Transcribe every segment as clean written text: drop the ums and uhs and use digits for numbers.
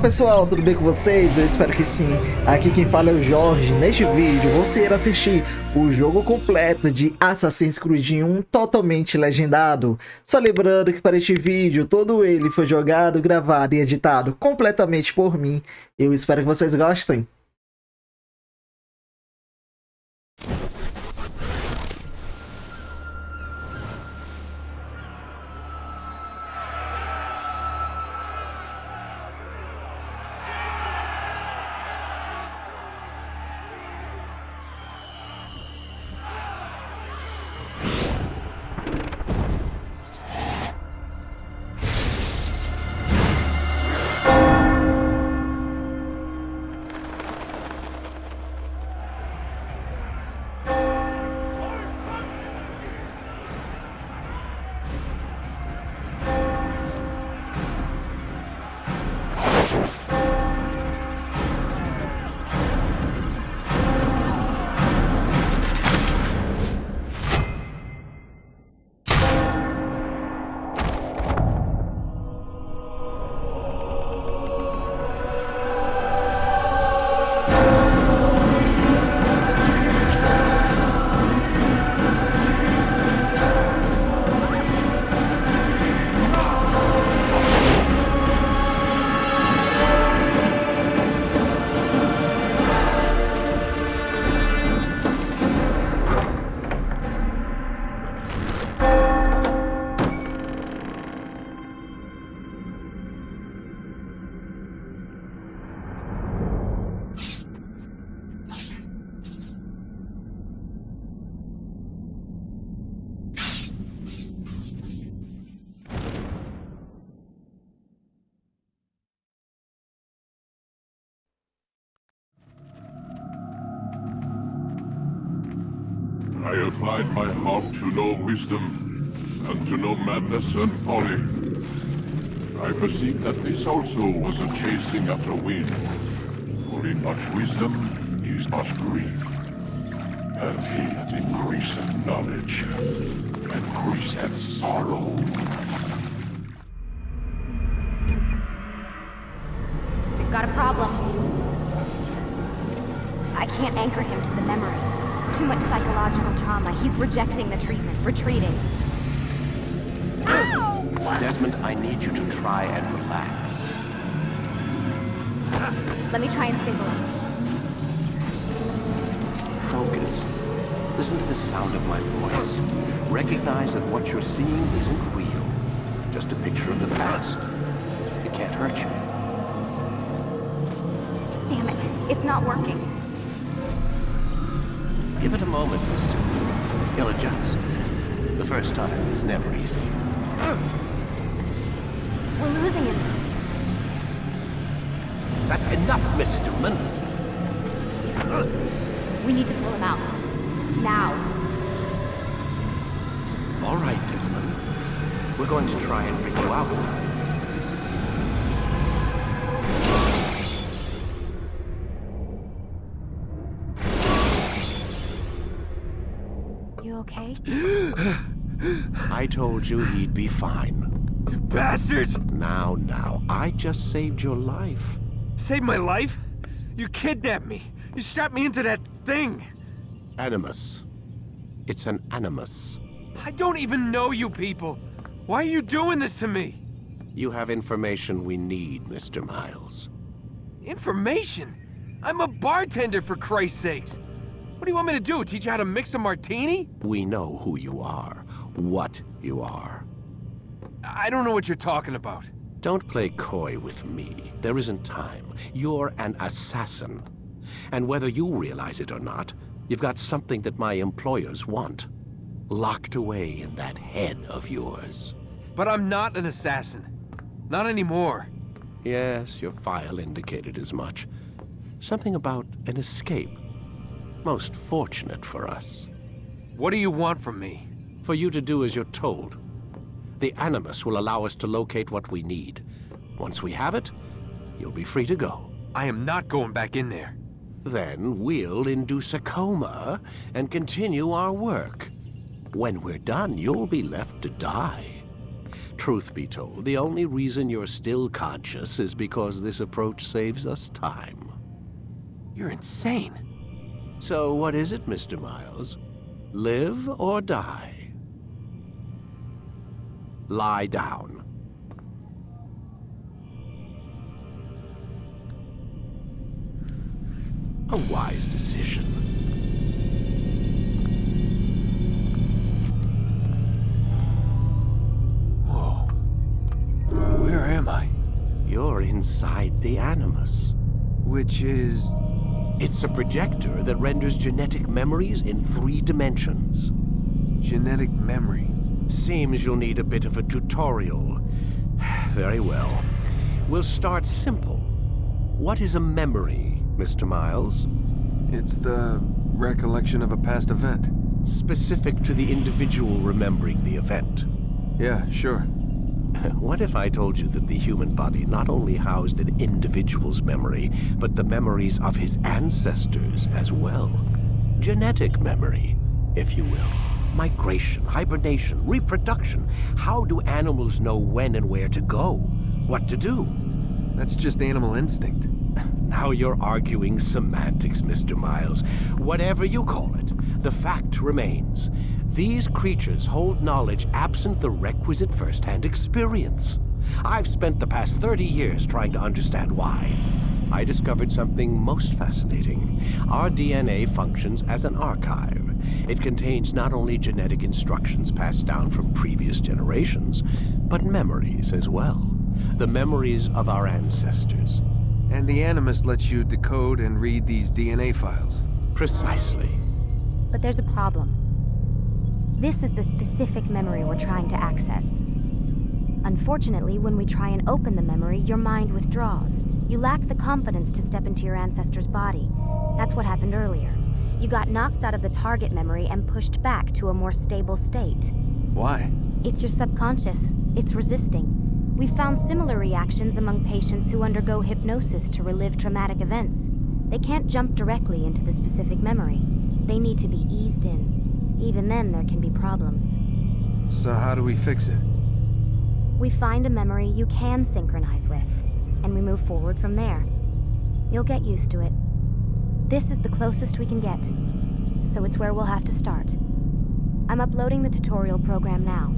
Fala pessoal, tudo bem com vocês? Eu espero que sim. Aqui quem fala é o Jorge. Neste vídeo você irá assistir o jogo completo de Assassin's Creed 1 totalmente legendado. Só lembrando que para este vídeo todo ele foi jogado, gravado e editado completamente por mim. Eu espero que vocês gostem. I applied my heart to know wisdom, and to know madness and folly. I perceived that this also was a chasing after wind. For in much wisdom is much grief. And he that increaseth knowledge increaseth sorrow. We've got a problem. I can't anchor him to the memory. Too much psychological trauma. He's rejecting the treatment, retreating. Ow! Desmond, I need you to try and relax. Let me try and stabilize. Focus. Listen to the sound of my voice. Recognize that what you're seeing isn't real. Just a picture of the past. It can't hurt you. Damn it. It's not working. Give it a moment, mister. He'll adjust. The first time is never easy. We're losing him. That's enough, Miss Stillman. We need to pull him out. Now. All right, Desmond. We're going to try and bring you out. You okay? I told you he'd be fine. Bastards! Now, I just saved your life. Saved my life? You kidnapped me. You strapped me into that thing. Animus. It's an animus. I don't even know you people. Why are you doing this to me? You have information we need, Mr. Miles. Information? I'm a bartender, for Christ's sakes. What do you want me to do? Teach you how to mix a martini? We know who you are, what you are. I don't know what you're talking about. Don't play coy with me. There isn't time. You're an assassin. And whether you realize it or not, you've got something that my employers want. Locked away in that head of yours. But I'm not an assassin. Not anymore. Yes, your file indicated as much. Something about an escape. Most fortunate for us. What do you want from me? For you to do as you're told. The Animus will allow us to locate what we need. Once we have it, you'll be free to go. I am not going back in there. Then we'll induce a coma and continue our work. When we're done, you'll be left to die. Truth be told, the only reason you're still conscious is because this approach saves us time. You're insane. So what is it, Mr. Miles? Live or die? Lie down. A wise decision. Whoa. Where am I? You're inside the Animus. Which is... It's a projector that renders genetic memories in 3 dimensions. genetic memory. Seems you'll need a bit of a tutorial. Very well. We'll start simple. What is a memory, Mr. Miles? It's the recollection of a past event. Specific to the individual remembering the event. Yeah, sure. What if I told you that the human body not only housed an individual's memory, but the memories of his ancestors as well? Genetic memory, if you will. Migration, hibernation, reproduction. How do animals know when and where to go? What to do? That's just animal instinct. Now you're arguing semantics, Mr. Miles. Whatever you call it, the fact remains. These creatures hold knowledge absent the requisite first-hand experience. I've spent the past 30 years trying to understand why. I discovered something most fascinating. Our DNA functions as an archive. It contains not only genetic instructions passed down from previous generations, but memories as well. The memories of our ancestors. And the Animus lets you decode and read these DNA files. Precisely. But there's a problem. This is the specific memory we're trying to access. Unfortunately, when we try and open the memory, your mind withdraws. You lack the confidence to step into your ancestor's body. That's what happened earlier. You got knocked out of the target memory and pushed back to a more stable state. Why? It's your subconscious. It's resisting. We've found similar reactions among patients who undergo hypnosis to relive traumatic events. They can't jump directly into the specific memory. They need to be eased in. Even then, there can be problems. So how do we fix it? We find a memory you can synchronize with, and we move forward from there. You'll get used to it. This is the closest we can get, so it's where we'll have to start. I'm uploading the tutorial program now.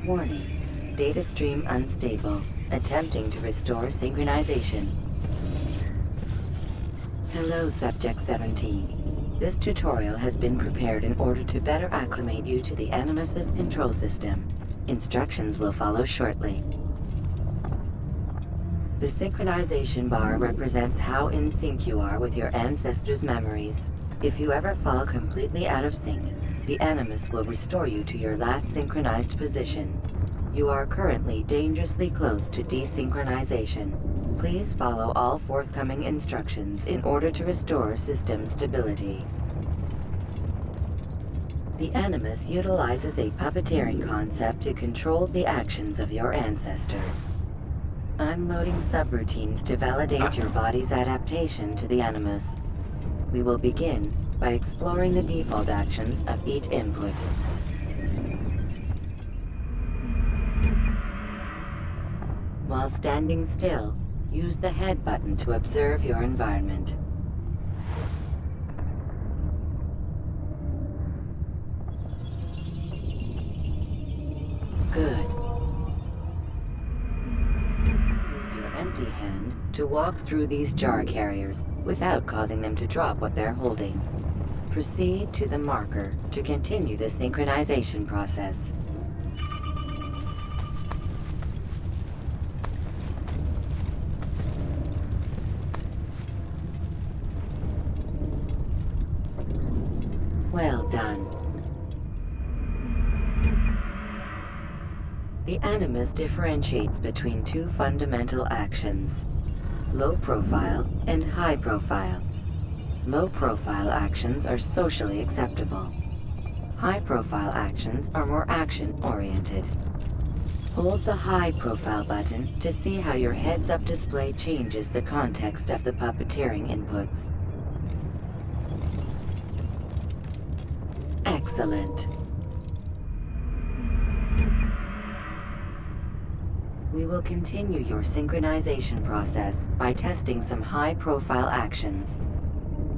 Warning. Data stream unstable. Attempting to restore synchronization. Hello, Subject 17. This tutorial has been prepared in order to better acclimate you to the Animus's control system. Instructions will follow shortly. The synchronization bar represents how in sync you are with your ancestors' memories. If you ever fall completely out of sync, the Animus will restore you to your last synchronized position. You are currently dangerously close to desynchronization. Please follow all forthcoming instructions in order to restore system stability. The Animus utilizes a puppeteering concept to control the actions of your ancestor. I'm loading subroutines to validate your body's adaptation to the Animus. We will begin by exploring the default actions of each input. While standing still, use the head button to observe your environment. Good. Use your empty hand to walk through these jar carriers without causing them to drop what they're holding. Proceed to the marker to continue the synchronization process. Well done. The Animus differentiates between 2 fundamental actions: low profile and high profile. Low profile actions are socially acceptable. High profile actions are more action-oriented. Hold the high profile button to see how your heads-up display changes the context of the puppeteering inputs. Excellent. We will continue your synchronization process by testing some high-profile actions.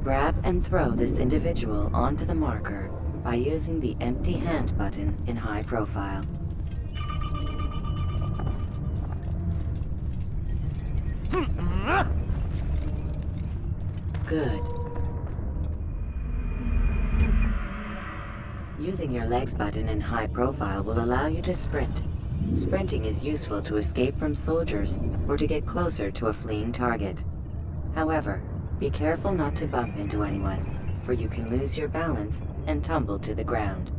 Grab and throw this individual onto the marker by using the empty hand button in high profile. Good. Using your legs button in high profile will allow you to sprint. Sprinting is useful to escape from soldiers or to get closer to a fleeing target. However, be careful not to bump into anyone, for you can lose your balance and tumble to the ground.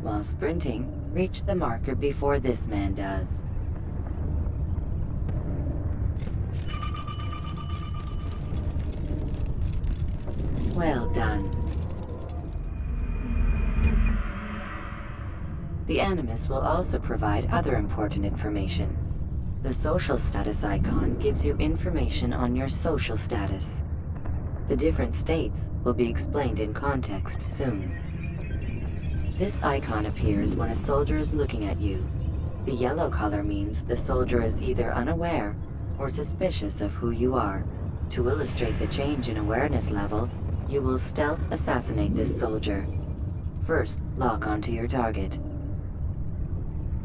While sprinting, reach the marker before this man does. Well done. The Animus will also provide other important information. The social status icon gives you information on your social status. The different states will be explained in context soon. This icon appears when a soldier is looking at you. The yellow color means the soldier is either unaware or suspicious of who you are. To illustrate the change in awareness level, you will stealth assassinate this soldier. First, lock onto your target.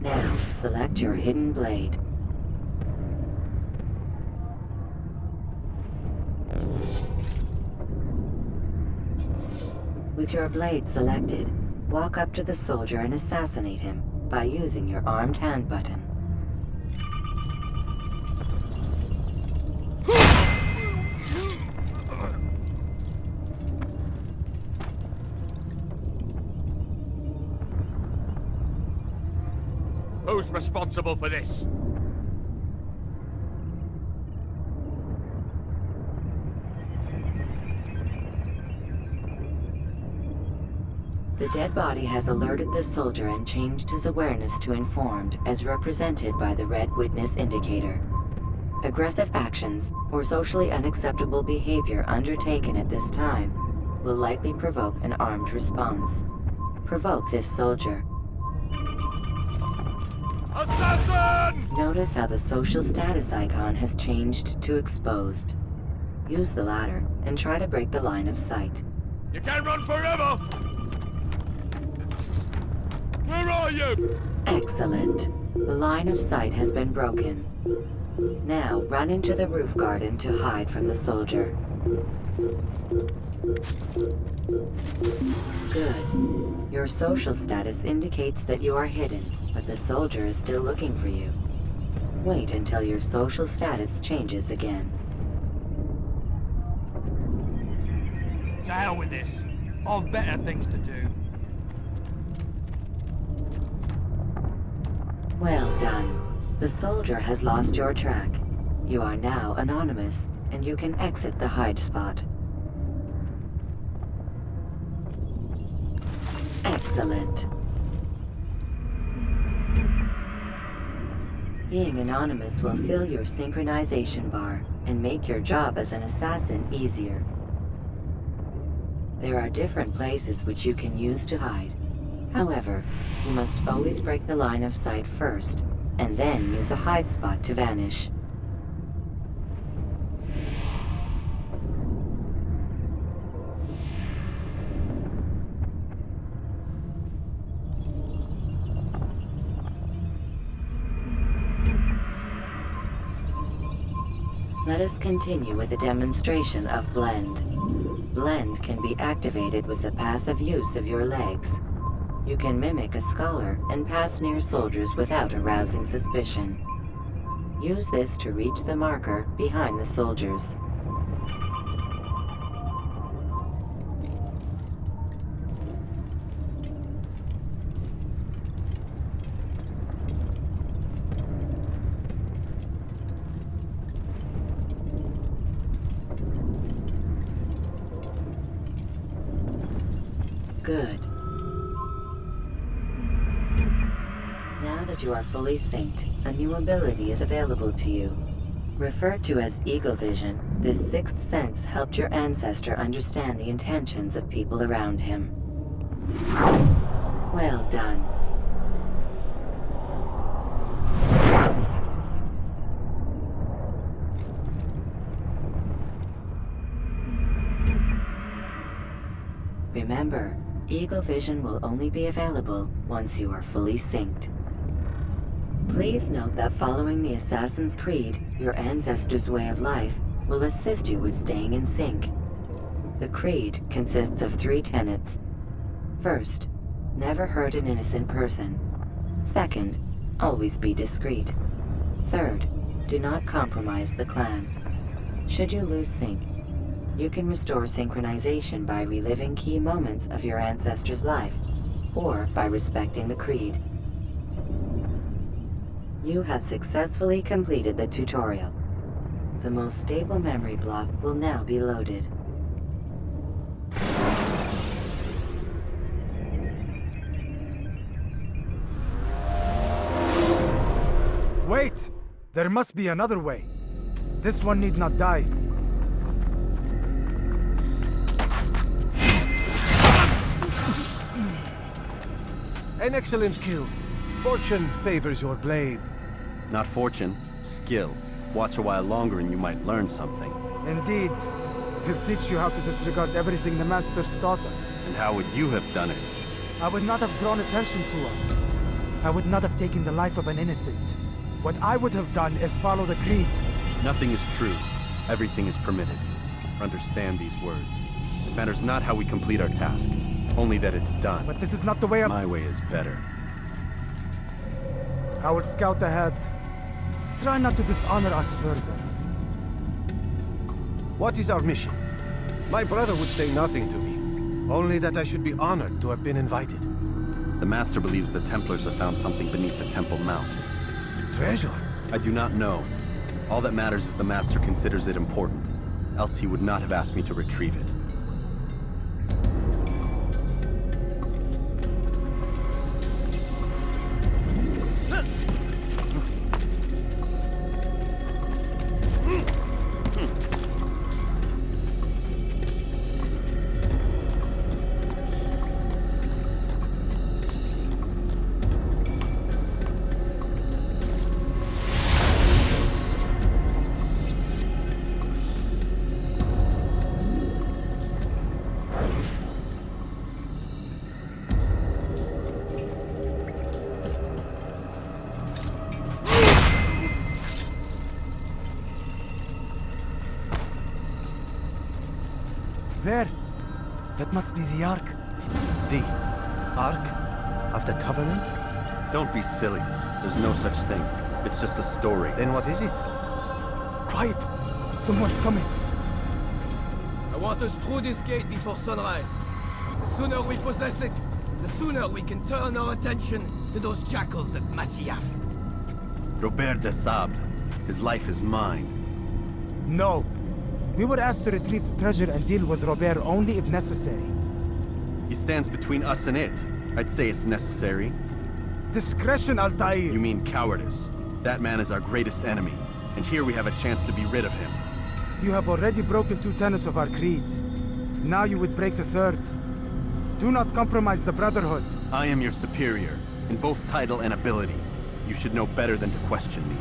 Now, select your hidden blade. With your blade selected, walk up to the soldier and assassinate him by using your armed hand button. Who's responsible for this? The dead body has alerted the soldier and changed his awareness to informed, as represented by the red witness indicator. Aggressive actions or socially unacceptable behavior undertaken at this time will likely provoke an armed response. Provoke this soldier. Assassin! Notice how the social status icon has changed to exposed. Use the latter and try to break the line of sight. You can't run forever! Where are you? Excellent. The line of sight has been broken. Now run into the roof garden to hide from the soldier. Good. Your social status indicates that you are hidden, but the soldier is still looking for you. Wait until your social status changes again. To hell with this. I've better things to do. Well done. The soldier has lost your track. You are now anonymous, and you can exit the hide spot. Excellent. Being anonymous will fill your synchronization bar and make your job as an assassin easier. There are different places which you can use to hide. However, you must always break the line of sight first, and then use a hide spot to vanish. Let us continue with a demonstration of Blend. Blend can be activated with the passive use of your legs. You can mimic a scholar and pass near soldiers without arousing suspicion. Use this to reach the marker behind the soldiers. Good. Now the that you are fully synced, a new ability is available to you. Referred to as Eagle Vision, this sixth sense helped your ancestor understand the intentions of people around him. Well done. Remember, Eagle Vision will only be available once you are fully synced. Please note that following the Assassin's Creed, your ancestors' way of life will assist you with staying in sync. The Creed consists of 3 tenets. First, never hurt an innocent person. Second, always be discreet. Third, do not compromise the clan. Should you lose sync, you can restore synchronization by reliving key moments of your ancestor's life, or by respecting the Creed. You have successfully completed the tutorial. The most stable memory block will now be loaded. Wait! There must be another way. This one need not die. An excellent skill. Fortune favors your blade. Not fortune, skill. Watch a while longer and you might learn something. Indeed. He'll teach you how to disregard everything the Masters taught us. And how would you have done it? I would not have drawn attention to us. I would not have taken the life of an innocent. What I would have done is follow the Creed. Nothing is true. Everything is permitted. Understand these words. It matters not how we complete our task, only that it's done. But this is not the way My way is better. I will scout ahead. Try not to dishonor us further. What is our mission? My brother would say nothing to me. Only that I should be honored to have been invited. The Master believes the Templars have found something beneath the Temple Mount. Treasure? I do not know. All that matters is the Master considers it important. Else he would not have asked me to retrieve it. There. That must be the Ark. The Ark of the Covenant? Don't be silly. There's no such thing. It's just a story. Then what is it? Quiet. Someone's coming. I want us through this gate before sunrise. The sooner we possess it, the sooner we can turn our attention to those jackals at Masyaf. Robert de Sable. His life is mine. No. We were asked to retrieve the treasure and deal with Robert only if necessary. He stands between us and it. I'd say it's necessary. Discretion, Altaïr! You mean cowardice. That man is our greatest enemy, and here we have a chance to be rid of him. You have already broken 2 tenets of our creed. Now you would break the 3rd. Do not compromise the Brotherhood. I am your superior, in both title and ability. You should know better than to question me.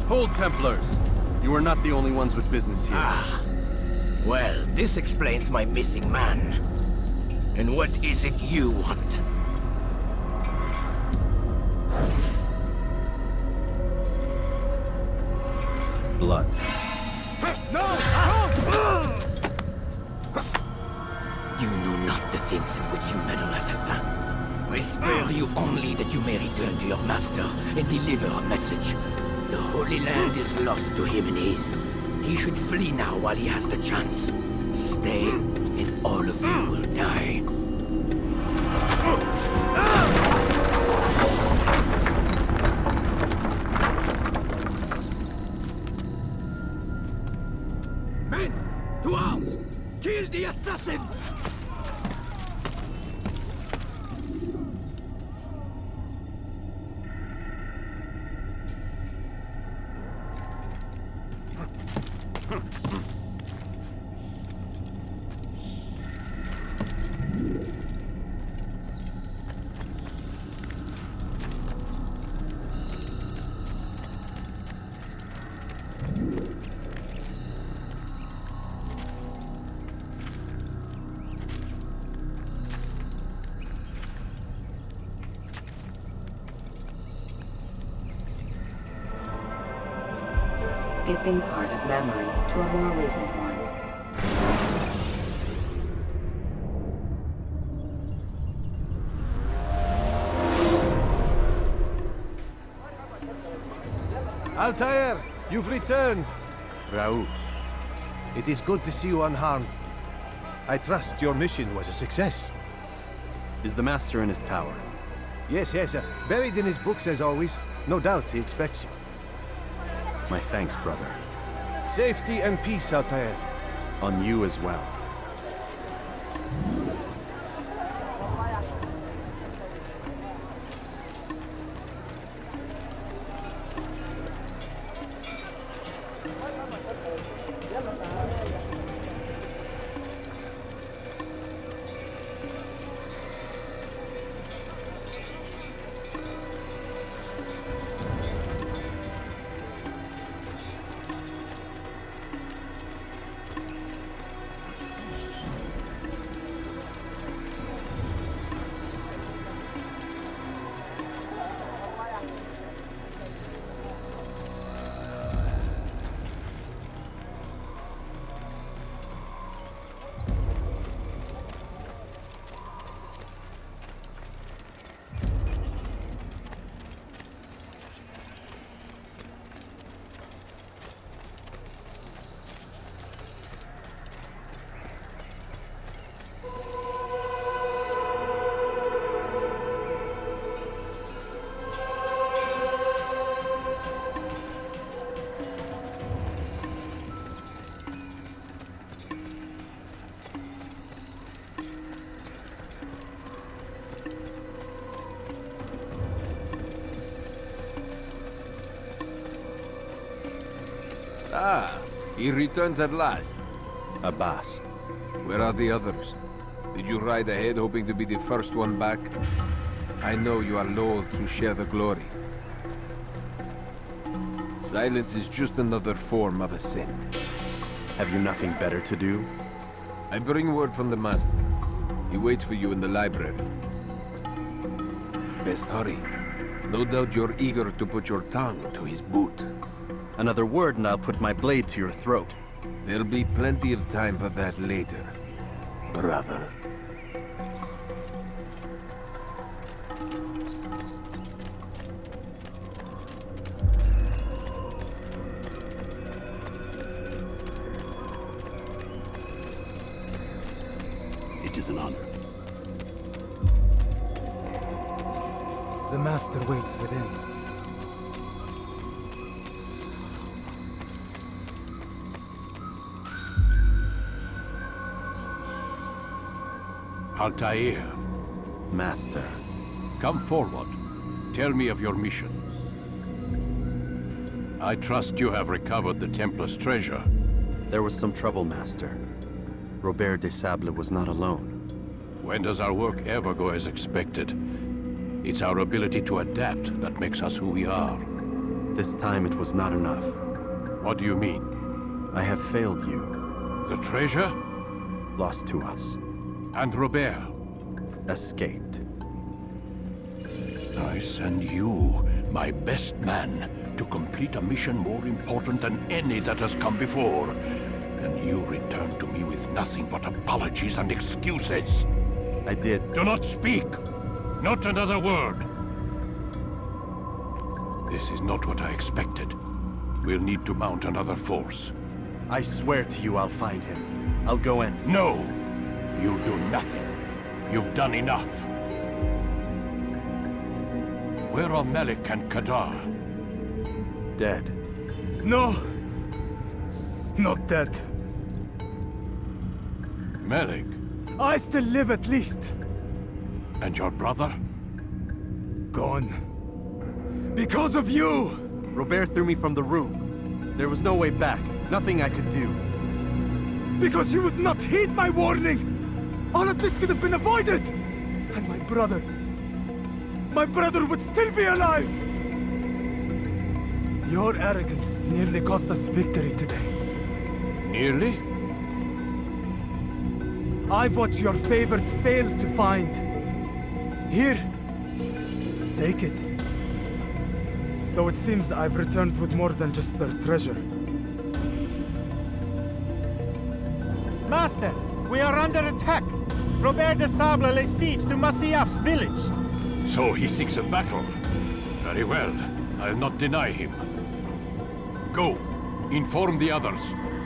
Hold, Templars! You are not the only ones with business here. Ah. Well, this explains my missing man. And what is it you want? Blood. No! You know not the things in which you meddle, assassin. I spare you only that you may return to your master and deliver a message. The Holy Land is lost to him and his. He should flee now while he has the chance. Stay, and all of you will die. Men, to arms! Kill the assassins! Skipping part of memory to a more recent one. Altaïr, you've returned. Raouf. It is good to see you unharmed. I trust your mission was a success. Is the Master in his tower? Yes, buried in his books as always. No doubt he expects you. My thanks, brother. Safety and peace, Altaïr. On you as well. Ah, he returns at last. Abbas. Where are the others? Did you ride ahead hoping to be the first one back? I know you are loath to share the glory. Silence is just another form of assent. Have you nothing better to do? I bring word from the Master. He waits for you in the library. Best hurry. No doubt you're eager to put your tongue to his boot. Another word and I'll put my blade to your throat. There'll be plenty of time for that later, brother. It is an honor. The Master waits within. Altaïr. Master. Come forward. Tell me of your mission. I trust you have recovered the Templar's treasure. There was some trouble, Master. Robert de Sable was not alone. When does our work ever go as expected? It's our ability to adapt that makes us who we are. This time it was not enough. What do you mean? I have failed you. The treasure? Lost to us. And Robert? Escaped. I send you, my best man, to complete a mission more important than any that has come before. And you return to me with nothing but apologies and excuses. I did. Do not speak! Not another word! This is not what I expected. We'll need to mount another force. I swear to you I'll find him. I'll go in. No! You'll do nothing. You've done enough. Where are Melik and Kadar? Dead. No! Not dead. Melik? I still live at least. And your brother? Gone. Because of you! Robert threw me from the room. There was no way back. Nothing I could do. Because you would not heed my warning! All of this could have been avoided! And my brother would still be alive! Your arrogance nearly cost us victory today. Nearly? I've what your favored failed to find. Here, take it. Though it seems I've returned with more than just their treasure. Master, we are under attack. Robert de Sable lays siege to Masyaf's village. So he seeks a battle. Very well. I'll not deny him. Go. Inform the others.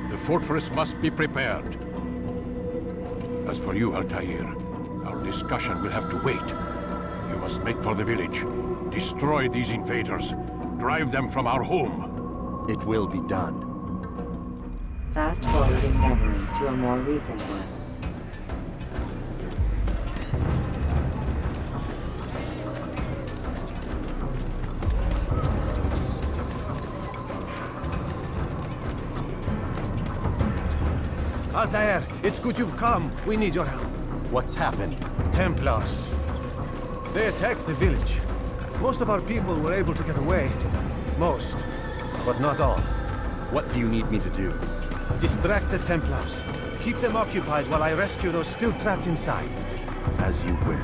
The fortress must be prepared. As for you, Altaïr, our discussion will have to wait. You must make for the village. Destroy these invaders. Drive them from our home. It will be done. Fast-forwarding memory to a more recent one. Altaïr, it's good you've come. We need your help. What's happened? Templars. They attacked the village. Most of our people were able to get away. Most, but not all. What do you need me to do? Distract the Templars. Keep them occupied while I rescue those still trapped inside. As you wish.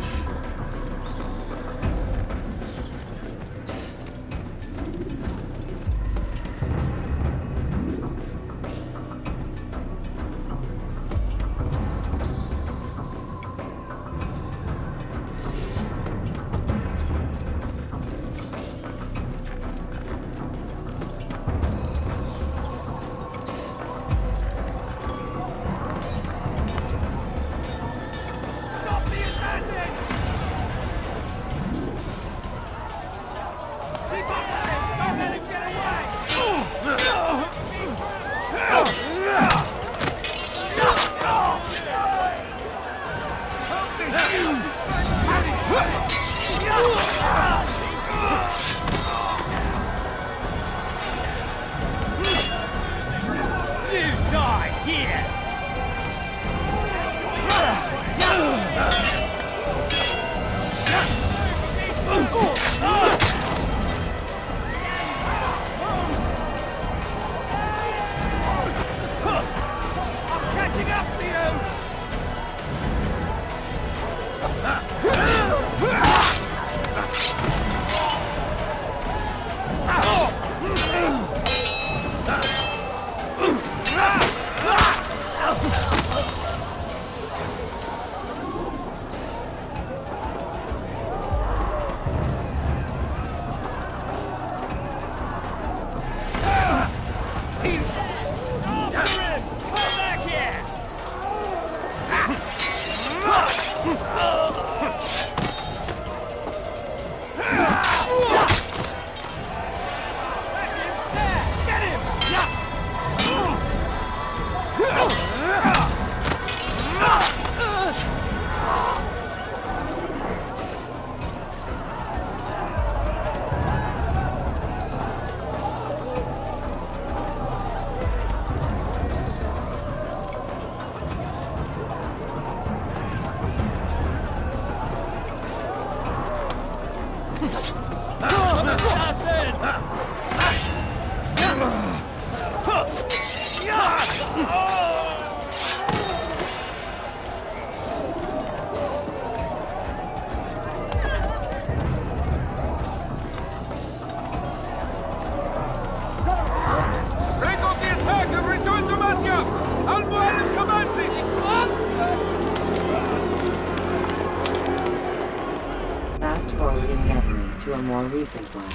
Fast-forwarding memory to a more recent one.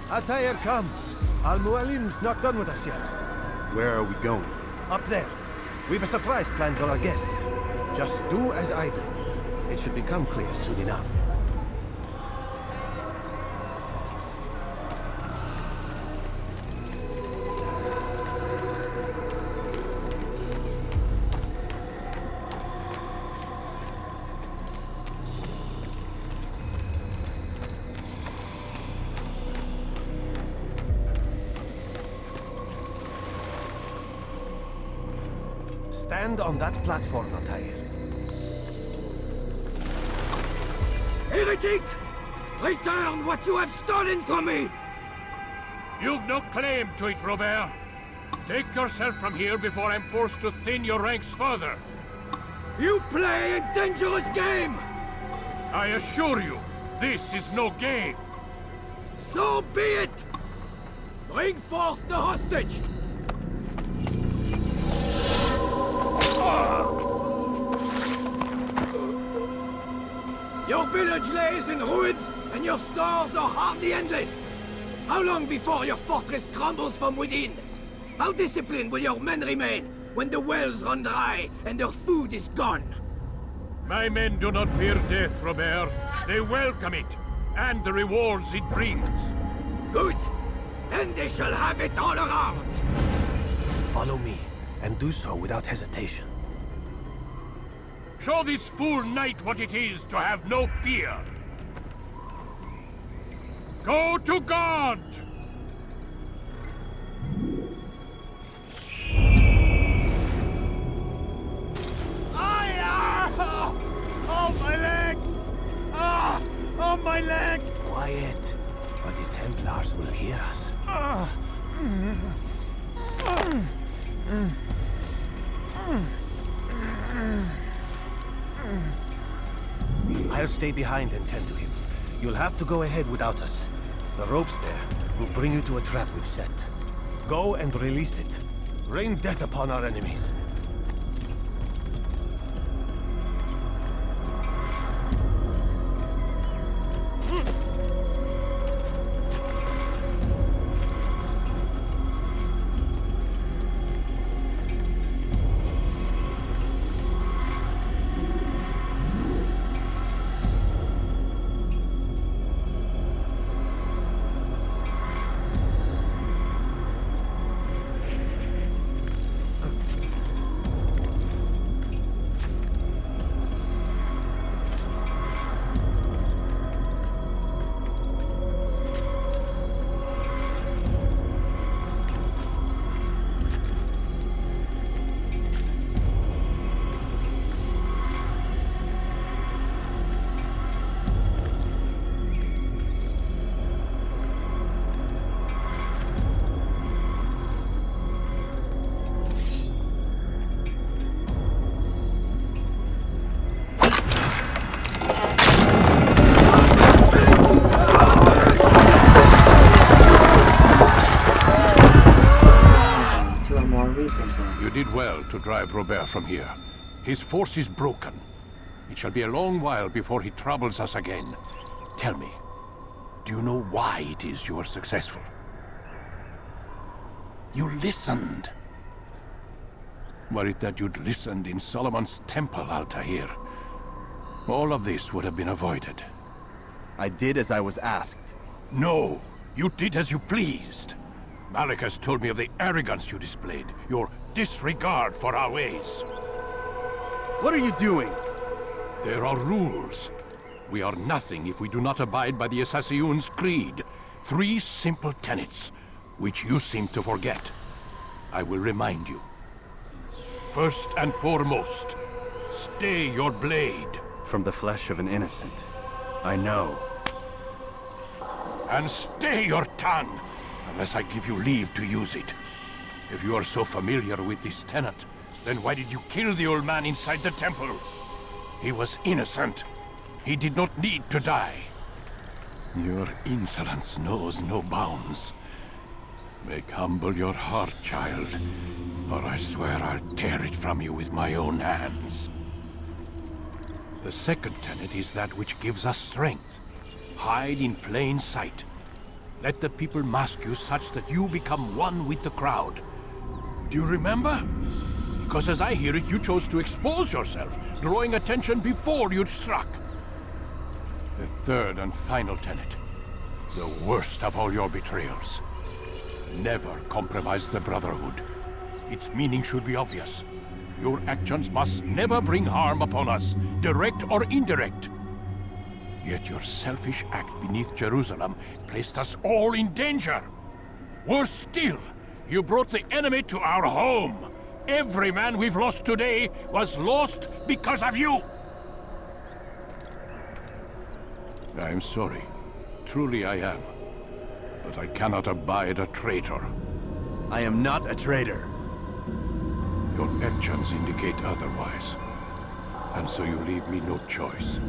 Altaïr, come. Al-Mualim's not done with us yet. Where are we going? Up there. We've a surprise planned for our guests. Just do as I do. It should become clear soon enough. Stand on that platform, Altaïr. Heretic! Return what you have stolen from me! You've no claim to it, Robert. Take yourself from here before I'm forced to thin your ranks further. You play a dangerous game! I assure you, this is no game. So be it! Bring forth the hostage! Your village lays in ruins, and your stores are hardly endless. How long before your fortress crumbles from within? How disciplined will your men remain when the wells run dry and their food is gone? My men do not fear death, Robert. They welcome it, and the rewards it brings. Good. Then they shall have it all around. Follow me, and do so without hesitation. Show this fool knight what it is to have no fear. Go to God! Oh, my leg! Ah! Oh, my leg! Quiet, or the Templars will hear us. I'll stay behind and tend to him. You'll have to go ahead without us. The ropes there will bring you to a trap we've set. Go and release it. Rain death upon our enemies. To drive Robert from here. His force is broken. It shall be a long while before he troubles us again. Tell me, do you know why it is you were successful? You listened. Were it that you'd listened in Solomon's temple, Altaïr, all of this would have been avoided. I did as I was asked. No, you did as you pleased. Malik has told me of the arrogance you displayed, your disregard for our ways. What are you doing? There are rules. We are nothing if we do not abide by the Assassin's creed. 3 simple tenets, which you seem to forget. I will remind you. First and foremost, stay your blade. From the flesh of an innocent. I know. And stay your tongue, unless I give you leave to use it. If you are so familiar with this tenet, then why did you kill the old man inside the temple? He was innocent. He did not need to die. Your insolence knows no bounds. Make humble your heart, child, or I swear I'll tear it from you with my own hands. The second tenet is that which gives us strength. Hide in plain sight. Let the people mask you such that you become one with the crowd. Do you remember? Because as I hear it, you chose to expose yourself, drawing attention before you'd struck. The third and final tenet. The worst of all your betrayals. Never compromise the Brotherhood. Its meaning should be obvious. Your actions must never bring harm upon us, direct or indirect. Yet your selfish act beneath Jerusalem placed us all in danger. Worse still, you brought the enemy to our home. Every man we've lost today was lost because of you. I'm sorry. Truly I am. But I cannot abide a traitor. I am not a traitor. Your actions indicate otherwise. And so you leave me no choice.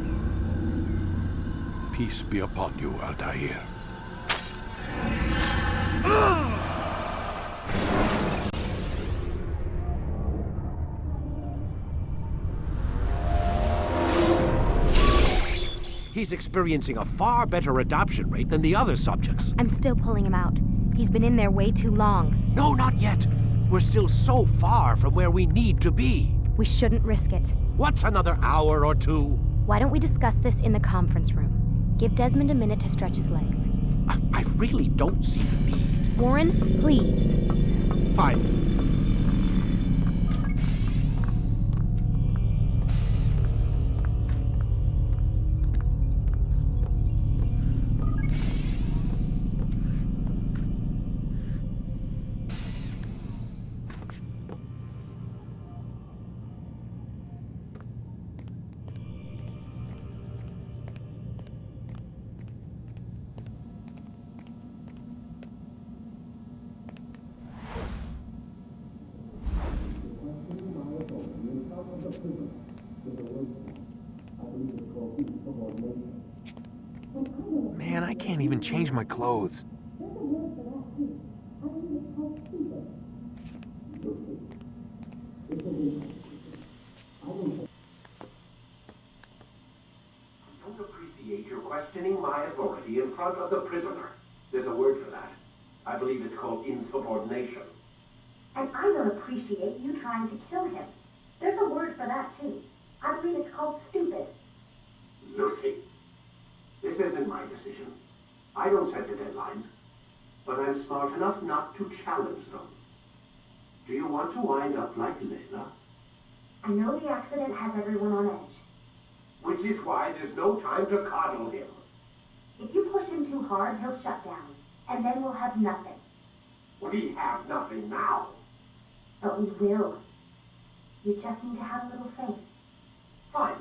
Peace be upon you, Altaïr. He's experiencing a far better adoption rate than the other subjects. I'm still pulling him out. He's been in there way too long. No, not yet. We're still so far from where we need to be. We shouldn't risk it. What's another hour or two? Why don't we discuss this in the conference room? Give Desmond a minute to stretch his legs. I really don't see the need. Warren, please. Fine. Man, I can't even change my clothes. I don't appreciate your questioning my authority in front of the prisoner. There's a word for that. I believe it's called insubordination. And I don't appreciate you trying to kill him. There's a word for that, too. I believe it's called stupid. Lucy, this isn't my decision. I don't set the deadlines, but I'm smart enough not to challenge them. Do you want to wind up like Layla? I know the accident has everyone on edge. Which is why there's no time to coddle him. If you push him too hard, he'll shut down, and then we'll have nothing. We have nothing now. But we will. You just need to have a little faith. Fine,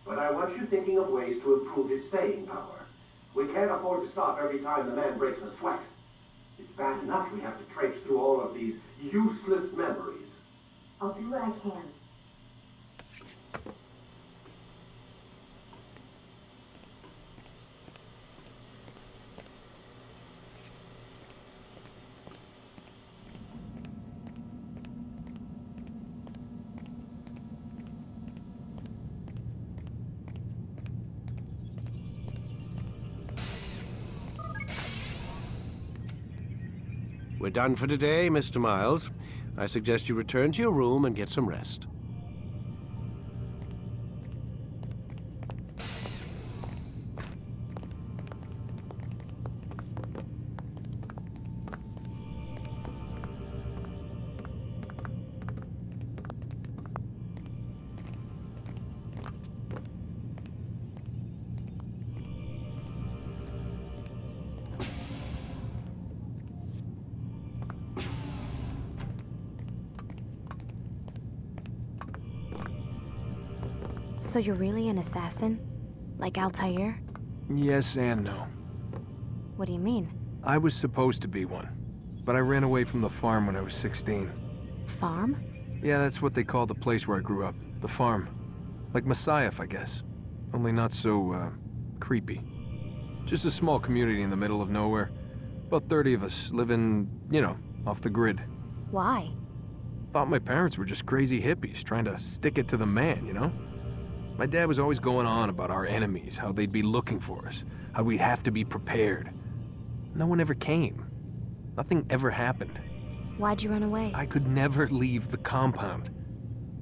but I want you thinking of ways to improve his staying power. We can't afford to stop every time the man breaks a sweat. It's bad enough we have to traipse through all of these useless memories. I'll do what I can. We're done for today, Mr. Miles. I suggest you return to your room and get some rest. So you're really an assassin? Like Altaïr? Yes and no. What do you mean? I was supposed to be one, but I ran away from the farm when I was 16. Farm? Yeah, that's what they call the place where I grew up. The farm. Like Messiah, I guess. Only not so, creepy. Just a small community in the middle of nowhere. About 30 of us living, you know, off the grid. Why? Thought my parents were just crazy hippies trying to stick it to the man, you know? My dad was always going on about our enemies, how they'd be looking for us, how we'd have to be prepared. no one ever came. Nothing ever happened. Why'd you run away? I could never leave the compound.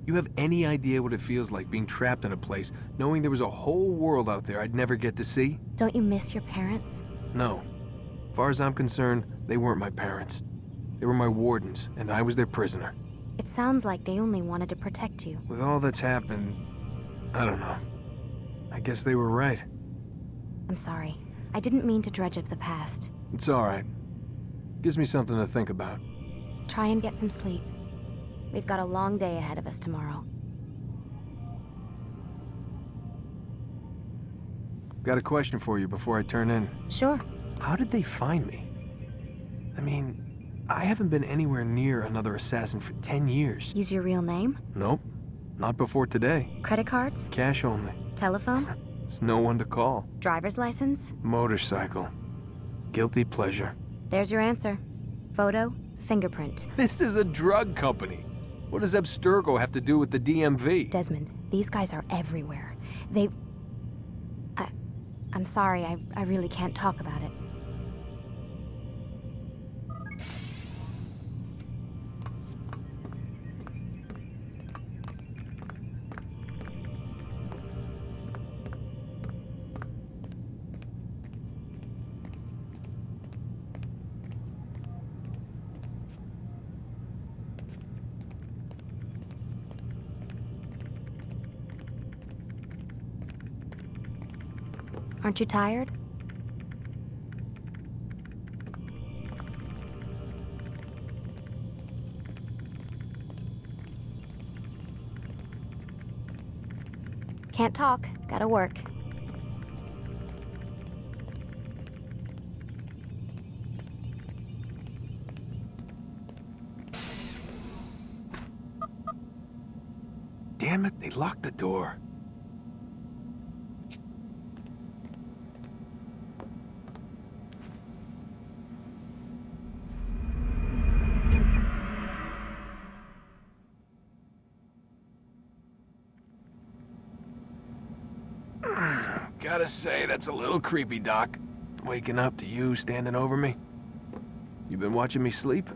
You have any idea what it feels like being trapped in a place, knowing there was a whole world out there I'd never get to see? Don't you miss your parents? No. As far as I'm concerned, they weren't my parents. They were my wardens, and I was their prisoner. It sounds like they only wanted to protect you. With all that's happened, I don't know. I guess they were right. I'm sorry. I didn't mean to dredge up the past. It's all right. Gives me something to think about. Try and get some sleep. We've got a long day ahead of us tomorrow. Got a question for you before I turn in. Sure. How did they find me? I mean, I haven't been anywhere near another assassin for 10 years. Use your real name? Nope. Not before today. Credit cards? Cash only. Telephone? There's no one to call. Driver's license? Motorcycle. Guilty pleasure. There's your answer. Photo, fingerprint. This is a drug company. What does Abstergo have to do with the DMV? Desmond, these guys are everywhere. I'm sorry, I really can't talk about it. Aren't you tired? Can't talk. Gotta work. Damn it, they locked the door. Gotta say, that's a little creepy, Doc. Waking up to you standing over me. You been watching me sleep?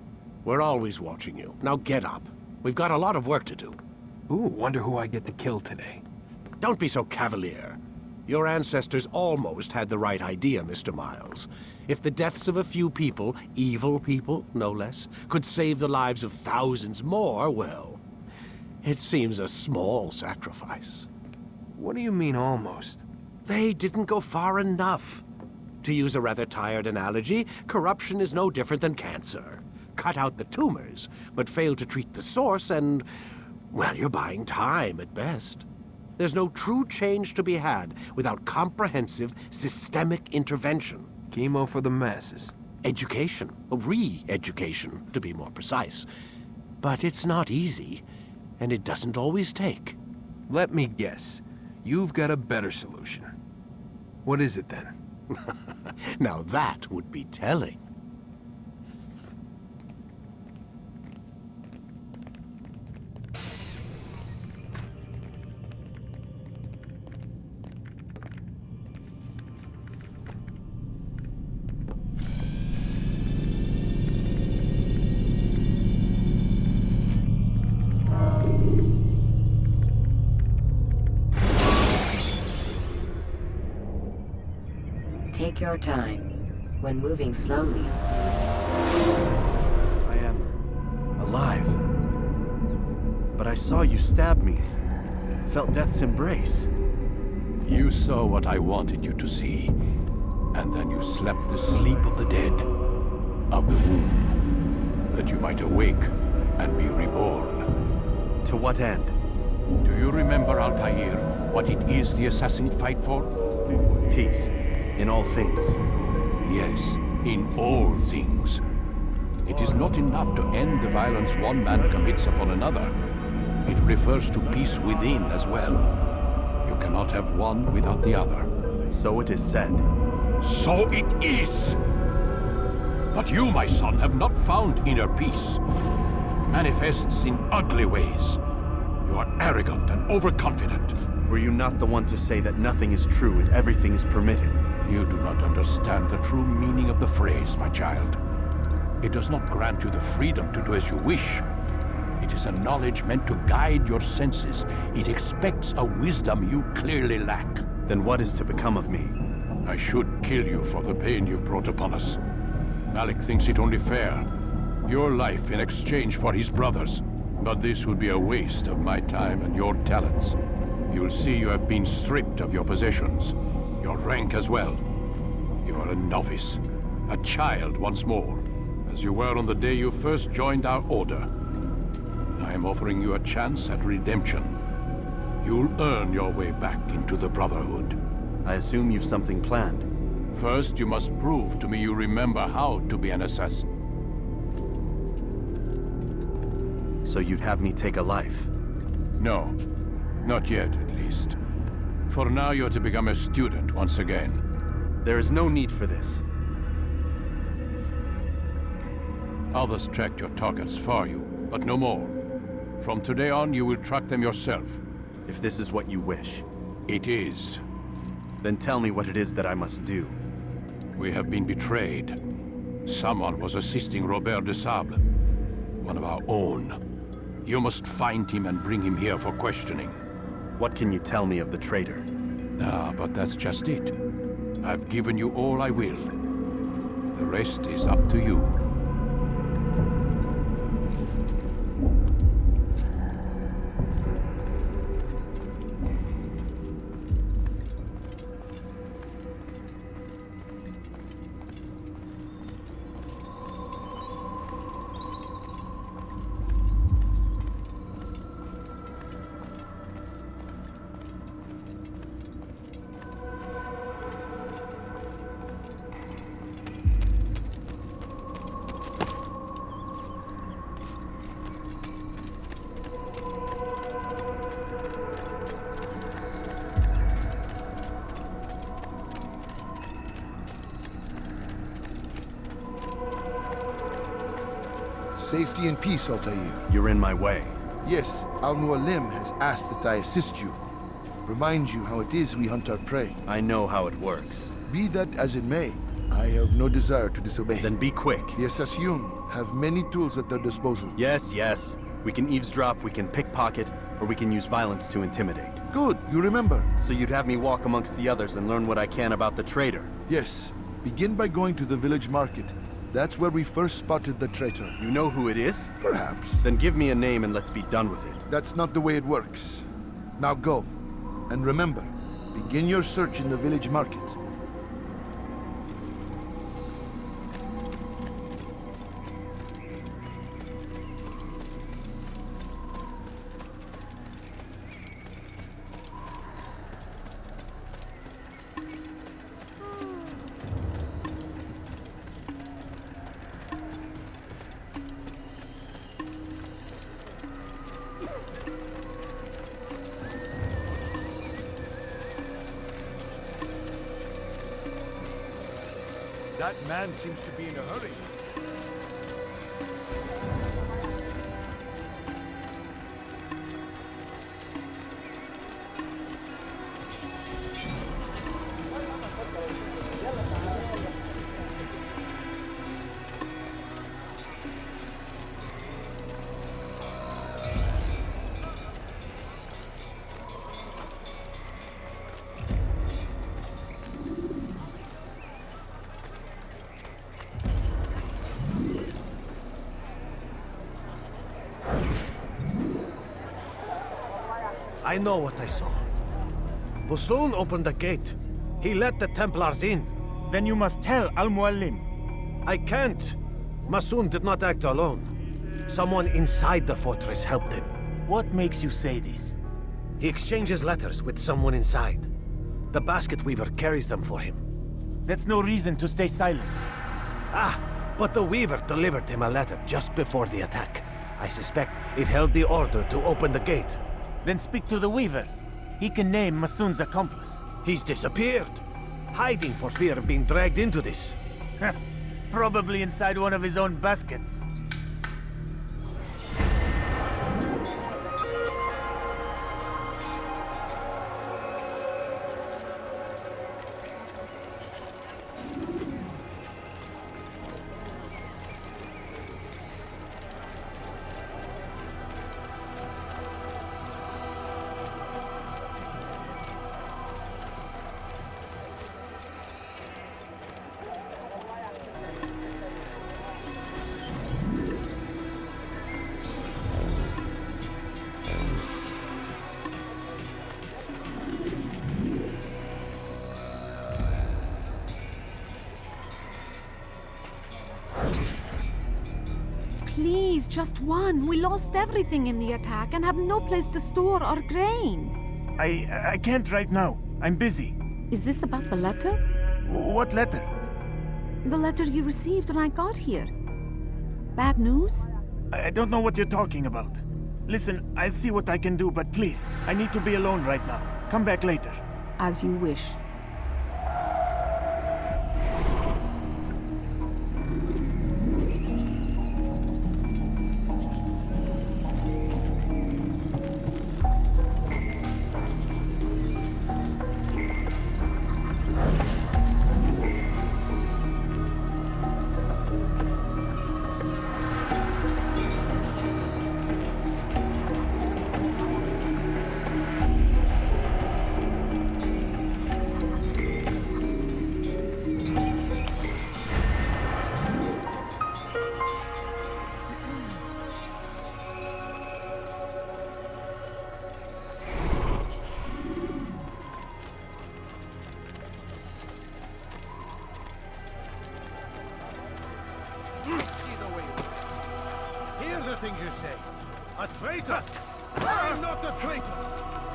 We're always watching you. Now get up. We've got a lot of work to do. Ooh, wonder who I get to kill today. Don't be so cavalier. Your ancestors almost had the right idea, Mr. Miles. If the deaths of a few people, evil people, no less, could save the lives of thousands more, well, it seems a small sacrifice. What do you mean, almost? They didn't go far enough. To use a rather tired analogy, corruption is no different than cancer. Cut out the tumors, but fail to treat the source and, well, you're buying time at best. There's no true change to be had without comprehensive, systemic intervention. Chemo for the masses. Education, re-education, to be more precise. But it's not easy, and it doesn't always take. Let me guess. You've got a better solution. What is it, then? Now that would be telling. Take your time. When moving slowly, I am alive. But I saw you stab me. Felt death's embrace. You saw what I wanted you to see, and then you slept the sleep of the dead, of the womb, that you might awake and be reborn. To what end? Do you remember, Altaïr, what it is the assassins fight for? Peace. In all things. Yes, in all things. It is not enough to end the violence one man commits upon another. It refers to peace within as well. You cannot have one without the other. So it is said. So it is! But you, my son, have not found inner peace. Manifests in ugly ways. You are arrogant and overconfident. Were you not the one to say that nothing is true and everything is permitted? You do not understand the true meaning of the phrase, my child. It does not grant you the freedom to do as you wish. It is a knowledge meant to guide your senses. It expects a wisdom you clearly lack. Then what is to become of me? I should kill you for the pain you've brought upon us. Malik thinks it only fair. Your life in exchange for his brother's. But this would be a waste of my time and your talents. You'll see you have been stripped of your possessions. Your rank as well. You are a novice. A child once more. As you were on the day you first joined our order. I am offering you a chance at redemption. You'll earn your way back into the Brotherhood. I assume you've something planned. First, you must prove to me you remember how to be an assassin. So you'd have me take a life? No. Not yet, at least. For now, you're to become a student once again. There is no need for this. Others tracked your targets for you, but no more. From today on, you will track them yourself. If this is what you wish. It is. Then tell me what it is that I must do. We have been betrayed. Someone was assisting Robert de Sable, one of our own. You must find him and bring him here for questioning. What can you tell me of the traitor? Ah, but that's just it. I've given you all I will. The rest is up to you. Safety and peace, Altaïr. You're in my way. Yes, Al-Mualim has asked that I assist you. Remind you how it is we hunt our prey. I know how it works. Be that as it may, I have no desire to disobey. Then be quick. The Assassins have many tools at their disposal. Yes, yes. We can eavesdrop, we can pickpocket, or we can use violence to intimidate. Good, you remember. So you'd have me walk amongst the others and learn what I can about the traitor? Yes. Begin by going to the village market. That's where we first spotted the traitor. You know who it is? Perhaps. Then give me a name and let's be done with it. That's not the way it works. Now go. And remember, begin your search in the village market. That man seems to be in a hurry. I know what I saw. Busoon opened the gate. He let the Templars in. Then you must tell Al-Mualim. I can't. Masoon did not act alone. Someone inside the fortress helped him. What makes you say this? He exchanges letters with someone inside. The basket weaver carries them for him. That's no reason to stay silent. Ah, but the weaver delivered him a letter just before the attack. I suspect it held the order to open the gate. Then speak to the weaver. He can name Masoon's accomplice. He's disappeared. Hiding for fear of being dragged into this. Probably inside one of his own baskets. is just one. We lost everything in the attack and have no place to store our grain. I can't right now. I'm busy. Is this about the letter? What letter? The letter you received when I got here. Bad news? I don't know what you're talking about. Listen, I'll see what I can do, but please, I need to be alone right now. Come back later. As you wish. Things you say. A traitor? I'm not a traitor.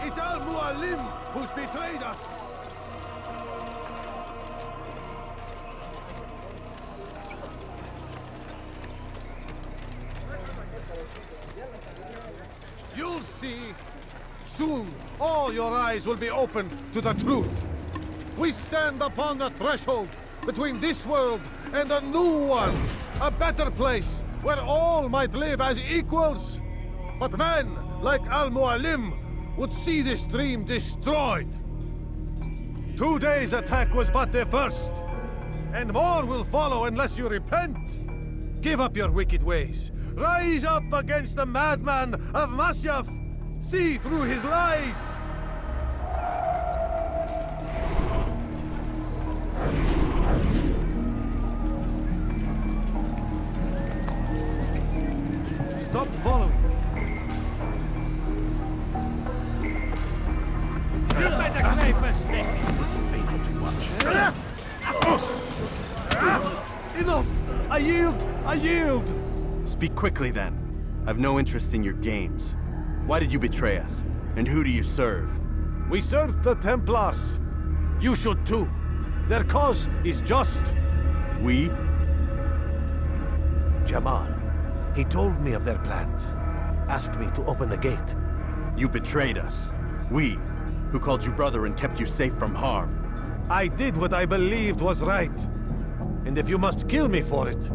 It's Al-Mualim who's betrayed us. You'll see. Soon, all your eyes will be opened to the truth. We stand upon the threshold between this world and a new one. A better place where all might live as equals. But men like Al-Mualim would see this dream destroyed. Today's attack was but the first, and more will follow unless you repent. Give up your wicked ways. Rise up against the madman of Masyaf. See through his lies. Stop following. You better claim a stick. This has been too much. Enough! I yield! I yield! Speak quickly, then. I've no interest in your games. Why did you betray us? And who do you serve? We serve the Templars. You should too. Their cause is just. We? Jamal. He told me of their plans. Asked me to open the gate. You betrayed us. We, who called you brother and kept you safe from harm. I did what I believed was right. And if you must kill me for it,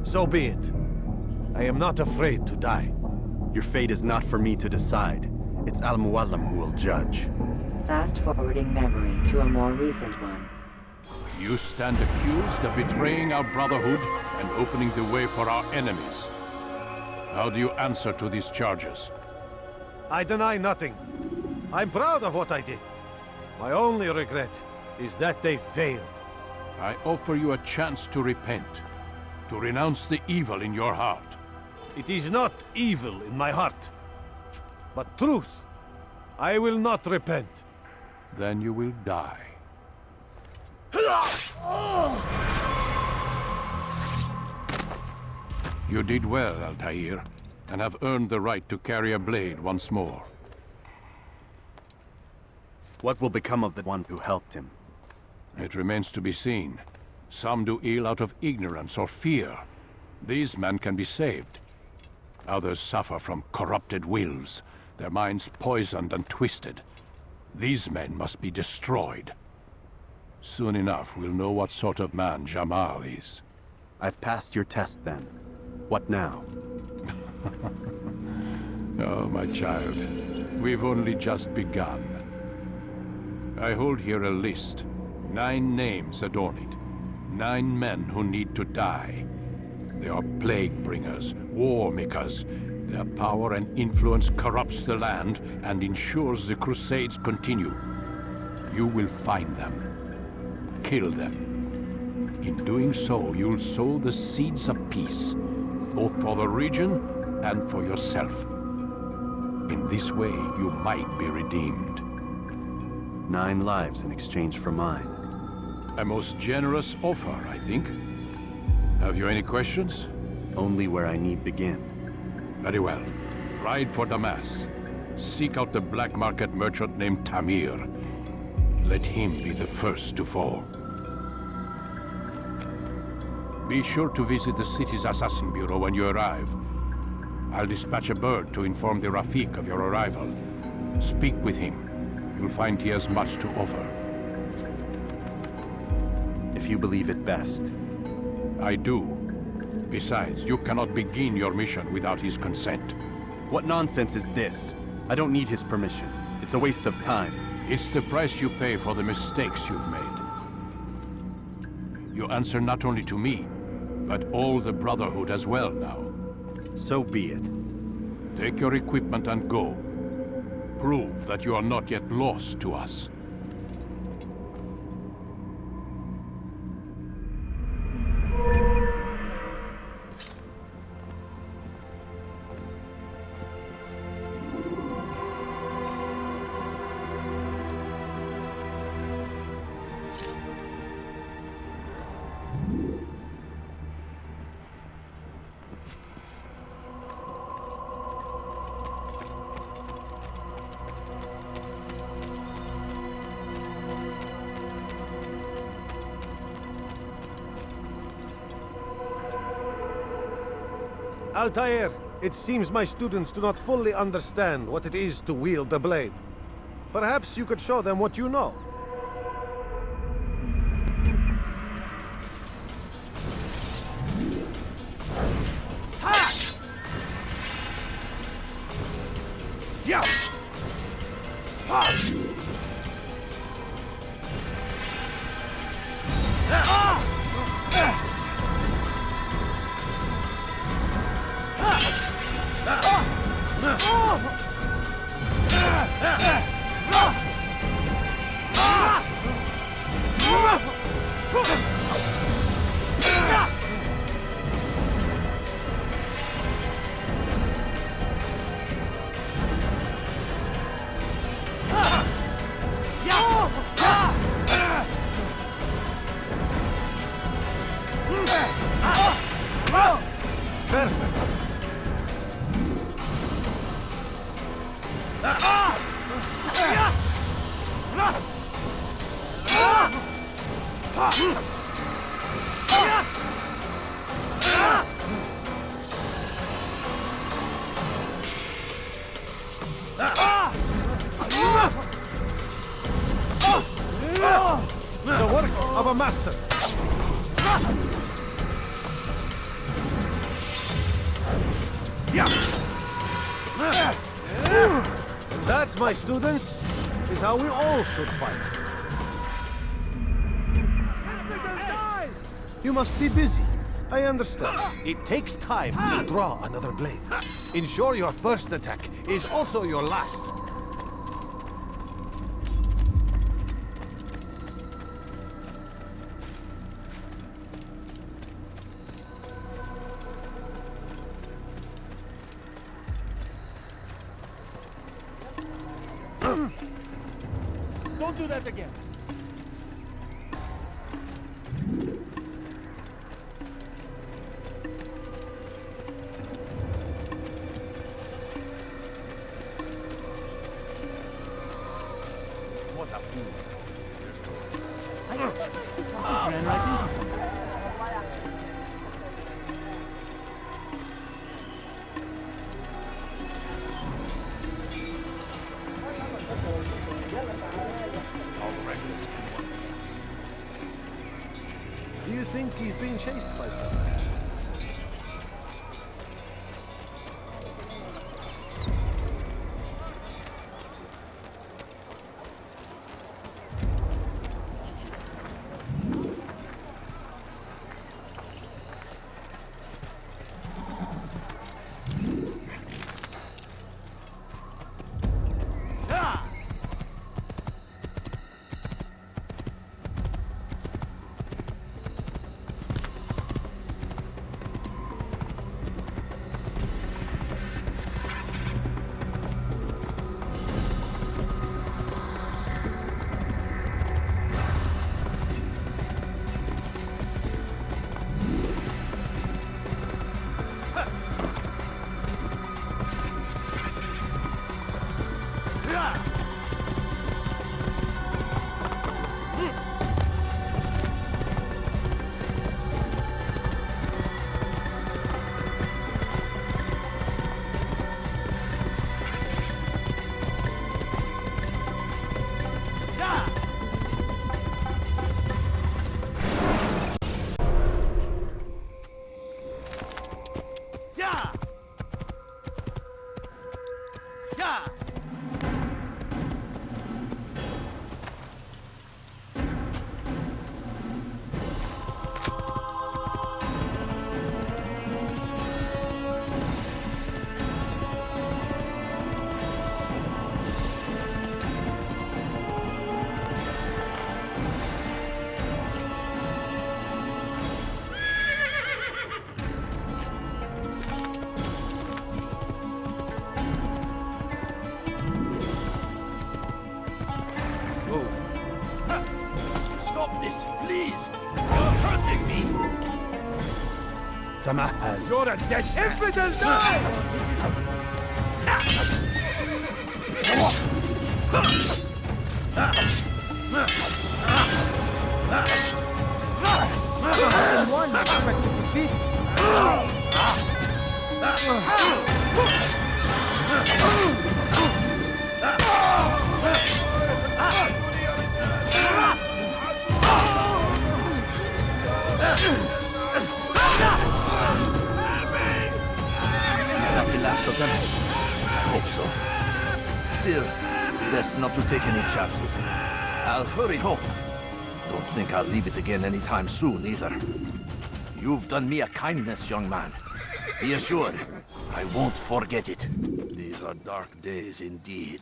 so be it. I am not afraid to die. Your fate is not for me to decide. It's Al-Mualim who will judge. Fast-forwarding memory to a more recent one. You stand accused of betraying our brotherhood and opening the way for our enemies. How do you answer to these charges? I deny nothing. I'm proud of what I did. My only regret is that they failed. I offer you a chance to repent, to renounce the evil in your heart. It is not evil in my heart, but truth. I will not repent. Then you will die. You did well, Altaïr, and have earned the right to carry a blade once more. What will become of the one who helped him? It remains to be seen. Some do ill out of ignorance or fear. These men can be saved. Others suffer from corrupted wills, their minds poisoned and twisted. These men must be destroyed. Soon enough, we'll know what sort of man Jamal is. I've passed your test, then. What now? Oh, my child. We've only just begun. I hold here a list. 9 names adorn it. 9 men who need to die. They are plague bringers, war makers. Their power and influence corrupts the land and ensures the Crusades continue. You will find them. Kill them. In doing so, you'll sow the seeds of peace, both for the region and for yourself. In this way, you might be redeemed. 9 lives in exchange for mine. A most generous offer, I think. Have you any questions? Only where I need begin. Very well. Ride for Damas. Seek out the black market merchant named Tamir. Let him be the first to fall. Be sure to visit the city's assassin bureau when you arrive. I'll dispatch a bird to inform the Rafik of your arrival. Speak with him. You'll find he has much to offer. If you believe it best. I do. Besides, you cannot begin your mission without his consent. What nonsense is this? I don't need his permission. It's a waste of time. It's the price you pay for the mistakes you've made. You answer not only to me, but all the Brotherhood as well now. So be it. Take your equipment and go. Prove that you are not yet lost to us. Altaïr, it seems my students do not fully understand what it is to wield the blade. Perhaps you could show them what you know. Yeah! Ha! The work of a master. That, my students, is how we all should fight. You must be busy. I understand. It takes time to draw another blade. Ensure your first attack is also your last. Don't do that again. What a fool. I just ran right into something. Do you think he's being chased by someone? move. Stop this, please! You're hurting me! Tamahal. You're a dead infidel! Die! One expected defeat. Is that the last of them? I hope so. Still, best not to take any chances. I'll hurry home. Don't think I'll leave it again anytime soon, either. You've done me a kindness, young man. Be assured, I won't forget it. These are dark days indeed.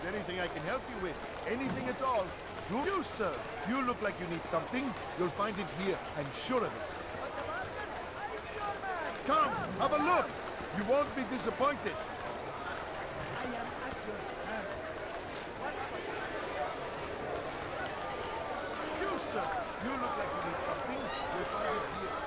Anything I can help you with, anything at all. You, sir, you look like you need something. You'll find it here, I'm sure of it. Come, have a look. You won't be disappointed. I am at your service. You, sir, you look like you need something. You'll find it here.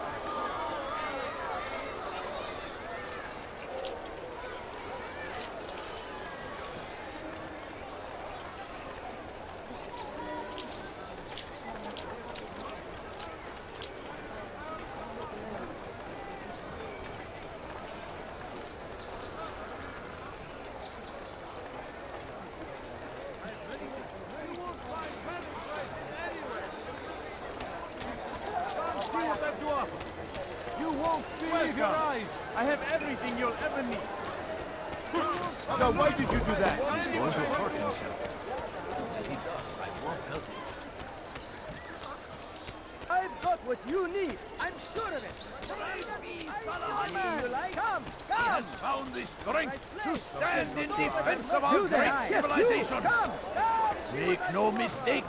I have everything you'll ever need. Now, why did you do that? He's going to hurt himself. If he does, I won't help him. I've got what you need. I'm sure of it. Come! He has found the strength to stand in defense of our great civilization. Make no mistake.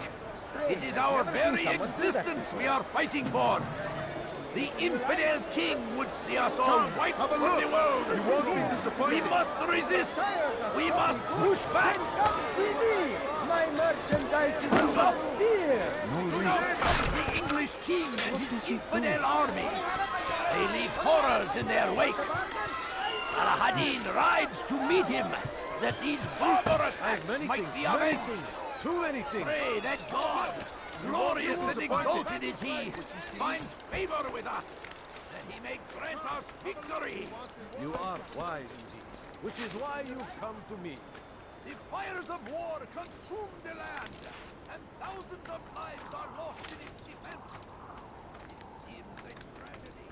It is our very existence we are fighting for. The infidel king would see us all wiped from the world. You won't be disappointed. We must resist. We must push back. Come see me. My merchandise is up here. The English king and his infidel army. They leave horrors in their wake. Saladin rides to meet him, that these barbarous acts might be avenged. Too many things. Pray that God, glorious and exalted is he, finds favor with us, that he may grant us victory. You are wise indeed, which is why you've come to me. The fires of war consume the land, and thousands of lives are lost in its defense. It seems a tragedy.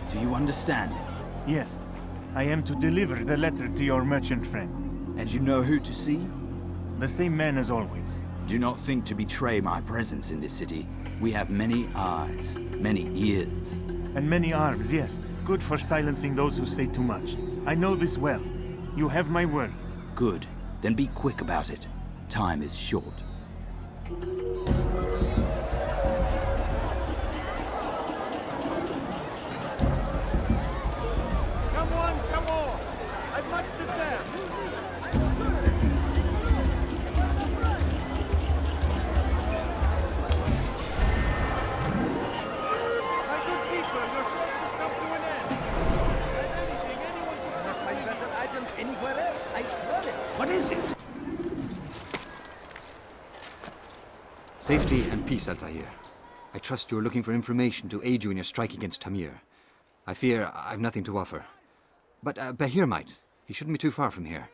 Do you understand? Yes. I am to deliver the letter to your merchant friend. And you know who to see? The same man as always. Do not think to betray my presence in this city. We have many eyes, many ears. And many arms, yes. Good for silencing those who say too much. I know this well. You have my word. Good. Then be quick about it. Time is short. Come on, come on. I've much to say. My good people, your search has come to an end. And anything anyone can find better items anywhere else. I swear it. What is it? Safety and peace, Altaïr. I trust you are looking for information to aid you in your strike against Tamir. I fear I've nothing to offer. But Bahir might. He shouldn't be too far from here.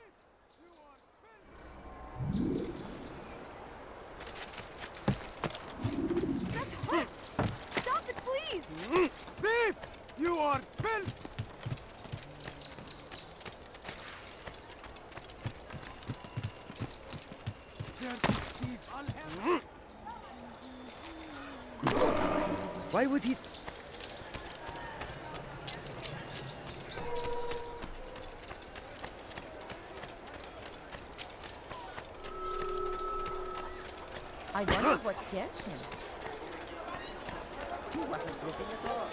Stop it, please! Thief! You are filth! Why would he... I wonder what scared him. He wasn't looking at all.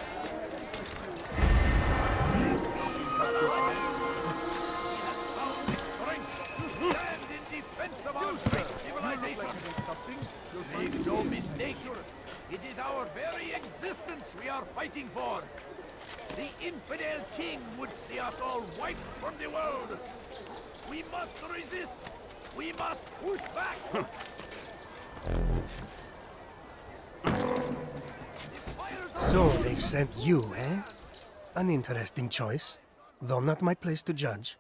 Stand in defense of our great civilization. Make no mistake, it is our very existence we are fighting for. The infidel king would see us all wiped from the world. We must resist. We must push back. So they've sent you, eh? An interesting choice, though not my place to judge.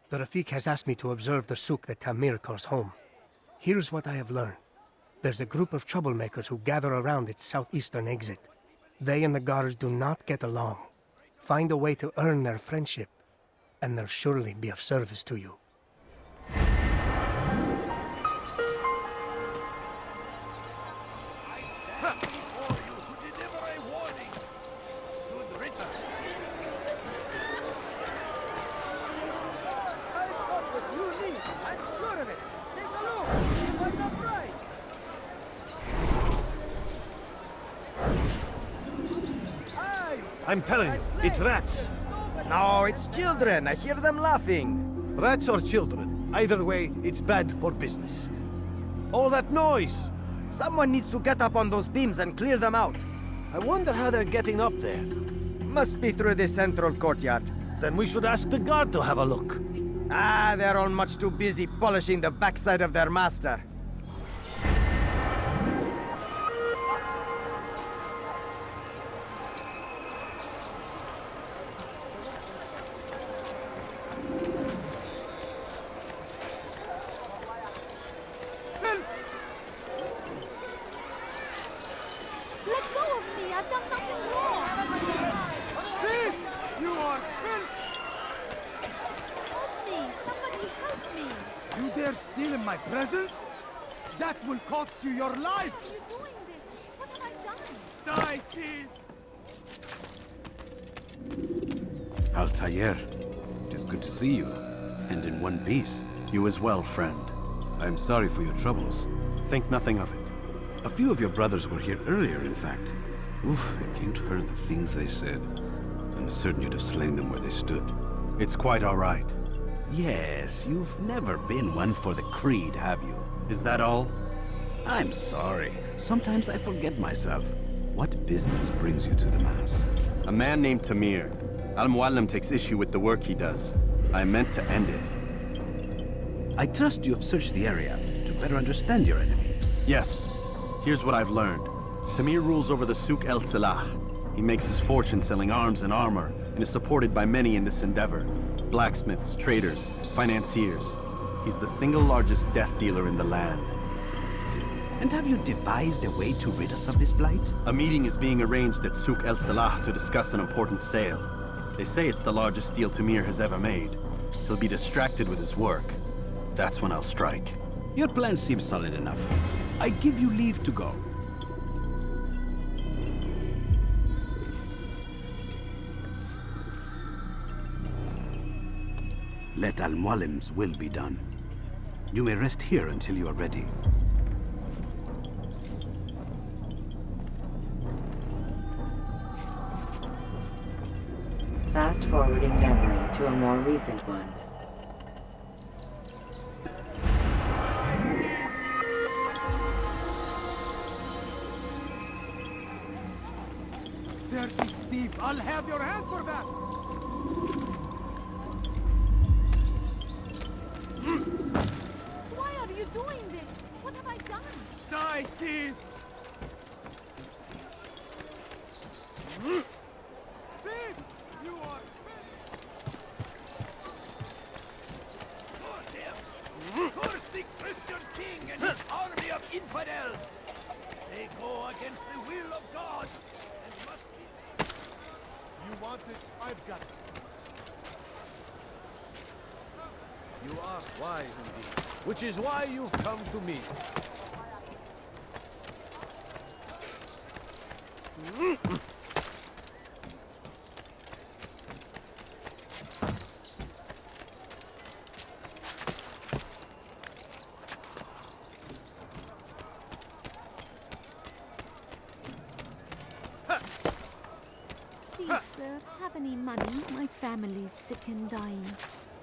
The Rafik has asked me to observe the souk that Tamir calls home. Here's what I have learned. There's a group of troublemakers who gather around its southeastern exit. They and the guards do not get along. Find a way to earn their friendship, and they'll surely be of service to you. I'm telling you, it's rats. No, it's children. I hear them laughing. Rats or children. Either way, it's bad for business. All that noise! Someone needs to get up on those beams and clear them out. I wonder how they're getting up there. Must be through the central courtyard. Then we should ask the guard to have a look. Ah, they're all much too busy polishing the backside of their master. Presents? That will cost you your life! Why are you doing this? What have I done? Die, thief! Altaïr, it is good to see you, and in one piece. You as well, friend. I'm sorry for your troubles. Think nothing of it. A few of your brothers were here earlier, in fact. Oof, if you'd heard the things they said, I'm certain you'd have slain them where they stood. It's quite all right. Yes, you've never been one for the creed, have you? Is that all? I'm sorry. Sometimes I forget myself. What business brings you to the Mass? A man named Tamir. Al-Muallim takes issue with the work he does. I meant to end it. I trust you have searched the area to better understand your enemy. Yes. Here's what I've learned. Tamir rules over the Souk el-Salah. He makes his fortune selling arms and armor, and is supported by many in this endeavor. Blacksmiths, traders, financiers. He's the single largest death dealer in the land. And have you devised a way to rid us of this blight? A meeting is being arranged at Souk el-Salah to discuss an important sale. They say it's the largest deal Tamir has ever made. He'll be distracted with his work. That's when I'll strike. Your plan seems solid enough. I give you leave to go. Let Al-Muallim's will be done. You may rest here until you are ready. Fast-forwarding memory to a more recent one. Dirty thief! I'll have your hand for that! Why are you doing this? What have I done? Die, my teeth! Thief! You are Curse the Christian king and his army of infidels! They go against the will of God and must be... You want it? I've got it. You are wise indeed, which is why you've come to me. Please, sir, have any money? My family's sick and dying.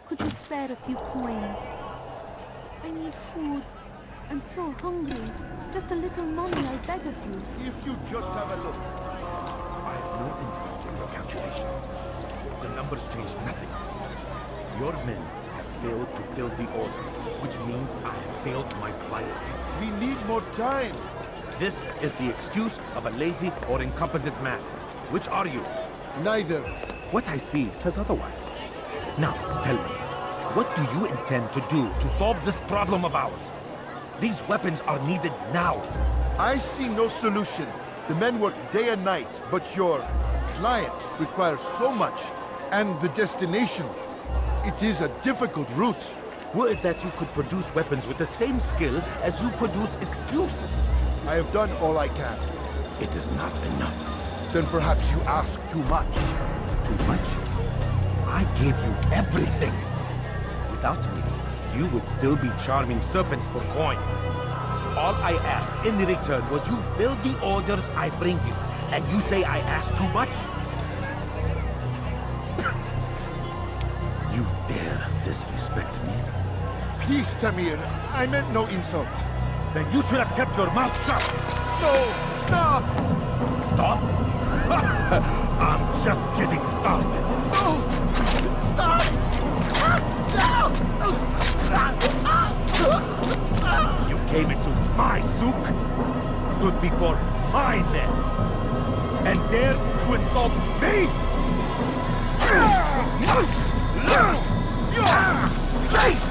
Could you spare a few coins? I need food. I'm so hungry. Just a little money, I beg of you. If you just have a look. I have no interest in your calculations. The numbers change nothing. Your men have failed to fill the order, which means I have failed my client. We need more time. This is the excuse of a lazy or incompetent man. Which are you? Neither. What I see says otherwise. Now, tell me, what do you intend to do to solve this problem of ours? These weapons are needed now. I see no solution. The men work day and night, but your client requires so much, and the destination. It is a difficult route. Were it that you could produce weapons with the same skill as you produce excuses? I have done all I can. It is not enough. Then perhaps you ask too much. Too much? I gave you everything. Without me, you would still be charming serpents for coin. All I ask in return was you fill the orders I bring you, and you say I ask too much? You dare disrespect me? Peace, Tamir. I meant no insult. Then you should have kept your mouth shut. No! Stop! Stop? I'm just getting started. Oh, stop! You came into my souk, stood before my men, and dared to insult me? Face!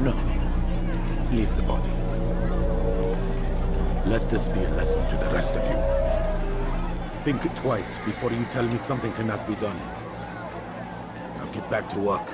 No. Leave the body. Let this be a lesson to the rest of you. Think twice before you tell me something cannot be done. Now get back to work.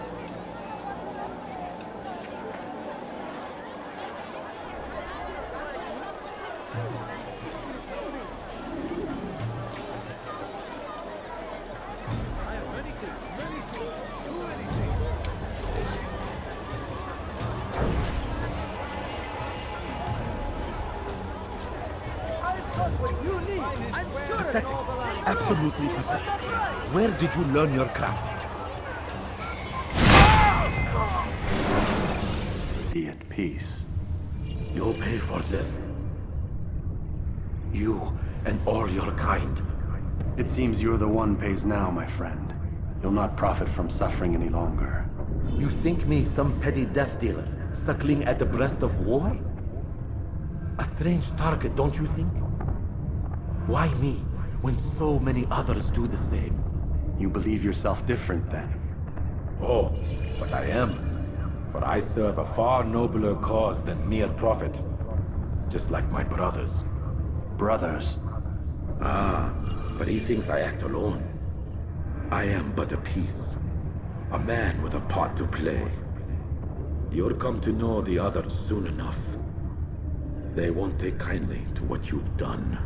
Pathetic. Absolutely pathetic. Where did you learn your craft? Be at peace. You'll pay for this. You and all your kind. It seems you're the one pays now, my friend. You'll not profit from suffering any longer. You think me some petty death dealer, suckling at the breast of war? A strange target, don't you think? Why me, when so many others do the same? You believe yourself different, then? Oh, but I am. For I serve a far nobler cause than mere profit. Just like my brothers. Brothers? Ah, but he thinks I act alone. I am but a piece. A man with a part to play. You'll come to know the others soon enough. They won't take kindly to what you've done.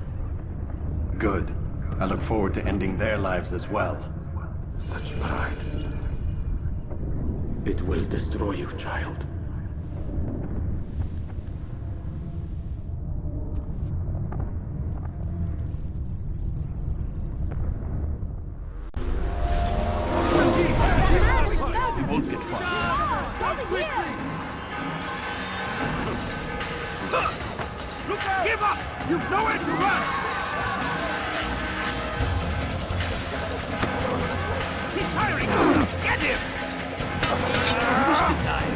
Good. I look forward to ending their lives as well. Such pride. It will destroy you, child. Give up! You've nowhere to run! He's firing! Get him! You wish to die.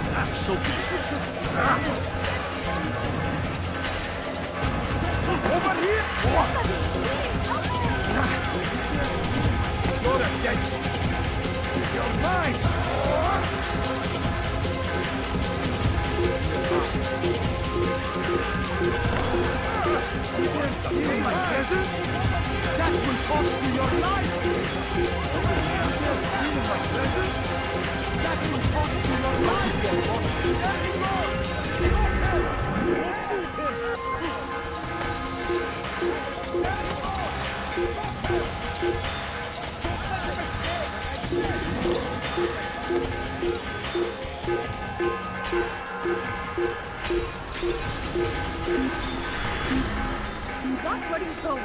Watch where you go.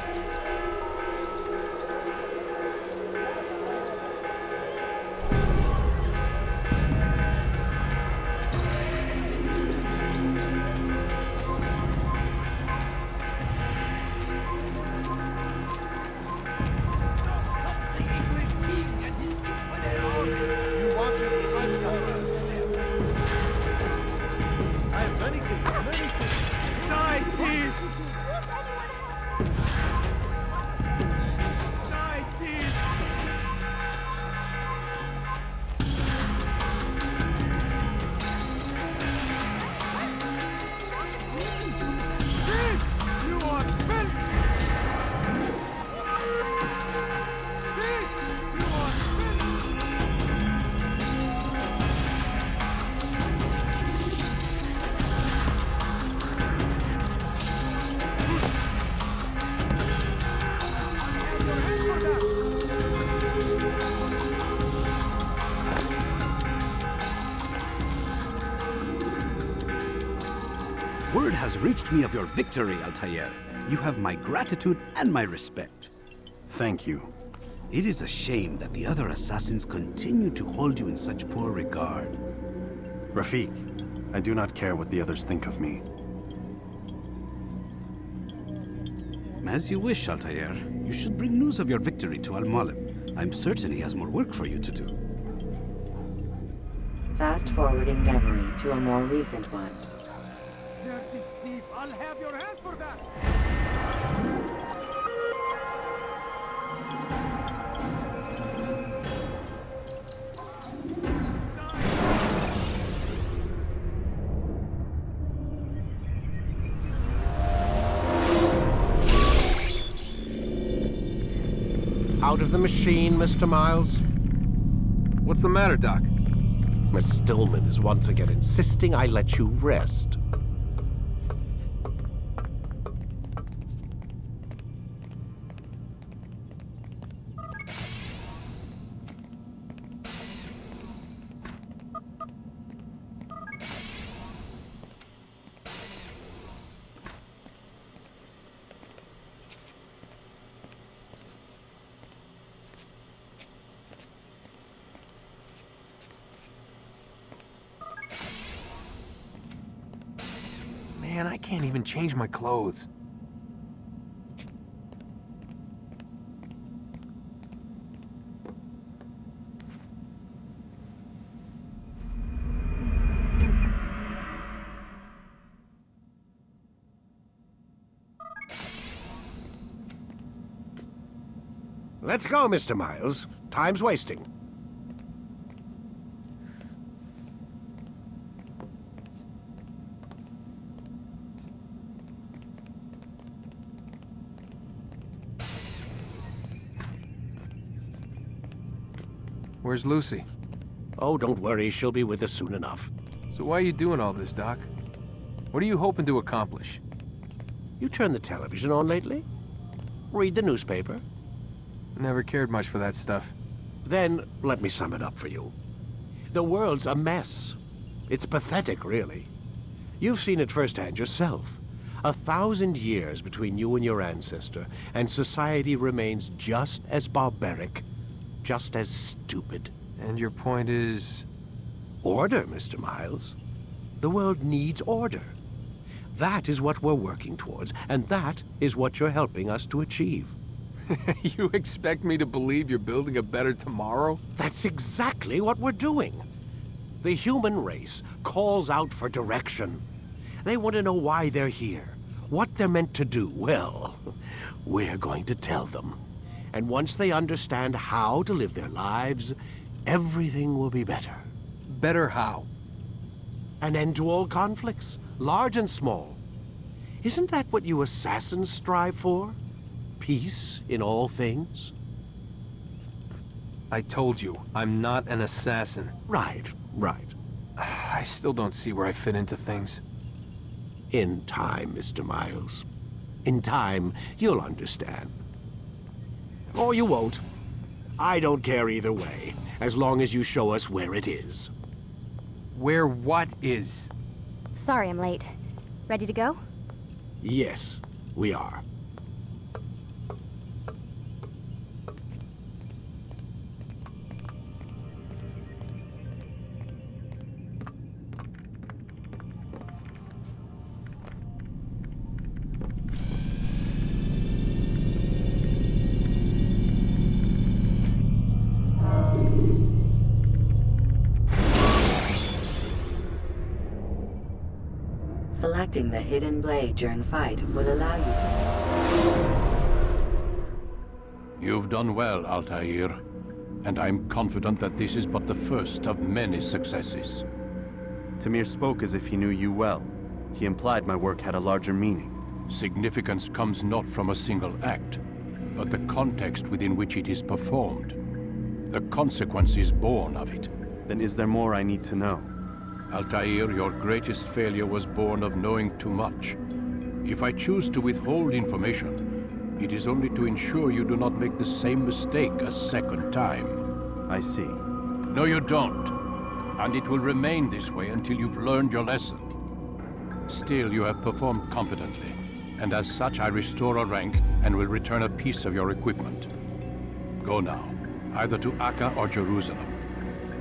Word has reached me of your victory, Altaïr. You have my gratitude and my respect. Thank you. It is a shame that the other assassins continue to hold you in such poor regard. Rafik, I do not care what the others think of me. As you wish, Altaïr. You should bring news of your victory to Al-Mualim. I'm certain he has more work for you to do. Fast forwarding memory to a more recent one. Dirty thief, I'll have your hand for that! Out of the machine, Mr. Miles? What's the matter, Doc? Miss Stillman is once again insisting I let you rest. Man, I can't even change my clothes. Let's go, Mr. Miles. Time's wasting. Where's Lucy? Oh, don't worry. She'll be with us soon enough. So why are you doing all this, Doc? What are you hoping to accomplish? You turned the television on lately? Read the newspaper? Never cared much for that stuff. Then, let me sum it up for you. The world's a mess. It's pathetic, really. You've seen it firsthand yourself. 1,000 years between you and your ancestor, and society remains just as barbaric, just as stupid. And your point is? Order, Mr. Miles. The world needs order. That is what we're working towards, and that is what you're helping us to achieve. You expect me to believe you're building a better tomorrow? That's exactly what we're doing. The human race calls out for direction. They want to know why they're here, what they're meant to do. Well, we're going to tell them. And once they understand how to live their lives, everything will be better. Better how? An end to all conflicts, large and small. Isn't that what you assassins strive for? Peace in all things? I told you, I'm not an assassin. Right. I still don't see where I fit into things. In time, Mr. Miles. In time, you'll understand. Or you won't. I don't care either way, as long as you show us where it is. Where what is? Sorry I'm late. Ready to go? Yes, we are. Selecting the hidden blade during fight will allow you to... You've done well, Altaïr, and I'm confident that this is but the first of many successes. Tamir spoke as if he knew you well. He implied my work had a larger meaning. Significance comes not from a single act, but the context within which it is performed. The consequences born of it. Then is there more I need to know? Altaïr, your greatest failure was born of knowing too much. If I choose to withhold information, it is only to ensure you do not make the same mistake a second time. I see. No, you don't. And it will remain this way until you've learned your lesson. Still, you have performed competently, and as such I restore a rank and will return a piece of your equipment. Go now, either to Akka or Jerusalem.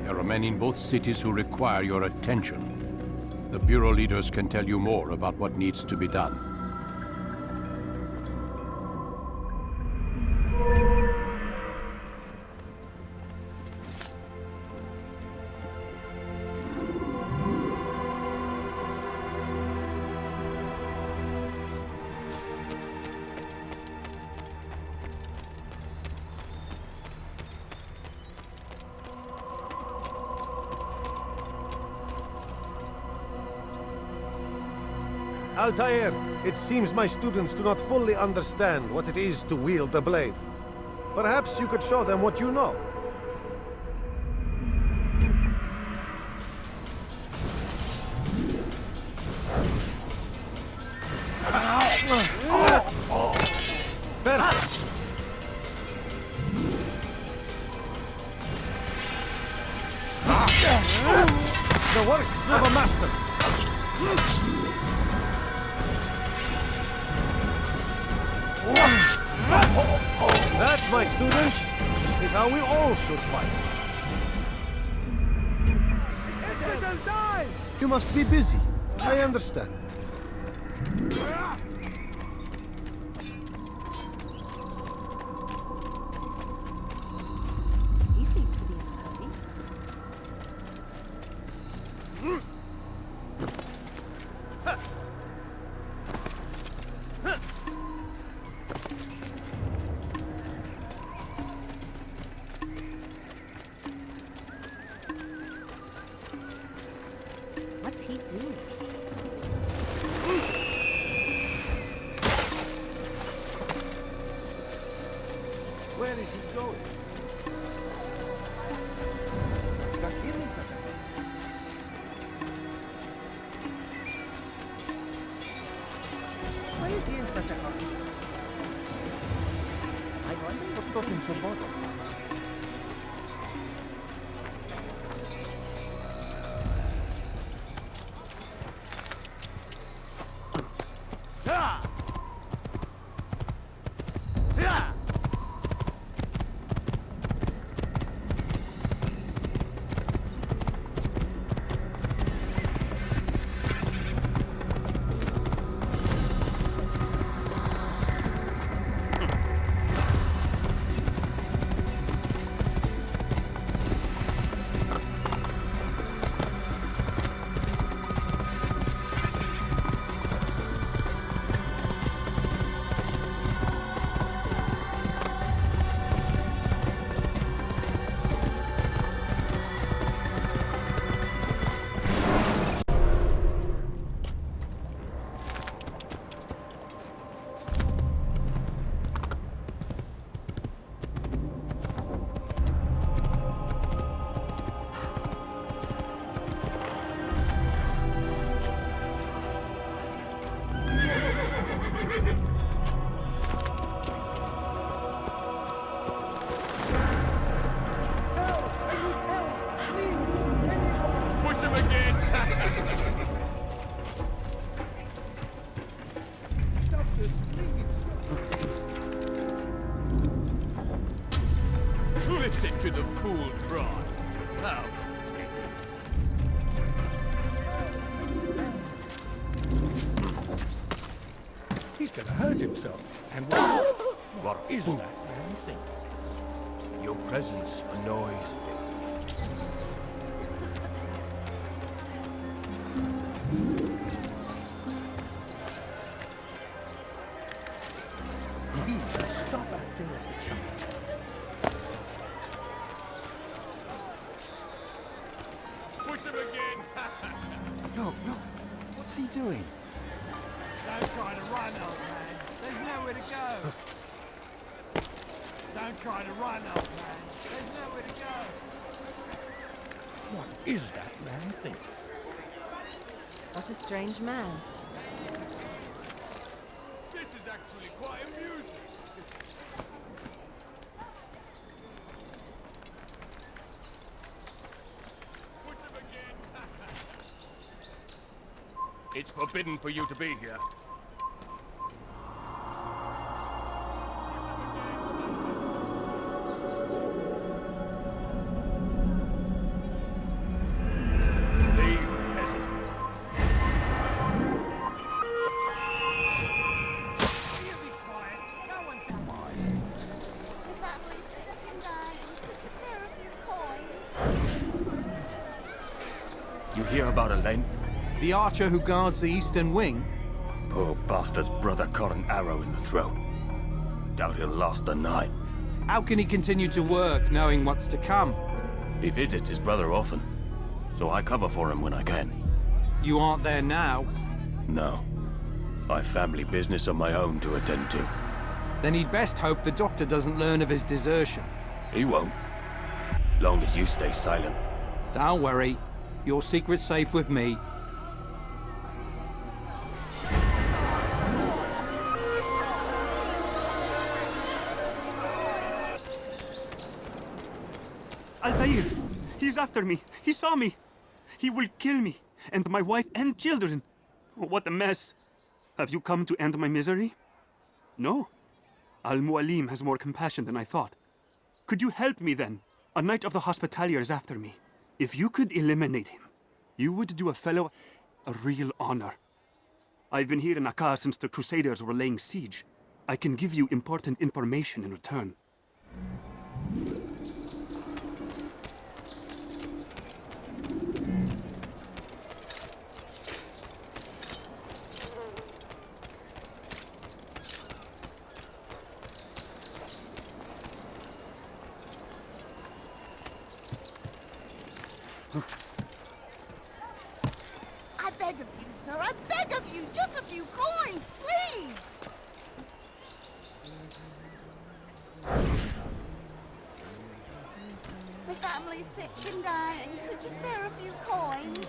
There are men in both cities who require your attention. The Bureau leaders can tell you more about what needs to be done. Altaïr, it seems my students do not fully understand what it is to wield the blade. Perhaps you could show them what you know. Perfect. The work of a master. That, my students, is how we all should fight. You must be busy. I understand. Where is he going? Why is he in such a hurry? I wonder what's got him so bothered. Listen to the fool cry. Now, he's gonna hurt himself. And what is that man thing? Your presence annoys me. Stop acting like a child. Push him again! No. What's he doing? Don't try to run, old man. There's nowhere to go. Don't try to run, old man. There's nowhere to go. What is that man thinking? What a strange man. This is actually quite amusing. Push him again. It's forbidden for you to be here. You hear about Elaine? The archer who guards the eastern wing? Poor bastard's brother caught an arrow in the throat. Doubt he'll last the night. How can he continue to work, knowing what's to come? He visits his brother often, so I cover for him when I can. You aren't there now? No. I've family business of my own to attend to. Then he'd best hope the doctor doesn't learn of his desertion. He won't. Long as you stay silent. Don't worry. Your secret's safe with me. Altaïr! He's after me! He saw me! He will kill me, and my wife and children! What a mess! Have you come to end my misery? No? Al-Mualim has more compassion than I thought. Could you help me then? A knight of the Hospitalier is after me. If you could eliminate him, you would do a fellow a real honor. I've been here in Akkar since the Crusaders were laying siege. I can give you important information in return. I beg of you, sir. I beg of you. Just a few coins, please. My family's sick and dying. Could you spare a few coins?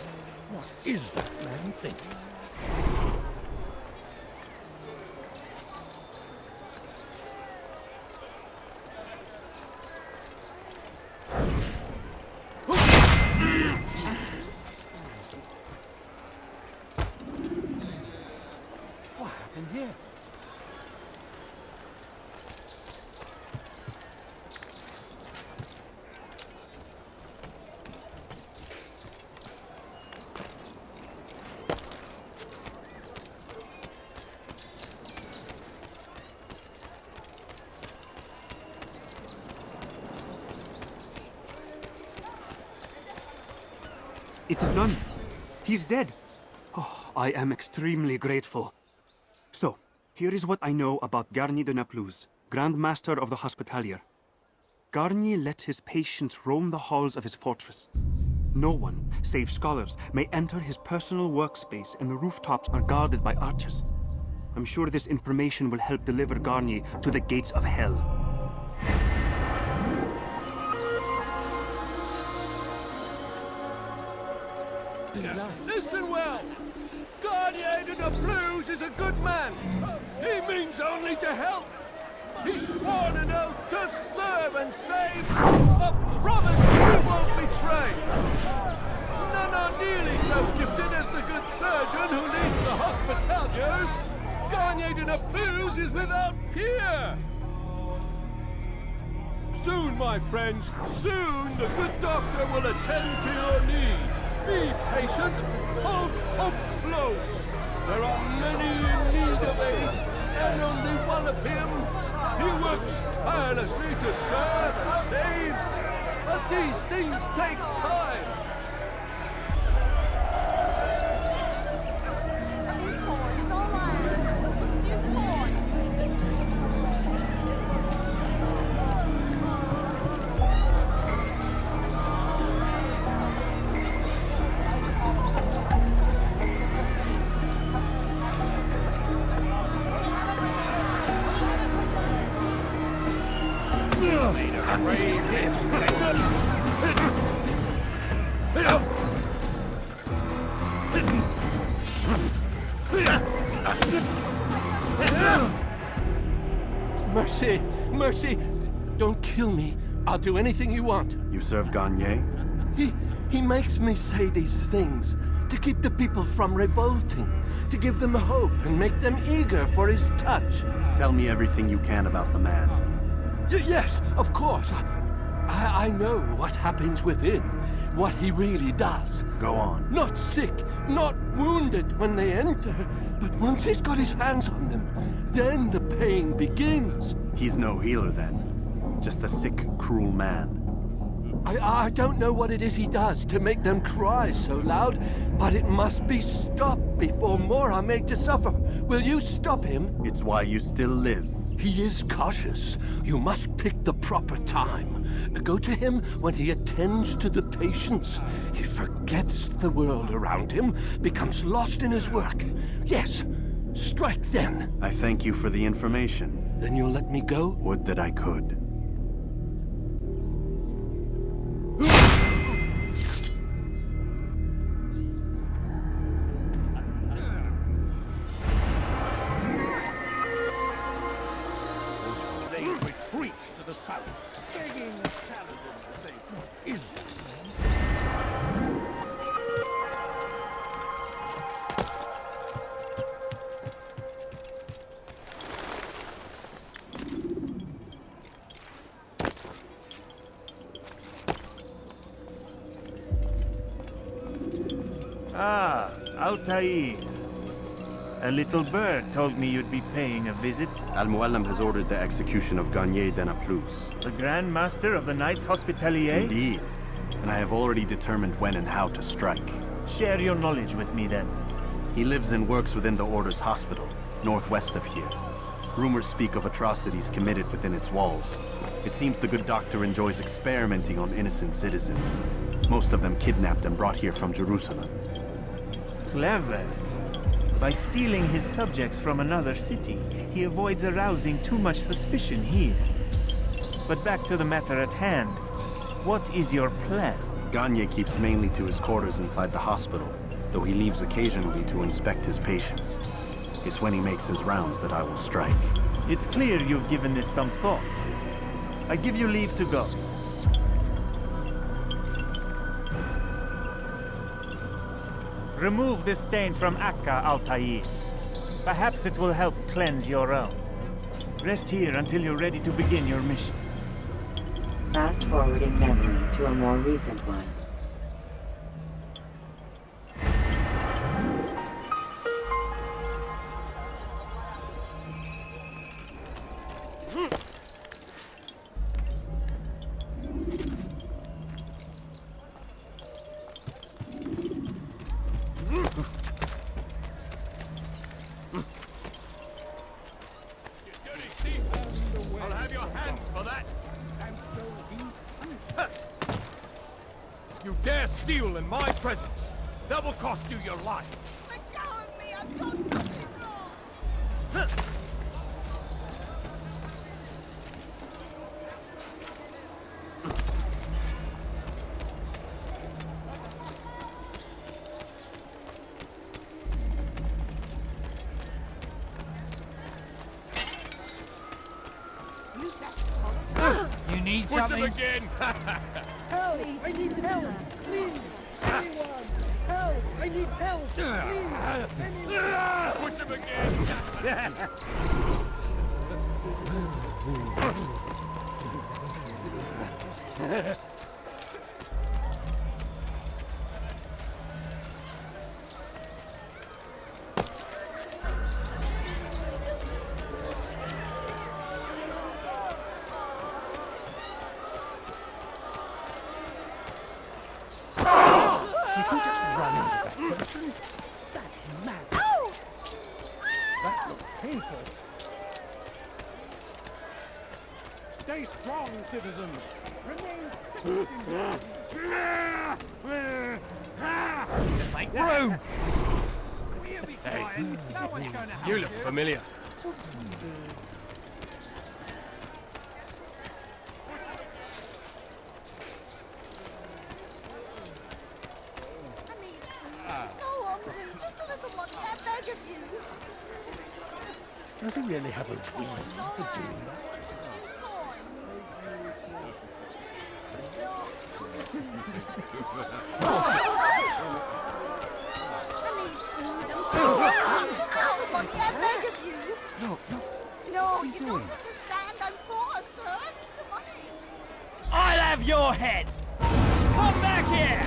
What is that man thinking? What happened here? It is done. He's dead. Oh, I am extremely grateful. So, here is what I know about Garnier de Naplouse, Grand Master of the Hospitalier. Garnier lets his patients roam the halls of his fortress. No one, save scholars, may enter his personal workspace, and the rooftops are guarded by archers. I'm sure this information will help deliver Garnier to the gates of hell. Listen well! Garnier de Naplouse is a good man. He means only to help. He's sworn an oath to serve and save. A promise he won't betray. None are nearly so gifted as the good surgeon who leads the hospitaliers, Garnier de Naples is without peer! Soon, my friends, soon the good doctor will attend to your needs. Be patient, hold hope close. There are many in need of aid, and only one of him. He works tirelessly to serve and save, but these things take time. Mercy! Mercy! Don't kill me. I'll do anything you want. You serve Garnier? He makes me say these things to keep the people from revolting, to give them hope and make them eager for his touch. Tell me everything you can about the man. Yes, of course. I know what happens within, what he really does. Go on. Not sick, not wounded when they enter, but once he's got his hands on them, then the pain begins. He's no healer then. Just a sick, cruel man. I don't know what it is he does to make them cry so loud, but it must be stopped before more are made to suffer. Will you stop him? It's why you still live. He is cautious. You must pick the proper time. Go to him when he attends to the patients. He forgets the world around him, becomes lost in his work. Yes, strike then. I thank you for the information. Then you'll let me go? Would that I could. They retreat to the south, begging Saladin to say, is Ah, Altaïr. A little bird told me you'd be paying a visit. Al-Muallim has ordered the execution of Garnier de Naples. The Grand Master of the Knights Hospitalier? Indeed. And I have already determined when and how to strike. Share your knowledge with me then. He lives and works within the Order's hospital, northwest of here. Rumors speak of atrocities committed within its walls. It seems the good doctor enjoys experimenting on innocent citizens. Most of them kidnapped and brought here from Jerusalem. Clever. By stealing his subjects from another city, he avoids arousing too much suspicion here. But back to the matter at hand. What is your plan? Garnier keeps mainly to his quarters inside the hospital, though he leaves occasionally to inspect his patients. It's when he makes his rounds that I will strike. It's clear you've given this some thought. I give you leave to go. Remove this stain from Akka, Altaïr. Perhaps it will help cleanse your own. Rest here until you're ready to begin your mission. Fast forward in memory to a more recent one. I'll have your hand for that. You dare steal in my presence. That will cost you your life. Let go of me! I've done nothing wrong! You need Push him something? again! Help! I need help! Please! Anyone! I need help! Please! Push him again! Stay strong, citizens! Remain Like room! We'll be fine. No one's gonna help You look familiar. Go on, Prince. Just a little money, I beg of you. Does he really have a reason for doing that? No, you don't understand. I'm poor, sir. I need the money. I'll have your head! Come back here!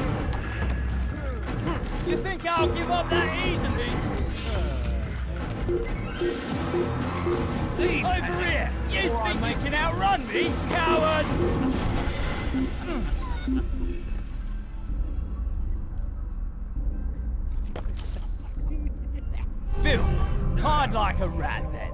You think I'll give up that easily? Over here! You think you can outrun me, coward? Bill, hide like a rat then.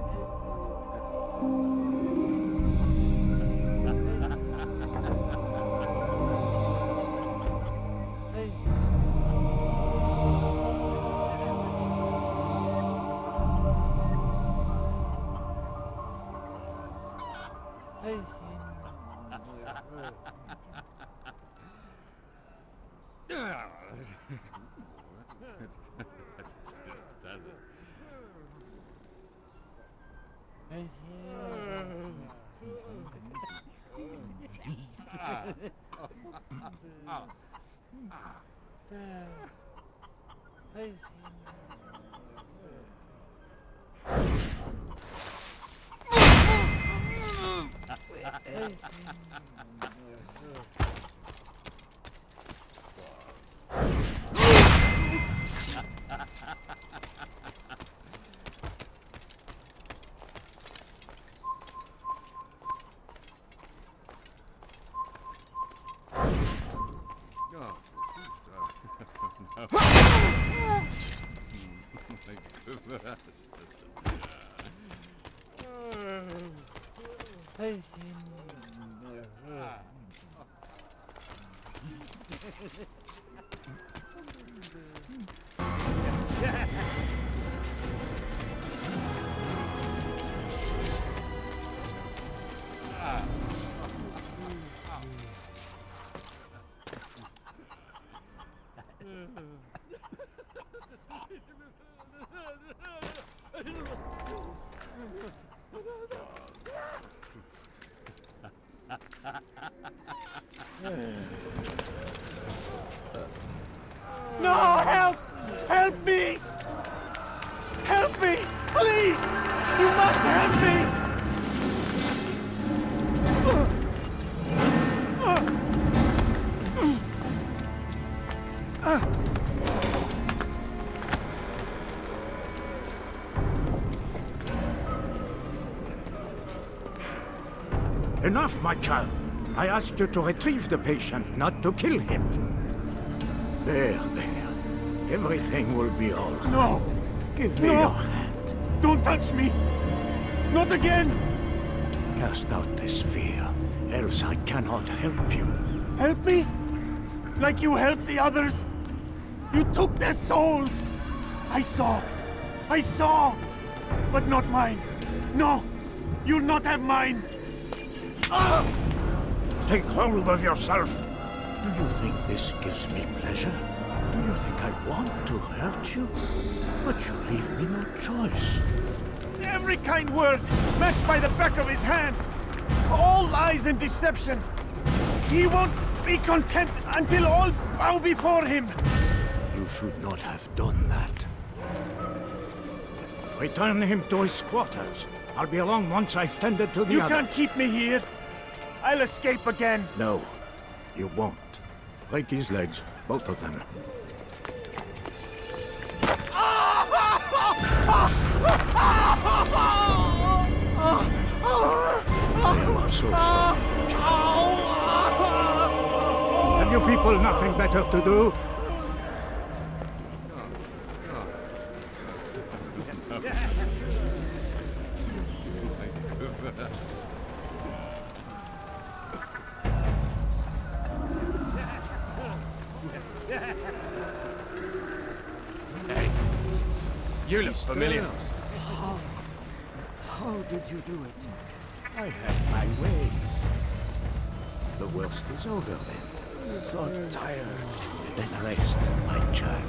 No, help! Help me! Help me! Please! You must help me! Enough, my child. I asked you to retrieve the patient, not to kill him. There. Everything will be all right. No! Give me your hand. Don't touch me! Not again! Cast out this fear, else I cannot help you. Help me? Like you helped the others? You took their souls! I saw! But not mine! No! You'll not have mine! Take hold of yourself! Do you think this gives me pleasure? Do you think I want to hurt you? But you leave me no choice. Every kind word matched by the back of his hand! All lies and deception! He won't be content until all bow before him! You should not have done that. Return him to his quarters. I'll be along once I've tended to the You other. can't keep me here. I'll escape again. No, you won't. Break his legs, both of them. I'm so sorry. Have you people nothing better to do? Hey, you look familiar. How did you do it? I had my ways. The worst is over then. So tired. Then rest, my child.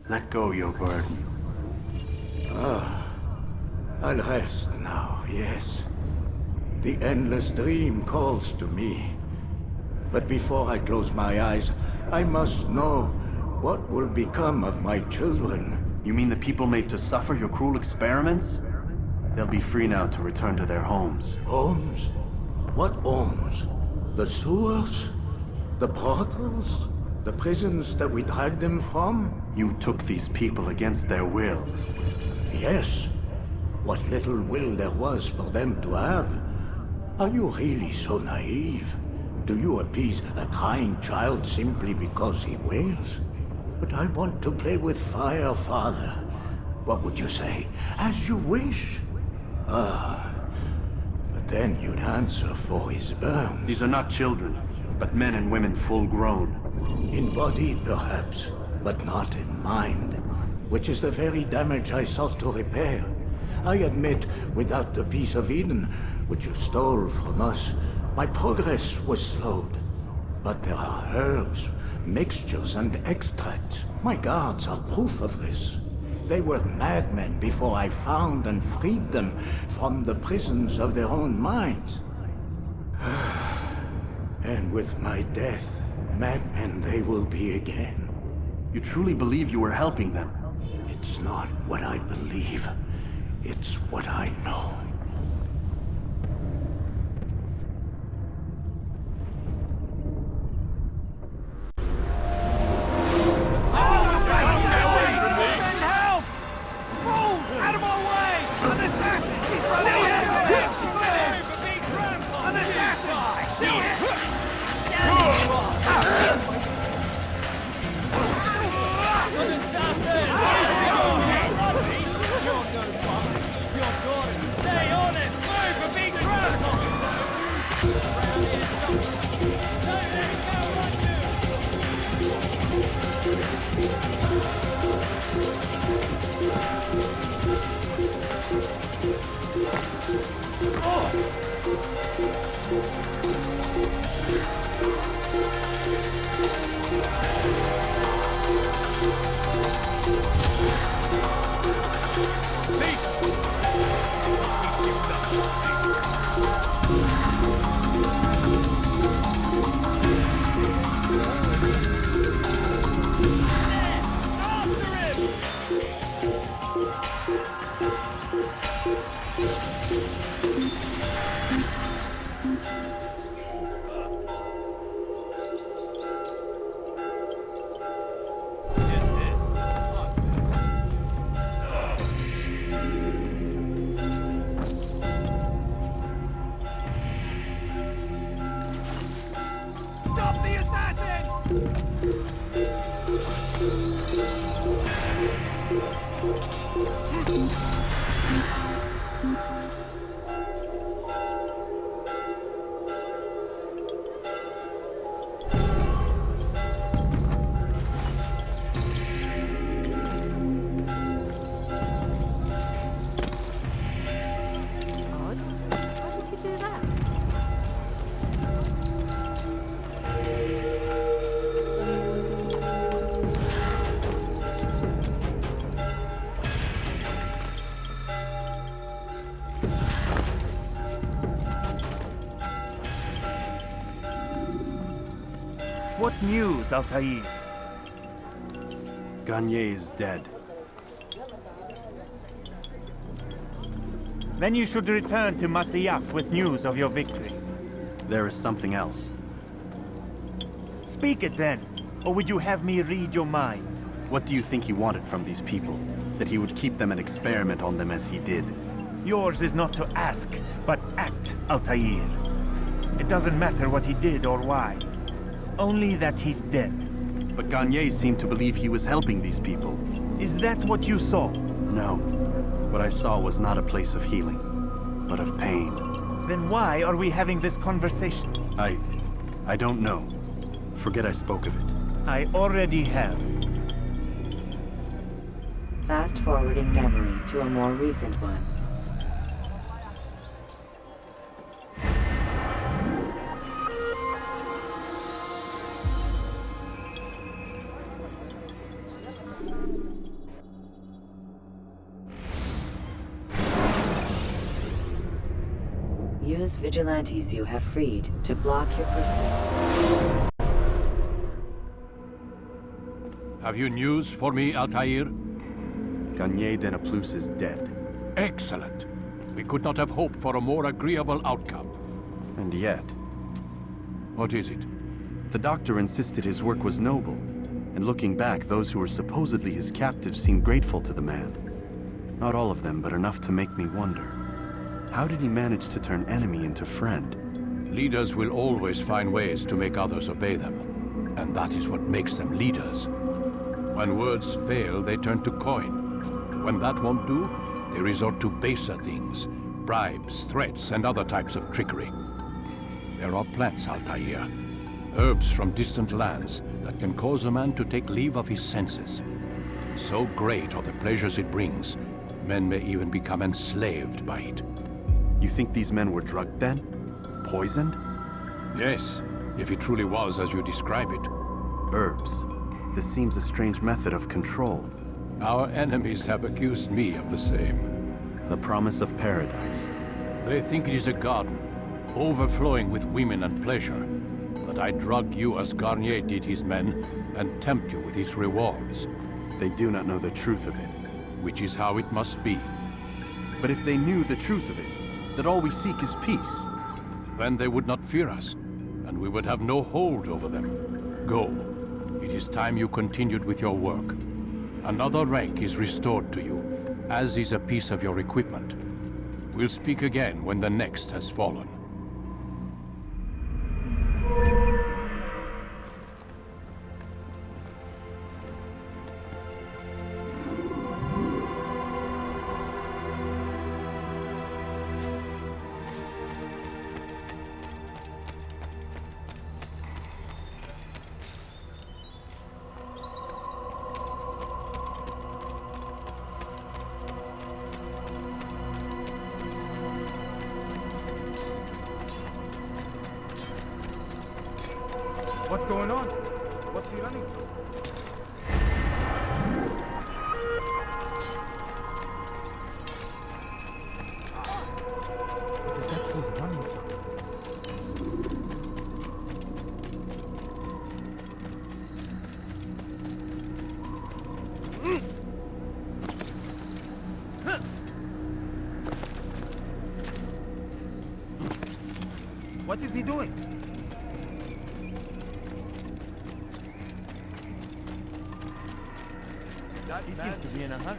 Let go your burden. I'll rest now, yes. The endless dream calls to me. But before I close my eyes, I must know what will become of my children. You mean the people made to suffer your cruel experiments? They'll be free now to return to their homes. Homes? What homes? The sewers? The brothels? The prisons that we dragged them from? You took these people against their will. Yes. What little will there was for them to have. Are you really so naive? Do you appease a crying child simply because he wails? But I want to play with fire, Father. What would you say? As you wish. But then you'd answer for his burn. These are not children, but men and women full grown. In body, perhaps, but not in mind. Which is the very damage I sought to repair. I admit, without the piece of Eden, which you stole from us, my progress was slowed. But there are herbs, mixtures, and extracts. My guards are proof of this. They were madmen before I found and freed them from the prisons of their own minds. And with my death, madmen they will be again. You truly believe you were helping them? It's not what I believe. It's what I know. Odd. Why would you do that? What news, Altaïr? Garnier is dead. Then you should return to Masyaf with news of your victory. There is something else. Speak it then, or would you have me read your mind? What do you think he wanted from these people? That he would keep them and experiment on them as he did? Yours is not to ask, but act, Altaïr. It doesn't matter what he did or why. Only that he's dead. But Garnier seemed to believe he was helping these people. Is that what you saw? No. What I saw was not a place of healing, but of pain. Then why are we having this conversation? I don't know. Forget I spoke of it. I already have. Fast-forwarding memory to a more recent one. Use vigilantes you have freed to block your pursuit. Have you news for me, Altaïr? Garnier de Naplouse is dead. Excellent. We could not have hoped for a more agreeable outcome. And yet... What is it? The doctor insisted his work was noble, and looking back, those who were supposedly his captives seemed grateful to the man. Not all of them, but enough to make me wonder. How did he manage to turn enemy into friend? Leaders will always find ways to make others obey them, and that is what makes them leaders. When words fail, they turn to coin. When that won't do, they resort to baser things, bribes, threats, and other types of trickery. There are plants, Altaïr, herbs from distant lands that can cause a man to take leave of his senses. So great are the pleasures it brings, men may even become enslaved by it. You think these men were drugged then? Poisoned? Yes, if it truly was as you describe it. Herbs. This seems a strange method of control. Our enemies have accused me of the same. The promise of paradise. They think it is a garden, overflowing with women and pleasure. That I drug you as Garnier did his men, and tempt you with his rewards. They do not know the truth of it. Which is how it must be. But if they knew the truth of it, that all we seek is peace. Then they would not fear us, and we would have no hold over them. Go. It is time you continued with your work. Another rank is restored to you, as is a piece of your equipment. We'll speak again when the next has fallen. What's going on? What's he running from? What is that fool running from? What is he doing? He seems to be in a hurry.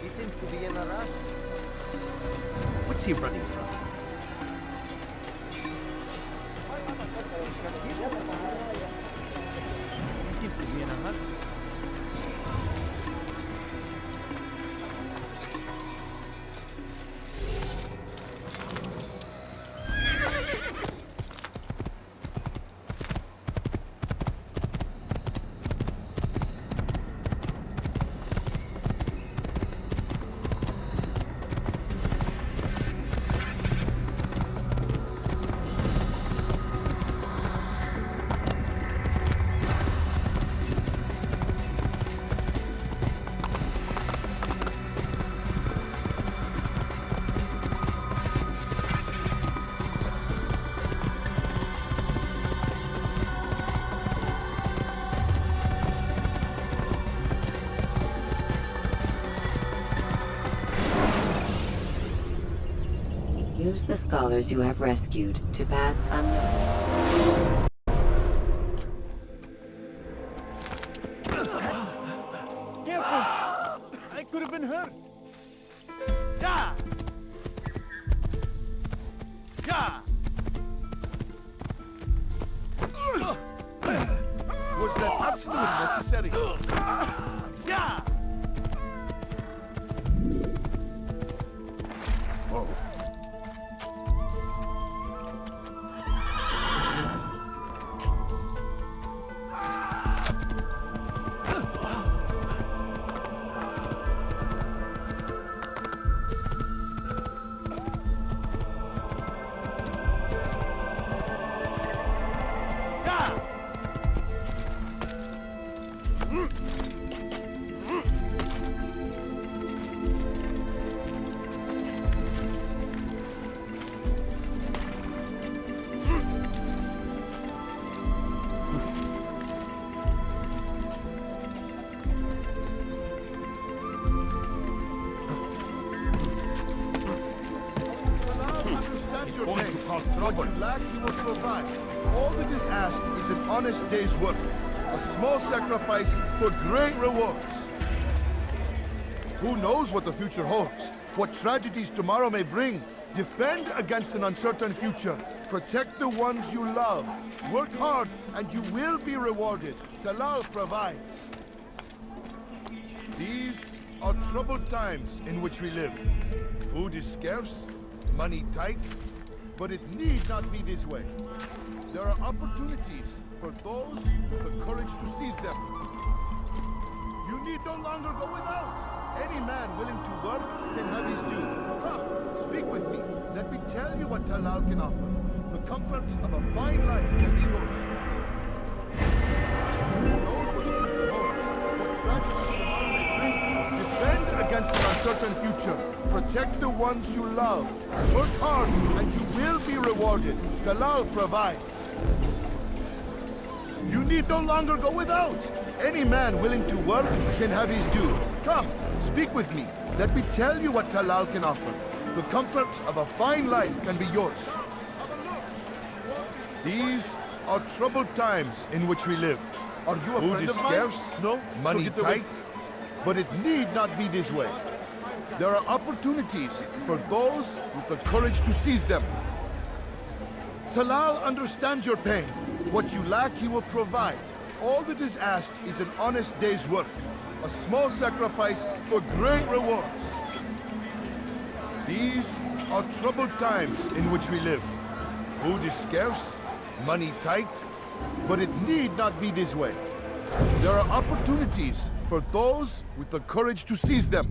He seems to be in a rush. What's he running from? He seems to be in a hurry. Use the scholars you have rescued to pass unnoticed. Careful! I could have been hurt. Ja! Ja! Was that absolutely necessary? Ja! Oh. What you lack, you will provide. All that is asked is an honest day's work. A small sacrifice for great rewards. Who knows what the future holds? What tragedies tomorrow may bring? Defend against an uncertain future. Protect the ones you love. Work hard and you will be rewarded. Talal provides. These are troubled times in which we live. Food is scarce, money tight, but it need not be this way. There are opportunities for those with the courage to seize them. You need no longer go without. Any man willing to work can have his due. Come, speak with me. Let me tell you what Talal can offer. The comforts of a fine life can be yours. Who knows what the future holds? What tragedies tomorrow may bring? Defend against an uncertain future. Protect the ones you love. Work hard and you will be rewarded. Talal provides. You need no longer go without. Any man willing to work can have his due. Come, speak with me. Let me tell you what Talal can offer. The comforts of a fine life can be yours. These are troubled times in which we live. Are you a Food friend is of mine? scarce, No? money So get away. tight, but it need not be this way. There are opportunities for those with the courage to seize them. Talal understands your pain. What you lack, he will provide. All that is asked is an honest day's work. A small sacrifice for great rewards. These are troubled times in which we live. Food is scarce, money tight, but it need not be this way. There are opportunities for those with the courage to seize them.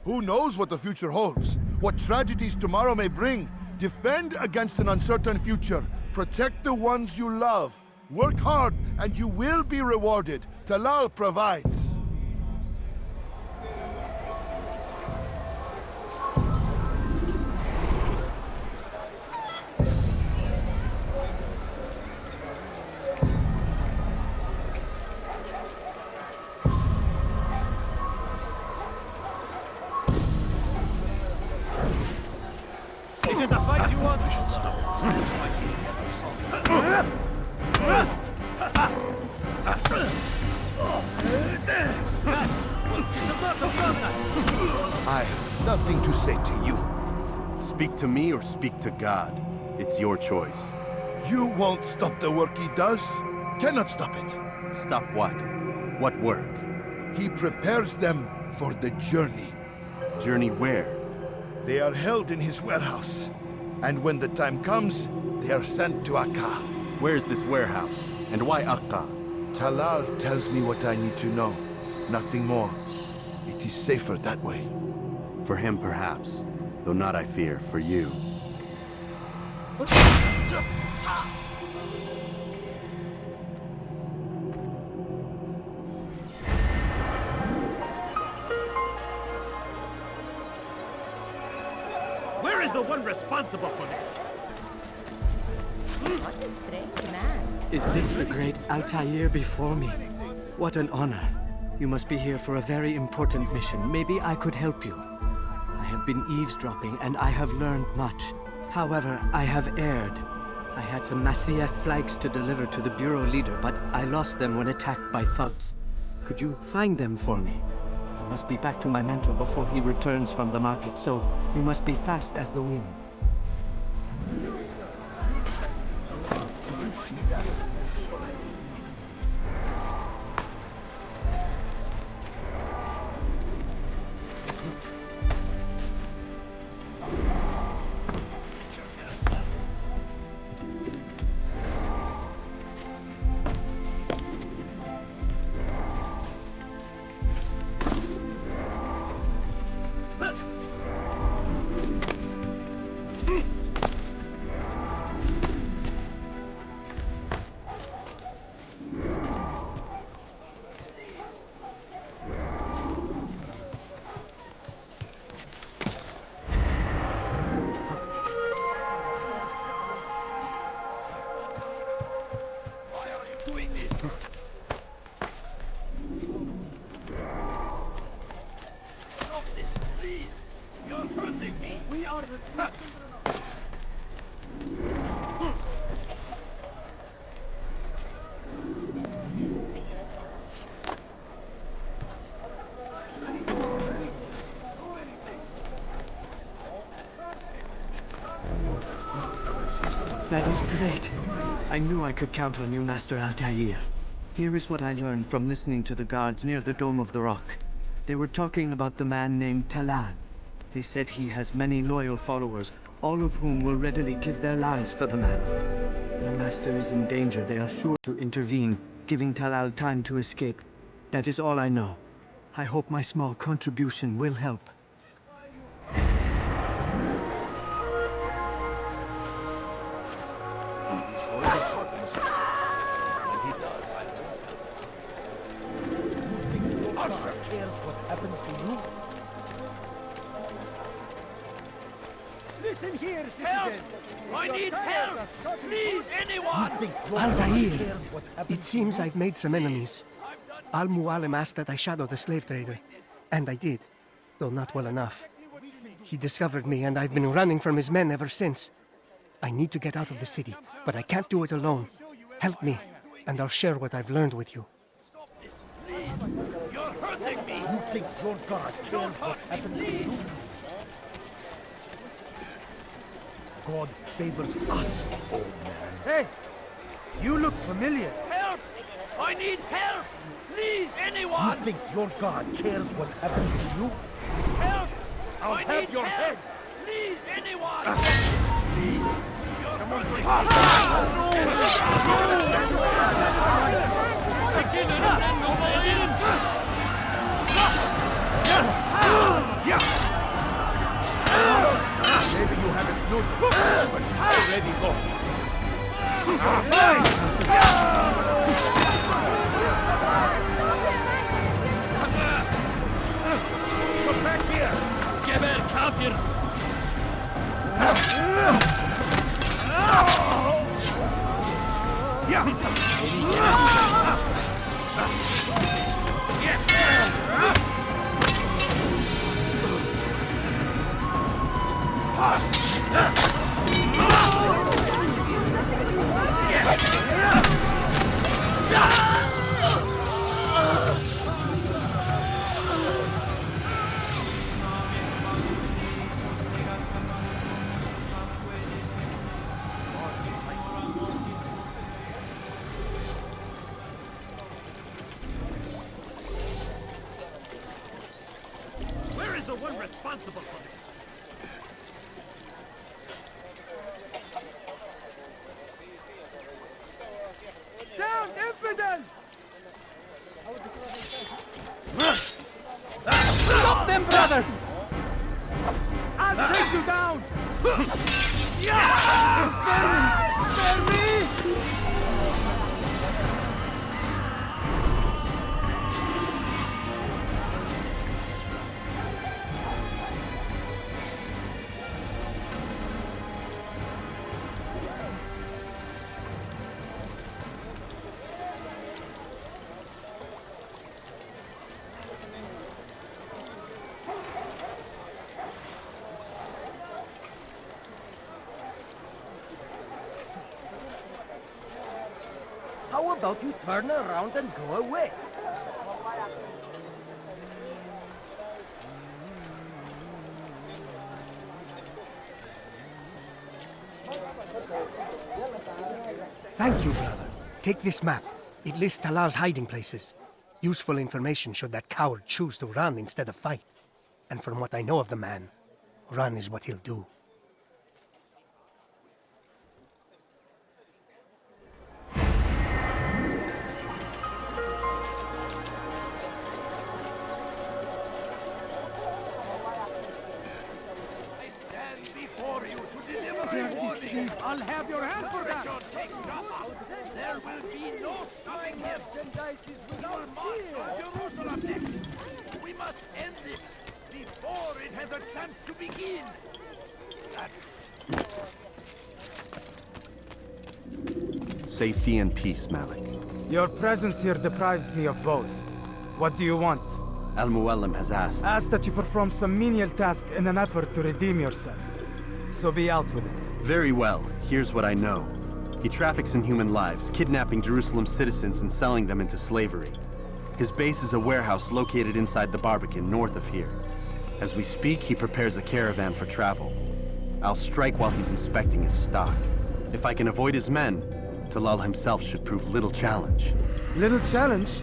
Who knows what the future holds? What tragedies tomorrow may bring? Defend against an uncertain future. Protect the ones you love. Work hard and you will be rewarded. Talal provides. Is it a fight you want? I have nothing to say to you. Speak to me or speak to God. It's your choice. You won't stop the work he does. Cannot stop it. Stop what? What work? He prepares them for the journey. Journey where? They are held in his warehouse. And when the time comes, they are sent to Akka. Where is this warehouse? And why Akka? Talal tells me what I need to know. Nothing more. It is safer that way. For him, perhaps. Though not, I fear, for you. Where is the one responsible for this? What a strange man. Is this the great Altaïr before me? What an honor. You must be here for a very important mission. Maybe I could help you. I have been eavesdropping, and I have learned much. However, I have erred. I had some Masyaf flags to deliver to the bureau leader, but I lost them when attacked by thugs. Could you find them for me? I must be back to my mentor before he returns from the market, so we must be fast as the wind. Did you see that? That is great. I knew I could count on you, Master Altaïr. Here is what I learned from listening to the guards near the Dome of the Rock. They were talking about the man named Talal. They said he has many loyal followers, all of whom will readily give their lives for the man. Their master is in danger. They are sure to intervene, giving Talal time to escape. That is all I know. I hope my small contribution will help. Listen here, citizen. Help! I need help! Please, anyone! Altaïr, it seems I've made some enemies. Al-Mualim asked that I shadow the slave trader, and I did, though not well enough. He discovered me, and I've been running from his men ever since. I need to get out of the city, but I can't do it alone. Help me, and I'll share what I've learned with you. You're hurting me! You think your God cares what happened to you? God favors us, old man. Hey! You look familiar. Help! I need help! Please, anyone! You think your God cares what happens to you? Help! I'll have your head! Please, anyone! Come on, maybe you haven't noticed, but you already lost. Come back here! Gebel Kafir! Where is the one responsible for this? Down, infidels! Stop them, brother! I'll take you down! Spare me! about you turn around and go away? Thank you, brother. Take this map. It lists Talar's hiding places. Useful information should that coward choose to run instead of fight. And from what I know of the man, run is what he'll do. I'll have your hand for that! There will be no stopping him! We will march on Jerusalem next! We must end this before it has a chance to begin! Safety and peace, Malik. Your presence here deprives me of both. What do you want? Al-Muallim has asked. Asked that you perform some menial task in an effort to redeem yourself. So be out with it. Very well. Here's what I know. He traffics in human lives, kidnapping Jerusalem citizens and selling them into slavery. His base is a warehouse located inside the Barbican, north of here. As we speak, he prepares a caravan for travel. I'll strike while he's inspecting his stock. If I can avoid his men, Talal himself should prove little challenge. Little challenge?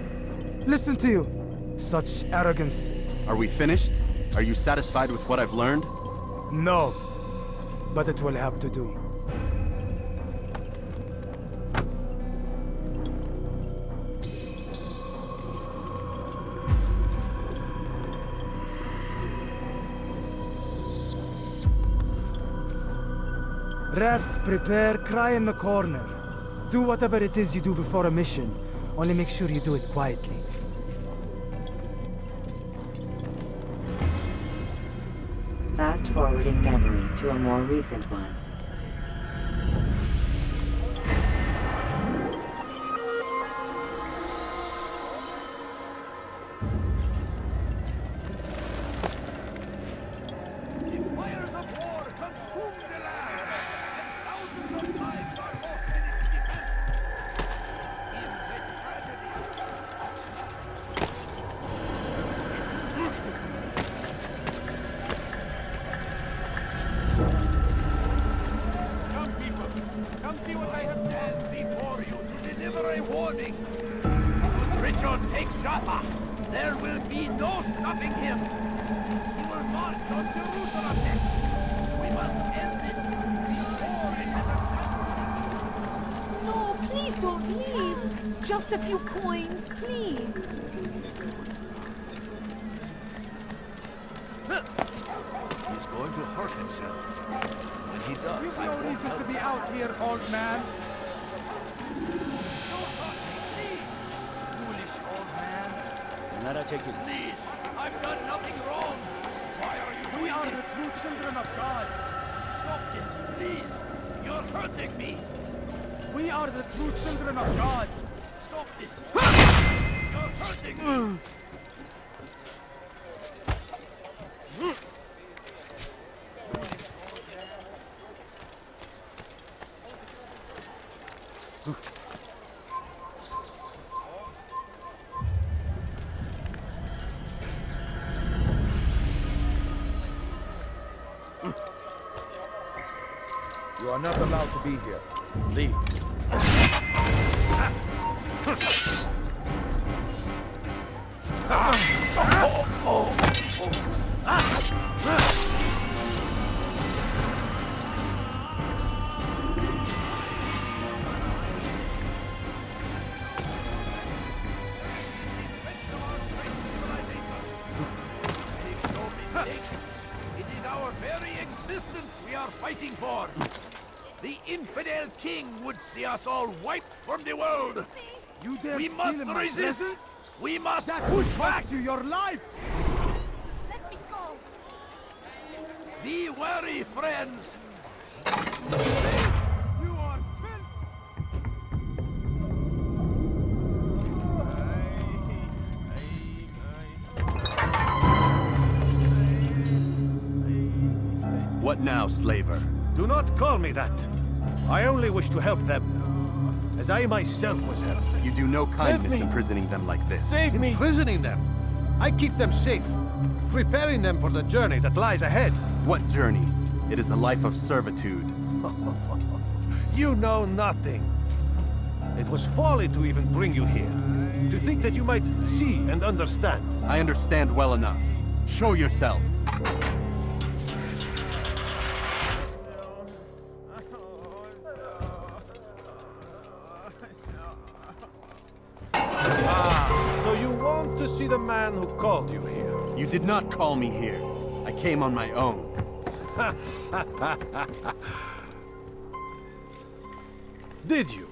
Listen to you. Such arrogance. Are we finished? Are you satisfied with what I've learned? No. But it will have to do. Rest, prepare, cry in the corner. Do whatever it is you do before a mission. Only make sure you do it quietly. Fast-forwarding memory to a more recent one. Just a few coins, please. He's going to hurt himself. When he does, There's no reason to be out here, old man. Foolish old man. Please, I've done nothing wrong. Why are you doing We are this? the true children of God. Stop this, please. You're hurting me. We are the true children of God. Stop this. You're hurting me. You are not allowed to be here. Leave. It is our very existence we are fighting for. The infidel king would see us all wiped from the world. You dare We must steal my resist. presents? We must That push would back. cost you your life. Let me go. Be wary, friends. You are What now, slaver? Do not call me that. I only wish to help them. as I myself was held. You do no kindness me. imprisoning them like this. Save me! Imprisoning them? I keep them safe, preparing them for the journey that lies ahead. What journey? It is a life of servitude. You know nothing. It was folly to even bring you here. To think that you might see and understand. I understand well enough. Show yourself. So you want to see the man who called you here? You did not call me here. I came on my own. Did you?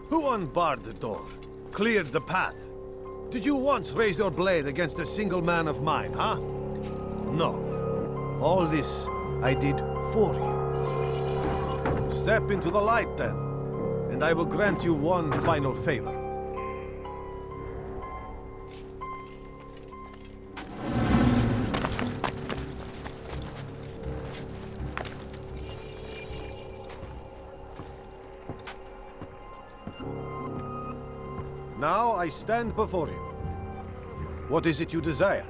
Who unbarred the door? Cleared the path? Did you once raise your blade against a single man of mine, huh? No. All this I did for you. Step into the light then, and I will grant you one final favor. Now I stand before you. What is it you desire?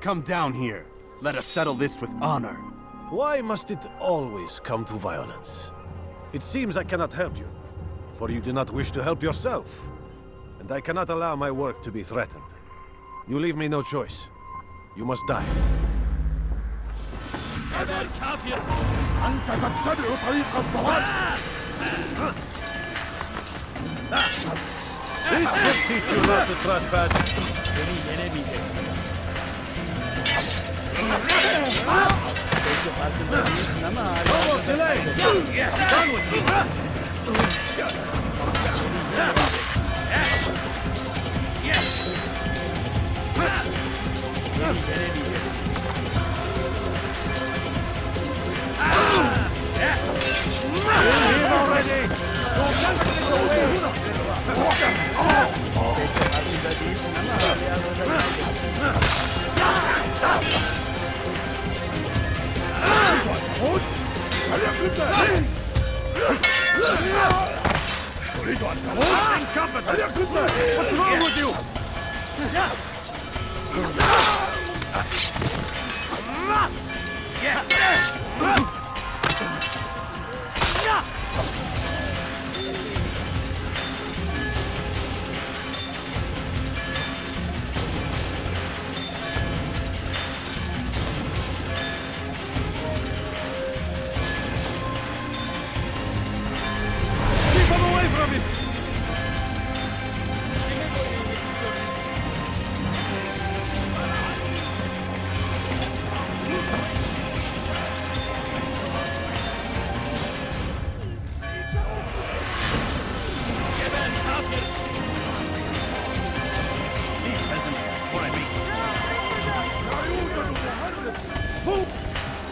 Come down here. Let us settle this with honor. Why must it always come to violence? It seems I cannot help you, for you do not wish to help yourself. And I cannot allow my work to be threatened. You leave me no choice. You must die. This will teach you not to trespass. No more delays! Done with you! Kill him already! What's wrong with you?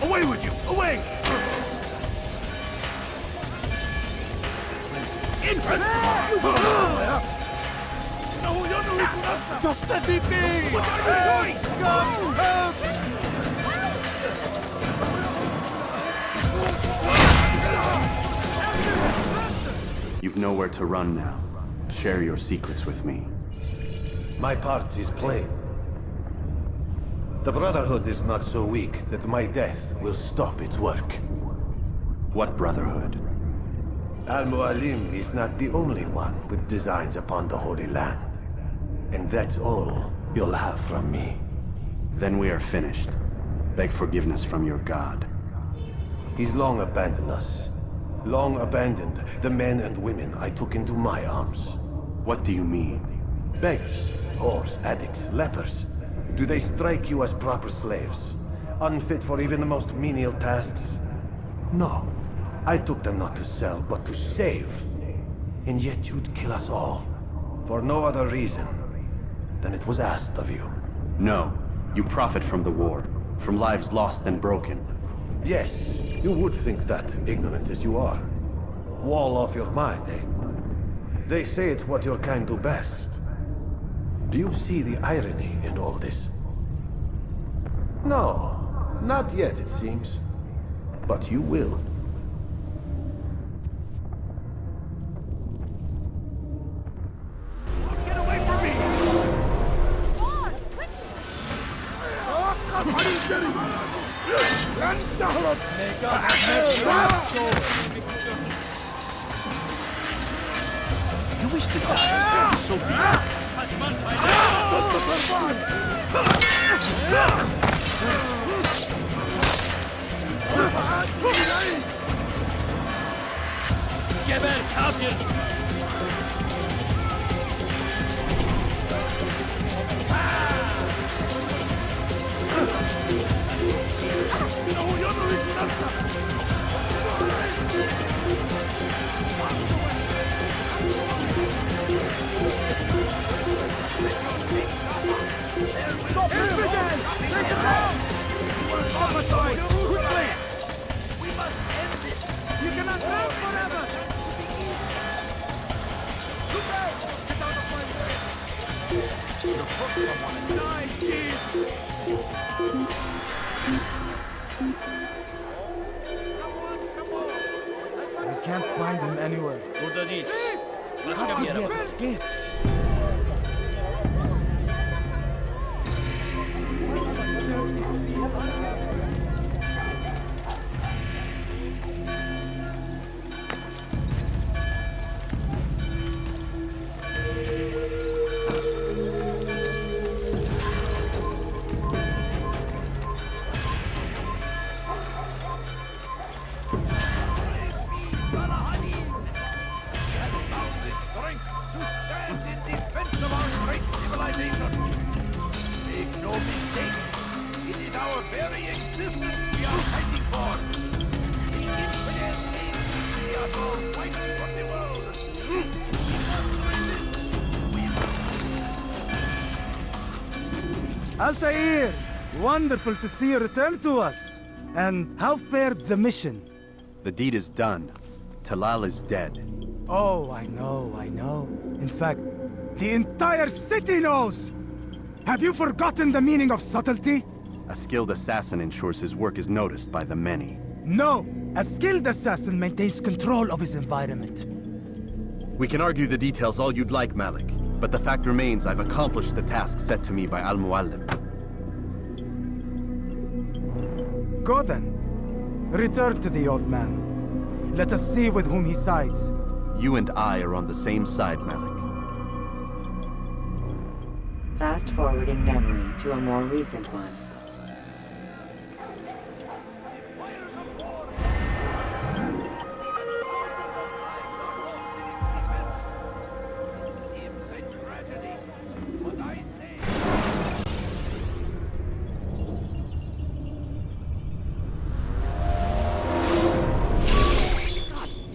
Away with you! Away! Just let me be! What are you doing? Come help! You've nowhere to run now. Share your secrets with me. My part is plain. The Brotherhood is not so weak that my death will stop its work. What Brotherhood? Al-Mu'alim is not the only one with designs upon the Holy Land. And that's all you'll have from me. Then we are finished. Beg forgiveness from your god. He's long abandoned us. Long abandoned the men and women I took into my arms. What do you mean? Beggars, whores, addicts, lepers. Do they strike you as proper slaves? Unfit for even the most menial tasks? No. I took them not to sell, but to save. And yet you'd kill us all. For no other reason than it was asked of you. No. You profit from the war. From lives lost and broken. Yes, you would think that, ignorant as you are. Wall off your mind, eh? They say it's what your kind do best. Do you see the irony in all this? No, not yet, it seems. But you will. You wish to die? So be it. جبل كافر. I can't find him anywhere. Burada değil. Başka How bir could yere he bak. have escaped? Altaïr! Wonderful to see you return to us. And how fared the mission? The deed is done. Talal is dead. Oh, I know. In fact, the entire city knows! Have you forgotten the meaning of subtlety? A skilled assassin ensures his work is noticed by the many. No! A skilled assassin maintains control of his environment. We can argue the details all you'd like, Malik. But the fact remains I've accomplished the task set to me by Al-Muallim. Go then. Return to the old man. Let us see with whom he sides. You and I are on the same side, Malik. Fast-forwarding memory to a more recent one.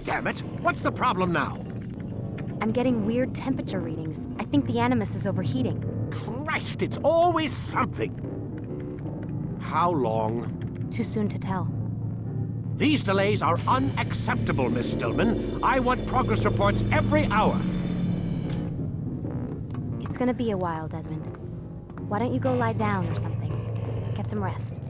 Damn it! What's the problem now? I'm getting weird temperature readings. I think the Animus is overheating. Christ, it's always something! How long? Too soon to tell. These delays are unacceptable, Miss Stillman. I want progress reports every hour. It's gonna be a while, Desmond. Why don't you go lie down or something? Get some rest.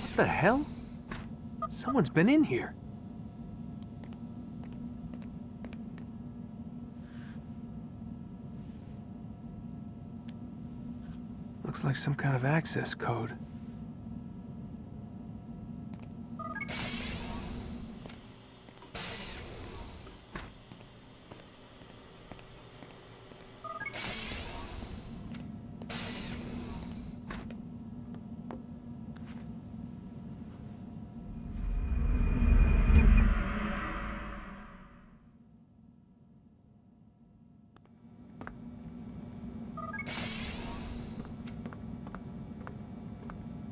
What the hell? Someone's been in here. Looks like some kind of access code.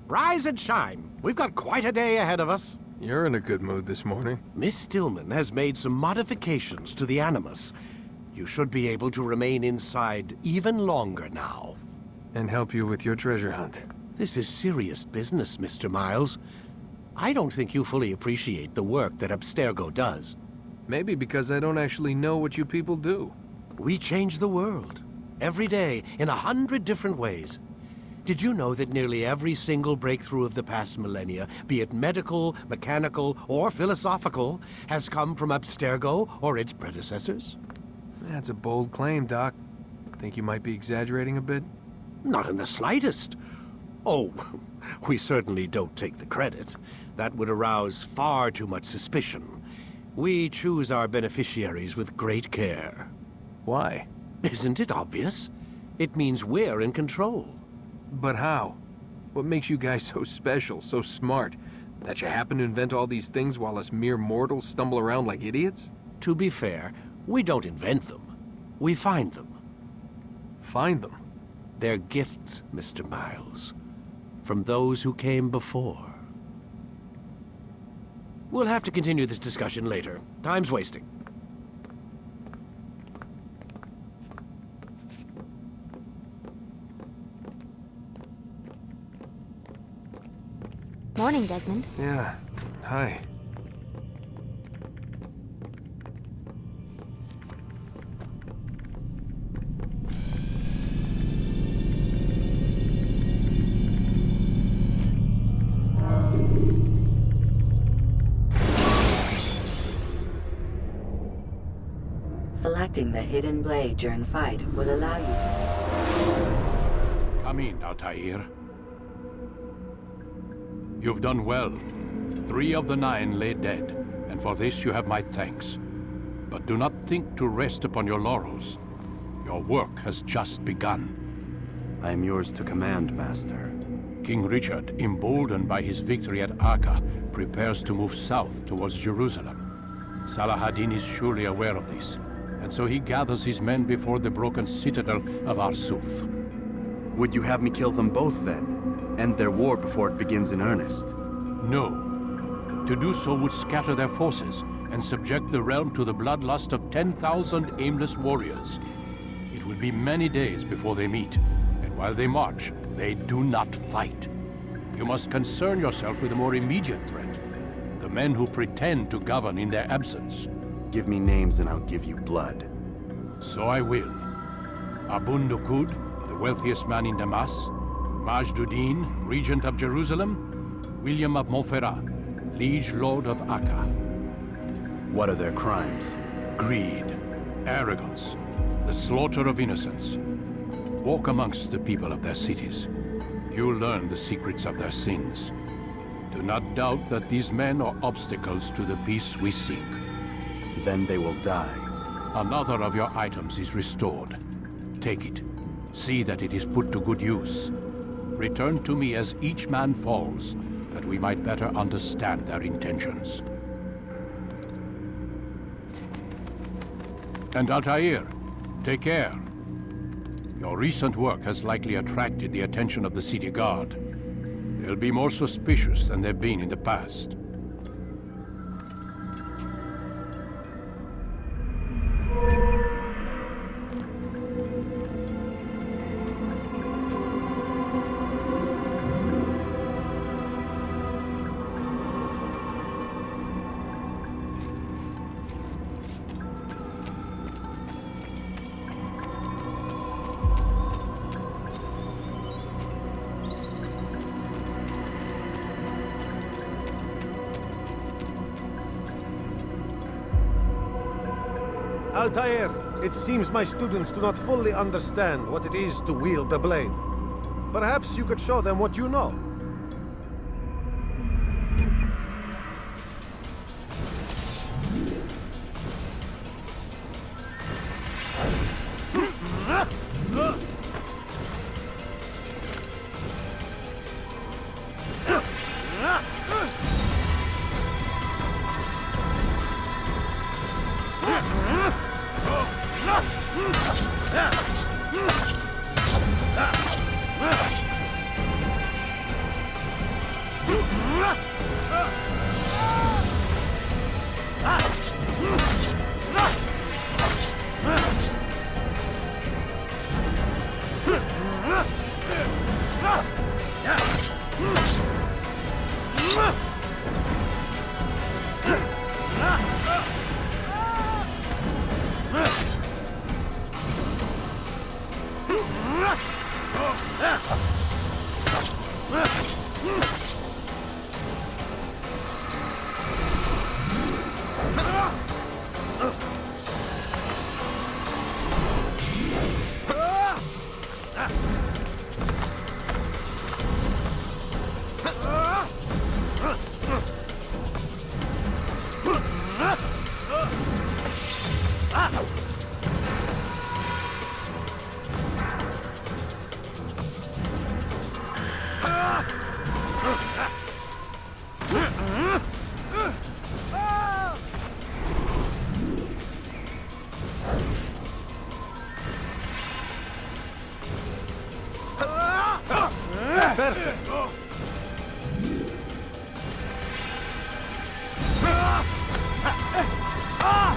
Rise and shine. We've got quite a day ahead of us. You're in a good mood this morning. Miss Stillman has made some modifications to the Animus. You should be able to remain inside even longer now. And help you with your treasure hunt. This is serious business, Mr. Miles. I don't think you fully appreciate the work that Abstergo does. Maybe because I don't actually know what you people do. We change the world. Every day, in 100 different ways. Did you know that nearly every single breakthrough of the past millennia, be it medical, mechanical, or philosophical, has come from Abstergo or its predecessors? That's a bold claim, Doc. Think you might be exaggerating a bit? Not in the slightest. Oh, we certainly don't take the credit. That would arouse far too much suspicion. We choose our beneficiaries with great care. Why? Isn't it obvious? It means we're in control. But how? What makes you guys so special, so smart? That you happen to invent all these things while us mere mortals stumble around like idiots? To be fair, we don't invent them. We find them. Find them? They're gifts, Mr. Miles. From those who came before. We'll have to continue this discussion later. Time's wasting. Morning, Desmond. Yeah. Hi. Selecting the hidden blade during fight will allow you to... Come in, Altaïr. You've done well. 3 of the 9 lay dead, and for this you have my thanks. But do not think to rest upon your laurels. Your work has just begun. I am yours to command, Master. King Richard, emboldened by his victory at Acre, prepares to move south towards Jerusalem. Salah-ad-Din is surely aware of this, and so he gathers his men before the broken citadel of Arsuf. Would you have me kill them both, then? End their war before it begins in earnest? No. To do so would scatter their forces and subject the realm to the bloodlust of 10,000 aimless warriors. It will be many days before they meet, and while they march, they do not fight. You must concern yourself with a more immediate threat. The men who pretend to govern in their absence. Give me names and I'll give you blood. So I will. Abun Nukud, the wealthiest man in Damas. Majduddin, regent of Jerusalem. William of Montferrat, liege lord of Acre. What are their crimes? Greed, arrogance, the slaughter of innocents. Walk amongst the people of their cities. You'll learn the secrets of their sins. Do not doubt that these men are obstacles to the peace we seek. Then they will die. Another of your items is restored. Take it. See that it is put to good use. Return to me as each man falls, that we might better understand their intentions. And Altaïr, take care. Your recent work has likely attracted the attention of the city guard. They'll be more suspicious than they've been in the past. Altaïr, it seems my students do not fully understand what it is to wield the blade. Perhaps you could show them what you know. Perfect.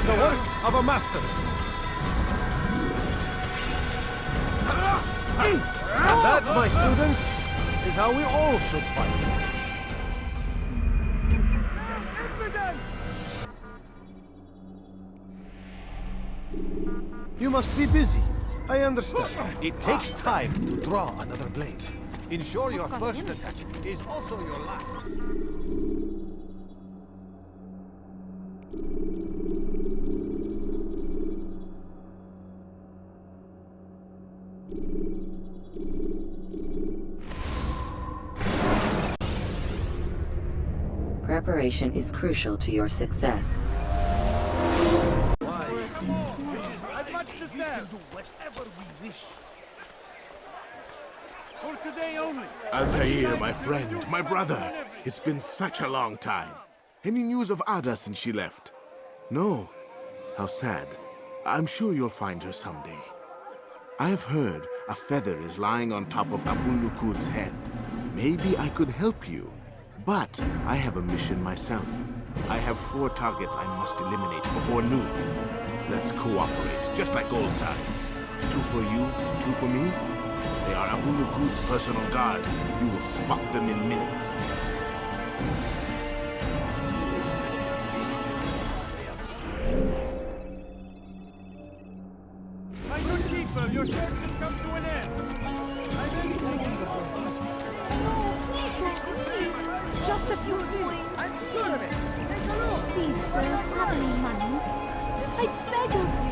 The work of a master. That, my students, is how we all should fight. You must be busy. I understand. It takes time to draw another blade. Ensure your first attack is also your last. Preparation is crucial to your success. I've much to serve. Do whatever we wish. For today only. Altaïr, my friend, my brother. It's been such a long time. Any news of Ada since she left? No. How sad. I'm sure you'll find her someday. I have heard a feather is lying on top of Abul Nukud's head. Maybe I could help you. But I have a mission myself. I have 4 targets I must eliminate before noon. Let's cooperate, just like old times. 2 for you, 2 for me. They are Abu Nukud's personal guards. You will spot them in minutes. My good people, your search has come to an end. Just a few coins. I'm sure of it. Take a look. Please, sir, have any money? I beg of you.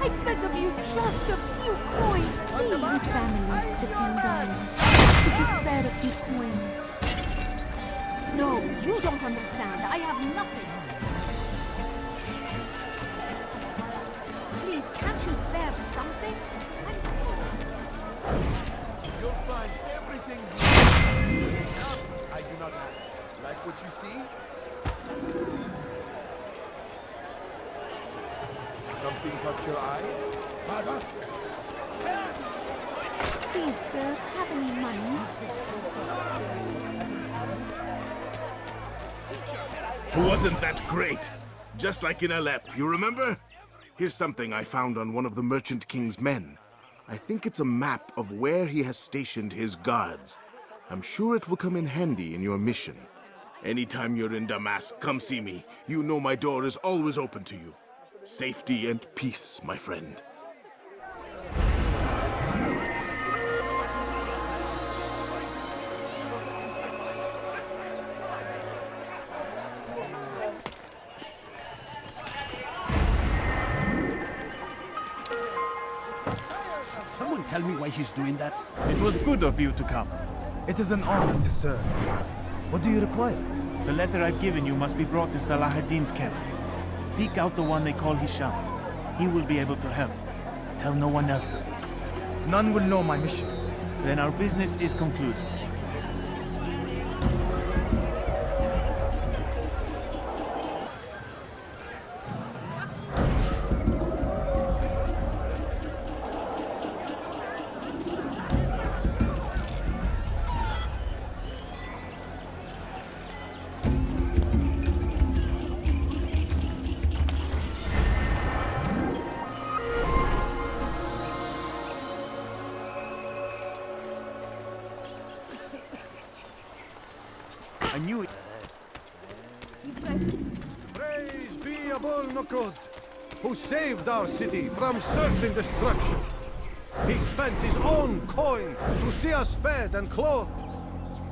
I beg of you, just a few coins, please. The families depend on it. Could you spare a few coins? No, you don't understand. I have nothing. Please, can't you spare something? You'll find everything I do not like what you see. Something caught your eye? Please, sir, have any money? Wasn't that great? Just like in Alep, you remember? Here's something I found on one of the Merchant King's men. I think it's a map of where he has stationed his guards. I'm sure it will come in handy in your mission. Anytime you're in Damascus, come see me. You know my door is always open to you. Safety and peace, my friend. Someone tell me why he's doing that? It was good of you to come. It is an honor to serve. What do you require? The letter I've given you must be brought to Salah ad-Din's camp. Seek out the one they call Hisham. He will be able to help. Tell no one else of this. None will know my mission. Then our business is concluded. I knew it. Praise be Abul Nukud, who saved our city from certain destruction. He spent his own coin to see us fed and clothed.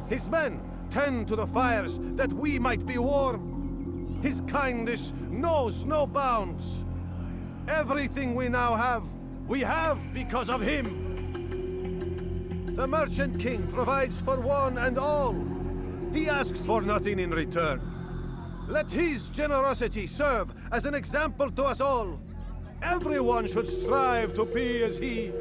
His men tend to the fires that we might be warm. His kindness knows no bounds. Everything we now have, we have because of him. The Merchant King provides for one and all. He asks for nothing in return. Let his generosity serve as an example to us all. Everyone should strive to be as he.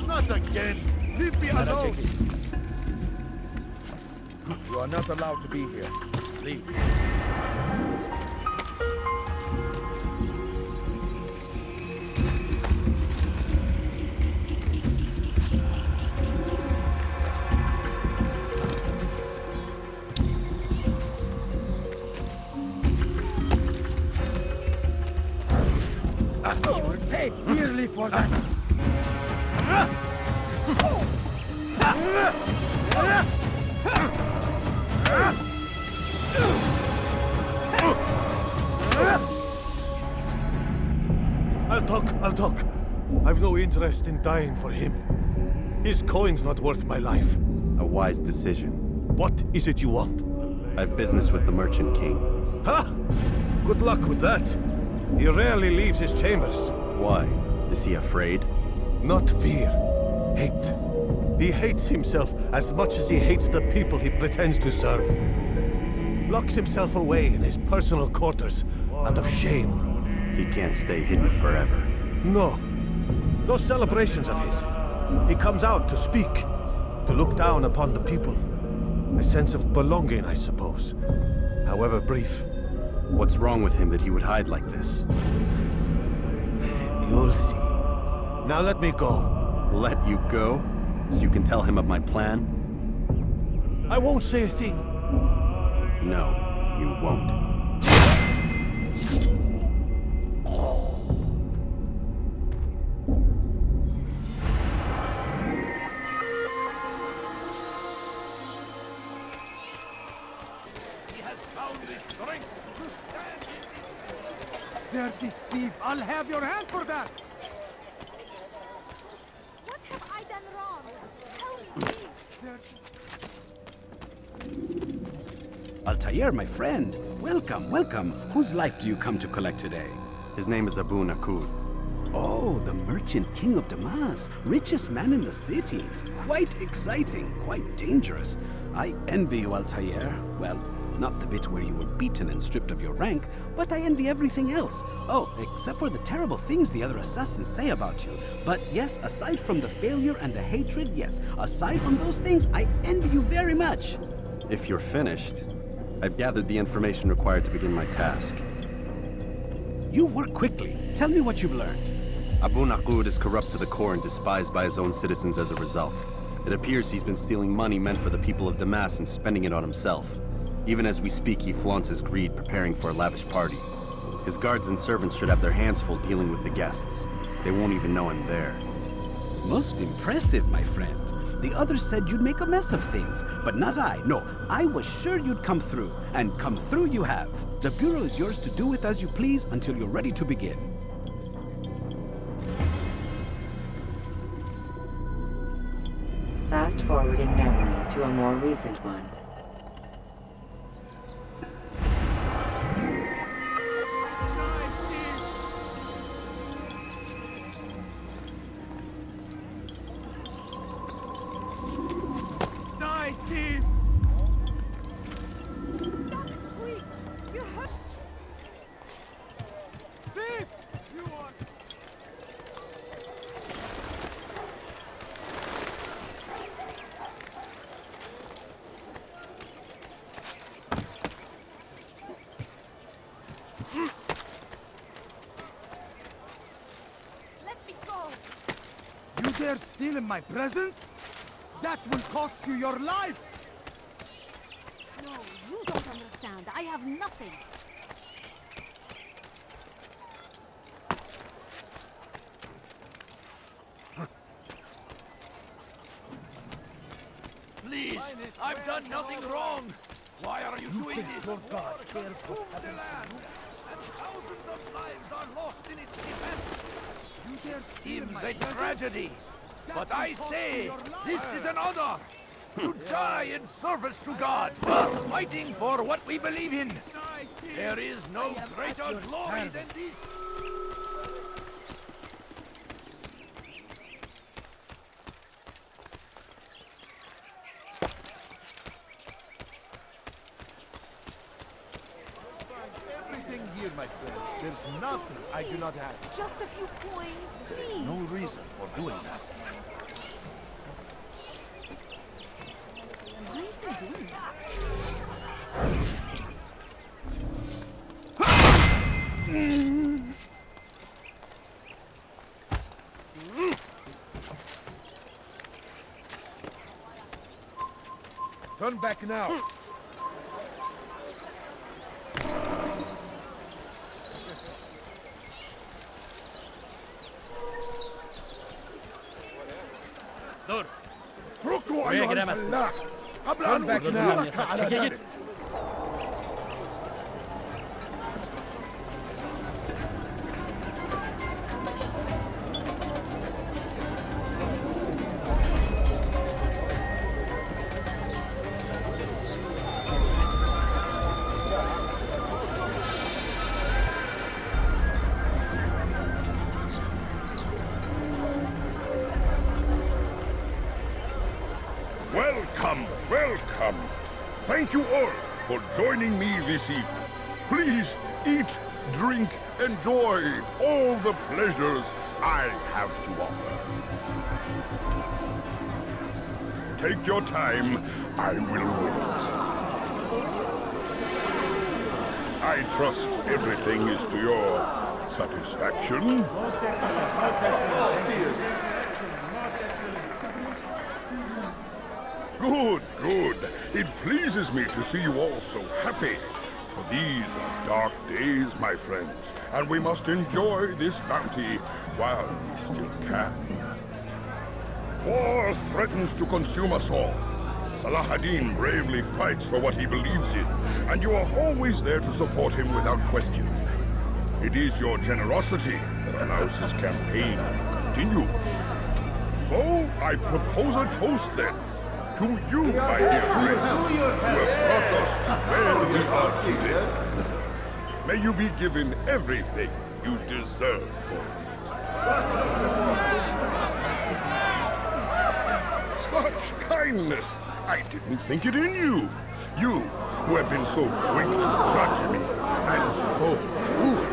Not again! Leave me alone! You are not allowed to be here. Leave. You will pay dearly for that! I'll talk. I've no interest in dying for him. His coin's not worth my life. A wise decision. What is it you want? I have business with the Merchant King. Ha! Good luck with that. He rarely leaves his chambers. Why? Is he afraid? Not fear. Hate. He hates himself as much as he hates the people he pretends to serve. Locks himself away in his personal quarters out of shame. He can't stay hidden forever. No. Those celebrations of his. He comes out to speak, to look down upon the people. A sense of belonging, I suppose. However brief. What's wrong with him that he would hide like this? You'll see. Now let me go. Let you go? So you can tell him of my plan? I won't say a thing. No, you won't. Dirty thief! I'll have your hand for that! What have I done wrong? Tell me, please! Altaïr, my friend. Welcome, welcome. Whose life do you come to collect today? His name is Abu Nakud. Oh, the Merchant King of Damas. Richest man in the city. Quite exciting, quite dangerous. I envy you, Altaïr. Well, not the bit where you were beaten and stripped of your rank, but I envy everything else. Oh, except for the terrible things the other assassins say about you. But yes, aside from the failure and the hatred, yes, aside from those things, I envy you very much. If you're finished, I've gathered the information required to begin my task. You work quickly. Tell me what you've learned. Abu Nakud is corrupt to the core and despised by his own citizens as a result. It appears he's been stealing money meant for the people of Damas and spending it on himself. Even as we speak, he flaunts his greed, preparing for a lavish party. His guards and servants should have their hands full dealing with the guests. They won't even know I'm there. Most impressive, my friend. The others said you'd make a mess of things, but not I. No, I was sure you'd come through, and come through you have. The Bureau is yours to do with as you please until you're ready to begin. Fast forwarding memory to a more recent one. You dare steal in my presence? That will cost you your life! No, you don't understand. I have nothing. Please, this? I've done nothing wrong. Why are you doing this? Your God cares what The happens. land, and thousands of lives are lost in its defense. Seems a tragedy, but I say this is an honor to die in service to God, fighting for what we believe in. There is no greater glory than this. Everything here, my friend. There's nothing I do not have. Just a few coins, please. No reason for doing that. Why is he doing that? Turn back now. دور اتركوا ويا أيها كده بس. الفلاح قبل أن Turn back now. أقتلك على ذلك. Welcome, welcome. Thank you all for joining me this evening. Please eat, drink, enjoy all the pleasures I have to offer. Take your time, I will wait. I trust everything is to your satisfaction. Good, good. It pleases me to see you all so happy. For these are dark days, my friends, and we must enjoy this bounty while we still can. War threatens to consume us all. Salah-ad-Din bravely fights for what he believes in, and you are always there to support him without question. It is your generosity that allows his campaign to continue. So, I propose a toast then. To you, my dear friends, who have brought us to where we are today. May you be given everything you deserve for it. Such kindness! I didn't think it in you. You, who have been so quick to judge me, and so cruel.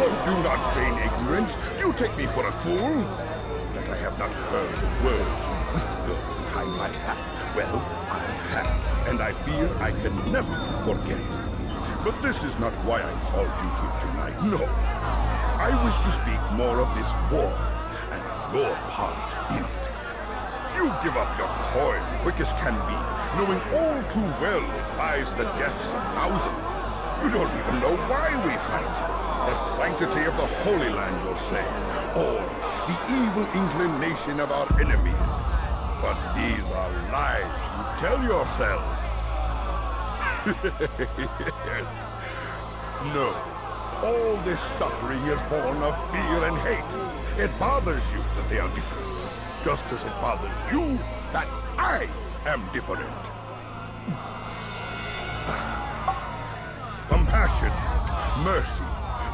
Oh, do not feign ignorance. You take me for a fool. That I have not heard the words you whisper behind my hat. Well, I have, and I fear I can never forget. But this is not why I called you here tonight, no. I wish to speak more of this war, and your part in it. You give up your coin quick as can be, knowing all too well it buys the deaths of thousands. You don't even know why we fight. The sanctity of the Holy Land, you'll say, or the evil inclination of our enemies. But these are lies you tell yourselves. No. All this suffering is born of fear and hate. It bothers you that they are different, just as it bothers you that I am different. Compassion, mercy,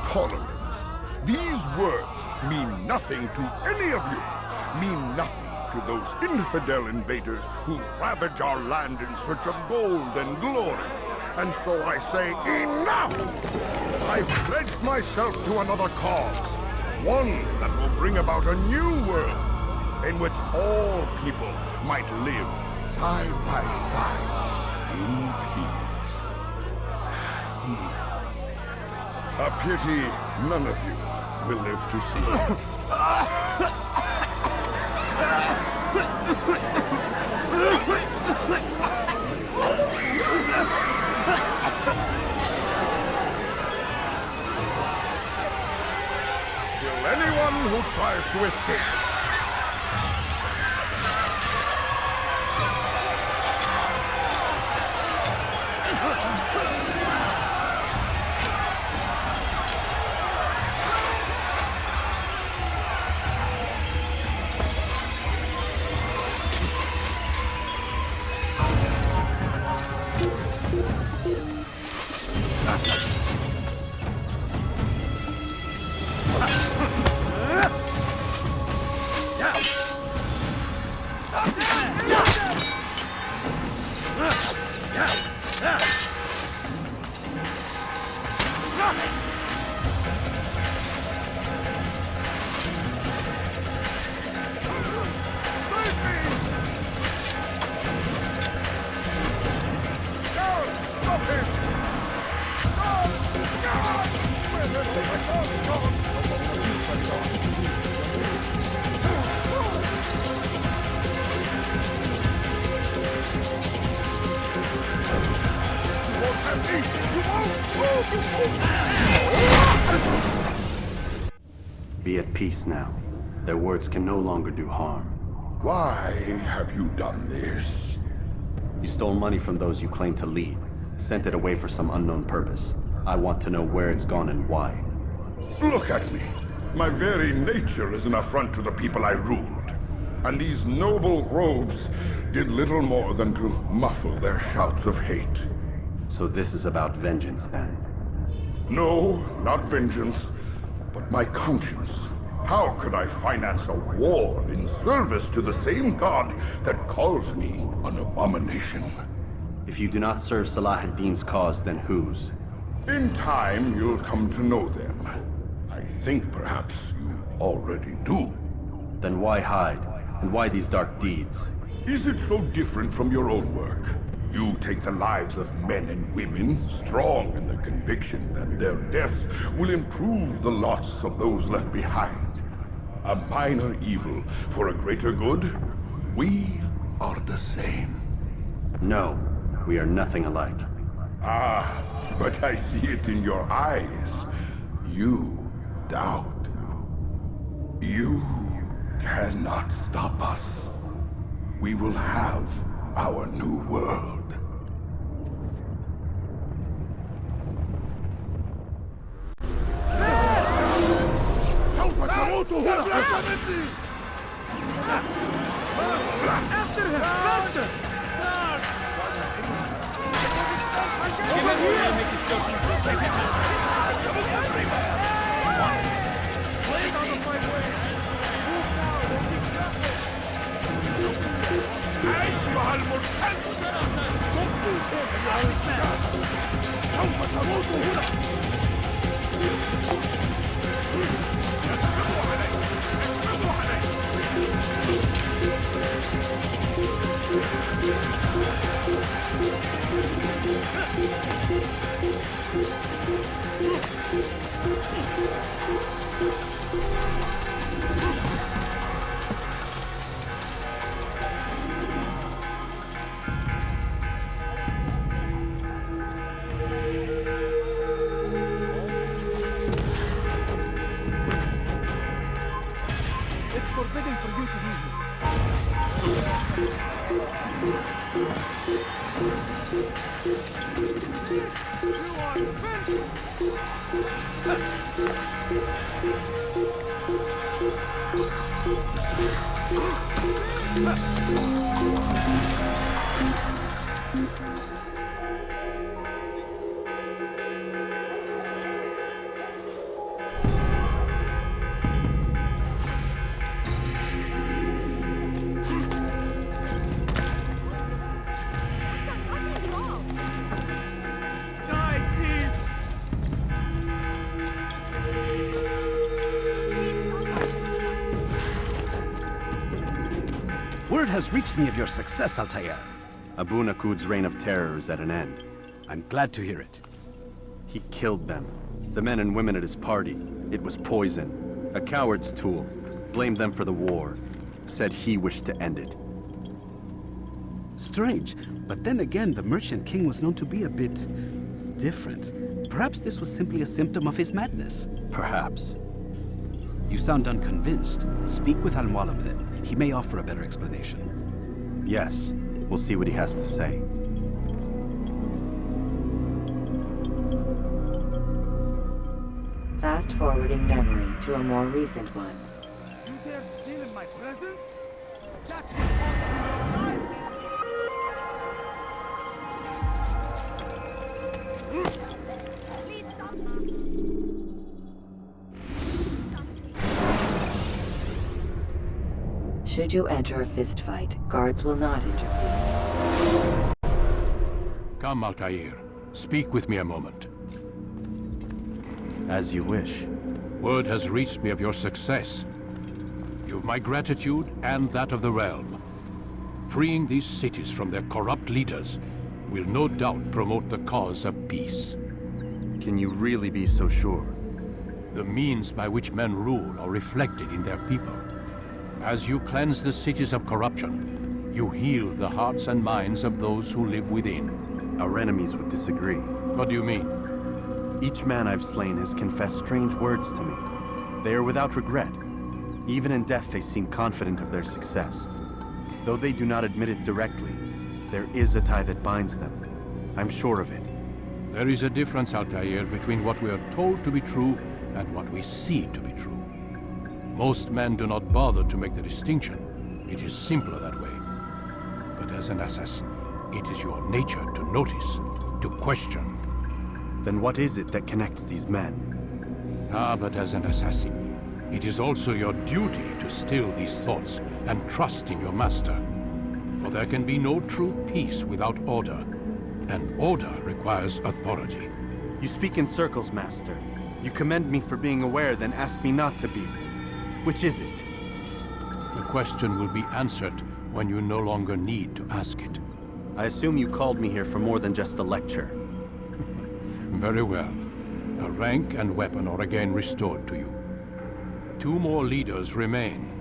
tolerance. These words mean nothing to any of you. Mean nothing to those infidel invaders who ravage our land in search of gold and glory. And so I say, enough! I've pledged myself to another cause. One that will bring about a new world in which all people might live side by side in peace. A pity none of you will live to see it. Kill anyone who tries to escape. Be at peace now. Their words can no longer do harm. Why have you done this? You stole money from those you claim to lead, sent it away for some unknown purpose. I want to know where it's gone and why. Look at me. My very nature is an affront to the people I ruled. And these noble robes did little more than to muffle their shouts of hate. So this is about vengeance, then? No, not vengeance, but my conscience. How could I finance a war in service to the same god that calls me an abomination? If you do not serve Salah ad-Din's cause, then whose? In time, you'll come to know them. I think perhaps you already do. Then why hide? And why these dark deeds? Is it so different from your own work? You take the lives of men and women, strong in the conviction that their deaths will improve the lots of those left behind. A minor evil for a greater good? We are the same. No, we are nothing alike. Ah, but I see it in your eyes. You doubt. You cannot stop us. We will have our new world. After him! Faster! أيها المرتد! سوف تموت هنا! It's forbidden for you to leave me. Word has reached me of your success, Altaïr. Abu Nakud's reign of terror is at an end. I'm glad to hear it. He killed them. The men and women at his party. It was poison. A coward's tool. Blamed them for the war. Said he wished to end it. Strange, but then again, the Merchant King was known to be a bit different. Perhaps this was simply a symptom of his madness. Perhaps. You sound unconvinced. Speak with Al-Mualim then. He may offer a better explanation. Yes. We'll see what he has to say. Fast-forwarding memory to a more recent one. You dare steal in my presence? That will cost you your life! Should you enter a fistfight, guards will not interfere. Come, Altaïr. Speak with me a moment. As you wish. Word has reached me of your success. You've my gratitude and that of the realm. Freeing these cities from their corrupt leaders will no doubt promote the cause of peace. Can you really be so sure? The means by which men rule are reflected in their people. As you cleanse the cities of corruption, you heal the hearts and minds of those who live within. Our enemies would disagree. What do you mean? Each man I've slain has confessed strange words to me. They are without regret. Even in death, they seem confident of their success. Though they do not admit it directly, there is a tie that binds them. I'm sure of it. There is a difference, Altaïr, between what we are told to be true and what we see to be true. Most men do not bother to make the distinction. It is simpler that way. But as an assassin, it is your nature to notice, to question. Then what is it that connects these men? But as an assassin, it is also your duty to still these thoughts and trust in your master. For there can be no true peace without order, and order requires authority. You speak in circles, Master. You commend me for being aware, then ask me not to be. Which is it? The question will be answered when you no longer need to ask it. I assume you called me here for more than just a lecture. Very well. A rank and weapon are again restored to you. 2 more leaders remain.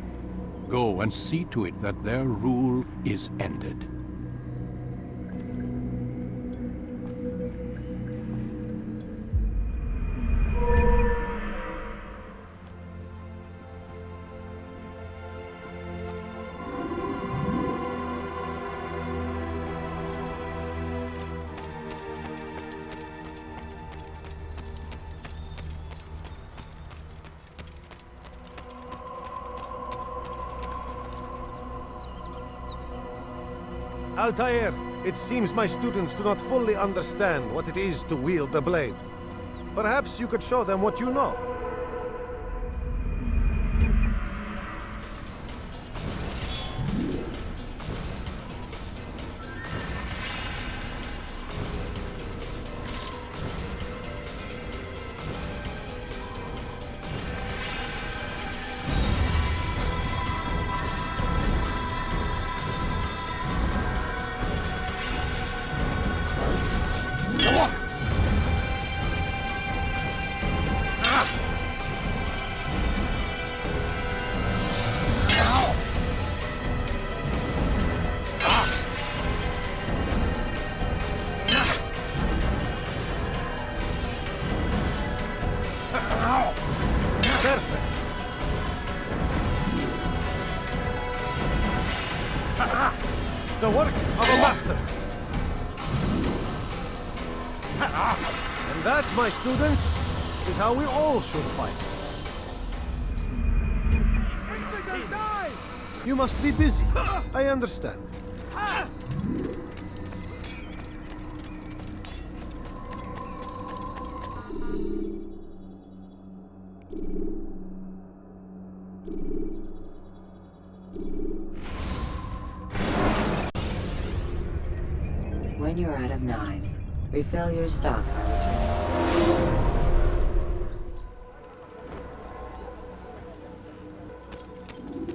Go and see to it that their rule is ended. Altaïr, it seems my students do not fully understand what it is to wield the blade. Perhaps you could show them what you know. The work of a master. And that, my students, is how we all should fight. You must be busy. I understand. When you're out of knives, refill your stock.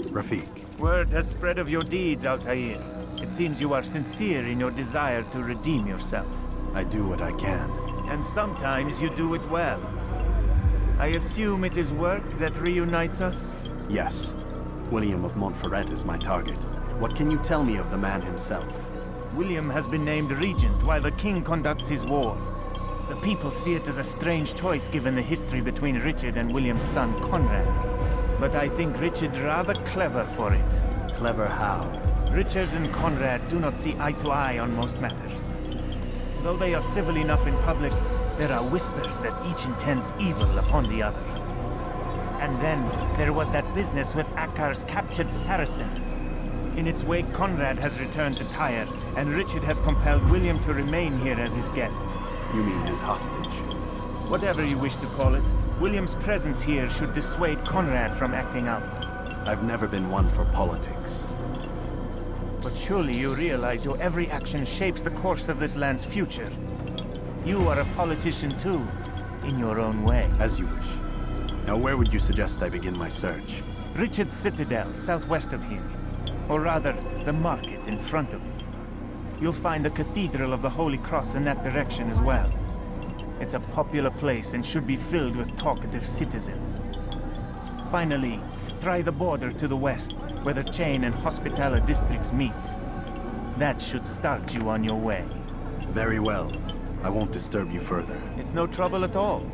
Rafiq. Word has spread of your deeds, Altaïr. It seems you are sincere in your desire to redeem yourself. I do what I can. And sometimes you do it well. I assume it is work that reunites us? Yes. William of Montferrat is my target. What can you tell me of the man himself? William has been named regent while the king conducts his war. The people see it as a strange choice given the history between Richard and William's son, Conrad. But I think Richard rather clever for it. Clever how? Richard and Conrad do not see eye to eye on most matters. Though they are civil enough in public, there are whispers that each intends evil upon the other. And then there was that business with Akkar's captured Saracens. In its wake, Conrad has returned to Tyre, and Richard has compelled William to remain here as his guest. You mean his hostage? Whatever you wish to call it, William's presence here should dissuade Conrad from acting out. I've never been one for politics. But surely you realize your every action shapes the course of this land's future. You are a politician too, in your own way. As you wish. Now where would you suggest I begin my search? Richard's Citadel, southwest of here. Or rather, the market in front of it. You'll find the Cathedral of the Holy Cross in that direction as well. It's a popular place and should be filled with talkative citizens. Finally, try the border to the west, where the Chain and Hospitaller districts meet. That should start you on your way. Very well. I won't disturb you further. It's no trouble at all.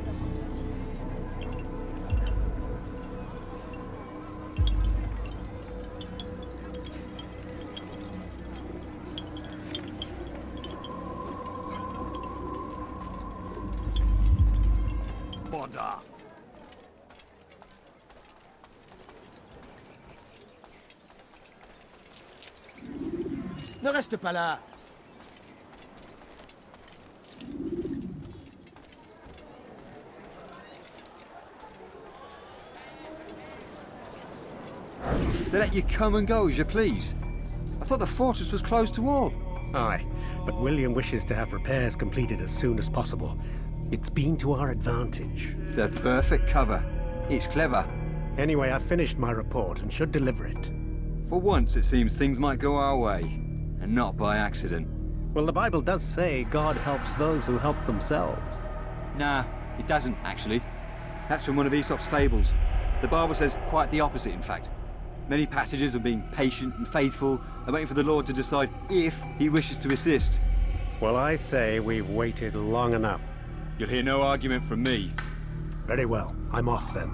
Ne reste pas là. They let you come and go as you please. I thought the fortress was closed to all. Aye, but William wishes to have repairs completed as soon as possible. It's been to our advantage. The perfect cover. It's clever. Anyway, I've finished my report and should deliver it. For once, it seems things might go our way, and not by accident. Well, the Bible does say God helps those who help themselves. Nah, it doesn't, actually. That's from one of Aesop's fables. The Bible says quite the opposite, in fact. Many passages of being patient and faithful and waiting for the Lord to decide if he wishes to assist. Well, I say we've waited long enough. You'll hear no argument from me. Very well. I'm off then.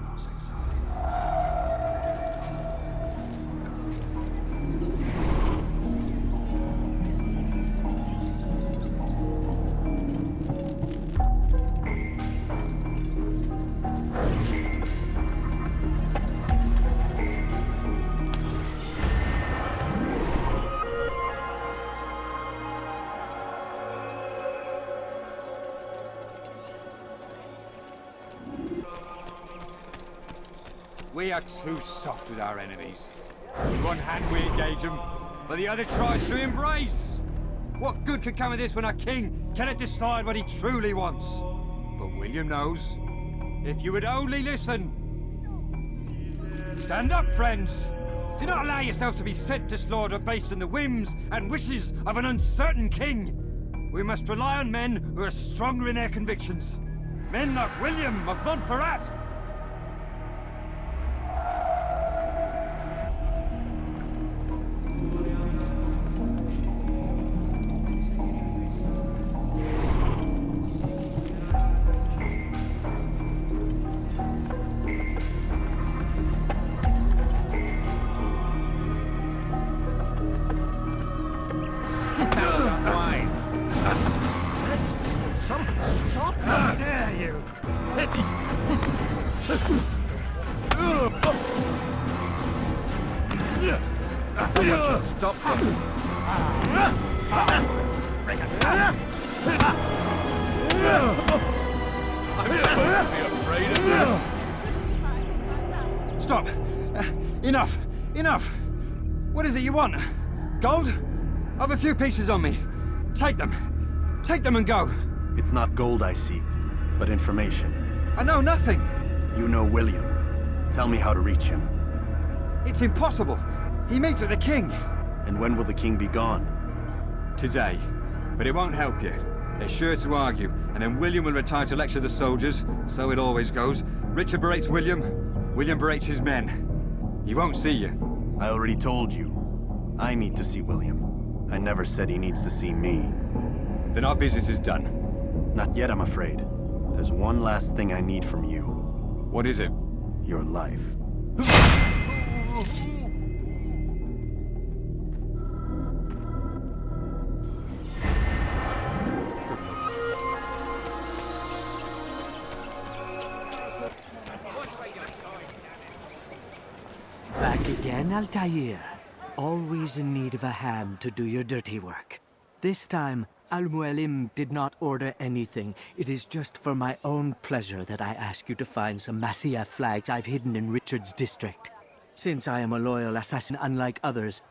We are too soft with our enemies. With one hand we engage them, but the other tries to embrace. What good could come of this when our king cannot decide what he truly wants? But William knows. If you would only listen. Stand up, friends. Do not allow yourselves to be sent to slaughter based on the whims and wishes of an uncertain king. We must rely on men who are stronger in their convictions. Men like William of Montreal. Stop them. Stop! Enough! Enough! What is it you want? Gold? I've a few pieces on me. Take them. Take them and go. It's not gold I seek, but information. I know nothing. You know William. Tell me how to reach him. It's impossible. He meets with the king. And when will the king be gone? Today. But it won't help you. They're sure to argue, and then William will retire to lecture the soldiers. So it always goes. Richard berates William. William berates his men. He won't see you. I already told you. I need to see William. I never said he needs to see me. Then our business is done. Not yet, I'm afraid. There's one last thing I need from you. What is it? Your life. Back again, Altaïr. Always in need of a hand to do your dirty work. This time, Al-Mualim did not order anything. It is just for my own pleasure that I ask you to find some Masyaf flags I've hidden in Richard's district. Since I am a loyal assassin unlike others,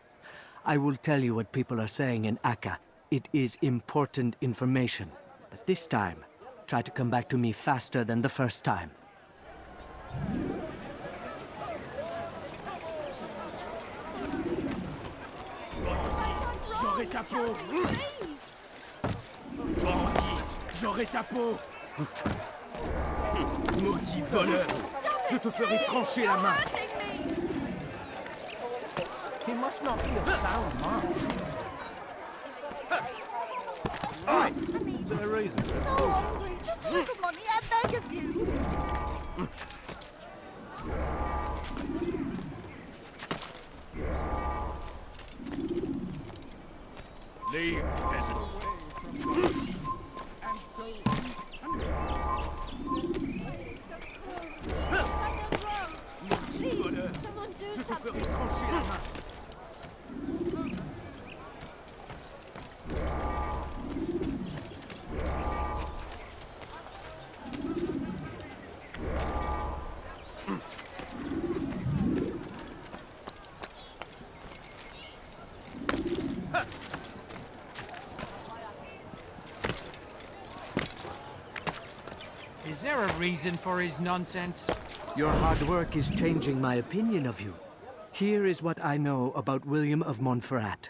I will tell you what people are saying in Akka. It is important information. But this time, try to come back to me faster than the first time. J'aurai ta peau. Bandit, j'aurai ta peau. Maudit voleur, je te ferai trancher la main. He must not be a sound man. Is there a reason? So hungry. Just look at money, I beg of you. Leave, peasant. Please, someone do something. Is there a reason for his nonsense? Your hard work is changing my opinion of you. Here is what I know about William of Montferrat.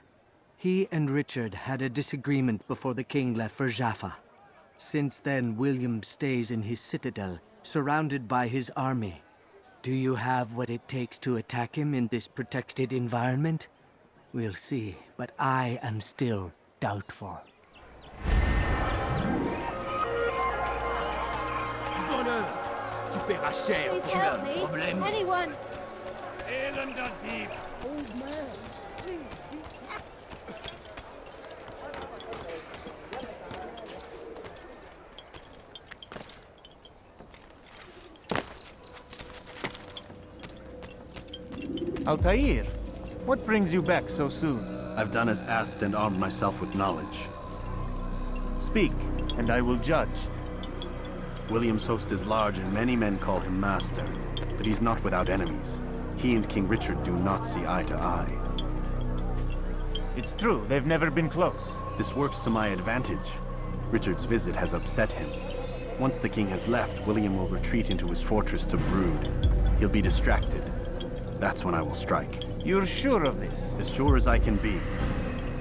He and Richard had a disagreement before the king left for Jaffa. Since then, William stays in his citadel, surrounded by his army. Do you have what it takes to attack him in this protected environment? We'll see, but I am still doubtful. Tu paieras cher Please pour help le me. problème. Anyone. Irmandade. Old man. Please. Altaïr, what brings you back so soon? I've done as asked and armed myself with knowledge. Speak, and I will judge. William's host is large and many men call him master, but he's not without enemies. He and King Richard do not see eye to eye. It's true, they've never been close. This works to my advantage. Richard's visit has upset him. Once the king has left, William will retreat into his fortress to brood. He'll be distracted. That's when I will strike. You're sure of this? As sure as I can be.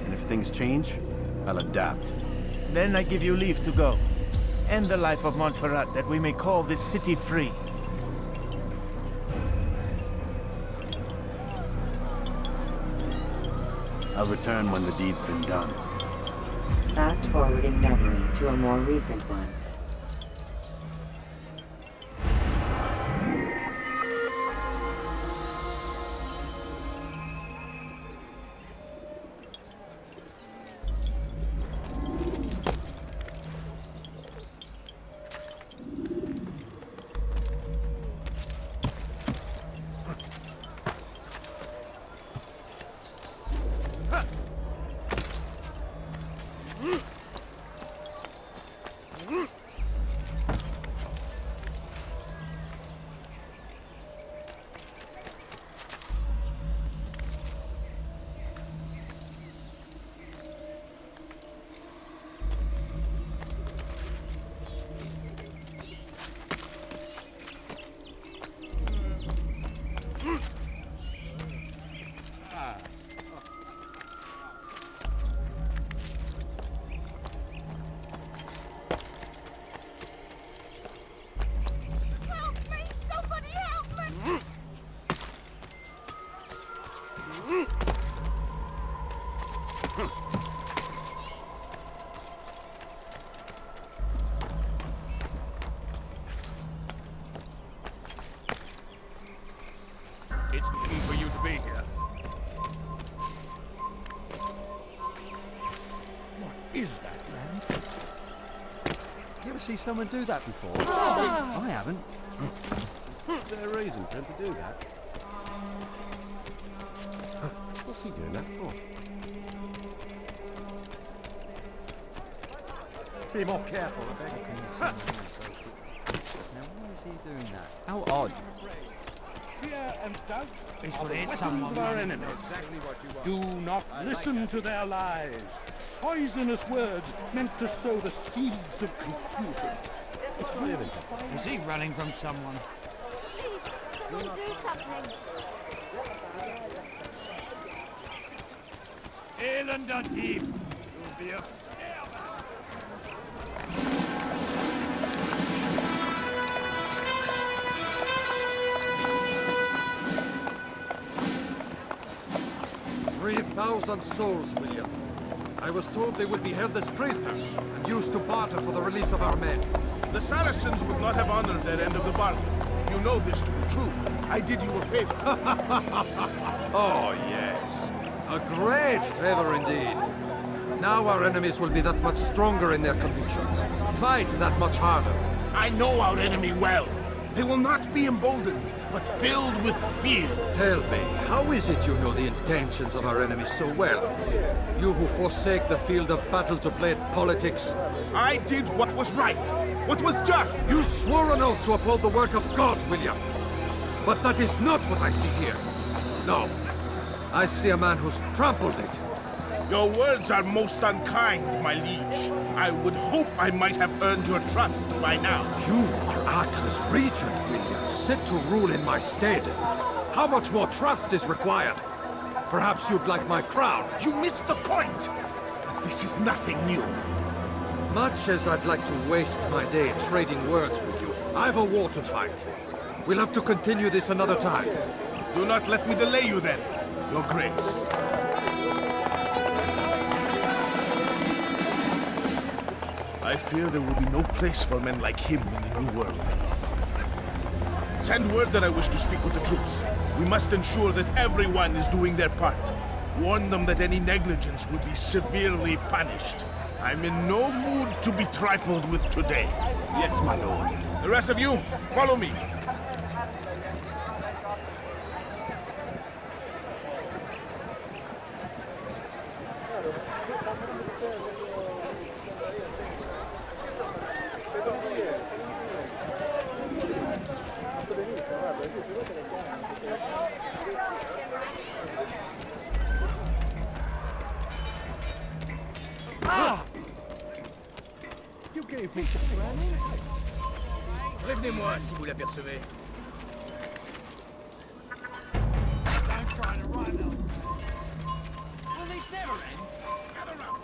And if things change, I'll adapt. Then I give you leave to go. End the life of Montferrat, that we may call this city free. I'll return when the deed's been done. Fast forwarding memory to a more recent one. It's fitting for you to be here. What is that, man? You ever see someone do that before? I haven't. Is there a reason for him to do that? What's he doing that for? Be more careful, I beg you. Now, why is he doing that? How odd. Fear and doubt He's are the hit weapons someone. of our enemies. Exactly what you want. Do not listen to their lies. Poisonous words meant to sow the seeds of confusion. Is he running from someone? Please, someone do something. Irmandade. You'll be a... $3,000 souls, William. I was told they would be held as prisoners and used to barter for the release of our men. The Saracens would not have honored their end of the bargain. You know this to be true. I did you a favor. Oh, yes. A great favor indeed. Now our enemies will be that much stronger in their convictions. Fight that much harder. I know our enemy well. They will not be emboldened, but filled with fear. Tell me, how is it you know the intentions of our enemies so well? You who forsake the field of battle to play at politics. I did what was right, what was just. You swore an oath to uphold the work of God, William. But that is not what I see here. No. I see a man who's trampled it. Your words are most unkind, my liege. I would hope I might have earned your trust by now. You are Acre's regent, William, set to rule in my stead. How much more trust is required? Perhaps you'd like my crown. You missed the point. But this is nothing new. Much as I'd like to waste my day trading words with you, I've a war to fight. We'll have to continue this another time. Do not let me delay you then, Your Grace. I fear there will be no place for men like him in the New World. Send word that I wish to speak with the troops. We must ensure that everyone is doing their part. Warn them that any negligence will be severely punished. I'm in no mood to be trifled with today. Yes, my lord. The rest of you, follow me. Prévenez-moi si vous l'apercevez.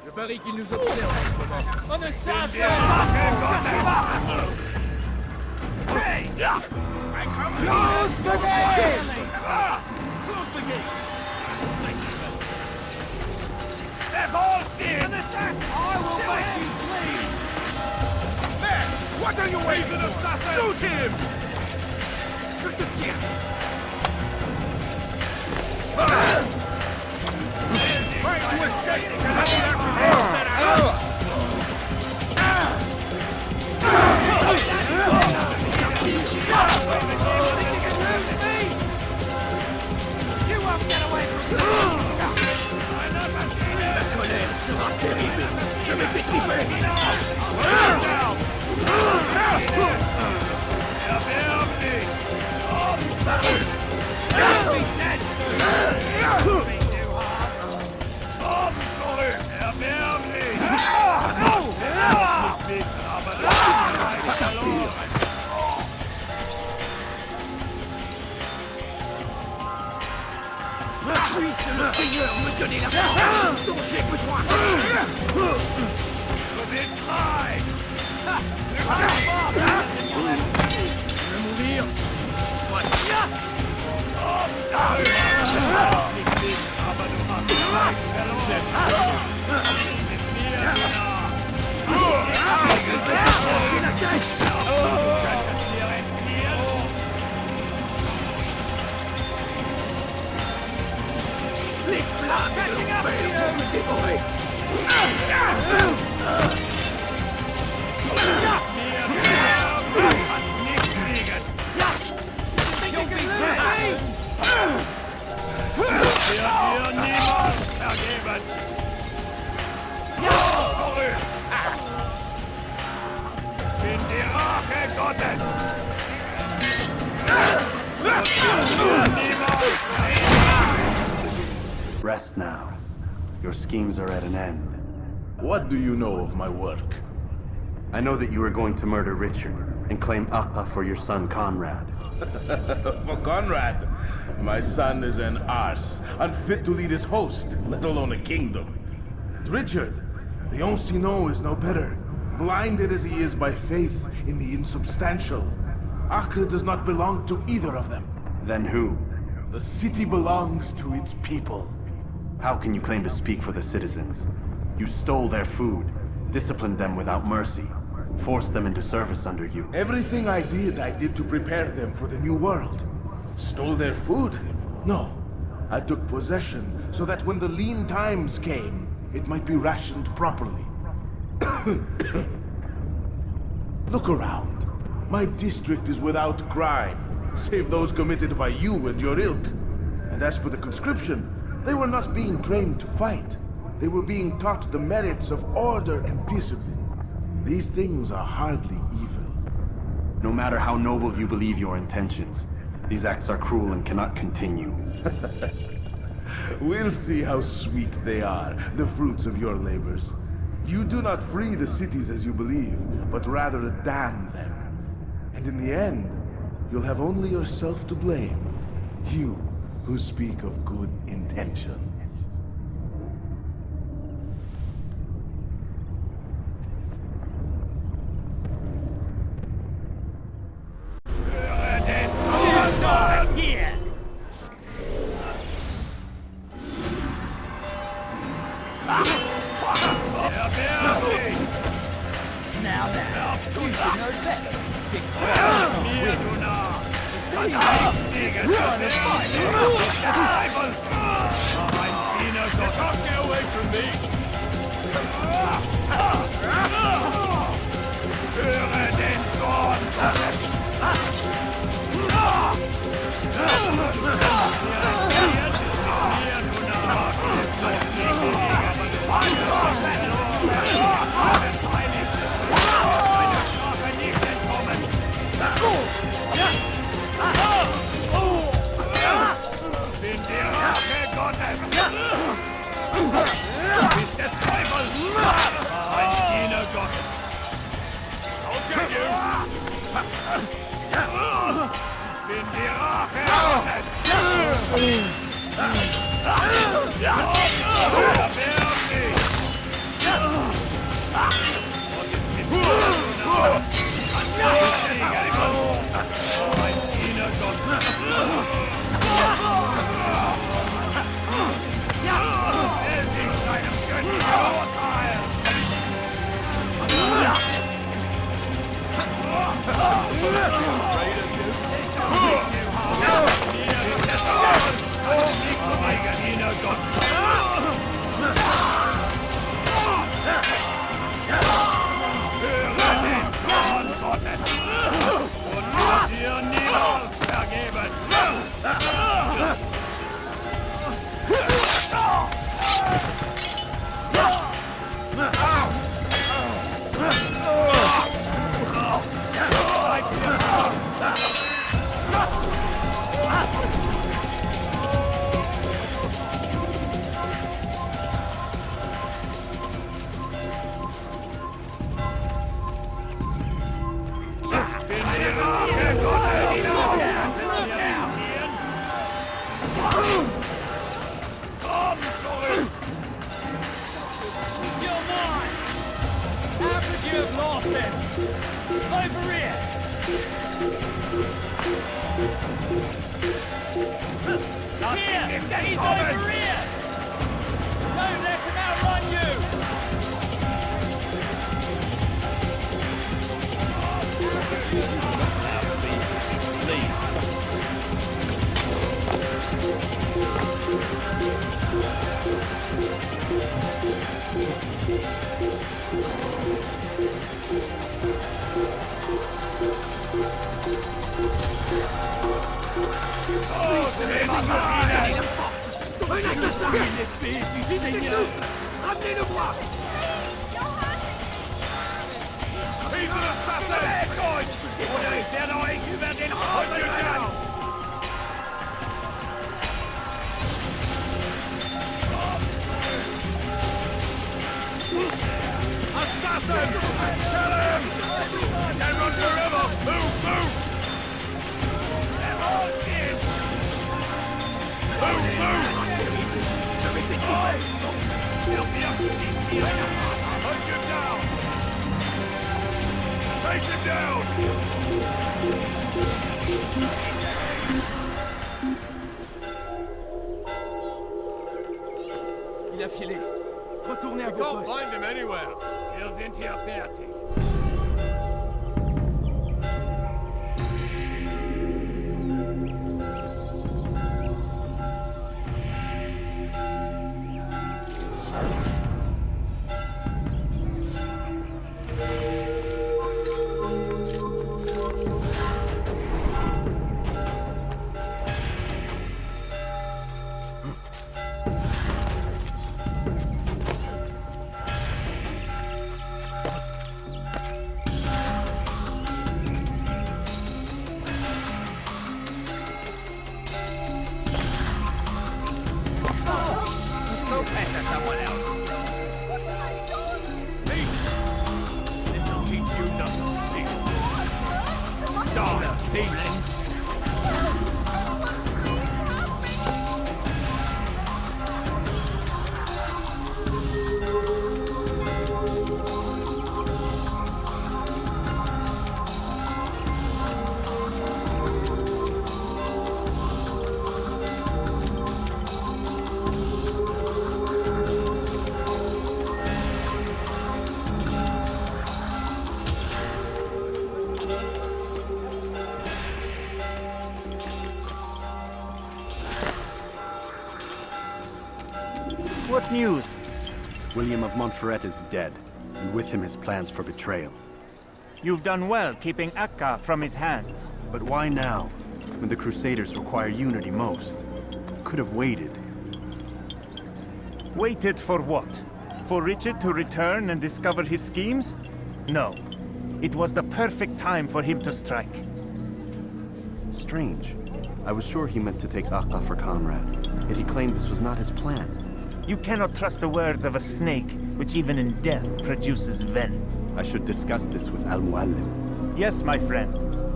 Je parie qu'il nous observe en ce moment. On ne savent Close the gates! Close the gates! They're all here! An attack! I will make you flee! Man, what are you waiting for? Shoot him! Je te tiens! Trying to escape! Have the archers You won't get away from me! La colère sera terrible! Je vais t'équiper! Puisse le Seigneur me donner la force dont j'ai besoin! Je vais travailler! Je vais mourir! Les flammes de l'enfer me dévorer! Rest now. Your schemes are at an end. What do you know of my work? I know that you are going to murder Richard and claim Acre for your son Conrad. For Conrad? My son is an arse, unfit to lead his host, let alone a kingdom. And Richard, the Ancien is no better, blinded as he is by faith in the insubstantial. Acre does not belong to either of them. Then who? The city belongs to its people. How can you claim to speak for the citizens? You stole their food, disciplined them without mercy, forced them into service under you. Everything I did to prepare them for the new world. Stole their food? No. I took possession so that when the lean times came, it might be rationed properly. Look around. My district is without crime, save those committed by you and your ilk. And as for the conscription, they were not being trained to fight. They were being taught the merits of order and discipline. These things are hardly evil. No matter how noble you believe your intentions, these acts are cruel and cannot continue. We'll see how sweet they are, the fruits of your labors. You do not free the cities as you believe, but rather damn them. And in the end, you'll have only yourself to blame. You who speak of good intentions. Here! Now then, you should know better. You can't get away from me! Il a filé. Retournez à We vos can't postes. find him anywhere. Wir sind hier fertig. Go pass to someone else. This'll teach you nothing, Steve. Dollar, Steve. What news? William of Montferrat is dead, and with him his plans for betrayal. You've done well keeping Akka from his hands. But why now, when the Crusaders require unity most? Could have waited. Waited for what? For Richard to return and discover his schemes? No. It was the perfect time for him to strike. Strange. I was sure he meant to take Akka for Conrad, yet he claimed this was not his plan. You cannot trust the words of a snake, which even in death produces venom. I should discuss this with Al-Muallim. Yes, my friend.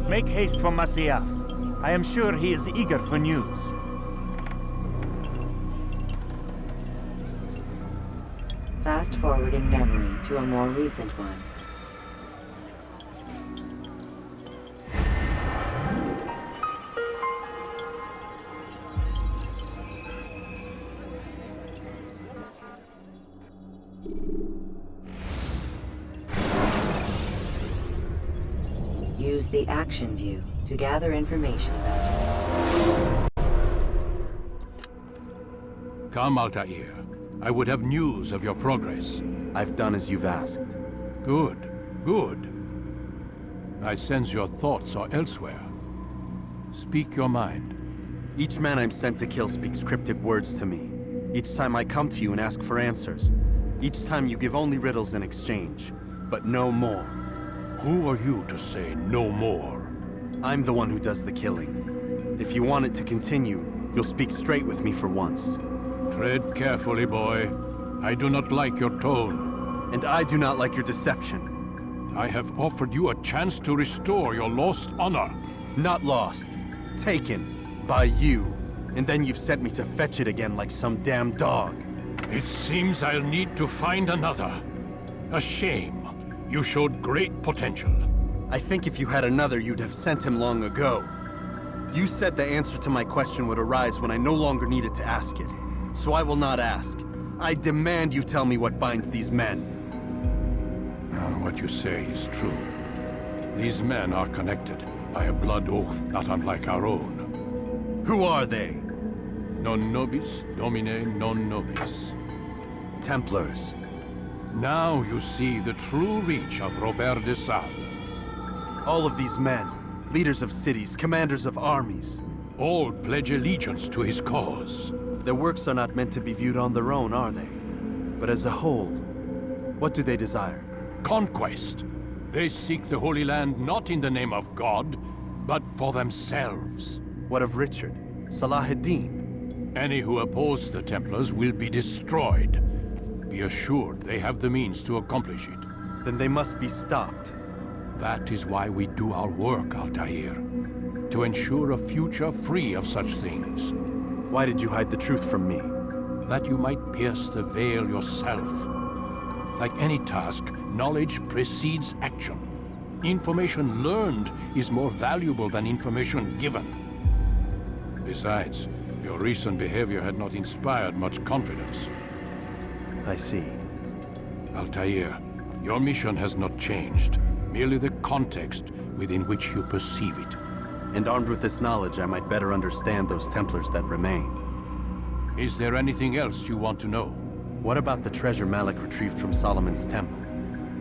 Make haste for Masyaf. I am sure he is eager for news. Fast forwarding memory to a more recent one. Use the action view to gather information about it. Come, Altaïr. I would have news of your progress. I've done as you've asked. Good, good. I sense your thoughts are elsewhere. Speak your mind. Each man I'm sent to kill speaks cryptic words to me. Each time I come to you and ask for answers. Each time you give only riddles in exchange, but no more. Who are you to say no more? I'm the one who does the killing. If you want it to continue, you'll speak straight with me for once. Tread carefully, boy. I do not like your tone. And I do not like your deception. I have offered you a chance to restore your lost honor. Not lost. Taken. By you. And then you've sent me to fetch it again like some damn dog. It seems I'll need to find another. A shame. You showed great potential. I think if you had another, you'd have sent him long ago. You said the answer to my question would arise when I no longer needed to ask it. So I will not ask. I demand you tell me what binds these men. What you say is true. These men are connected by a blood oath not unlike our own. Who are they? Non nobis, domine non nobis. Templars. Now you see the true reach of Robert de Sade. All of these men, leaders of cities, commanders of armies. All pledge allegiance to his cause. Their works are not meant to be viewed on their own, are they? But as a whole, what do they desire? Conquest. They seek the Holy Land not in the name of God, but for themselves. What of Richard? Salah ad-Din? Any who oppose the Templars will be destroyed. Be assured they have the means to accomplish it. Then they must be stopped. That is why we do our work, Altaïr. To ensure a future free of such things. Why did you hide the truth from me? That you might pierce the veil yourself. Like any task, knowledge precedes action. Information learned is more valuable than information given. Besides, your recent behavior had not inspired much confidence. I see. Altaïr, your mission has not changed. Merely the context within which you perceive it. And armed with this knowledge, I might better understand those Templars that remain. Is there anything else you want to know? What about the treasure Malik retrieved from Solomon's temple?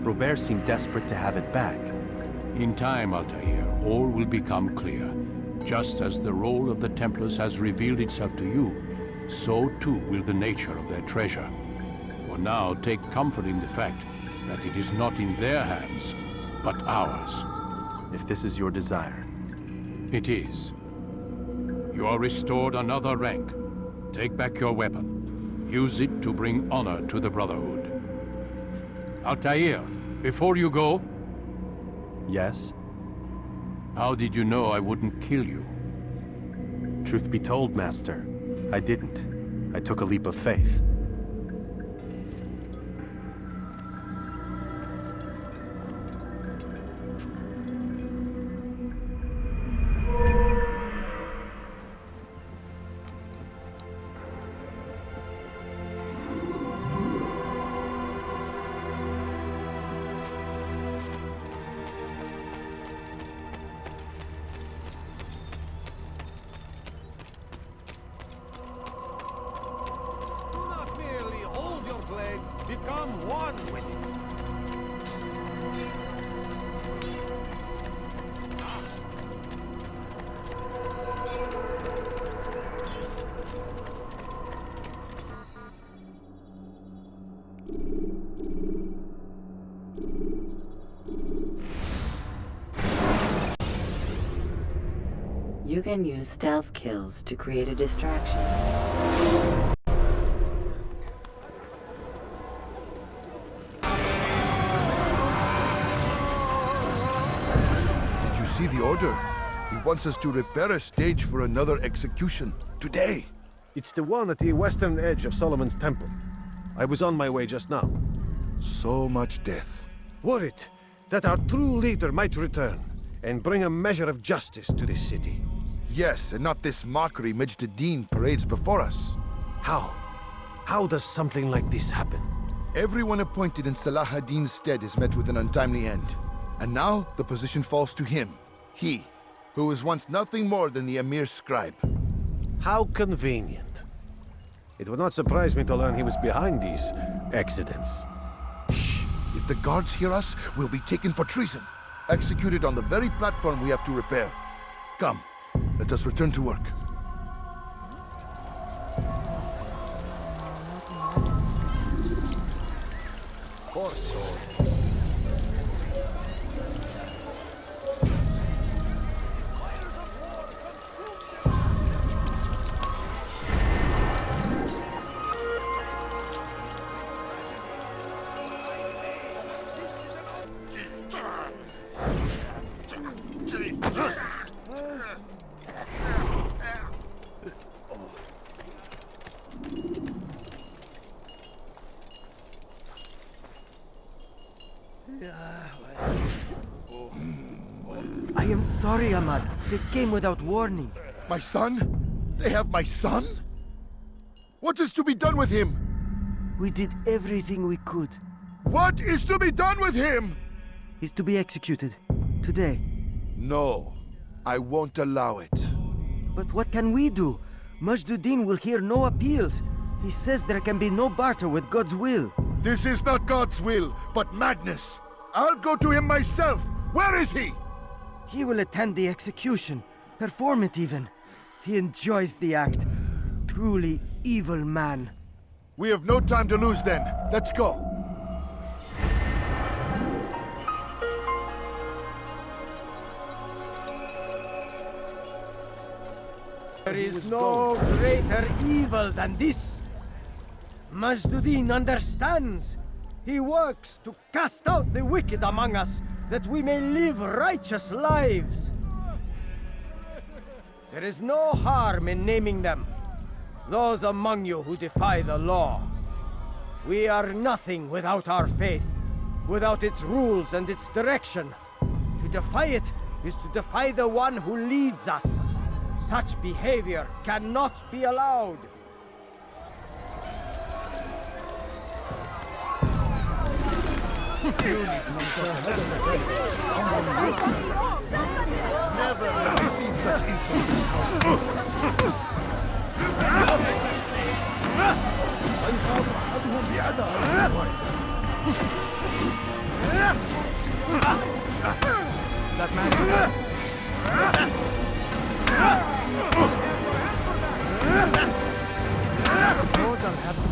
Robert seemed desperate to have it back. In time, Altaïr, all will become clear. Just as the role of the Templars has revealed itself to you, so too will the nature of their treasure. For now, take comfort in the fact that it is not in their hands, but ours. If this is your desire. It is. You are restored another rank. Take back your weapon. Use it to bring honor to the Brotherhood. Altaïr, before you go... Yes? How did you know I wouldn't kill you? Truth be told, Master, I didn't. I took a leap of faith. Become one with it. You can use stealth kills to create a distraction. See the order? He wants us to repair a stage for another execution. Today. It's the one at the western edge of Solomon's temple. I was on my way just now. So much death. Worried that our true leader might return and bring a measure of justice to this city. Yes, and not this mockery Majd ad-Din parades before us. How? How does something like this happen? Everyone appointed in Salah ad-Din's stead is met with an untimely end. And now the position falls to him. He, who was once nothing more than the Emir's scribe. How convenient. It would not surprise me to learn he was behind these accidents. Shh! If the guards hear us, we'll be taken for treason. Executed on the very platform we have to repair. Come, let us return to work. I am sorry, Ahmad. They came without warning. My son? They have my son? What is to be done with him? We did everything we could. What is to be done with him? He's to be executed. Today. No. I won't allow it. But what can we do? Majd ad-Din will hear no appeals. He says there can be no barter with God's will. This is not God's will, but madness. I'll go to him myself. Where is he? He will attend the execution. Perform it even. He enjoys the act. Truly evil man. We have no time to lose then. Let's go. There is no greater evil than this. Majd ad-Din understands. He works to cast out the wicked among us, that we may live righteous lives. There is no harm in naming them. Those among you who defy the law. We are nothing without our faith, without its rules and its direction. To defy it is to defy the one who leads us. Such behavior cannot be allowed. Never have I seen such insolence. That man. I suppose I'll have to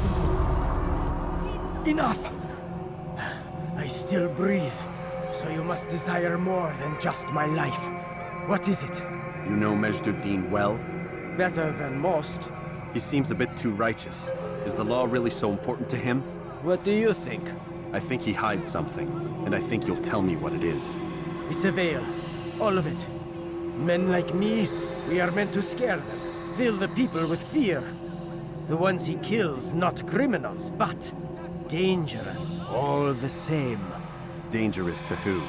continue. Enough! I still breathe, so you must desire more than just my life. What is it? You know Majd-ud-Din well? Better than most. He seems a bit too righteous. Is the law really so important to him? What do you think? I think he hides something, and I think you'll tell me what it is. It's a veil. All of it. Men like me, we are meant to scare them, fill the people with fear. The ones he kills, not criminals, but dangerous all the same. Dangerous to who?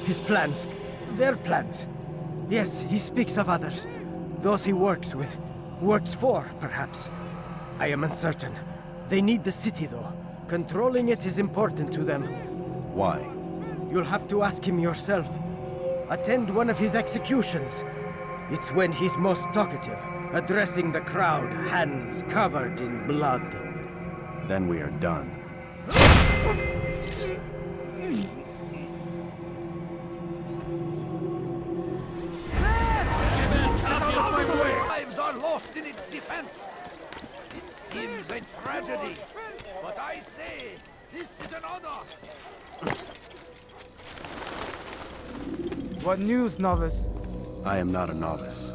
His plans. Their plans. Yes, he speaks of others. Those he works with. Works for, perhaps. I am uncertain. They need the city, though. Controlling it is important to them. Why? You'll have to ask him yourself. Attend one of his executions. It's when he's most talkative, addressing the crowd, hands covered in blood. Then we are done. Lives are lost in its defense. It seems a tragedy, but I say this is an honor. What news, novice? I am not a novice.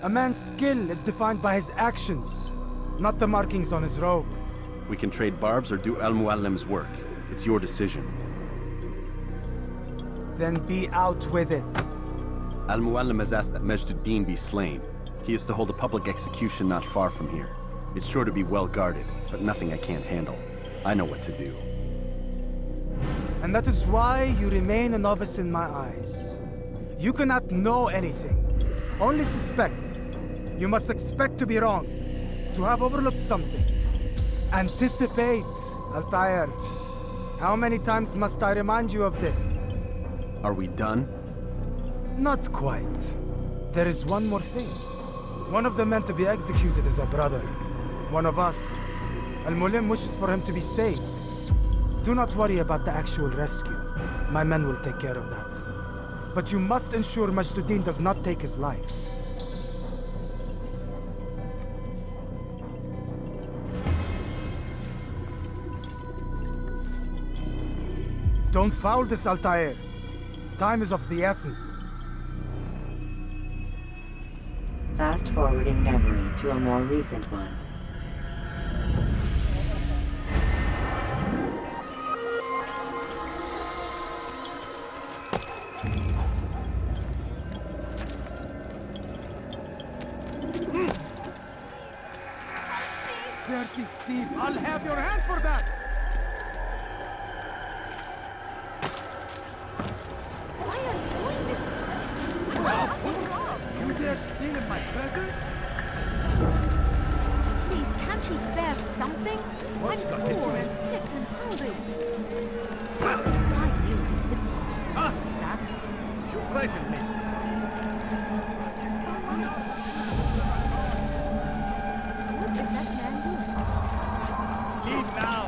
A man's skill is defined by his actions, not the markings on his robe. We can trade barbs or do Al-Muallim's work. It's your decision. Then be out with it. Al-Muallim has asked that Majd-ud-Din be slain. He is to hold a public execution not far from here. It's sure to be well guarded, but nothing I can't handle. I know what to do. And that is why you remain a novice in my eyes. You cannot know anything, only suspect. You must expect to be wrong, to have overlooked something. Anticipate, Altaïr. How many times must I remind you of this? Are we done? Not quite. There is one more thing. One of the men to be executed is a brother. One of us. Al-Muallim wishes for him to be saved. Do not worry about the actual rescue. My men will take care of that. But you must ensure Majd-ud-Din does not take his life. Don't foul this, Altaïr. Time is of the essence. Fast-forwarding memory to a more recent one. Dirty thief! I'll have your hand for that! Why are you doing this? You dare steal my burger? Please, can't you spare something? I'm poor and sick and hungry. I knew it. That? You frightened me. What is that man doing? Leave now!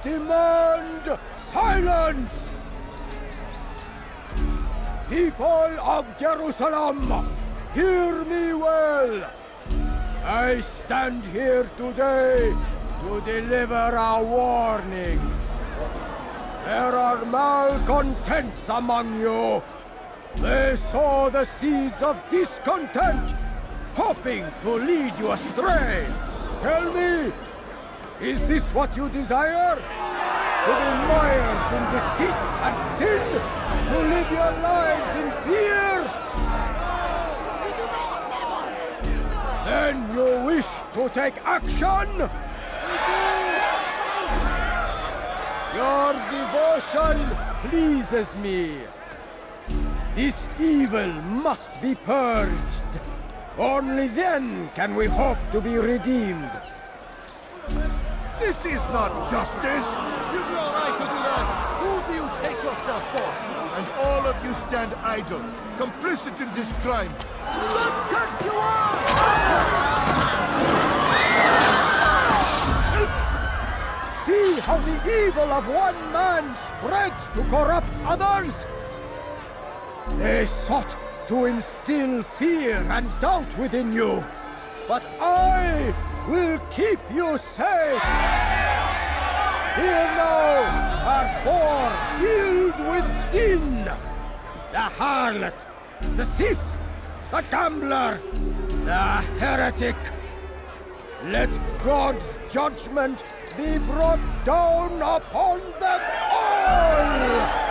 Demand silence! People of Jerusalem, hear me well. I stand here today to deliver a warning. There are malcontents among you. They sow the seeds of discontent, hoping to lead you astray. Tell me, Is this what you desire? To be mired in deceit and sin? To live your lives in fear? Then you wish to take action? Your devotion pleases me. This evil must be purged. Only then can we hope to be redeemed. This is not justice! You do all right to do that! Who do you take yourself for? And all of you stand idle, complicit in this crime. Curse you all! See how the evil of one man spreads to corrupt others? They sought to instill fear and doubt within you, but I will keep you safe. Here now are four filled with sin. The harlot, the thief, the gambler, the heretic. Let God's judgment be brought down upon them all!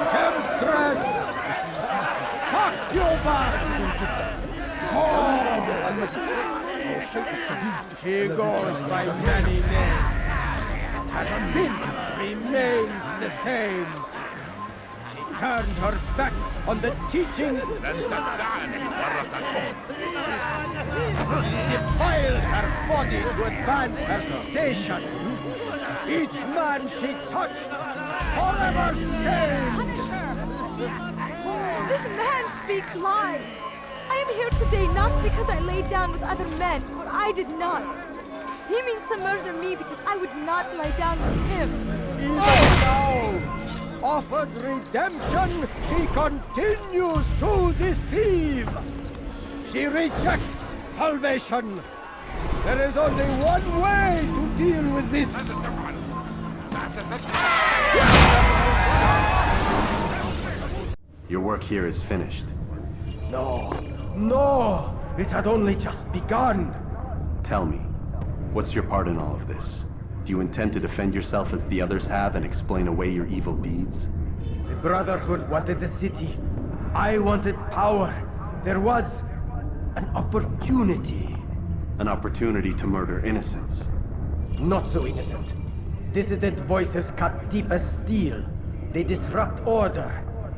Temptress! Succubus! She goes by many names, but her sin remains the same. She turned her back on the teachings, defiled her body to advance her station. Each man she touched, forever stained. Punish her! This man speaks lies. I am here today not because I lay down with other men, for I did not. He means to murder me because I would not lie down with him. Even now, offered redemption, she continues to deceive. She rejects salvation. There is only one way to deal with this. Your work here is finished. No, it had only just begun. Tell me, what's your part in all of this? Do you intend to defend yourself as the others have and explain away your evil deeds? The Brotherhood wanted the city. I wanted power. There was an opportunity. An opportunity to murder innocents. Not so innocent. Dissident voices cut deep as steel. They disrupt order.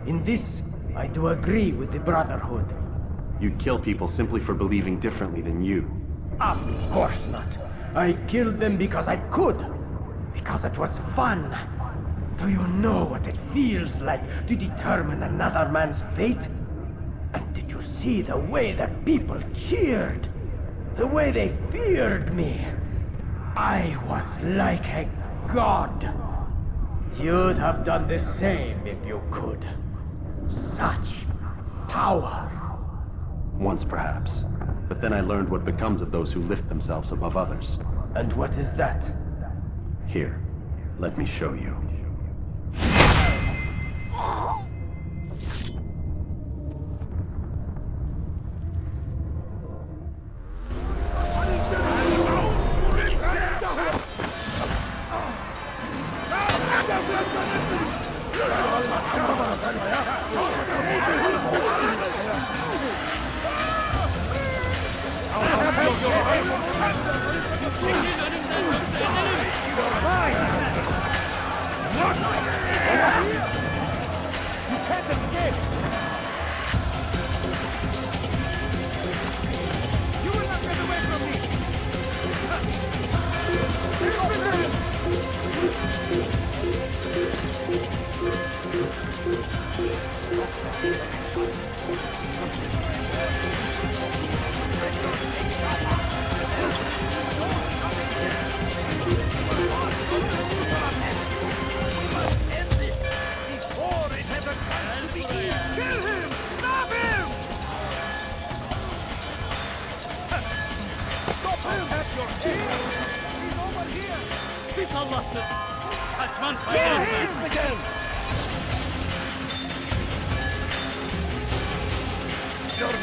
In this, I do agree with the Brotherhood. You'd kill people simply for believing differently than you. Of course not. I killed them because I could. Because it was fun. Do you know what it feels like to determine another man's fate? And did you see the way the people cheered? The way they feared me? I was like a god. You'd have done the same if you could. Such power. Once, perhaps. But then I learned what becomes of those who lift themselves above others. And what is that? Here, let me show you.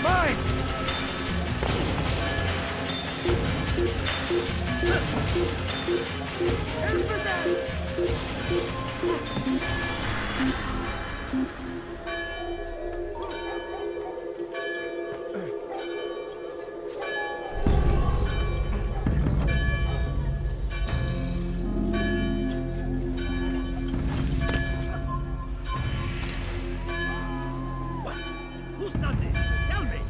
Mine! Who's done this? Tell me!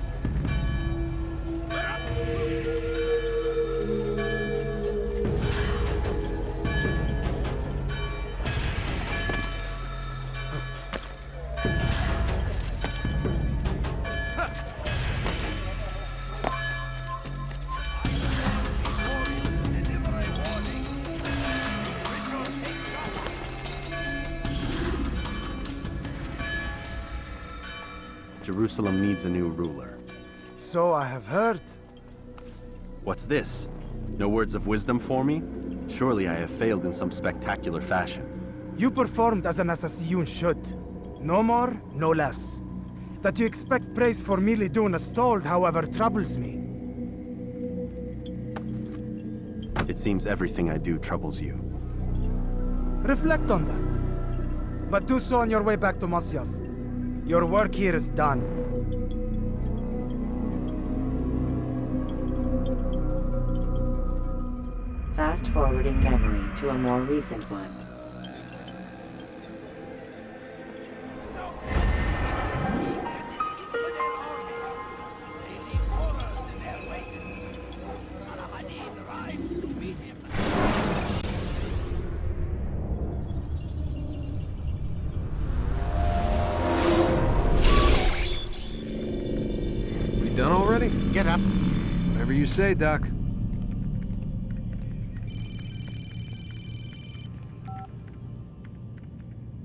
Jerusalem needs a new ruler. So I have heard. What's this? No words of wisdom for me? Surely I have failed in some spectacular fashion. You performed as an assassin should. No more, no less. That you expect praise for merely doing as told, however, troubles me. It seems everything I do troubles you. Reflect on that. But do so on your way back to Masyaf. Your work here is done. Fast-forwarding memory to a more recent one. Done already? Get up. Whatever you say, Doc.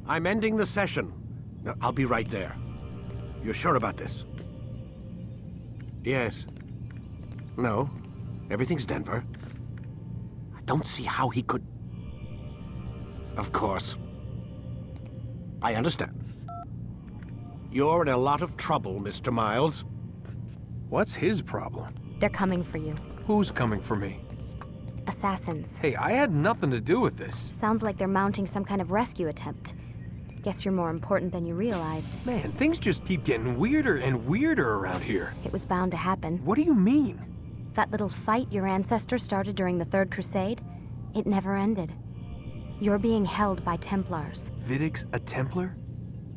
I'm ending the session. I'll be right there. You're sure about this? Yes. No. Everything's Denver. I don't see how he could... Of course. I understand. You're in a lot of trouble, Mr. Miles. What's his problem? They're coming for you. Who's coming for me? Assassins. Hey, I had nothing to do with this. Sounds like they're mounting some kind of rescue attempt. Guess you're more important than you realized. Man, things just keep getting weirder and weirder around here. It was bound to happen. What do you mean? That little fight your ancestors started during the Third Crusade, it never ended. You're being held by Templars. Vidic's a Templar?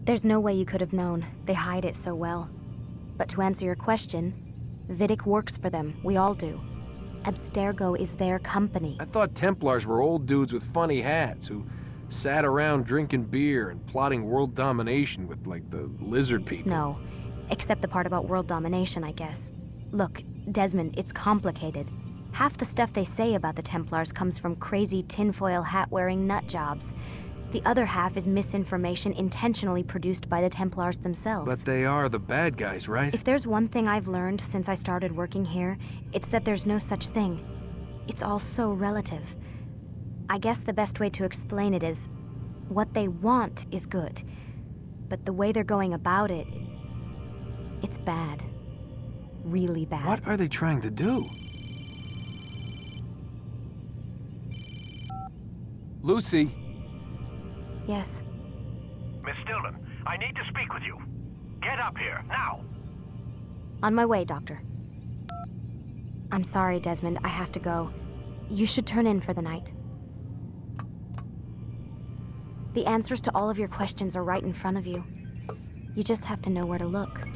There's no way you could have known. They hide it so well. But to answer your question, Vidic works for them. We all do. Abstergo is their company. I thought Templars were old dudes with funny hats who sat around drinking beer and plotting world domination with, like, the lizard people. No, except the part about world domination, I guess. Look, Desmond, it's complicated. Half the stuff they say about the Templars comes from crazy tinfoil hat-wearing nut jobs. The other half is misinformation intentionally produced by the Templars themselves. But they are the bad guys, right? If there's one thing I've learned since I started working here, it's that there's no such thing. It's all so relative. I guess the best way to explain it is, what they want is good. But the way they're going about it, it's bad. Really bad. What are they trying to do? Lucy? Yes. Miss Stillman, I need to speak with you. Get up here, now! On my way, Doctor. I'm sorry, Desmond. I have to go. You should turn in for the night. The answers to all of your questions are right in front of you. You just have to know where to look.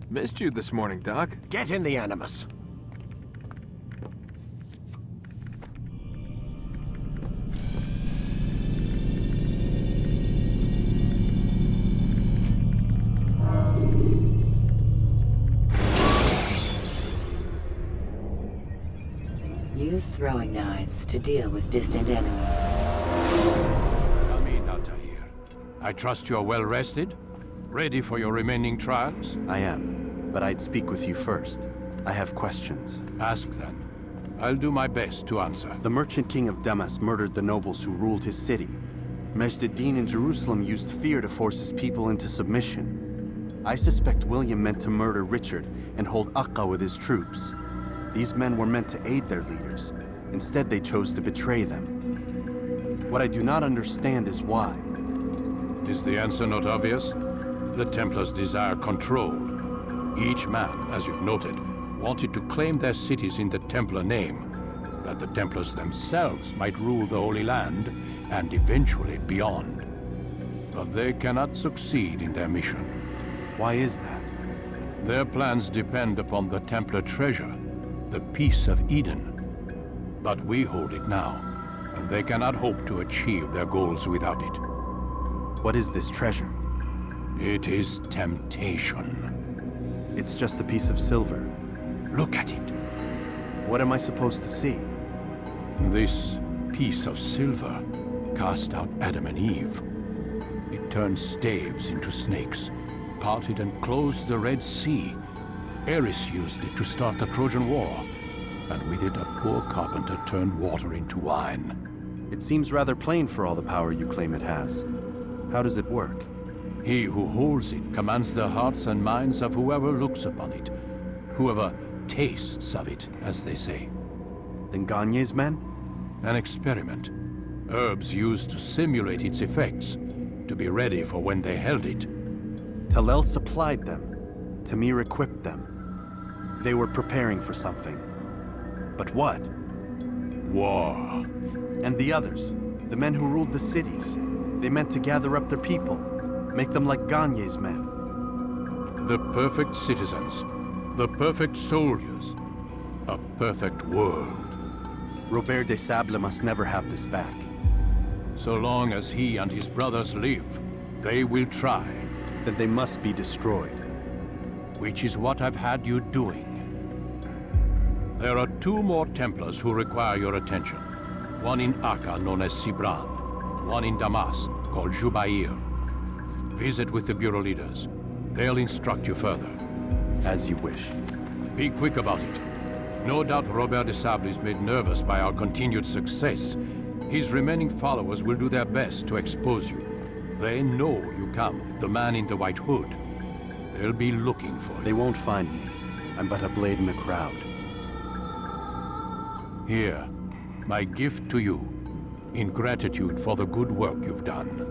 Missed you this morning, Doc. Get in the Animus. use throwing knives to deal with distant enemies. Come in, Altaïr. I trust you are well rested? Ready for your remaining trials? I am, but I'd speak with you first. I have questions. Ask then. I'll do my best to answer. The merchant king of Damas murdered the nobles who ruled his city. Majd ad-Din in Jerusalem used fear to force his people into submission. I suspect William meant to murder Richard and hold Aqqa with his troops. These men were meant to aid their leaders. Instead, they chose to betray them. What I do not understand is why. Is the answer not obvious? The Templars desire control. Each man, as you've noted, wanted to claim their cities in the Templar name, that the Templars themselves might rule the Holy Land and eventually beyond. But they cannot succeed in their mission. Why is that? Their plans depend upon the Templar treasure, the Peace of Eden. But we hold it now, and they cannot hope to achieve their goals without it. What is this treasure? It is temptation. It's just a piece of silver. Look at it. What am I supposed to see? This piece of silver cast out Adam and Eve. It turned staves into snakes, parted and closed the Red Sea. Ares used it to start the Trojan War, and with it a poor carpenter turned water into wine. It seems rather plain for all the power you claim it has. How does it work? He who holds it commands the hearts and minds of whoever looks upon it, whoever tastes of it, as they say. Then Gagne's men? An experiment. Herbs used to simulate its effects, to be ready for when they held it. Talel supplied them. Tamir equipped them. They were preparing for something. But what? War. And the others, the men who ruled the cities, they meant to gather up their people, make them like Gagne's men. The perfect citizens, the perfect soldiers, a perfect world. Robert de Sable must never have this back. So long as he and his brothers live, they will try. Then they must be destroyed. Which is what I've had you doing. There are 2 more Templars who require your attention. One in Aqqa, known as Sibran. One in Damas, called Jubair. Visit with the Bureau leaders. They'll instruct you further. As you wish. Be quick about it. No doubt Robert de Sable is made nervous by our continued success. His remaining followers will do their best to expose you. They know you come, the man in the white hood. They'll be looking for you. They won't find me. I'm but a blade in the crowd. Here, my gift to you, in gratitude for the good work you've done.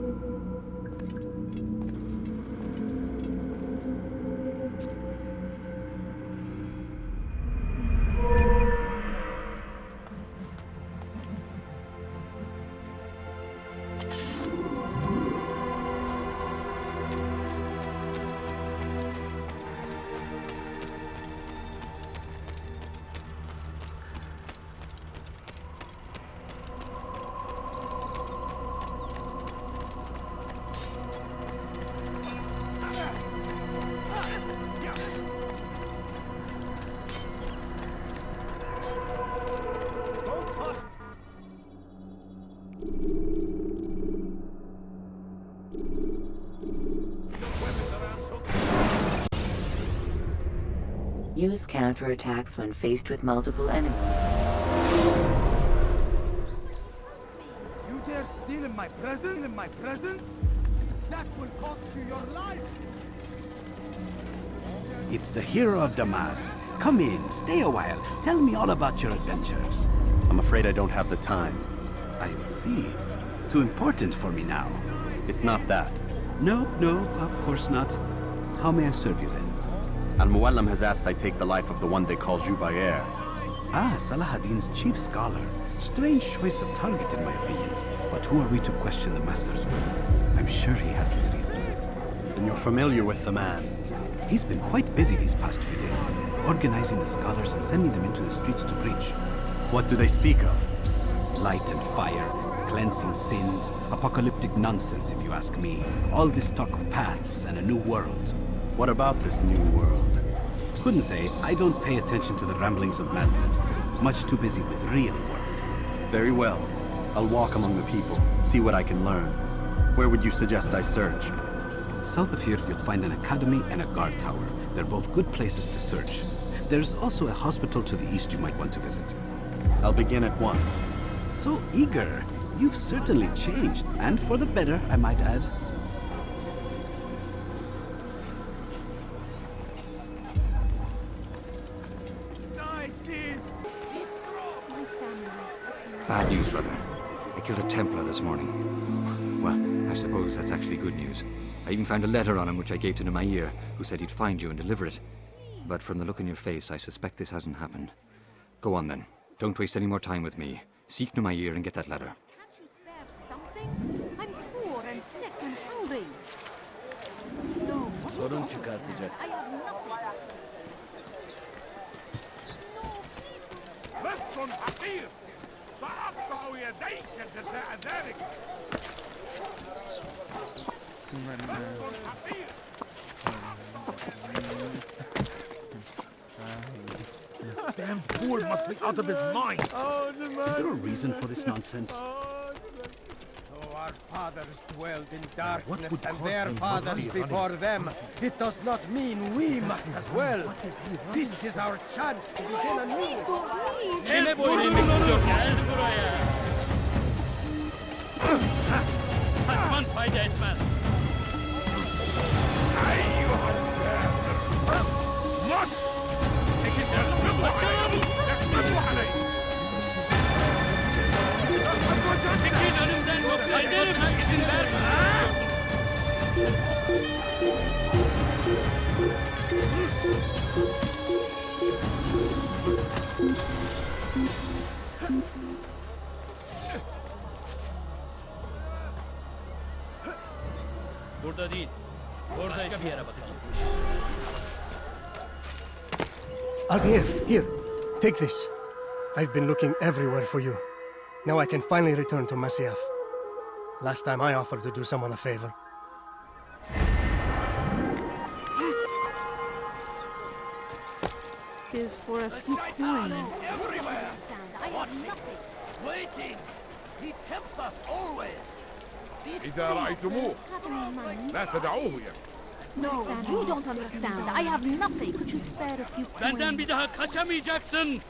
Use counterattacks when faced with multiple enemies. You dare steal in my presence? In my presence? That will cost you your life! It's the hero of Damas. Come in, stay a while. Tell me all about your adventures. I'm afraid I don't have the time. I'll see. Too important for me now. It's not that. No, of course not. How may I serve you then? Al-Muallim has asked I take the life of the one they call Jubair. Ah, Salahadin's chief scholar. Strange choice of target in my opinion. But who are we to question the master's will? I'm sure he has his reasons. Then you're familiar with the man. He's been quite busy these past few days, organizing the scholars and sending them into the streets to preach. What do they speak of? Light and fire, cleansing sins, apocalyptic nonsense if you ask me. All this talk of paths and a new world. What about this new world? Couldn't say. I don't pay attention to the ramblings of madmen. much too busy with real work. Very well. I'll walk among the people, see what I can learn. Where would you suggest I search? South of here, you'll find an academy and a guard tower. They're both good places to search. There's also a hospital to the east you might want to visit. I'll begin at once. So eager. You've certainly changed, and for the better, I might add. Bad news, brother. I killed a Templar this morning. Well, I suppose that's actually good news. I even found a letter on him which I gave to Altaïr, who said he'd find you and deliver it. But from the look in your face, I suspect this hasn't happened. Go on then. Don't waste any more time with me. Seek Altaïr and get that letter. I'm poor and sick and hungry. No, Sorun çıkartacak. I have nothing. لص حقير سأقطع يديك جزاء ذلك. لص حقير. That damn fool must be out of his mind. Is there a reason for this nonsense? Our fathers dwelled in darkness and their fathers before them. It does not mean we must as well. This is our chance to begin anew. Ne boyun bekliyor? Gel buraya. Kaçman fayda etmez. What? Çekil dersin. Çekil önümden yoksa ederim. İzin verme. Burada değil. Başka bir yere bakacağım. Altaïr, here. Take this. I've been looking everywhere for you. Now I can finally return to Masyaf. Last time I offered to do someone a favor. Is for a few coins. Everywhere. I have nothing. Waiting. He tempts us always. إذا رأيتموه لا تدعوه يمشي. No, you don't understand. I have nothing. Could you spare a few coins? Benden bir daha kaçamayacaksın.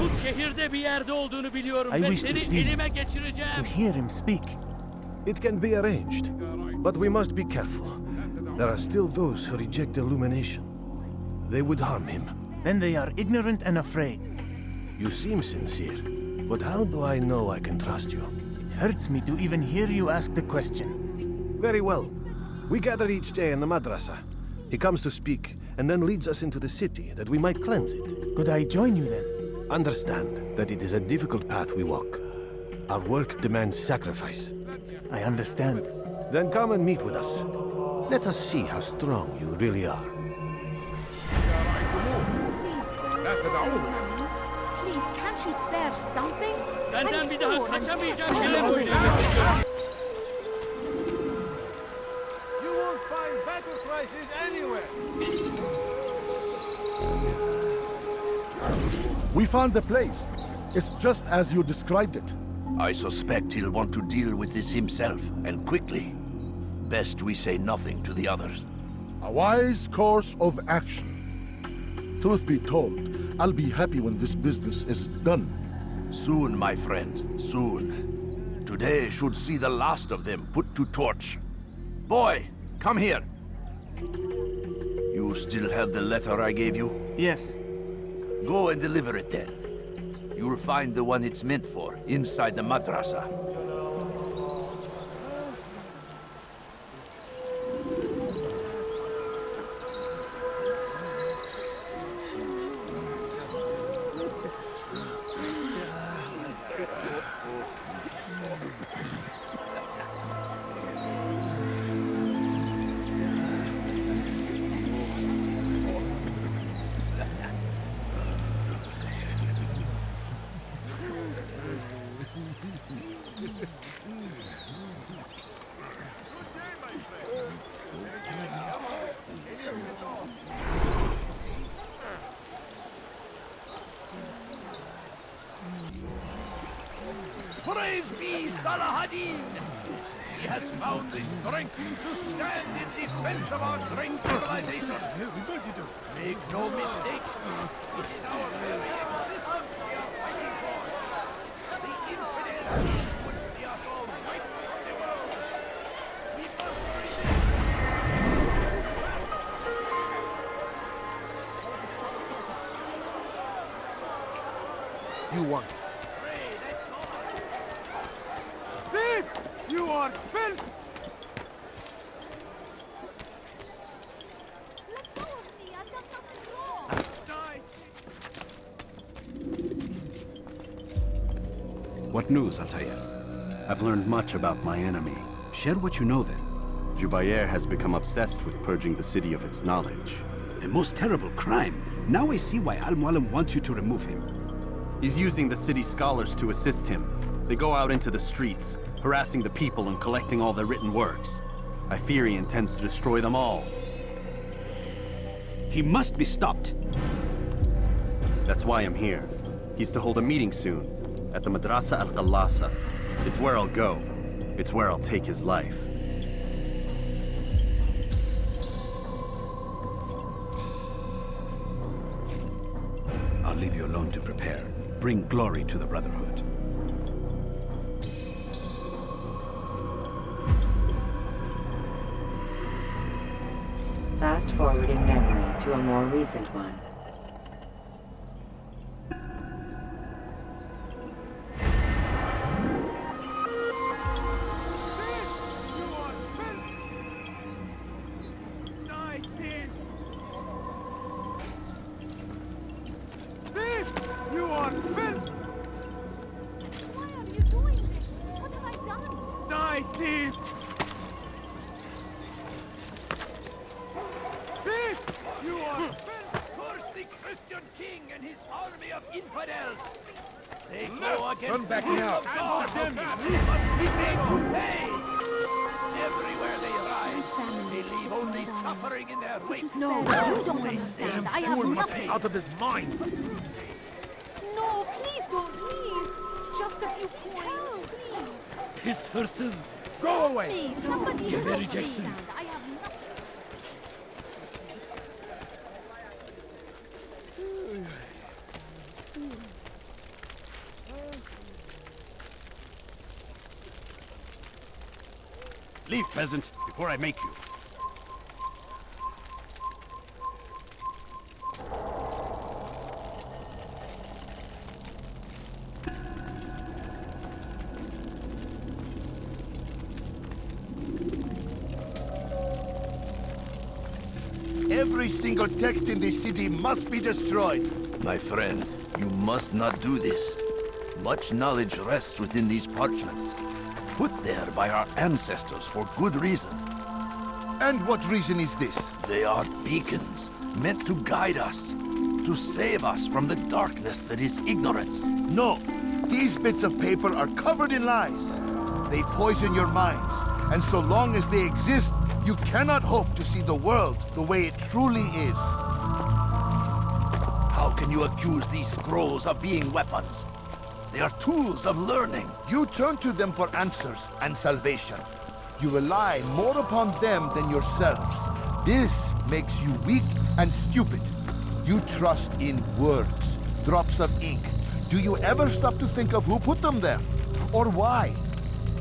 Bu şehirde bir yerde olduğunu biliyorum I ve wish to seni see elime to geçireceğim. hear him speak. It can be arranged, but we must be careful. There are still those who reject illumination. They would harm him. Then they are ignorant and afraid. You seem sincere, but how do I know I can trust you? It hurts me to even hear you ask the question. Very well. We gather each day in the madrasa. He comes to speak, and then leads us into the city, that we might cleanse it. Could I join you then? Understand that it is a difficult path we walk. Our work demands sacrifice. I understand. Then come and meet with us. Let us see how strong you really are. Please, can't you spare something? Benden bir daha kaçamayacak Oh, şeyler no. oluyor. You won't find better prices anywhere. We found the place. It's just as you described it. I suspect he'll want to deal with this himself, and quickly. Best we say nothing to the others. A wise course of action. Truth be told, I'll be happy when this business is done. Soon, my friend, soon. Today should see the last of them put to torch. Boy, come here. You still have the letter I gave you? Yes. Go and deliver it then. You'll find the one it's meant for inside the madrasa. Praise be Salahadin! He has found the strength to stand in defense of our great civilization. Make no mistake, it is our very existence we are fighting for. The infidels would see us all wiped from the world. We must resist. You want. Thief! You are filth! Let go of me! I've done nothing wrong! What news, Altaïr? I've learned much about my enemy. Share what you know then. Jubair has become obsessed with purging the city of its knowledge. A most terrible crime. Now I see why Al-Mualim wants you to remove him. He's using the city scholars to assist him. They go out into the streets, harassing the people and collecting all their written works. I fear he intends to destroy them all. He must be stopped. That's why I'm here. He's to hold a meeting soon, at the Madrasa Al-Qallasa. It's where I'll go. It's where I'll take his life. I'll leave you alone to prepare. Bring glory to the Brotherhood. Fast forwarding memory to a more recent one. You are filth! Why are you doing this? What have I done? Die, thief! Thief! You are filth! Curse the Christian king and his army of infidels! They go against Turn back the will now. of God. They must be made to pay! Everywhere they ride, they leave only suffering in their wake. No, you don't understand. I have nothing. Out of his mind! No, please don't leave. Just a few coins, please. Kiss her sin! Go away! Please, somebody Give me help rejection. me. I have nothing. Leave, peasant, before I make you. Every single text in this city must be destroyed. My friend, you must not do this. Much knowledge rests within these parchments, put there by our ancestors for good reason. And what reason is this? They are beacons, meant to guide us, to save us from the darkness that is ignorance. No, these bits of paper are covered in lies. They poison your minds, and so long as they exist, you cannot hope to see the world the way it truly is. How can you accuse these scrolls of being weapons? They are tools of learning. You turn to them for answers and salvation. You rely more upon them than yourselves. This makes you weak and stupid. You trust in words, drops of ink. Do you ever stop to think of who put them there? Or why?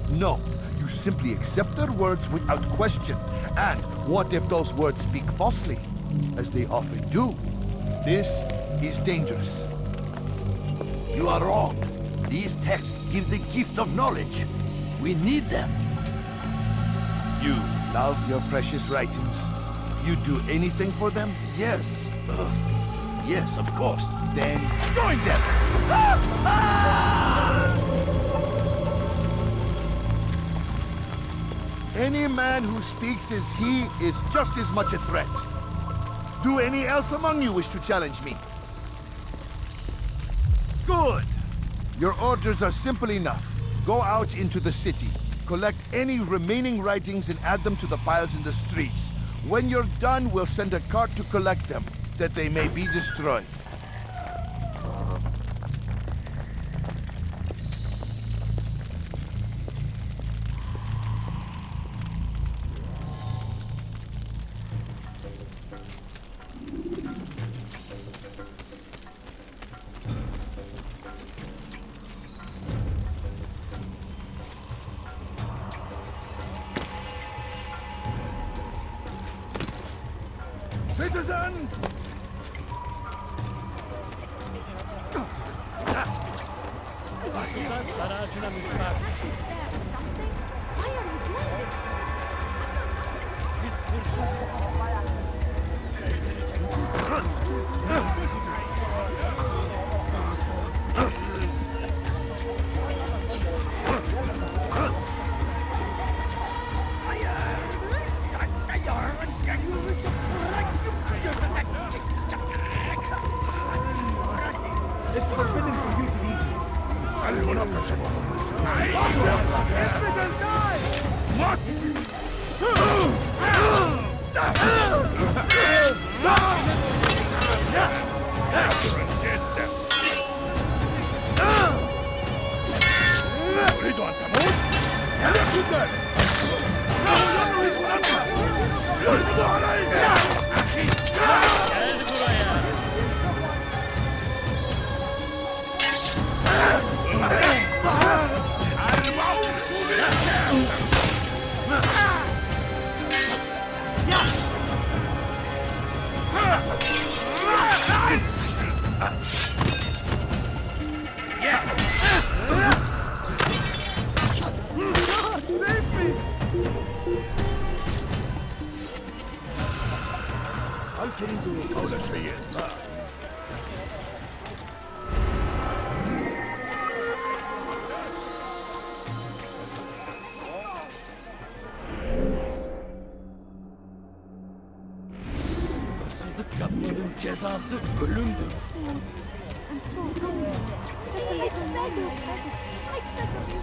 No, you simply accept their words without question. And what if those words speak falsely, as they often do? This is dangerous. You are wrong. These texts give the gift of knowledge. We need them. You love your precious writings. You do anything for them? Yes. Yes, of course. Then join them! Any man who speaks as he is just as much a threat. Do any else among you wish to challenge me? Good! Your orders are simple enough. Go out into the city, collect any remaining writings and add them to the piles in the streets. When you're done, we'll send a cart to collect them, that they may be destroyed. citizen! It's forbidden for you to eat. Infidel, die! What? تريد أن تموت؟ هل يكن ذلك؟ يرفض عليك أخي! هل تريد قول شيء ما؟ Yapmanın cezası ölümdür. I'm so hungry. Just a little more. I beg of you.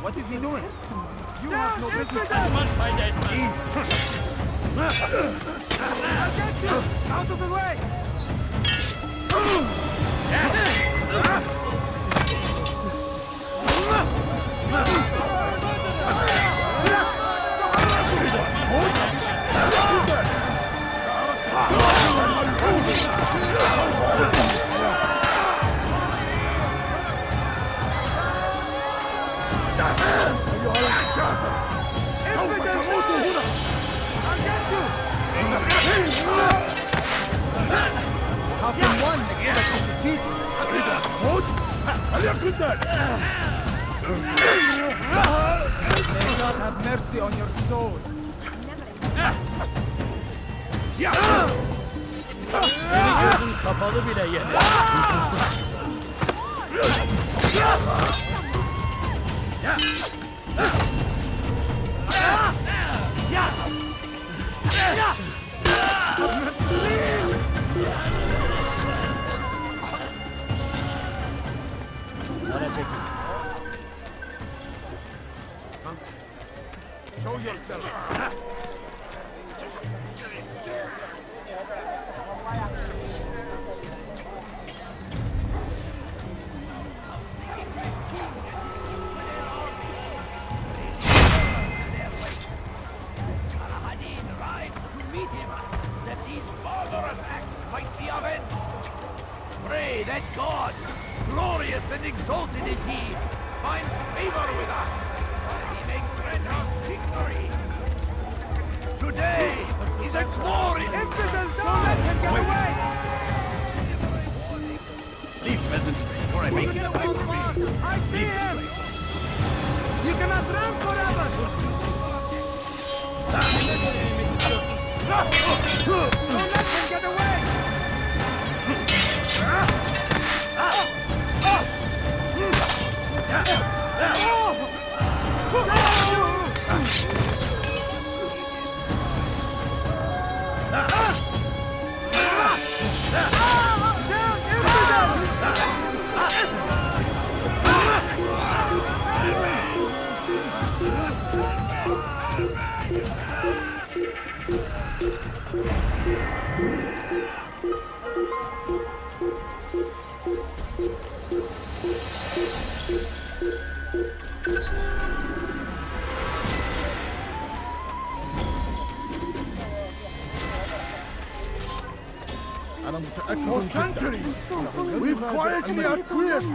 What is he doing? You have no business. My dead man. I'll get you! Out of the way! How can one expect to defeat you? هل يكن ذلك؟ May God have mercy on your soul. Seni gözün kapalı bile yener. Show yourself. Pray that God, glorious and exalted is He, finds favor with us, that He may grant us victory. Today is a glorious... Infidels, don't let him get away! Leave peasants before I make it away from me. I see him! You cannot run forever! Don't let him get away! For centuries, we've quietly acquiesced,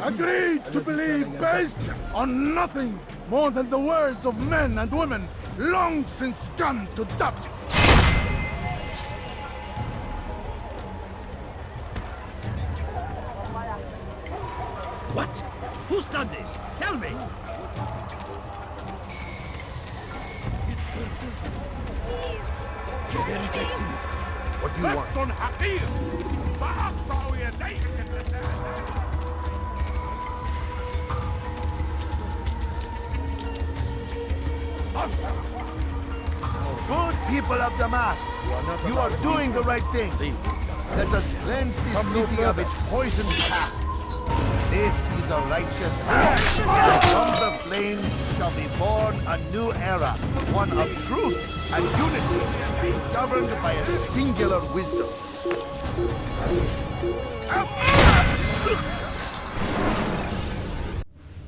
agreed to believe based on nothing more than the words of men and women long since gone to dust. What? Who's done this? Tell me! What do you want? Good people of Damas, you are doing the right thing. Let us cleanse this city of its poisoned past. This is a righteous act. From the flames shall be born a new era, one of truth and unity, governed by a singular wisdom.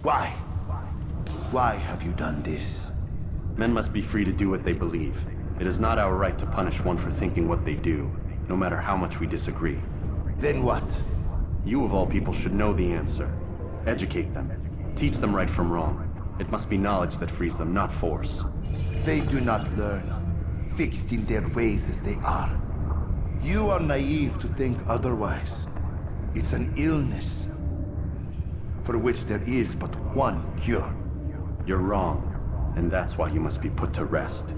Why? Why have you done this? Men must be free to do what they believe. It is not our right to punish one for thinking what they do, no matter how much we disagree. Then what? You of all people should know the answer. Educate them. Teach them right from wrong. It must be knowledge that frees them, not force. They do not learn, fixed in their ways as they are. You are naive to think otherwise. It's an illness for which there is but one cure. You're wrong, and that's why you must be put to rest.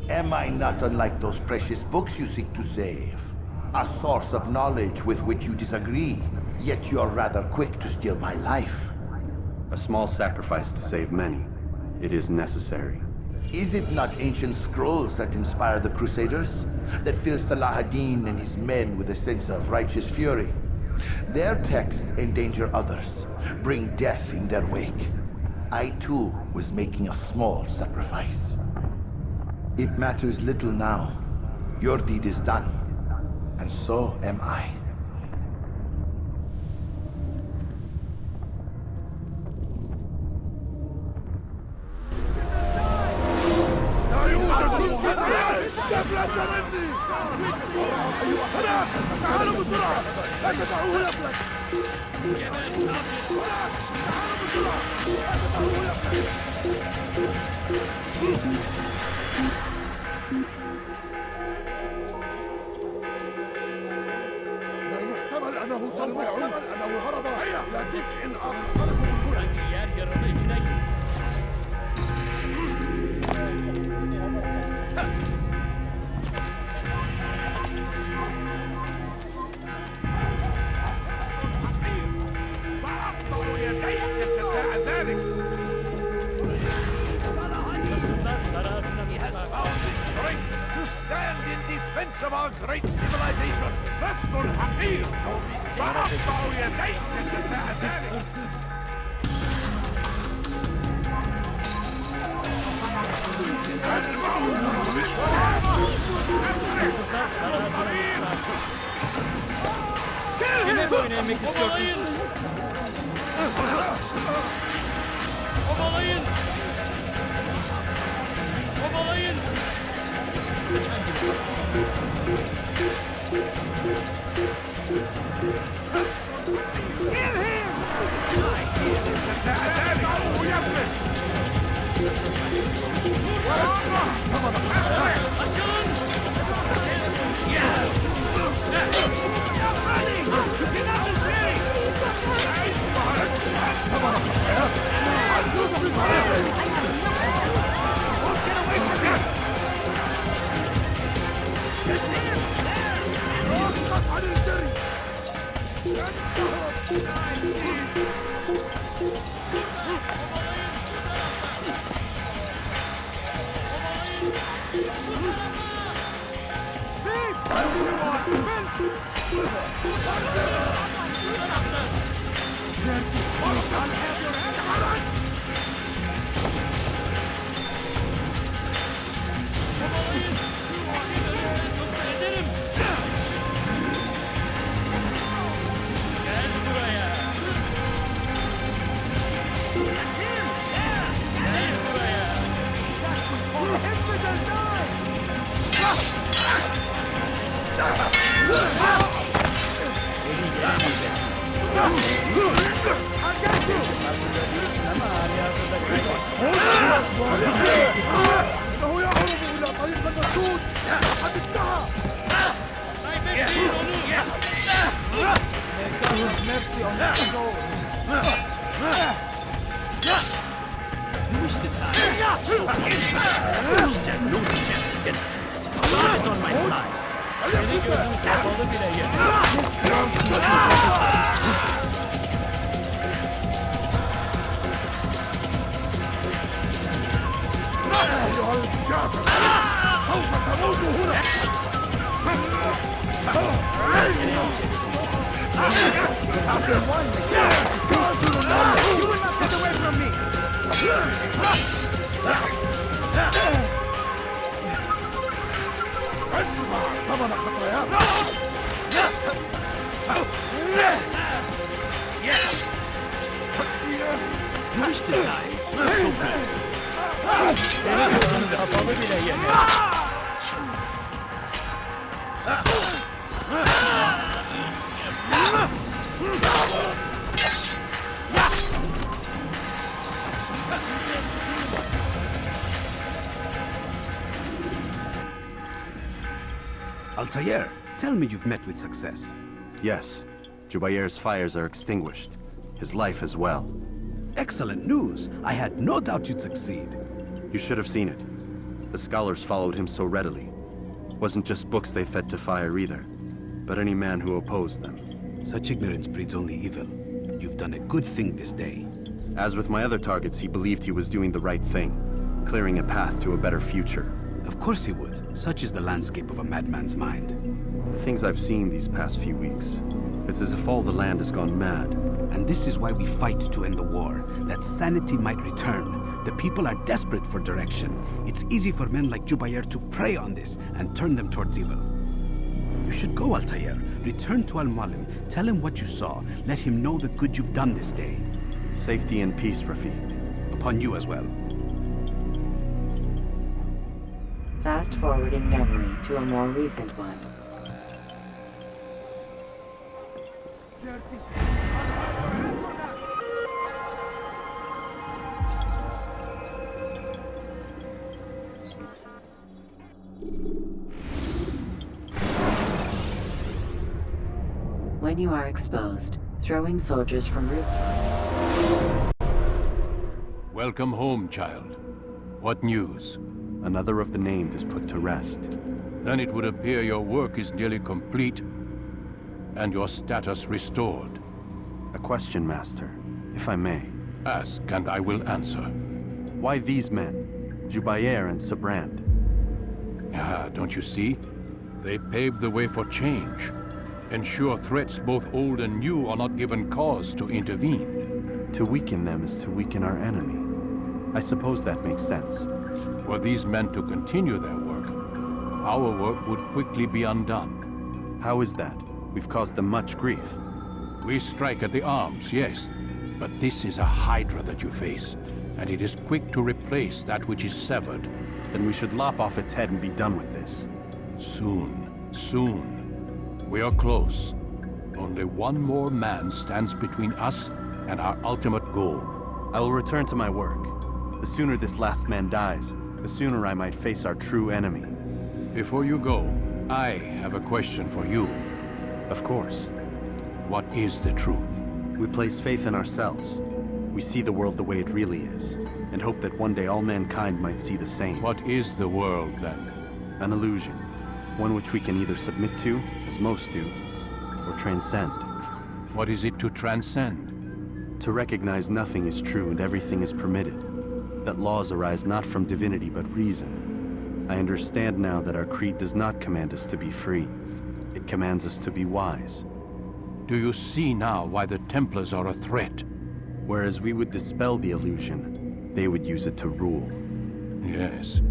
Am I not unlike those precious books you seek to save? A source of knowledge with which you disagree, yet you're rather quick to steal my life. A small sacrifice to save many. It is necessary. Is it not ancient scrolls that inspire the Crusaders? That fill Salah ad-Din and his men with a sense of righteous fury? Their texts endanger others, bring death in their wake. I too was making a small sacrifice. It matters little now. Your deed is done, and so am I. You wish to die? Stand no chance against me. God is on my side. You think you're going to stop all of it here? You will not get away from me! You wish to die? So bad. You think you're going to stop all of it here? Altaïr, tell me you've met with success. Yes. Jubayr's fires are extinguished. His life as well. Excellent news. I had no doubt you'd succeed. You should have seen it. The scholars followed him so readily. Wasn't just books they fed to fire either, but any man who opposed them. Such ignorance breeds only evil. You've done a good thing this day. As with my other targets, he believed he was doing the right thing, clearing a path to a better future. Of course he would. Such is the landscape of a madman's mind. The things I've seen these past few weeks, it's as if all the land has gone mad. And this is why we fight to end the war, that sanity might return. The people are desperate for direction. It's easy for men like Jubayr to prey on this and turn them towards evil. You should go, Altaïr. Return to Al-Mualim. Tell him what you saw. Let him know the good you've done this day. Safety and peace, Rafiq. Upon you as well. Fast-forwarding memory to a more recent one. When you are exposed, throwing soldiers from rooftops. Welcome home, child. What news? Another of the named is put to rest. Then it would appear your work is nearly complete, and your status restored. A question, Master, if I may. Ask, and I will answer. Why these men? Jubayr and Sabrand? Ah, don't you see? They paved the way for change. Ensure threats both old and new are not given cause to intervene. To weaken them is to weaken our enemy. I suppose that makes sense. Were these men to continue their work, our work would quickly be undone. How is that? We've caused them much grief. We strike at the arms, yes. But this is a hydra that you face, and it is quick to replace that which is severed. Then we should lop off its head and be done with this. Soon, soon. We are close. Only one more man stands between us and our ultimate goal. I will return to my work. The sooner this last man dies, the sooner I might face our true enemy. Before you go, I have a question for you. Of course. What is the truth? We place faith in ourselves. We see the world the way it really is, and hope that one day all mankind might see the same. What is the world, then? An illusion. One which we can either submit to, as most do, or transcend. What is it to transcend? To recognize nothing is true and everything is permitted. That laws arise not from divinity but reason. I understand now that our creed does not command us to be free. It commands us to be wise. Do you see now why the Templars are a threat? Whereas we would dispel the illusion, they would use it to rule. Yes.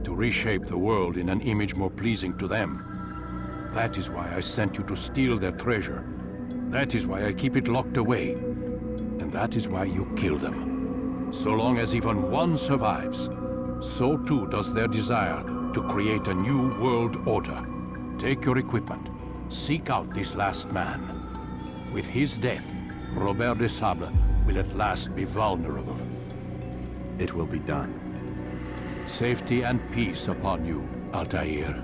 To reshape the world in an image more pleasing to them. That is why I sent you to steal their treasure. That is why I keep it locked away. And that is why you kill them. So long as even one survives, so too does their desire to create a new world order. Take your equipment. Seek out this last man. With his death, Robert de Sable will at last be vulnerable. It will be done. Safety and peace upon you, Altaïr.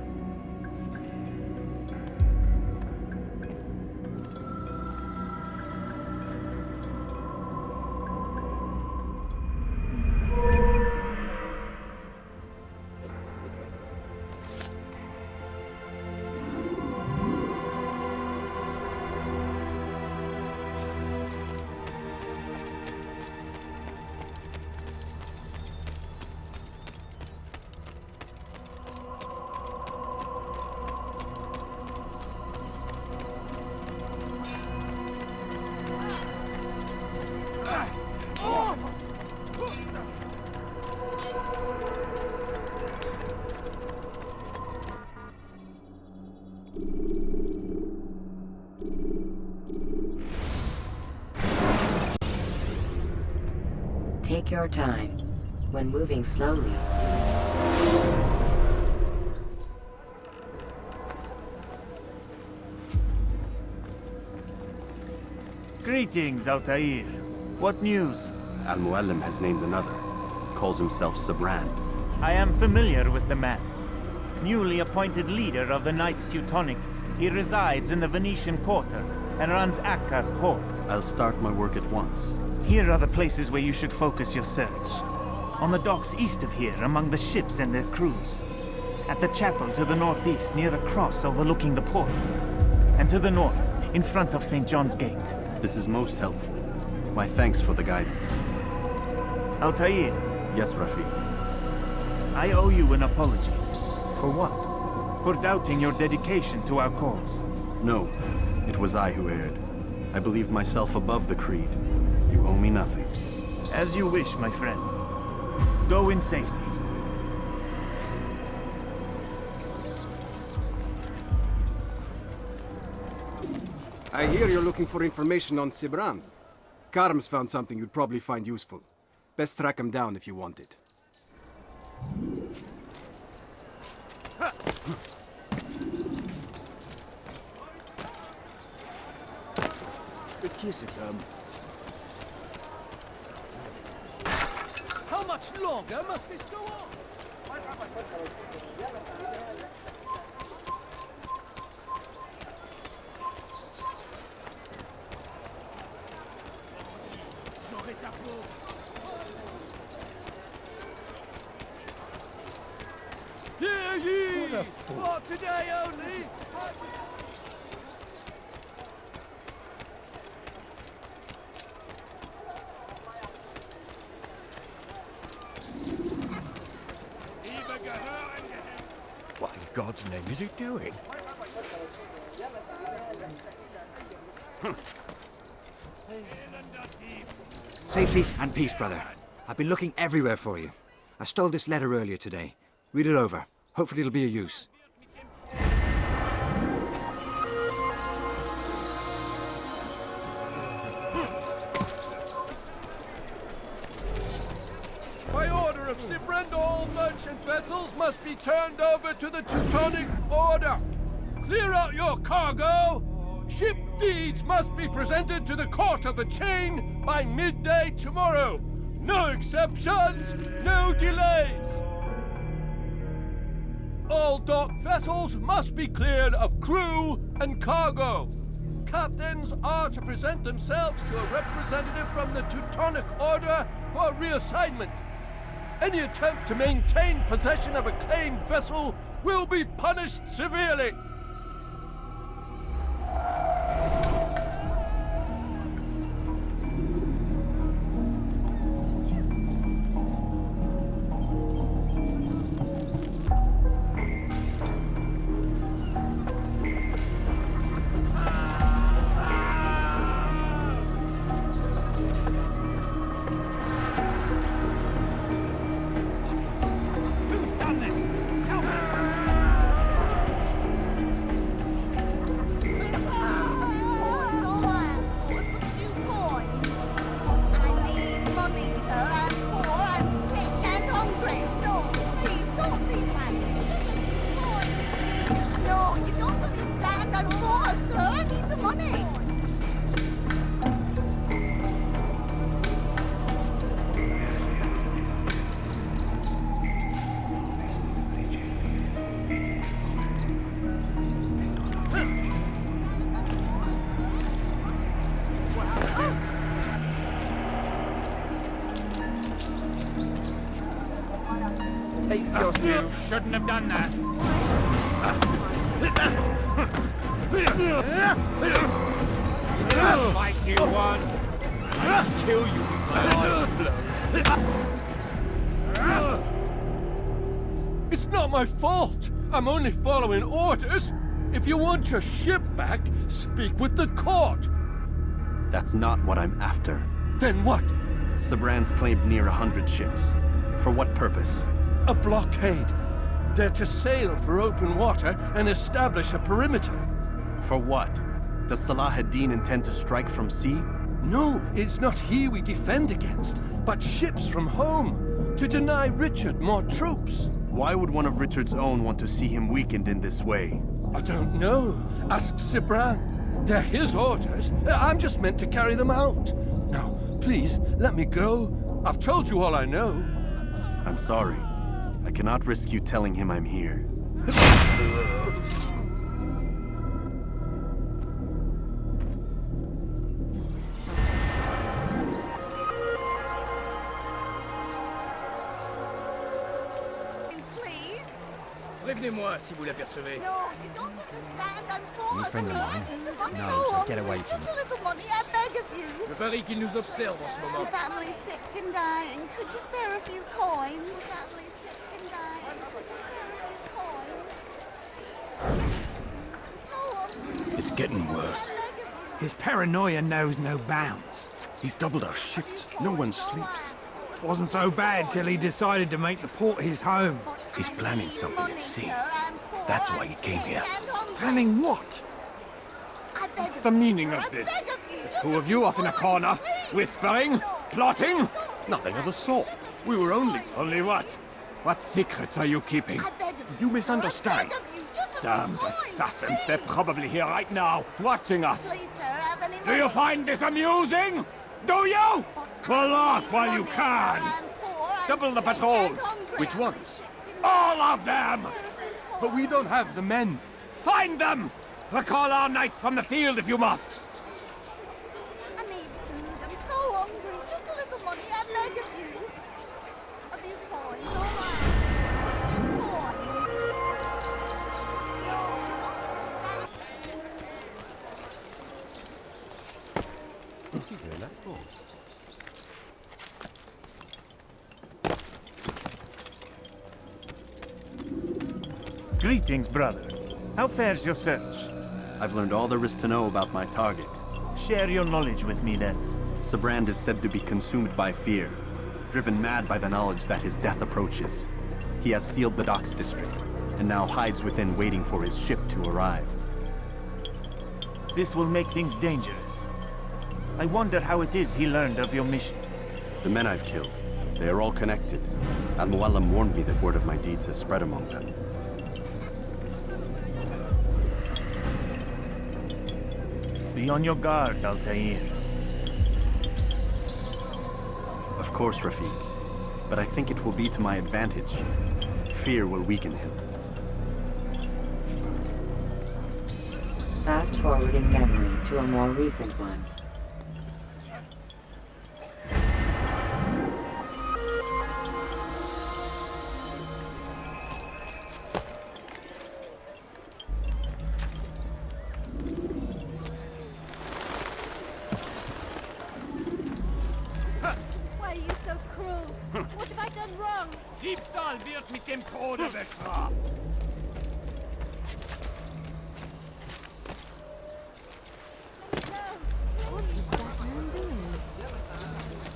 Take your time. When moving slowly, greetings, Altaïr. What news? Al-Muallim has named another. Calls himself Sabrand. I am familiar with the man. Newly appointed leader of the Knights Teutonic, he resides in the Venetian Quarter and runs Akka's port. I'll start my work at once. Here are the places where you should focus your search. On the docks east of here, among the ships and their crews. At the chapel to the northeast, near the cross overlooking the port. And to the north, in front of St. John's Gate. This is most helpful. My thanks for the guidance. Altaïr. Yes, Rafiq. I owe you an apology. For what? For doubting your dedication to our cause. No, it was I who erred. I believed myself above the creed. You owe me nothing. As you wish, my friend. Go in safety. I hear you're looking for information on Sibran. Karm's found something you'd probably find useful. Best track him down if you want it. How much longer must this go on? Hear ye! For today only! What in God's name is he doing? Safety and peace, brother. I've been looking everywhere for you. I stole this letter earlier today. Read it over. Hopefully it'll be of use. By order of Sibrand, all merchant vessels must be turned over to the Teutonic Order. Clear out your cargo. Ship deeds must be presented to the Court of the Chain by midday tomorrow. No exceptions, no delays. All docked vessels must be cleared of crew and cargo. Captains are to present themselves to a representative from the Teutonic Order for reassignment. Any attempt to maintain possession of a claimed vessel will be punished severely. You shouldn't have done that. I'll fight you one. I'll kill you with my blows. It's not my fault. I'm only following orders. If you want your ship back, speak with the court. That's not what I'm after. Then what? Sabrand's claimed near 100 ships. For what purpose? A blockade. They're to sail for open water and establish a perimeter. For what? Does Salah ad-Din intend to strike from sea? No, it's not he we defend against, but ships from home, to deny Richard more troops. Why would one of Richard's own want to see him weakened in this way? I don't know. Ask Sibrand. They're his orders. I'm just meant to carry them out. Now, please, let me go. I've told you all I know. I'm sorry. I cannot risk you telling him I'm here. Prévenez-moi si vous l'apercevez. No, you don't understand. I'm full Any of friend of mine knows I'll get away to him. Just a little money, I beg of you. Je parie qu'il nous observe en ce moment. Your family's sick and dying. Could you spare a few coins? Your family's sick and dying. Could you spare a few coins? It's getting worse. His paranoia knows no bounds. He's doubled our shifts. No one sleeps. Wasn't so bad till he decided to make the port his home. He's planning something at sea. That's why he came here. Planning what? What's the meaning of this? The two of you off in a corner, whispering, plotting? Nothing of the sort. We were only... Only what? What secrets are you keeping? You misunderstand. Damned assassins, they're probably here right now, watching us. Do you find this amusing? Do you? Well, laugh while you can. Double the patrols. Which ones? All of them! But we don't have the men. Find them! Recall our knights from the field if you must. I need food. I'm so hungry. Just a little money, I beg of you. A few coins, all right. What's he doing that for? Greetings, brother. How fares your search? I've learned all there is to know about my target. Share your knowledge with me, then. Sabrand is said to be consumed by fear, driven mad by the knowledge that his death approaches. He has sealed the docks district, and now hides within waiting for his ship to arrive. This will make things dangerous. I wonder how it is he learned of your mission. The men I've killed, they are all connected. Al-Muallim warned me that word of my deeds has spread among them. Be on your guard, Altaïr. Of course, Rafiq. But I think it will be to my advantage. Fear will weaken him. Fast forward in memory to a more recent one. Why are you so cruel? What have I done wrong? Diebstahl wird mit dem Tode bestraft.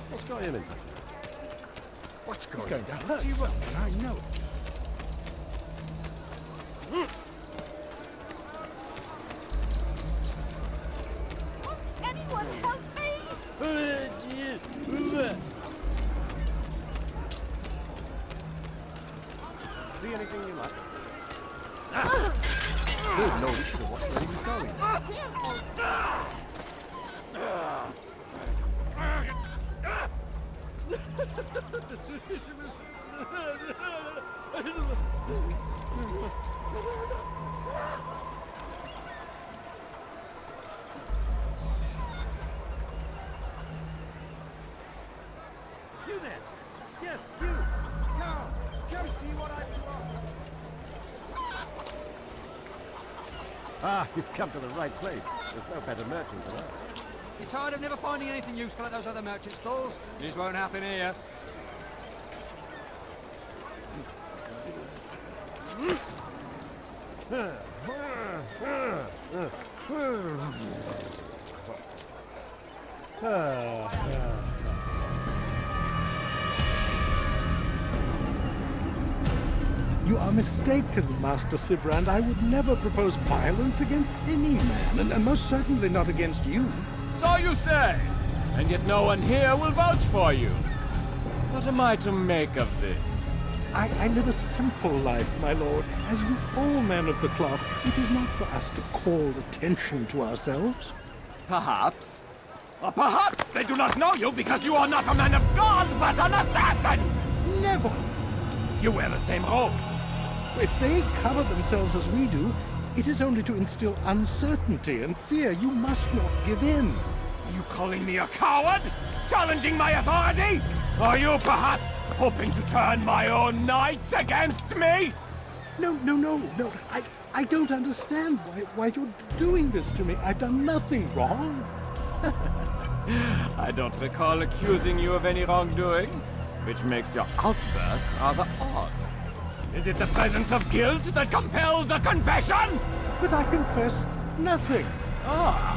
What's got him into? What's going to hurt you up, and I know it. Anyone help me? See anything you like? Good Lord, he should have watched where he was going. You there! Yes, you! Now, come see what I've brought! Ah, you've come to the right place. There's no better merchant than us. You tired of never finding anything useful at those other merchant stalls? This won't happen here. You are mistaken, Master Sibrand. I would never propose violence against any man, and most certainly not against you. So you say, and yet no one here will vouch for you. What am I to make of this? I live a simple life, my lord. As do all men of the cloth, it is not for us to call attention to ourselves. Perhaps. Or perhaps they do not know you because you are not a man of God, but an assassin! Never! You wear the same robes. If they cover themselves as we do, it is only to instill uncertainty and fear. You must not give in. Are you calling me a coward? Challenging my authority? Are you perhaps hoping to turn my own knights against me? No. I don't understand why you're doing this to me. I've done nothing wrong. I don't recall accusing you of any wrongdoing, which makes your outburst rather odd. Is it the presence of guilt that compels a confession? But I confess nothing. Ah,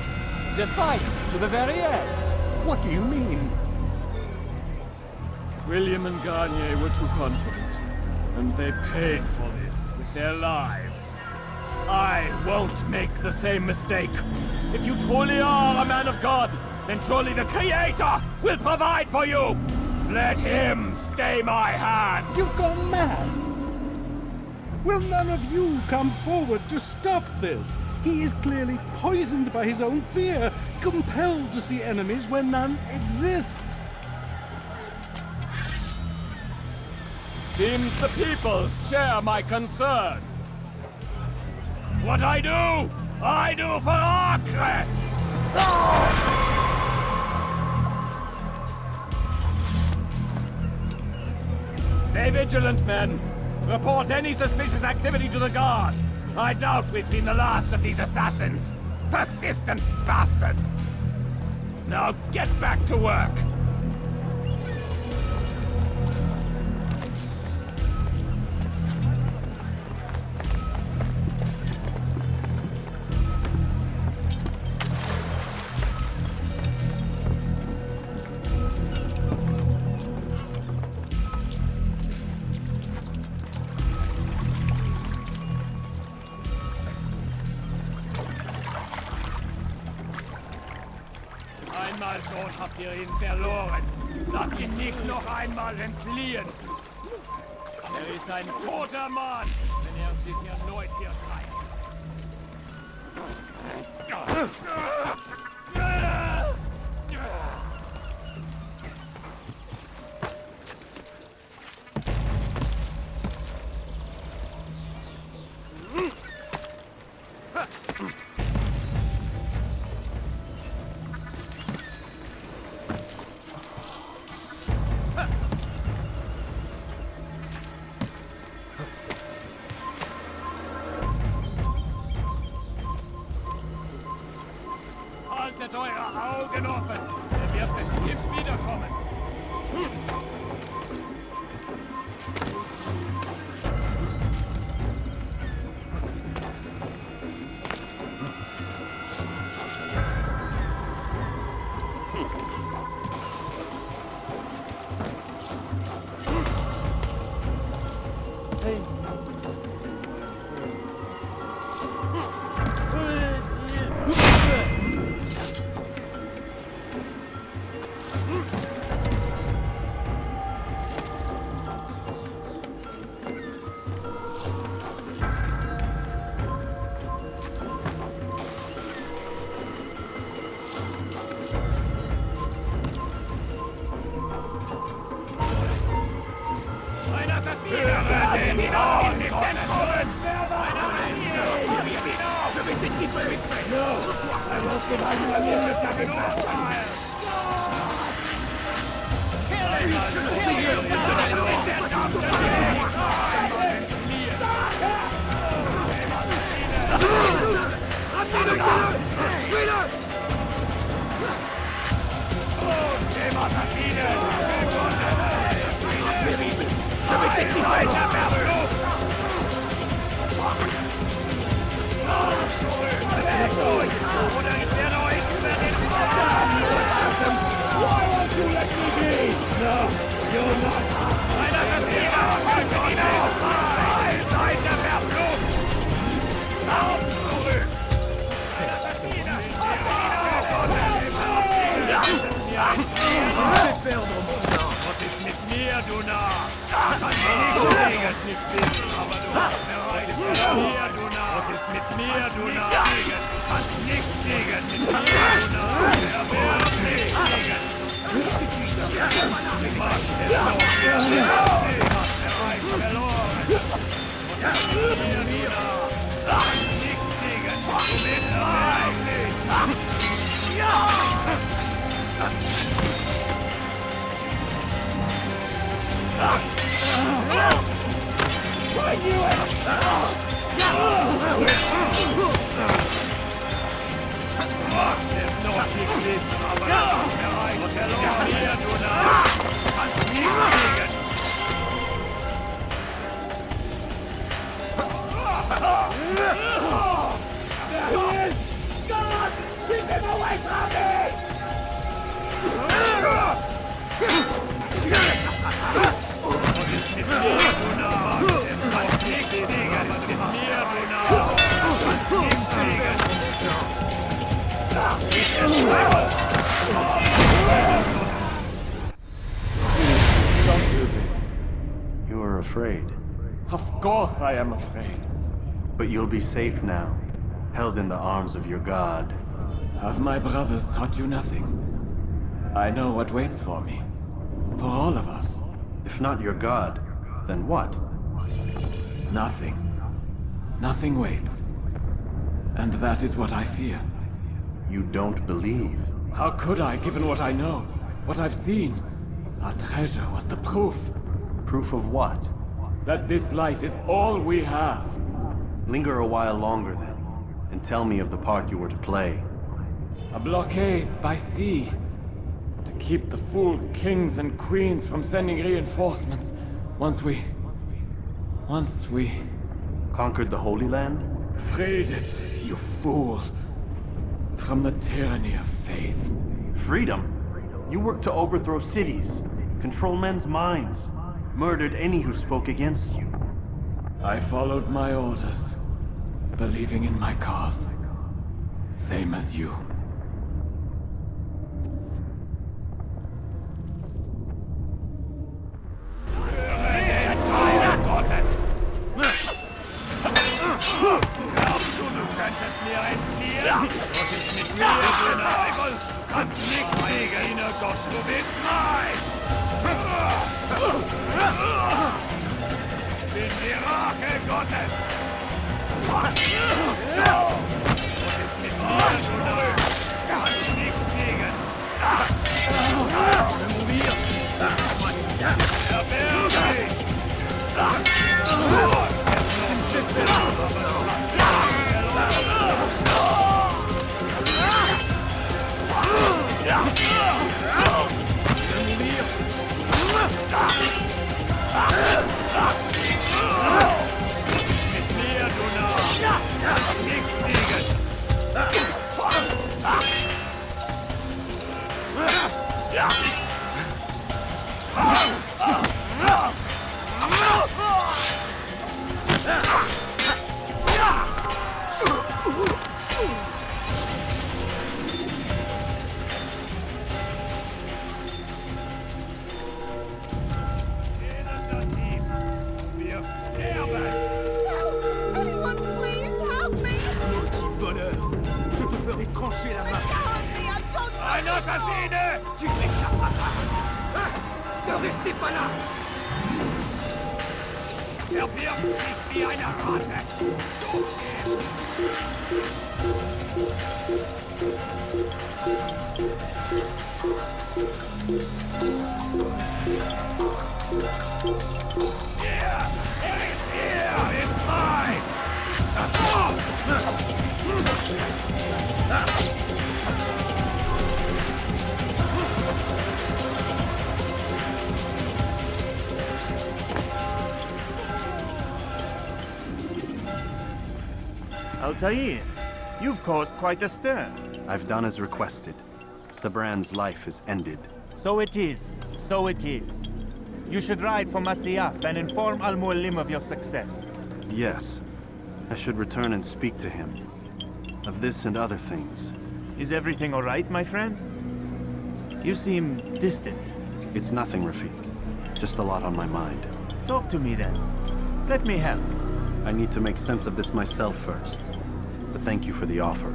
defiant to the very end. What do you mean? William and Garnier were too confident, and they paid for this with their lives. I won't make the same mistake. If you truly are a man of God, then surely the Creator will provide for you. Let him stay my hand. You've gone mad. Will none of you come forward to stop this? He is clearly poisoned by his own fear, compelled to see enemies where none exist. Seems the people share my concern. What I do for Acre! Stay vigilant, men. Report any suspicious activity to the guard. I doubt we've seen the last of these assassins. Persistent bastards. Now get back to work. Einmal dort habt ihr ihn verloren. Lasst ihn nicht noch einmal entfliehen. Er ist ein toter Mann, wenn er sich erneut hier treibt. Haltet eure Augen offen! Er wird bestimmt wiederkommen! You're not! Was ist mit mir, du Narr? Kannst du nicht wissen, aber du hast bereit mit mir, du Narr. Was ist mit mir, du Narr? Kannst nicht siegen mit mir, du Narr. Wer wird nicht siegen? Du machst es noch, wer wird nicht? Hast bereits verloren. Was ist mit mir, du Narr? Kannst nicht siegen, du bist bereit nicht. God! Keep him away from me! Don't do this. You are afraid. Of course I am afraid. But you'll be safe now, held in the arms of your god. Have my brothers taught you nothing? I know what waits for me. For all of us. If not your god, then what? Nothing. Nothing waits. And that is what I fear. You don't believe? How could I, given what I know? What I've seen? Our treasure was the proof. Proof of what? That this life is all we have. Linger a while longer then, and tell me of the part you were to play. A blockade by sea. To keep the fool kings and queens from sending reinforcements. Once we... Conquered the Holy Land? Freed it, you fool. From the tyranny of faith. Freedom? You worked to overthrow cities, control men's minds, murdered any who spoke against you. I followed my orders, believing in my cause. Same as you. Glaubst du, du könntest mir entfliehen? Was ist mit mir, du Neibel? Du kannst nicht siegen, Gott, du bist mein! Ich bin die Rache Gottes! Was ist mit mir, du Neibel? Du kannst nicht siegen! Erwehr dich! Mit mir, du Narr! Nicht siegen! Trancher la main. Un assassine! Tu m'échapperas pas. Ne restez pas là. Verbirg dich wie eine Ratte! Hier! Er ist hier! Ist frei! Altaïr, you've caused quite a stir. I've done as requested. Sabran's life is ended. So it is. So it is. You should ride for Masyaf and inform Al-Mualim of your success. Yes. I should return and speak to him. Of this and other things. Is everything all right, my friend? You seem distant. It's nothing, Rafik. Just a lot on my mind. Talk to me then. Let me help. I need to make sense of this myself first. But thank you for the offer.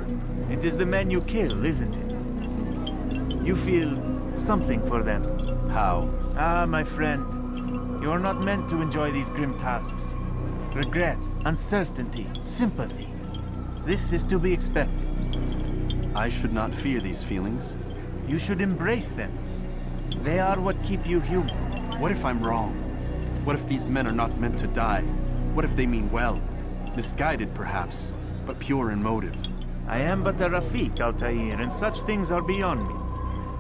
It is the men you kill, isn't it? You feel something for them. How? Ah, my friend. You are not meant to enjoy these grim tasks. Regret, uncertainty, sympathy. This is to be expected. I should not fear these feelings. You should embrace them. They are what keep you human. What if I'm wrong? What if these men are not meant to die? What if they mean well? Misguided, perhaps, but pure in motive. I am but a Rafik, Altaïr, and such things are beyond me.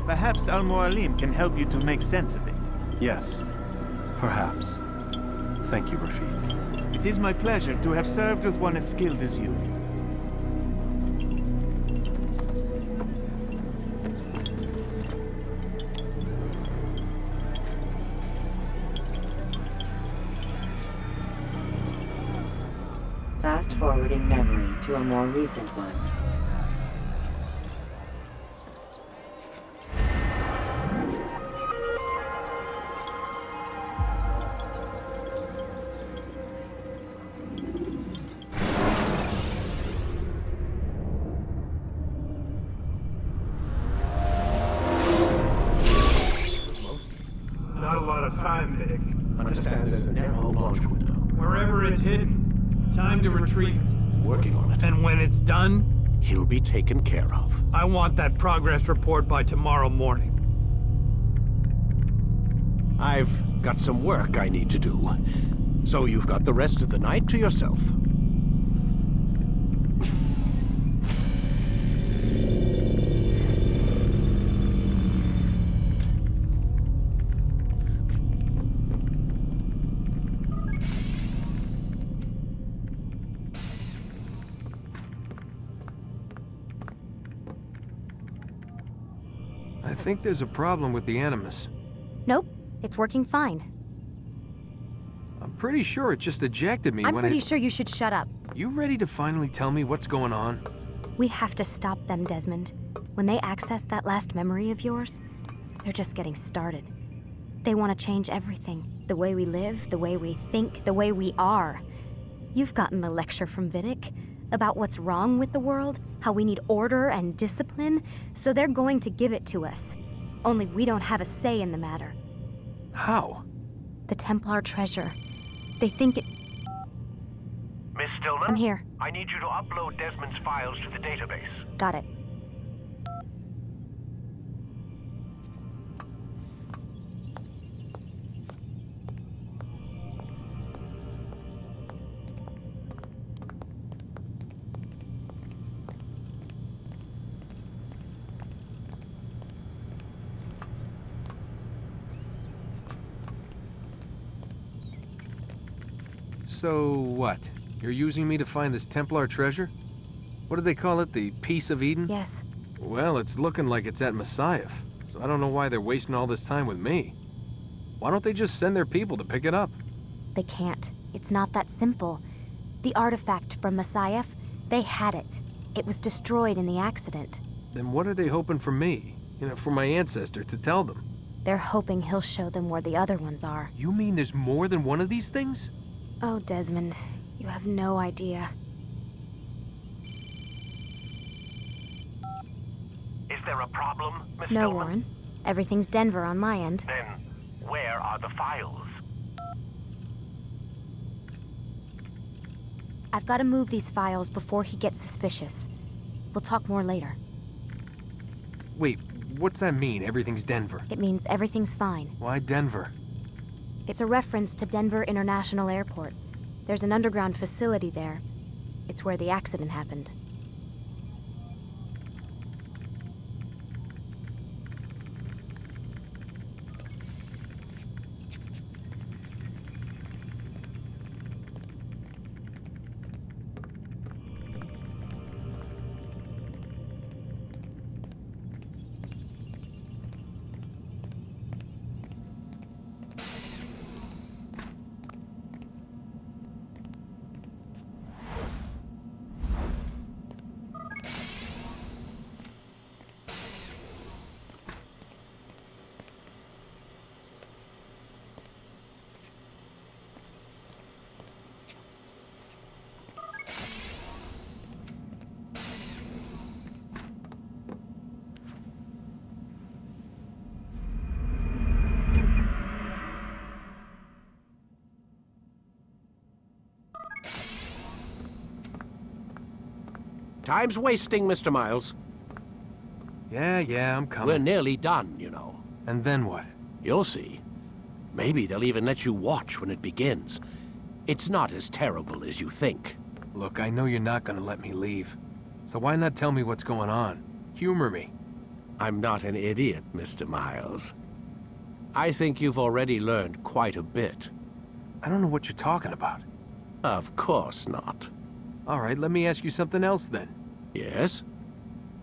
Perhaps Al-Mualim can help you to make sense of it. Yes, perhaps. Thank you, Rafik. It is my pleasure to have served with one as skilled as you. Fast-forwarding memory to a more recent one. Not a lot of time, Vic. Understand there's a narrow launch window. Wherever it's hidden, time to retrieve it. Working on it. And when it's done, He'll be taken care of. I want that progress report by tomorrow morning. I've got some work I need to do. So you've got the rest of the night to yourself. I think there's a problem with the Animus. Nope, it's working fine. I'm pretty sure it just ejected me I'm when pretty sure you should shut up. You ready to finally tell me what's going on? We have to stop them, Desmond. When they access that last memory of yours, they're just getting started. They want to change everything. The way we live, the way we think, the way we are. You've gotten the lecture from Vidic about what's wrong with the world, how we need order and discipline, so they're going to give it to us. Only we don't have a say in the matter. How? The Templar treasure. They think it... Miss Stillman? I'm here. I need you to upload Desmond's files to the database. Got it. So what? You're using me to find this Templar treasure? What do they call it, the Piece of Eden? Yes. Well, it's looking like it's at Messiah, so I don't know why they're wasting all this time with me. Why don't they just send their people to pick it up? They can't. It's not that simple. The artifact from Messiah, they had it. It was destroyed in the accident. Then what are they hoping for me? You know, for my ancestor to tell them? They're hoping he'll show them where the other ones are. You mean there's more than one of these things? Oh, Desmond, you have no idea. Is there a problem, Miss No, Stillman? Warren. Everything's Denver on my end. Then, where are the files? I've got to move these files before he gets suspicious. We'll talk more later. Wait, what's that mean, everything's Denver? It means everything's fine. Why Denver? It's a reference to Denver International Airport. There's an underground facility there. It's where the accident happened. Time's wasting, Mr. Miles. Yeah, I'm coming. We're nearly done, you know. And then what? You'll see. Maybe they'll even let you watch when it begins. It's not as terrible as you think. Look, I know you're not gonna let me leave. So why not tell me what's going on? Humor me. I'm not an idiot, Mr. Miles. I think you've already learned quite a bit. I don't know what you're talking about. Of course not. All right, let me ask you something else then. Yes?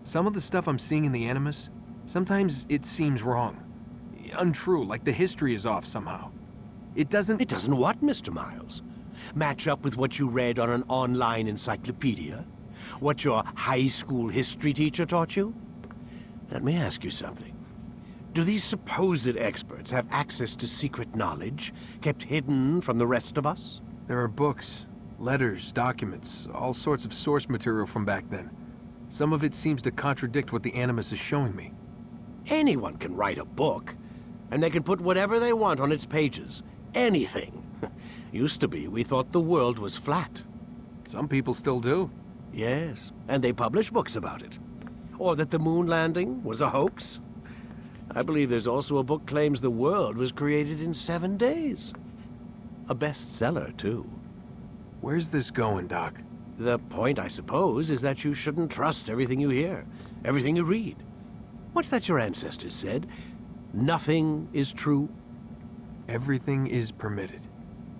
Some of the stuff I'm seeing in the Animus, sometimes it seems wrong. Untrue, like the history is off somehow. It doesn't... It doesn't what, Mr. Miles? Match up with what you read on an online encyclopedia? What your high school history teacher taught you? Let me ask you something. Do these supposed experts have access to secret knowledge kept hidden from the rest of us? There are books, letters, documents, all sorts of source material from back then. Some of it seems to contradict what the Animus is showing me. Anyone can write a book, and they can put whatever they want on its pages. Anything. Used to be, we thought the world was flat. Some people still do. Yes, and they publish books about it. Or that the moon landing was a hoax. I believe there's also a book claims the world was created in 7 days. A bestseller, too. Where's this going, Doc? The point, I suppose, is that you shouldn't trust everything you hear, everything you read. What's that your ancestors said? Nothing is true? Everything is permitted.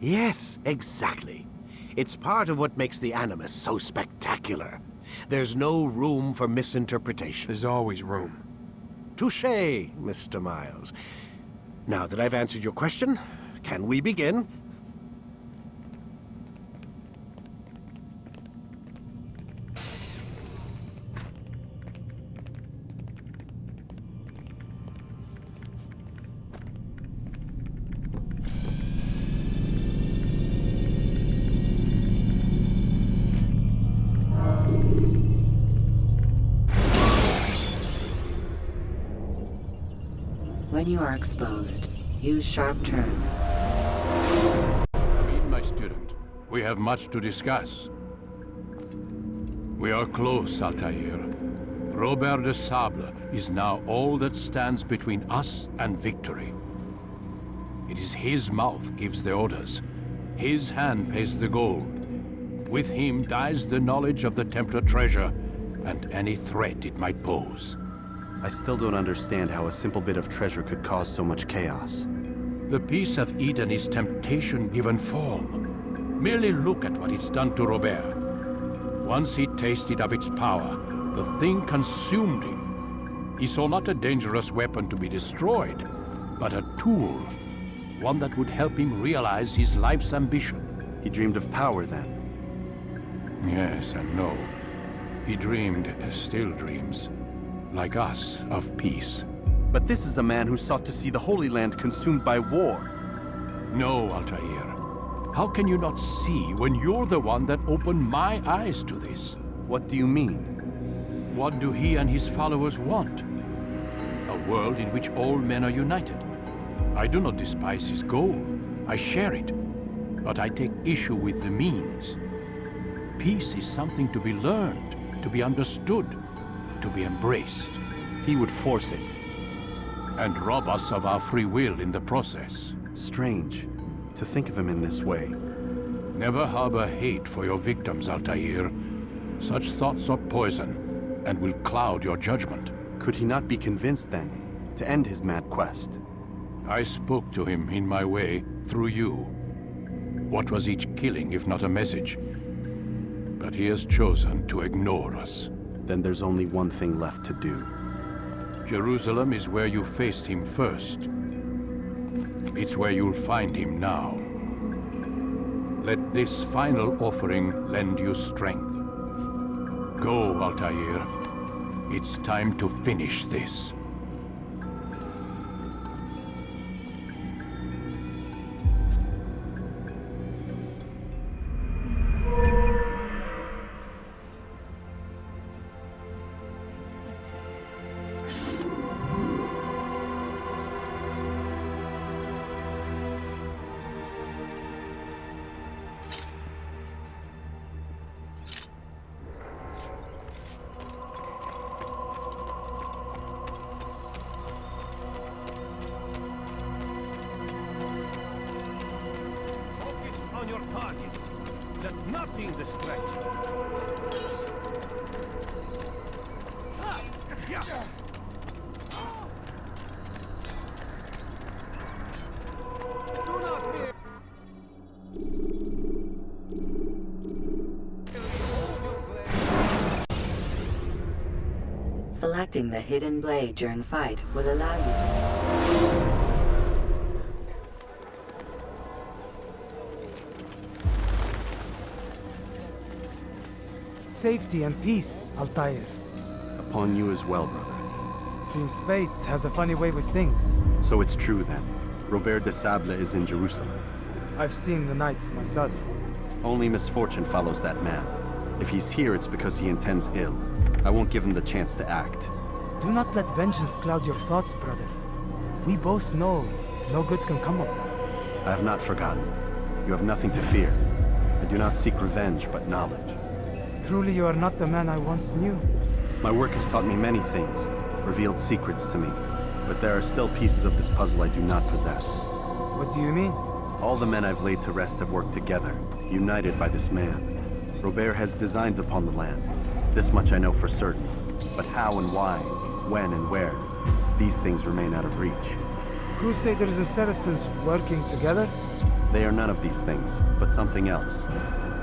Yes, exactly. It's part of what makes the Animus so spectacular. There's no room for misinterpretation. There's always room. Touché, Mr. Miles. Now that I've answered your question, can we begin? When you are exposed, use sharp turns. Come in, my student. We have much to discuss. We are close, Altaïr. Robert de Sable is now all that stands between us and victory. It is his mouth gives the orders. His hand pays the gold. With him dies the knowledge of the Templar treasure and any threat it might pose. I still don't understand how a simple bit of treasure could cause so much chaos. The piece of Eden is temptation given form. Merely look at what it's done to Robert. Once he tasted of its power, the thing consumed him. He saw not a dangerous weapon to be destroyed, but a tool. One that would help him realize his life's ambition. He dreamed of power then? Yes and no. He dreamed, still dreams. Like us, of peace. But this is a man who sought to see the Holy Land consumed by war. No, Altaïr. How can you not see when you're the one that opened my eyes to this? What do you mean? What do he and his followers want? A world in which all men are united. I do not despise his goal. I share it. But I take issue with the means. Peace is something to be learned, to be understood, to be embraced. He would force it. And rob us of our free will in the process. Strange, to think of him in this way. Never harbor hate for your victims, Altaïr. Such thoughts are poison, and will cloud your judgment. Could he not be convinced, then, to end his mad quest? I spoke to him in my way, through you. What was each killing if not a message? But he has chosen to ignore us. Then there's only one thing left to do. Jerusalem is where you faced him first. It's where you'll find him now. Let this final offering lend you strength. Go, Altaïr. It's time to finish this. your target. Let nothing distract you. Do not fear. Selecting the hidden blade during fight will allow you to... Safety and peace, Altaïr. Upon you as well, brother. Seems fate has a funny way with things. So it's true then. Robert de Sable is in Jerusalem. I've seen the knights myself. Only misfortune follows that man. If he's here, it's because he intends ill. I won't give him the chance to act. Do not let vengeance cloud your thoughts, brother. We both know no good can come of that. I have not forgotten. You have nothing to fear. I do not seek revenge, but knowledge. Truly, you are not the man I once knew. My work has taught me many things, revealed secrets to me. But there are still pieces of this puzzle I do not possess. What do you mean? All the men I've laid to rest have worked together, united by this man. Robert has designs upon the land. This much I know for certain. But how and why, when and where, these things remain out of reach. Crusaders and Saracens working together? They are none of these things, but something else.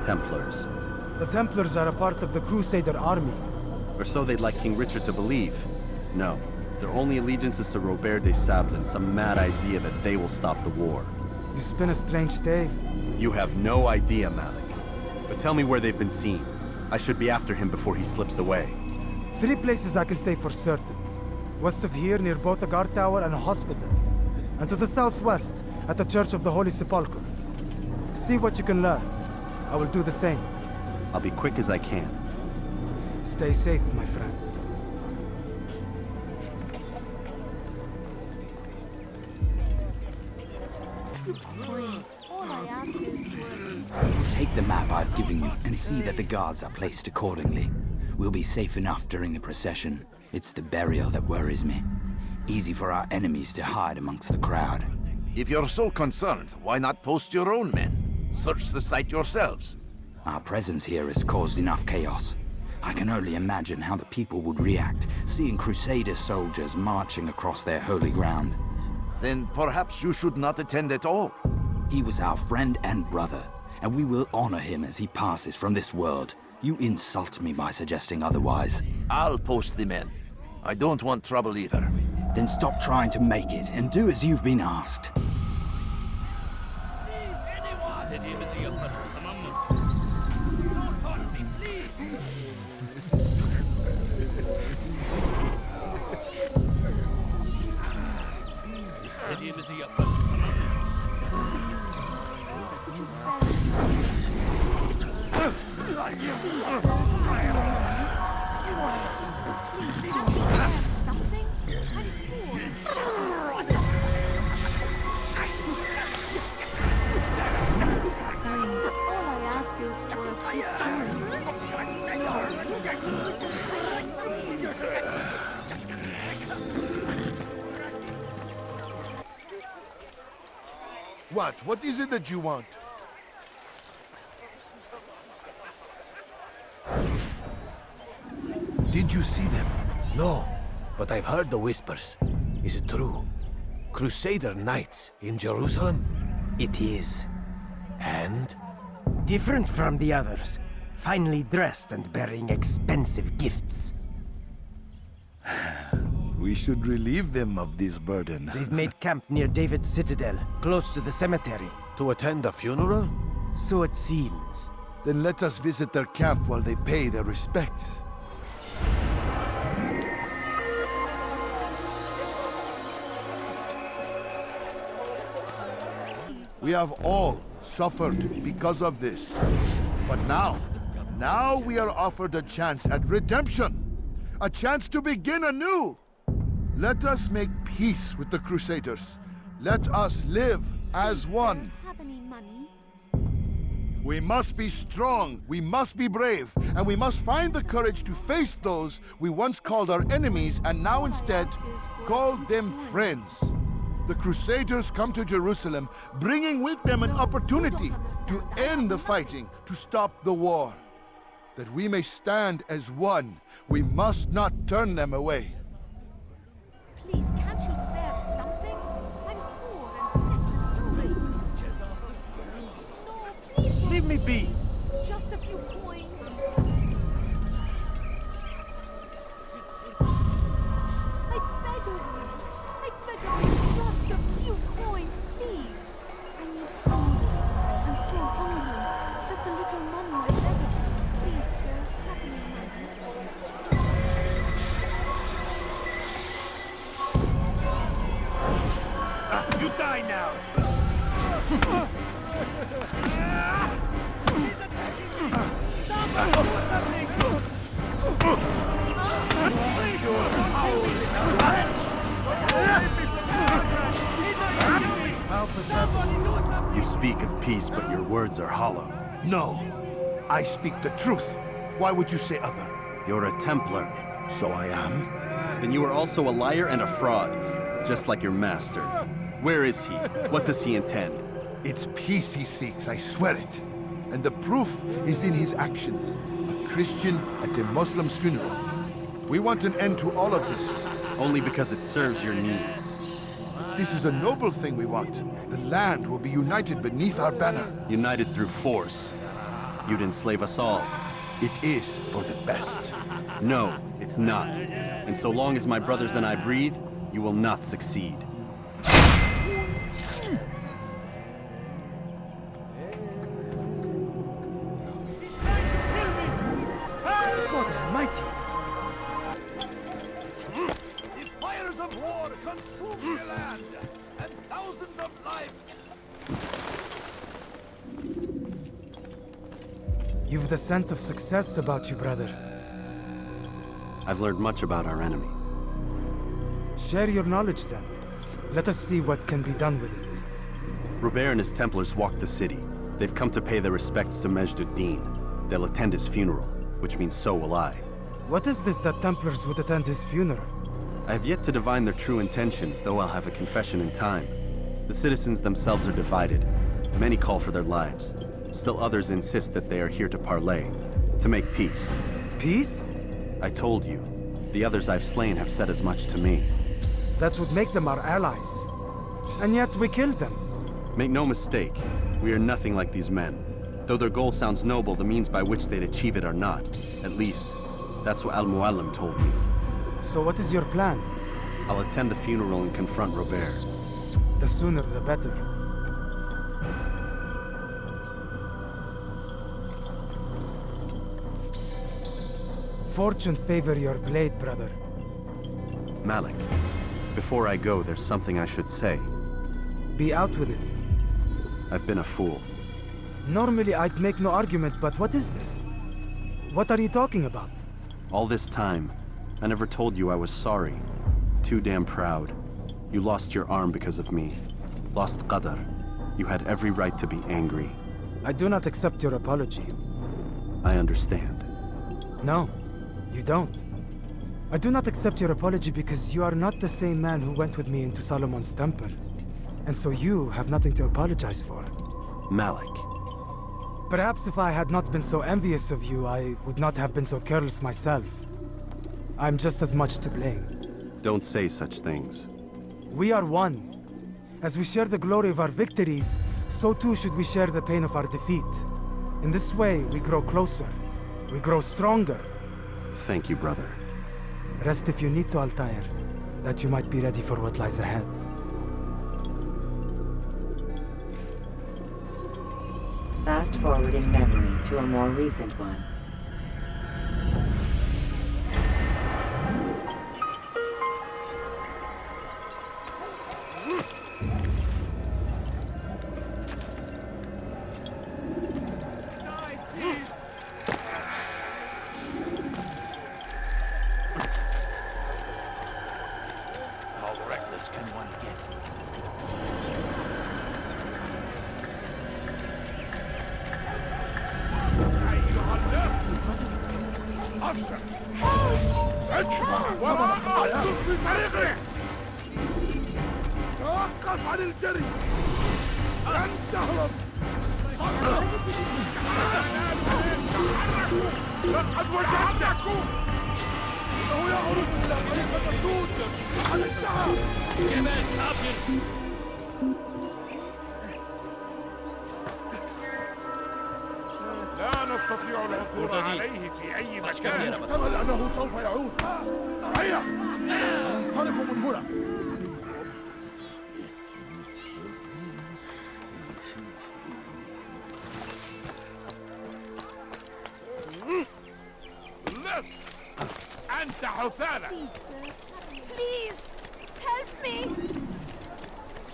Templars. The Templars are a part of the Crusader army. Or so they'd like King Richard to believe. No, their only allegiance is to Robert de Sable and some mad idea that they will stop the war. You spin a strange tale. You have no idea, Malik. But tell me where they've been seen. I should be after him before he slips away. 3 places I can say for certain. West of here, near both a guard tower and a hospital. And to the southwest, at the Church of the Holy Sepulchre. See what you can learn. I will do the same. I'll be quick as I can. Stay safe, my friend. Take the map I've given you and see that the guards are placed accordingly. We'll be safe enough during the procession. It's the burial that worries me. Easy for our enemies to hide amongst the crowd. If you're so concerned, why not post your own men? Search the site yourselves. Our presence here has caused enough chaos. I can only imagine how the people would react, seeing Crusader soldiers marching across their holy ground. Then perhaps you should not attend at all. He was our friend and brother, and we will honor him as he passes from this world. You insult me by suggesting otherwise. I'll post the men. I don't want trouble either. Then stop trying to make it, and do as you've been asked. What is it that you want? Did you see them? No, but I've heard the whispers. Is it true? Crusader knights in Jerusalem? It is. And? Different from the others. Finely dressed and bearing expensive gifts. We should relieve them of this burden. They've made camp near David's citadel, close to the cemetery. To attend a funeral? So it seems. Then let us visit their camp while they pay their respects. We have all suffered because of this. But now we are offered a chance at redemption. A chance to begin anew. Let us make peace with the Crusaders. Let us live as one. Have any money? We must be strong, we must be brave, and we must find the courage to face those we once called our enemies and now instead call them friends. The Crusaders come to Jerusalem, bringing with them an opportunity to end the fighting, to stop the war. That we may stand as one, we must not turn them away. Please, can't you spare something? I'm poor and sick and hungry. No, please. Leave me be. Just a few coins. I beg of you. I beg of you, just a few coins, please. I need food. I'm so hungry. Just a little money, I beg of you. Please, sir, happy in my You die now. You speak of peace, but your words are hollow. No, I speak the truth. Why would you say other? You're a Templar. So I am. Then you are also a liar and a fraud, just like your master. Where is he? What does he intend? It's peace he seeks, I swear it. And the proof is in his actions. A Christian at a Muslim's funeral. We want an end to all of this. Only because it serves your needs. This is a noble thing we want. The land will be united beneath our banner. United through force. You'd enslave us all. It is for the best. No, it's not. And so long as my brothers and I breathe, you will not succeed. God almighty. The fires of war consume the land, and thousands of lives. You've the scent of success about you, brother. I've learned much about our enemy. Share your knowledge then. Let us see what can be done with it. Robert and his Templars walked the city. They've come to pay their respects to Majd-ud-Din. They'll attend his funeral, which means so will I. What is this that Templars would attend his funeral? I have yet to divine their true intentions, though I'll have a confession in time. The citizens themselves are divided. Many call for their lives. Still others insist that they are here to parley, to make peace. Peace? I told you. The others I've slain have said as much to me. That would make them our allies. And yet we killed them. Make no mistake, we are nothing like these men. Though their goal sounds noble, the means by which they'd achieve it are not. At least, that's what Al-Muallim told me. So what is your plan? I'll attend the funeral and confront Robert. The sooner the better. Fortune favor your blade, brother. Malik, before I go, there's something I should say. Be out with it. I've been a fool. Normally I'd make no argument, but what is this? What are you talking about? All this time, I never told you I was sorry. Too damn proud. You lost your arm because of me. Lost Qadar. You had every right to be angry. I do not accept your apology. I understand. No, you don't. I do not accept your apology because you are not the same man who went with me into Solomon's temple. And so you have nothing to apologize for. Malik. Perhaps if I had not been so envious of you, I would not have been so careless myself. I'm just as much to blame. Don't say such things. We are one. As we share the glory of our victories, so too should we share the pain of our defeat. In this way, we grow closer. We grow stronger. Thank you, brother. Rest if you need to, Altaïr, that you might be ready for what lies ahead. Fast forward in memory to a more recent one. How reckless can one get? عن الجري لن تهرب لقد وجدتكم إنه يعرض إلى طريق الردود على الشعب لا نستطيع العثور عليه في أي مكان احتمل أنه سوف يعود هيا انصرفوا من هنا أنت حثالة Please, help me!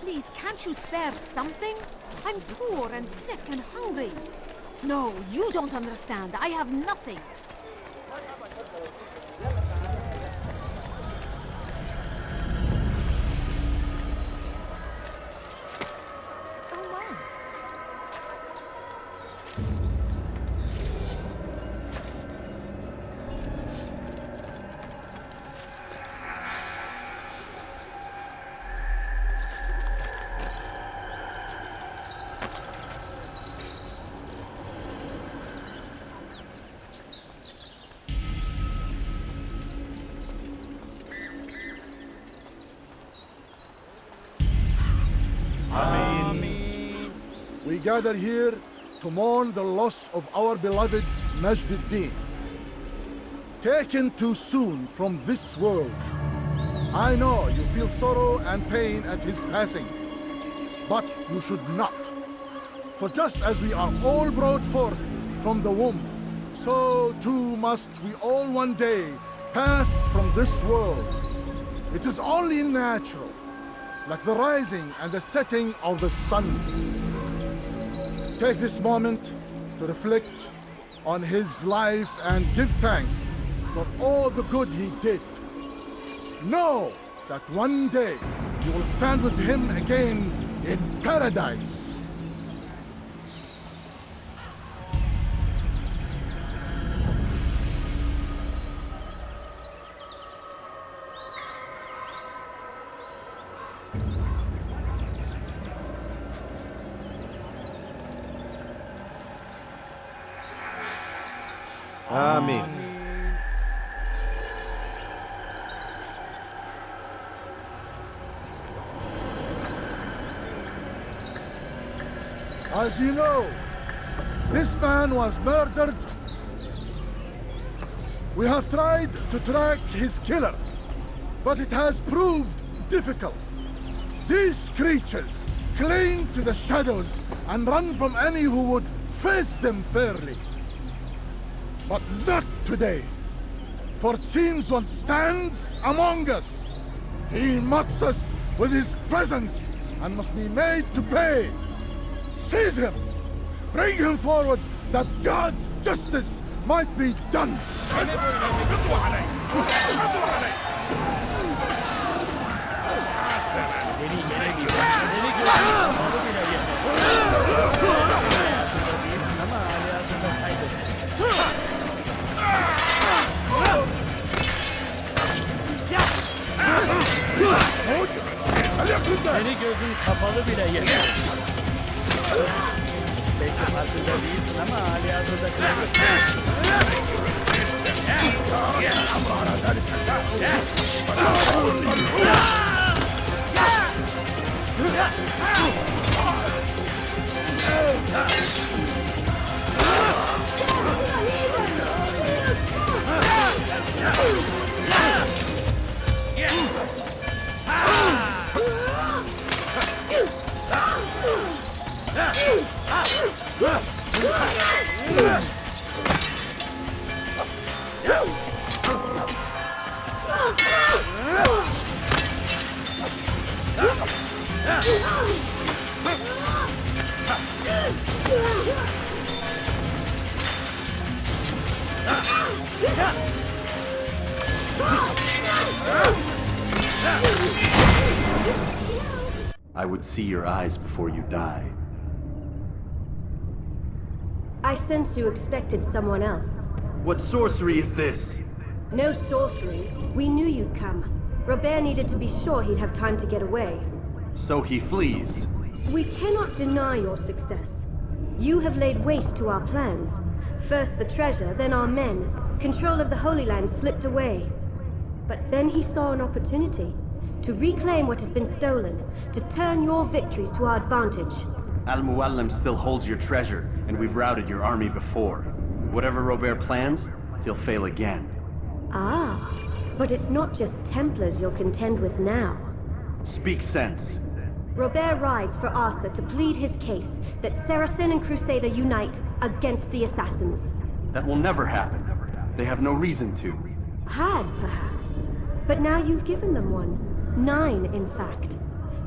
Please, can't you spare something? I'm poor and sick and hungry. No, you don't understand. I have nothing. Oh, wow. We gather here to mourn the loss of our beloved Majd ad-Din. Taken too soon from this world. I know you feel sorrow and pain at his passing, but you should not. For just as we are all brought forth from the womb, so too must we all one day pass from this world. It is only natural, like the rising and the setting of the sun. Take this moment to reflect on his life and give thanks for all the good he did. Know that one day you will stand with him again in paradise. Amen. As you know, this man was murdered. We have tried to track his killer, but it has proved difficult. These creatures cling to the shadows and run from any who would face them fairly. But not today, for it seems one stands among us. He mocks us with his presence and must be made to pay. Seize him! Bring him forward that God's justice might be done! Seni gözün kapalı bile yeter. Belki farkında değilsin ama hali hazırda I would see your eyes before you die. I sense you expected someone else. What sorcery is this? No sorcery. We knew you'd come. Robert needed to be sure he'd have time to get away. So he flees. We cannot deny your success. You have laid waste to our plans. First the treasure, then our men. Control of the Holy Land slipped away. But then he saw an opportunity to reclaim what has been stolen, to turn your victories to our advantage. Al-Muallim still holds your treasure, and we've routed your army before. Whatever Robert plans, he'll fail again. Ah, but it's not just Templars you'll contend with now. Speak sense. Robert rides for Asa to plead his case that Saracen and Crusader unite against the Assassins. That will never happen. They have no reason to. Had, perhaps. But now you've given them one. 9, in fact.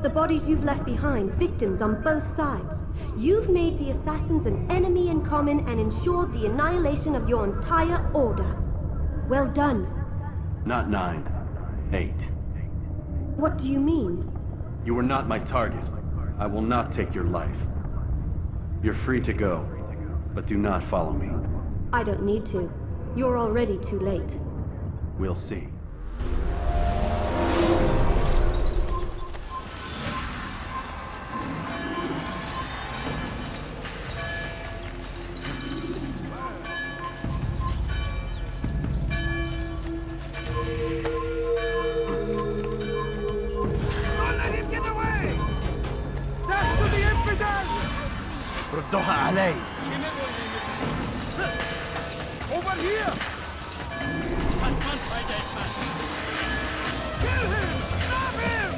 The bodies you've left behind, victims on both sides. You've made the Assassins an enemy in common and ensured the annihilation of your entire order. Well done. Not 9. 8. What do you mean? You were not my target. I will not take your life. You're free to go, but do not follow me. I don't need to. You're already too late. We'll see. ردوها علي. Over here! Kill him! Stop him!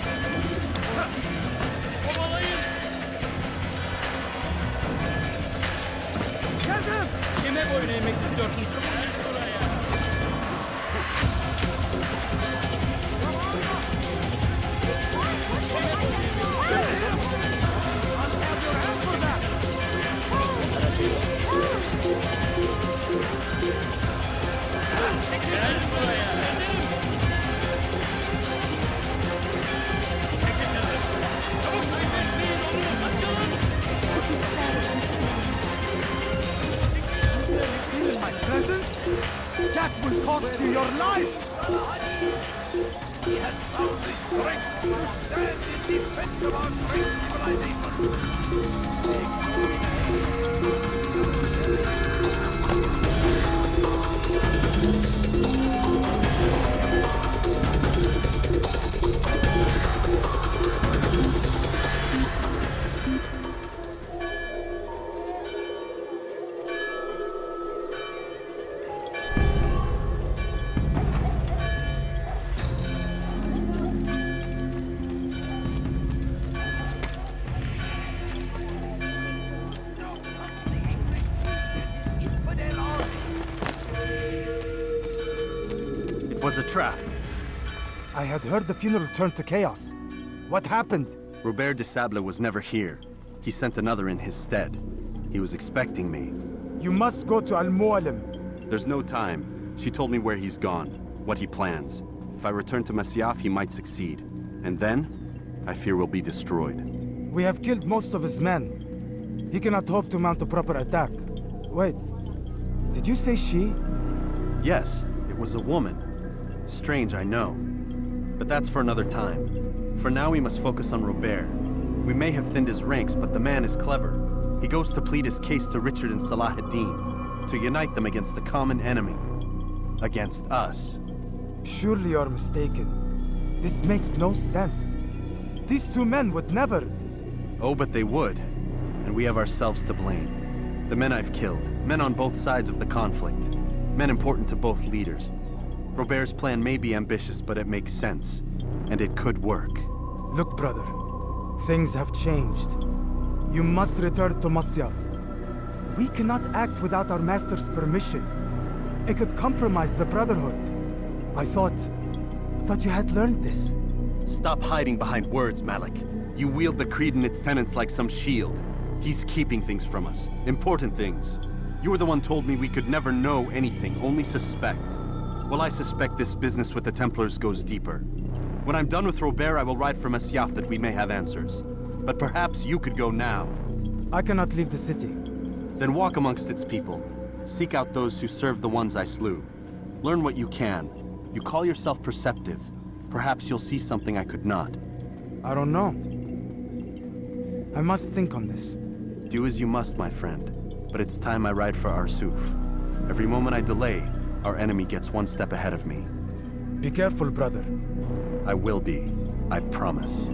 Get him! Kime boyun eğmek istiyorsun? That will cost you your life! He has found the strength to stand in defense of our great Was a trap. I had heard the funeral turned to chaos. What happened? Robert de Sable was never here. He sent another in his stead. He was expecting me. You must go to Al-Muallim. There's no time. She told me where he's gone, what he plans. If I return to Masyaf, he might succeed. And then, I fear we'll be destroyed. We have killed most of his men. He cannot hope to mount a proper attack. Wait, did you say she? Yes, it was a woman. Strange, I know. But that's for another time. For now, we must focus on Robert. We may have thinned his ranks, but the man is clever. He goes to plead his case to Richard and Salah ad-Din, to unite them against the common enemy. Against us. Surely you're mistaken. This makes no sense. These two men would never... Oh, but they would. And we have ourselves to blame. The men I've killed, men on both sides of the conflict. Men important to both leaders. Robert's plan may be ambitious, but it makes sense. And it could work. Look, brother. Things have changed. You must return to Masyaf. We cannot act without our master's permission. It could compromise the Brotherhood. I thought you had learned this. Stop hiding behind words, Malik. You wield the creed and its tenets like some shield. He's keeping things from us. Important things. You were the one told me we could never know anything, only suspect. Well, I suspect this business with the Templars goes deeper. When I'm done with Robert, I will ride for Masyaf that we may have answers. But perhaps you could go now. I cannot leave the city. Then walk amongst its people. Seek out those who served the ones I slew. Learn what you can. You call yourself perceptive. Perhaps you'll see something I could not. I don't know. I must think on this. Do as you must, my friend. But it's time I ride for Arsuf. Every moment I delay, our enemy gets one step ahead of me. Be careful, brother. I will be. I promise.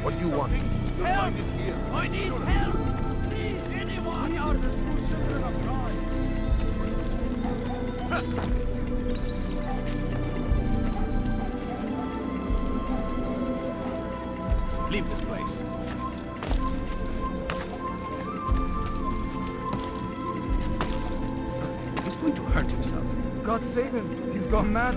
What do you want? Help! I need help! Please, anyone! We are the true children of God. Leave this place. He's going to hurt himself. God save him. He's gone mad.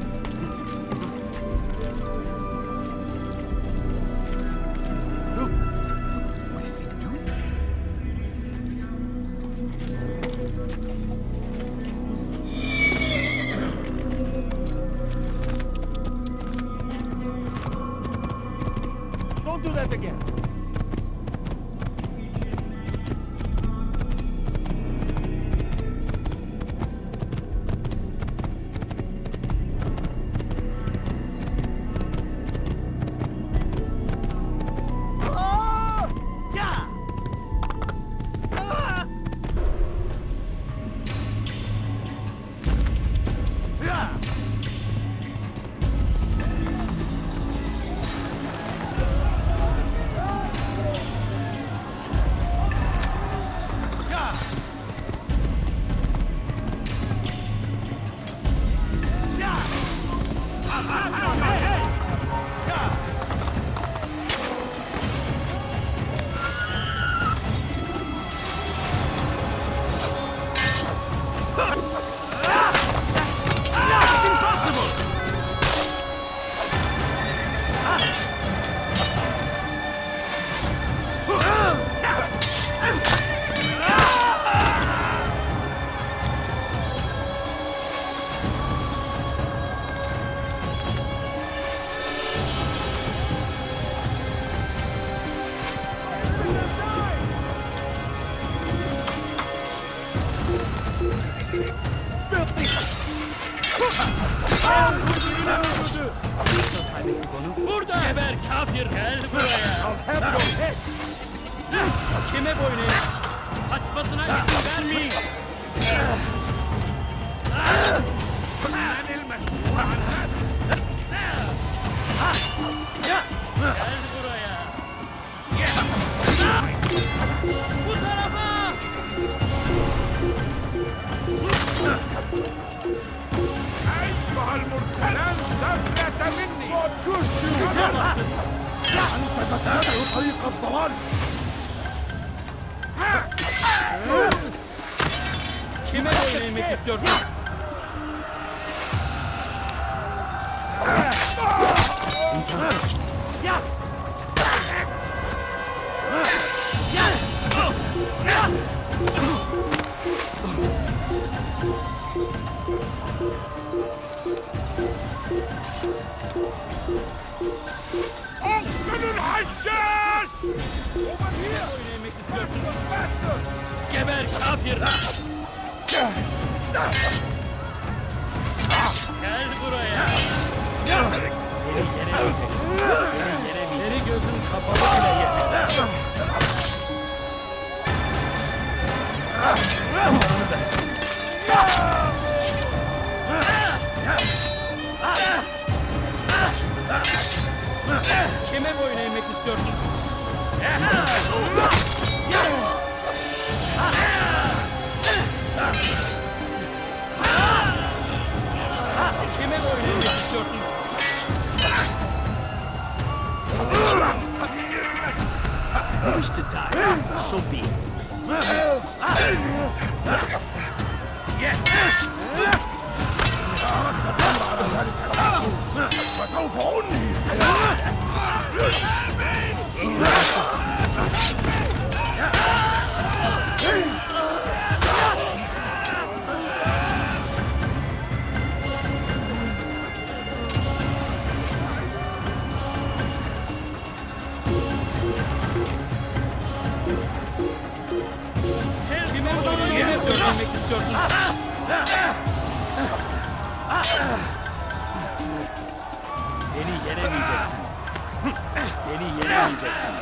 Don't do that again. Burada! Geber kafir, gel buraya! Kime boyun eğ? Kaçmasına izin vermeyin! Gel buraya! Bu tarafa! أيها المرتلان سفلة مني! أنت تتبع طريق الضلال! Kime boyun eğmek istiyorsun? أقتل الحشاش! Geber kafir! Gel buraya! Seni gözün kapalı bile yeter! Kime boyun eğmek istiyorsun? Kime boyun eğmek istiyorsun? Beni yenemeyeceksin. Beni yenemeyeceksin.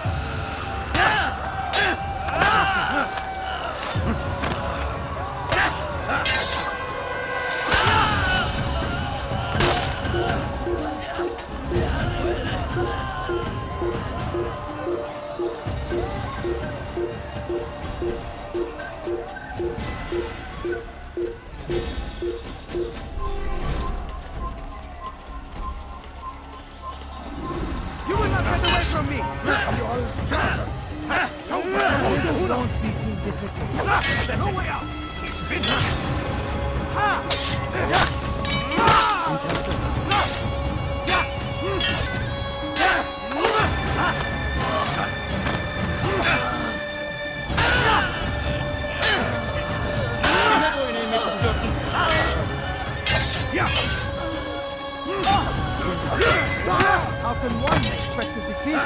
How can one expect to defeat?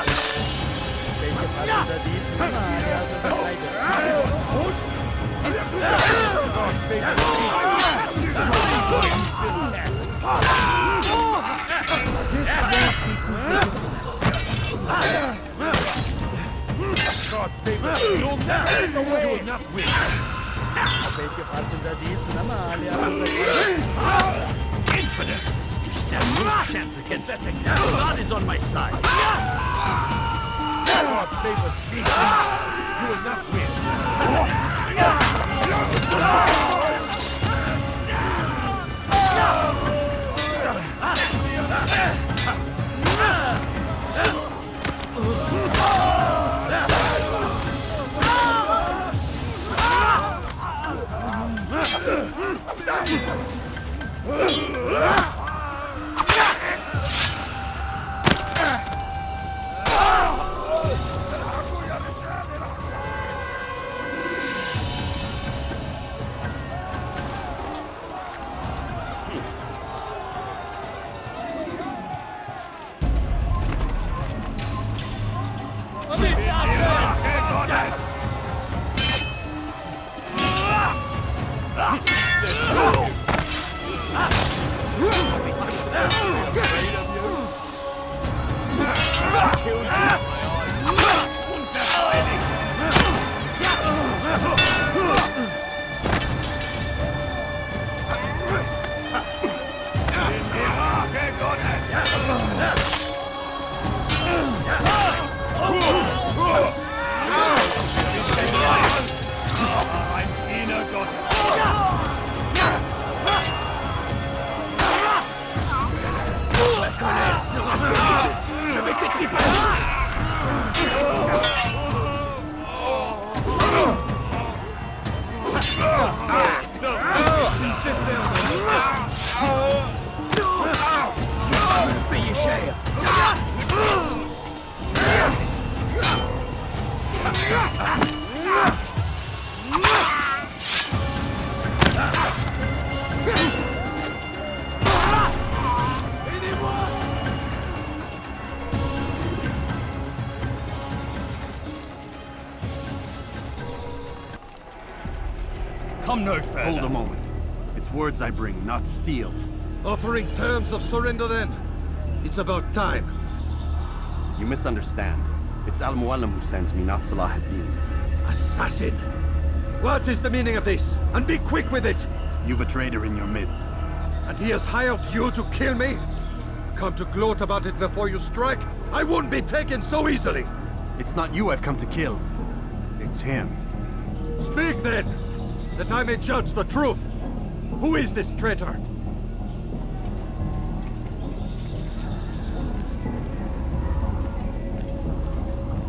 You'll not win. Infinite! You stand no chance against me. God is on my side. God favors me. You will not win. Come no further. Hold a moment. It's words I bring, not steel. Offering terms of surrender then. It's about time. You misunderstand. It's Al-Mualim who sends me, not Salah ad-Din. Assassin! What is the meaning of this? And be quick with it! You've a traitor in your midst. And he has hired you to kill me? Come to gloat about it before you strike? I won't be taken so easily! It's not you I've come to kill. It's him. Speak then! That I may judge the truth! Who is this traitor?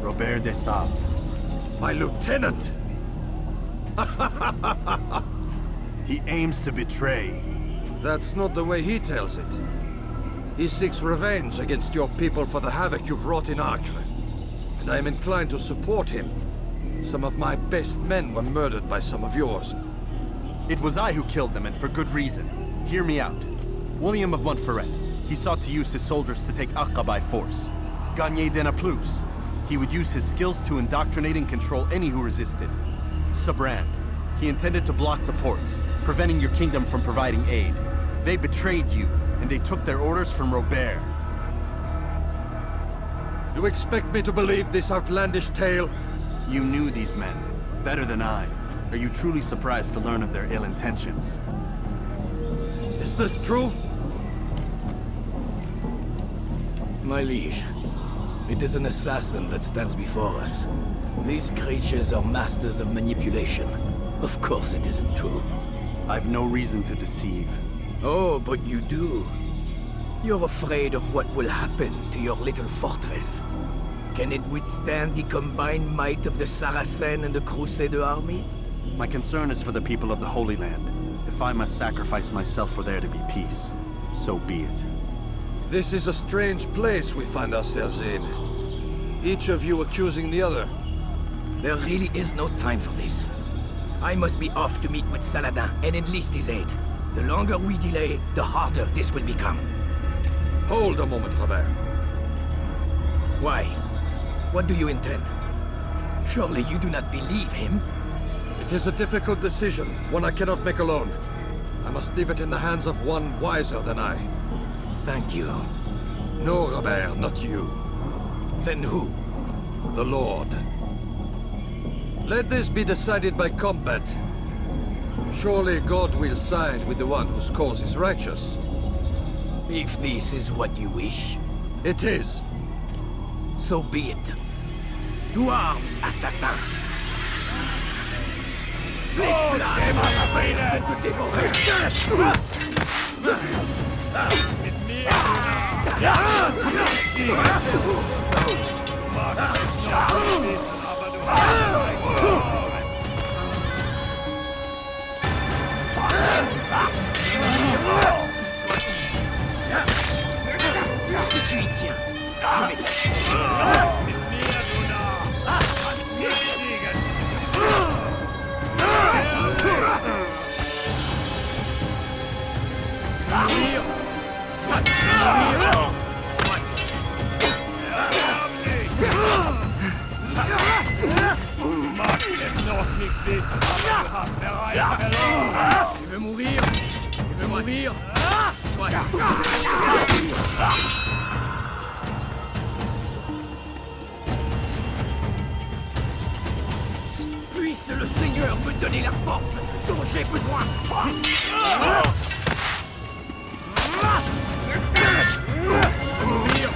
Robert de Sable. My lieutenant! He aims to betray. That's not the way he tells it. He seeks revenge against your people for the havoc you've wrought in Acre. And I am inclined to support him. Some of my best men were murdered by some of yours. It was I who killed them, and for good reason. Hear me out. William of Montferrat. He sought to use his soldiers to take Acre by force. Gagné de Naplouse. He would use his skills to indoctrinate and control any who resisted. Sabrand. He intended to block the ports, preventing your kingdom from providing aid. They betrayed you, and they took their orders from Robert. You expect me to believe this outlandish tale? You knew these men, better than I. Are you truly surprised to learn of their ill intentions? Is this true? My liege, it is an assassin that stands before us. These creatures are masters of manipulation. Of course it isn't true. I've no reason to deceive. Oh, but you do. You're afraid of what will happen to your little fortress. Can it withstand the combined might of the Saracen and the Crusader army? My concern is for the people of the Holy Land. If I must sacrifice myself for there to be peace, so be it. This is a strange place we find ourselves in. Each of you accusing the other. There really is no time for this. I must be off to meet with Saladin and enlist his aid. The longer we delay, the harder this will become. Hold a moment, Robert. Why? What do you intend? Surely you do not believe him? It is a difficult decision, one I cannot make alone. I must leave it in the hands of one wiser than I. Thank you. No, Robert, not you. Then who? The Lord. Let this be decided by combat. Surely God will side with the one whose cause is righteous. If this is what you wish. It is. So be it. To arms, assassins! Il veut mourir. Il veut mourir. Puisse le Seigneur me donner la force dont j'ai besoin. Mourir.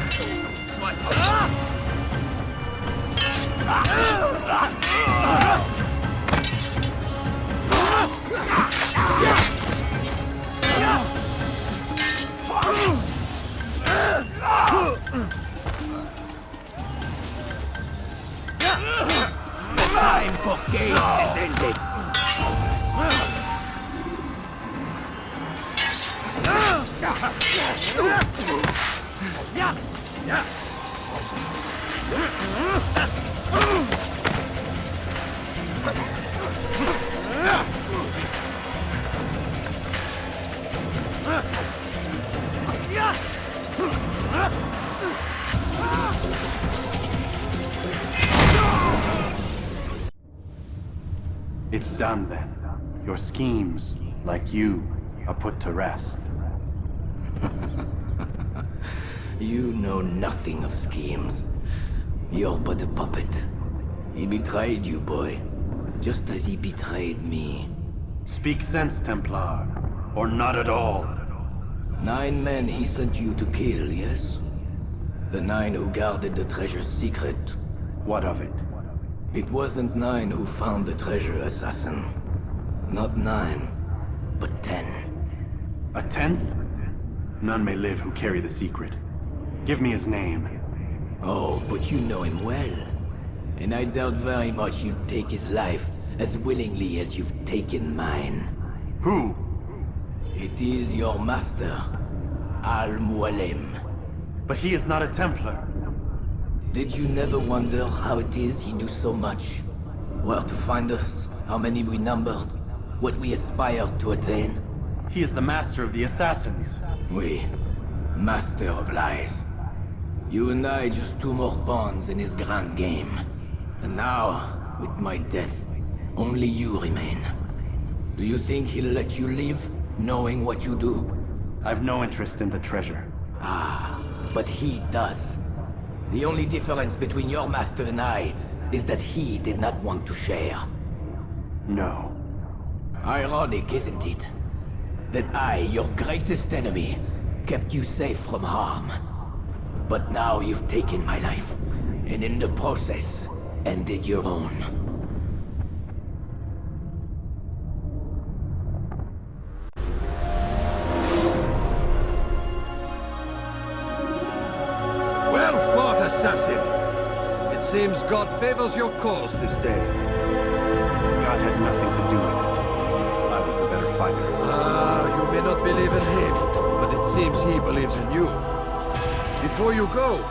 Time for games is ended. It's done then. Your schemes, like you, are put to rest. You know nothing of schemes. You're but a puppet. He betrayed you, boy. Just as he betrayed me. Speak sense, Templar. Or not at all. 9 men he sent you to kill, yes? The 9 who guarded the treasure's secret. What of it? It wasn't 9 who found the treasure, assassin. Not 9, but 10. A 10th? None may live who carry the secret. Give me his name. Oh, but you know him well. And I doubt very much you'd take his life as willingly as you've taken mine. Who? It is your master, Al-Mualim. But he is not a Templar. Did you never wonder how it is he knew so much? Where to find us, how many we numbered, what we aspired to attain? He is the master of the assassins. Oui, master of lies. You and I just two more pawns in his grand game. And now, with my death, only you remain. Do you think he'll let you live, knowing what you do? I've no interest in the treasure. Ah, but he does. The only difference between your master and I is that he did not want to share. No. Ironic, isn't it? That I, your greatest enemy, kept you safe from harm. But now you've taken my life, and in the process, ended your own. Well fought, assassin. It seems God favors your cause this day. God had nothing to do with it. I was the better fighter. Ah, you may not believe in him, but it seems he believes in you. Before you go,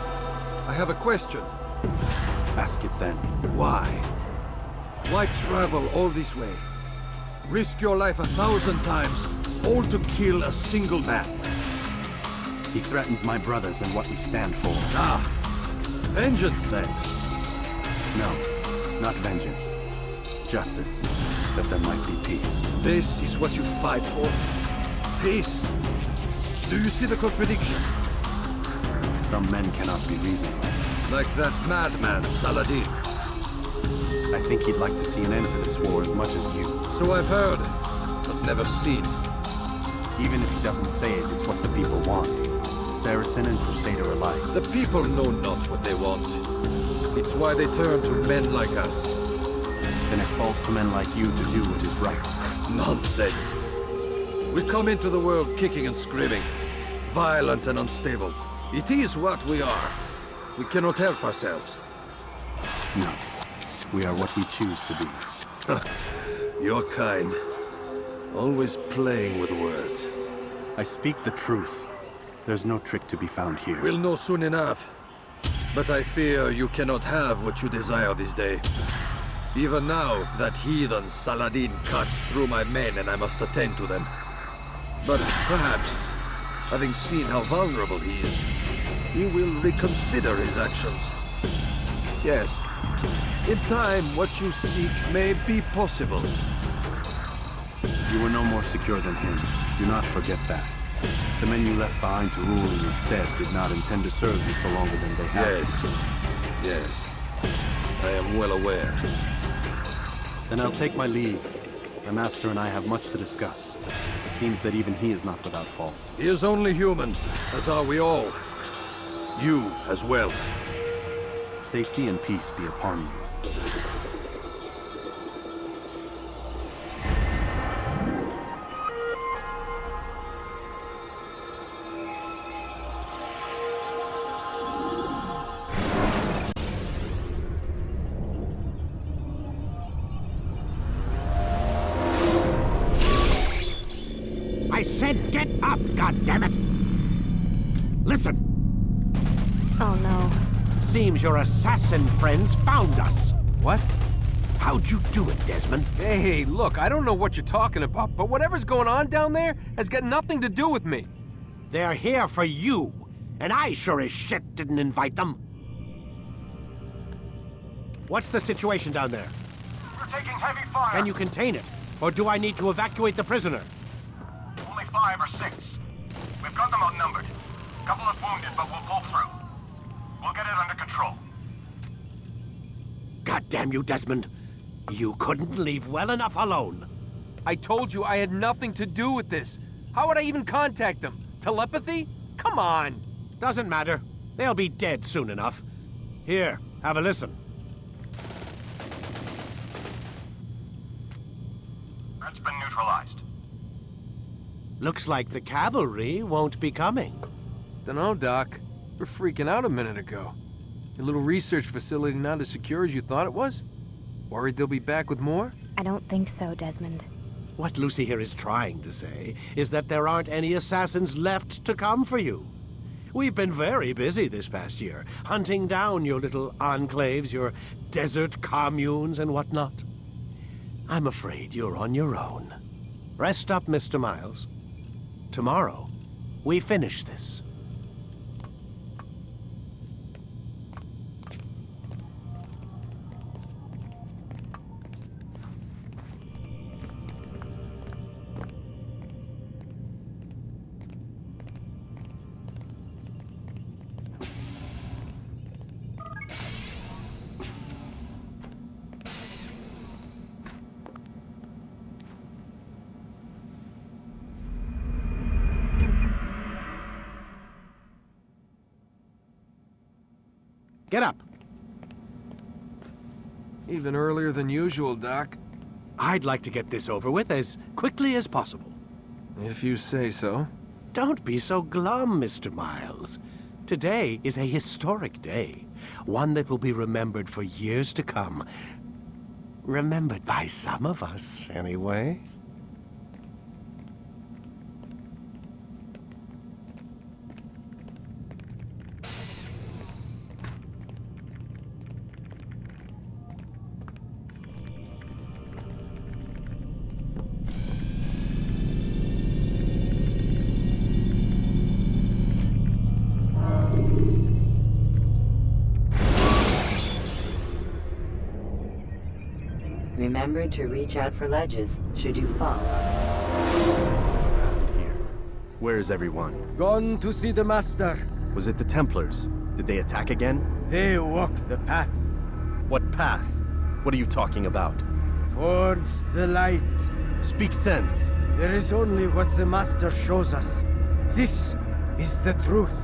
I have a question. Ask it then. Why? Why travel all this way? Risk your life 1,000 times, all to kill a single man. He threatened my brothers and what we stand for. Ah, vengeance then? No, not vengeance. Justice, that there might be peace. This is what you fight for? Peace? Do you see the contradiction? Some men cannot be reasoned with. Like that madman, Saladin. I think he'd like to see an end to this war as much as you. So I've heard, but never seen. Even if he doesn't say it, it's what the people want. Saracen and Crusader alike. The people know not what they want. It's why they turn to men like us. Then it falls to men like you to do what is right. Nonsense. We come into the world kicking and screaming. Violent and unstable. It is what we are. We cannot help ourselves. No. We are what we choose to be. Your kind. Always playing with words. I speak the truth. There's no trick to be found here. We'll know soon enough. But I fear you cannot have what you desire this day. Even now, that heathen Saladin cuts through my men and I must attend to them. But perhaps, having seen how vulnerable he is, he will reconsider his actions. Yes, in time, what you seek may be possible. You were no more secure than him. Do not forget that. The men you left behind to rule in your stead did not intend to serve you for longer than they had to. Yes. I am well aware. Then I'll take my leave. My master and I have much to discuss. It seems that even he is not without fault. He is only human, as are we all. You as well. Safety and peace be upon you. I said get up, goddammit! Listen! Oh no. Seems your assassin friends found us. What? How'd you do it, Desmond? Hey, look, I don't know what you're talking about, but whatever's going on down there has got nothing to do with me. They're here for you, and I sure as shit didn't invite them. What's the situation down there? We're taking heavy fire. Can you contain it? Or do I need to evacuate the prisoner? Only 5 or 6. We've got them outnumbered. Couple of wounded, but we'll pull through. We'll get it under control. God damn you, Desmond. You couldn't leave well enough alone. I told you I had nothing to do with this. How would I even contact them? Telepathy? Come on. Doesn't matter. They'll be dead soon enough. Here, have a listen. That's been neutralized. Looks like the cavalry won't be coming. Dunno, Doc. We're freaking out a minute ago. Your little research facility not as secure as you thought it was? Worried they'll be back with more? I don't think so, Desmond. What Lucy here is trying to say is that there aren't any assassins left to come for you. We've been very busy this past year, hunting down your little enclaves, your desert communes and whatnot. I'm afraid you're on your own. Rest up, Mr. Miles. Tomorrow, we finish this. Get up. Even earlier than usual, Doc. I'd like to get this over with as quickly as possible. If you say so. Don't be so glum, Mr. Miles. Today is a historic day. One that will be remembered for years to come. Remembered by some of us, anyway. Remember to reach out for ledges should you fall. Here. Where is everyone? Gone to see the Master. Was it the Templars? Did they attack again? They walk the path. What path? What are you talking about? Towards the light. Speak sense. There is only what the Master shows us. This is the truth.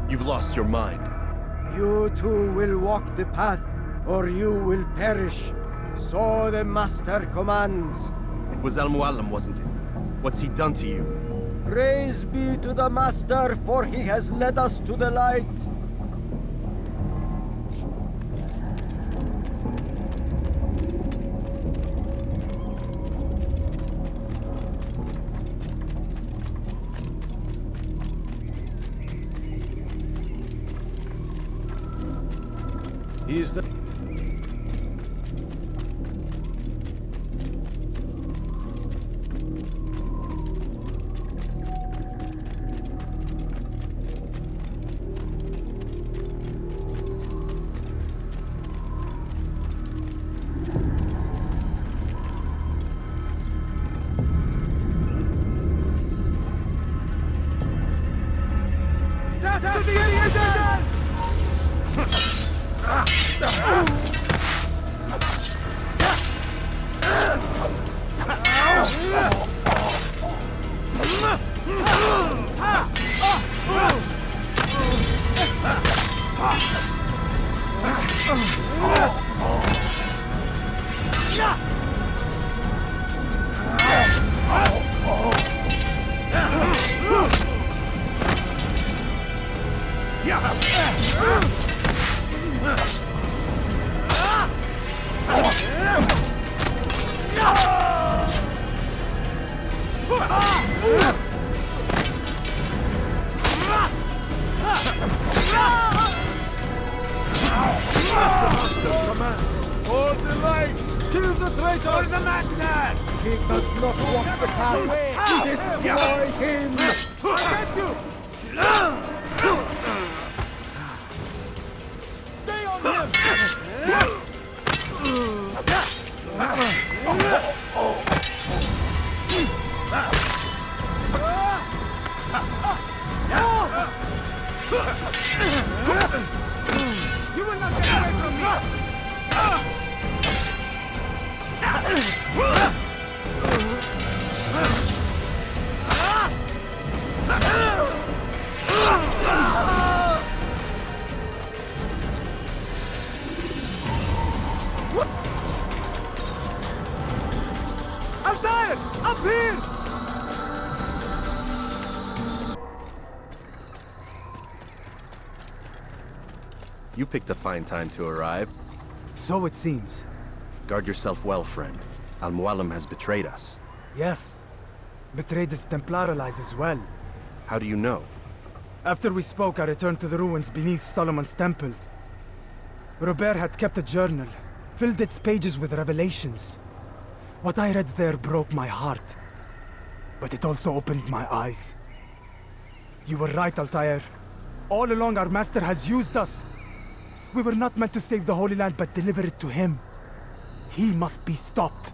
You've lost your mind. You too will walk the path, or you will perish. So the Master commands. It was Al-Mualim, wasn't it? What's he done to you? Praise be to the Master, for he has led us to the light. He's the... Altaïr! Up here! You picked a fine time to arrive. So it seems. Guard yourself well, friend. Al-Mualim has betrayed us. Yes. Betrayed his Templar allies as well. How do you know? After we spoke, I returned to the ruins beneath Solomon's temple. Robert had kept a journal, filled its pages with revelations. What I read there broke my heart. But it also opened my eyes. You were right, Altaïr. All along our master has used us. We were not meant to save the Holy Land, but deliver it to him. He must be stopped.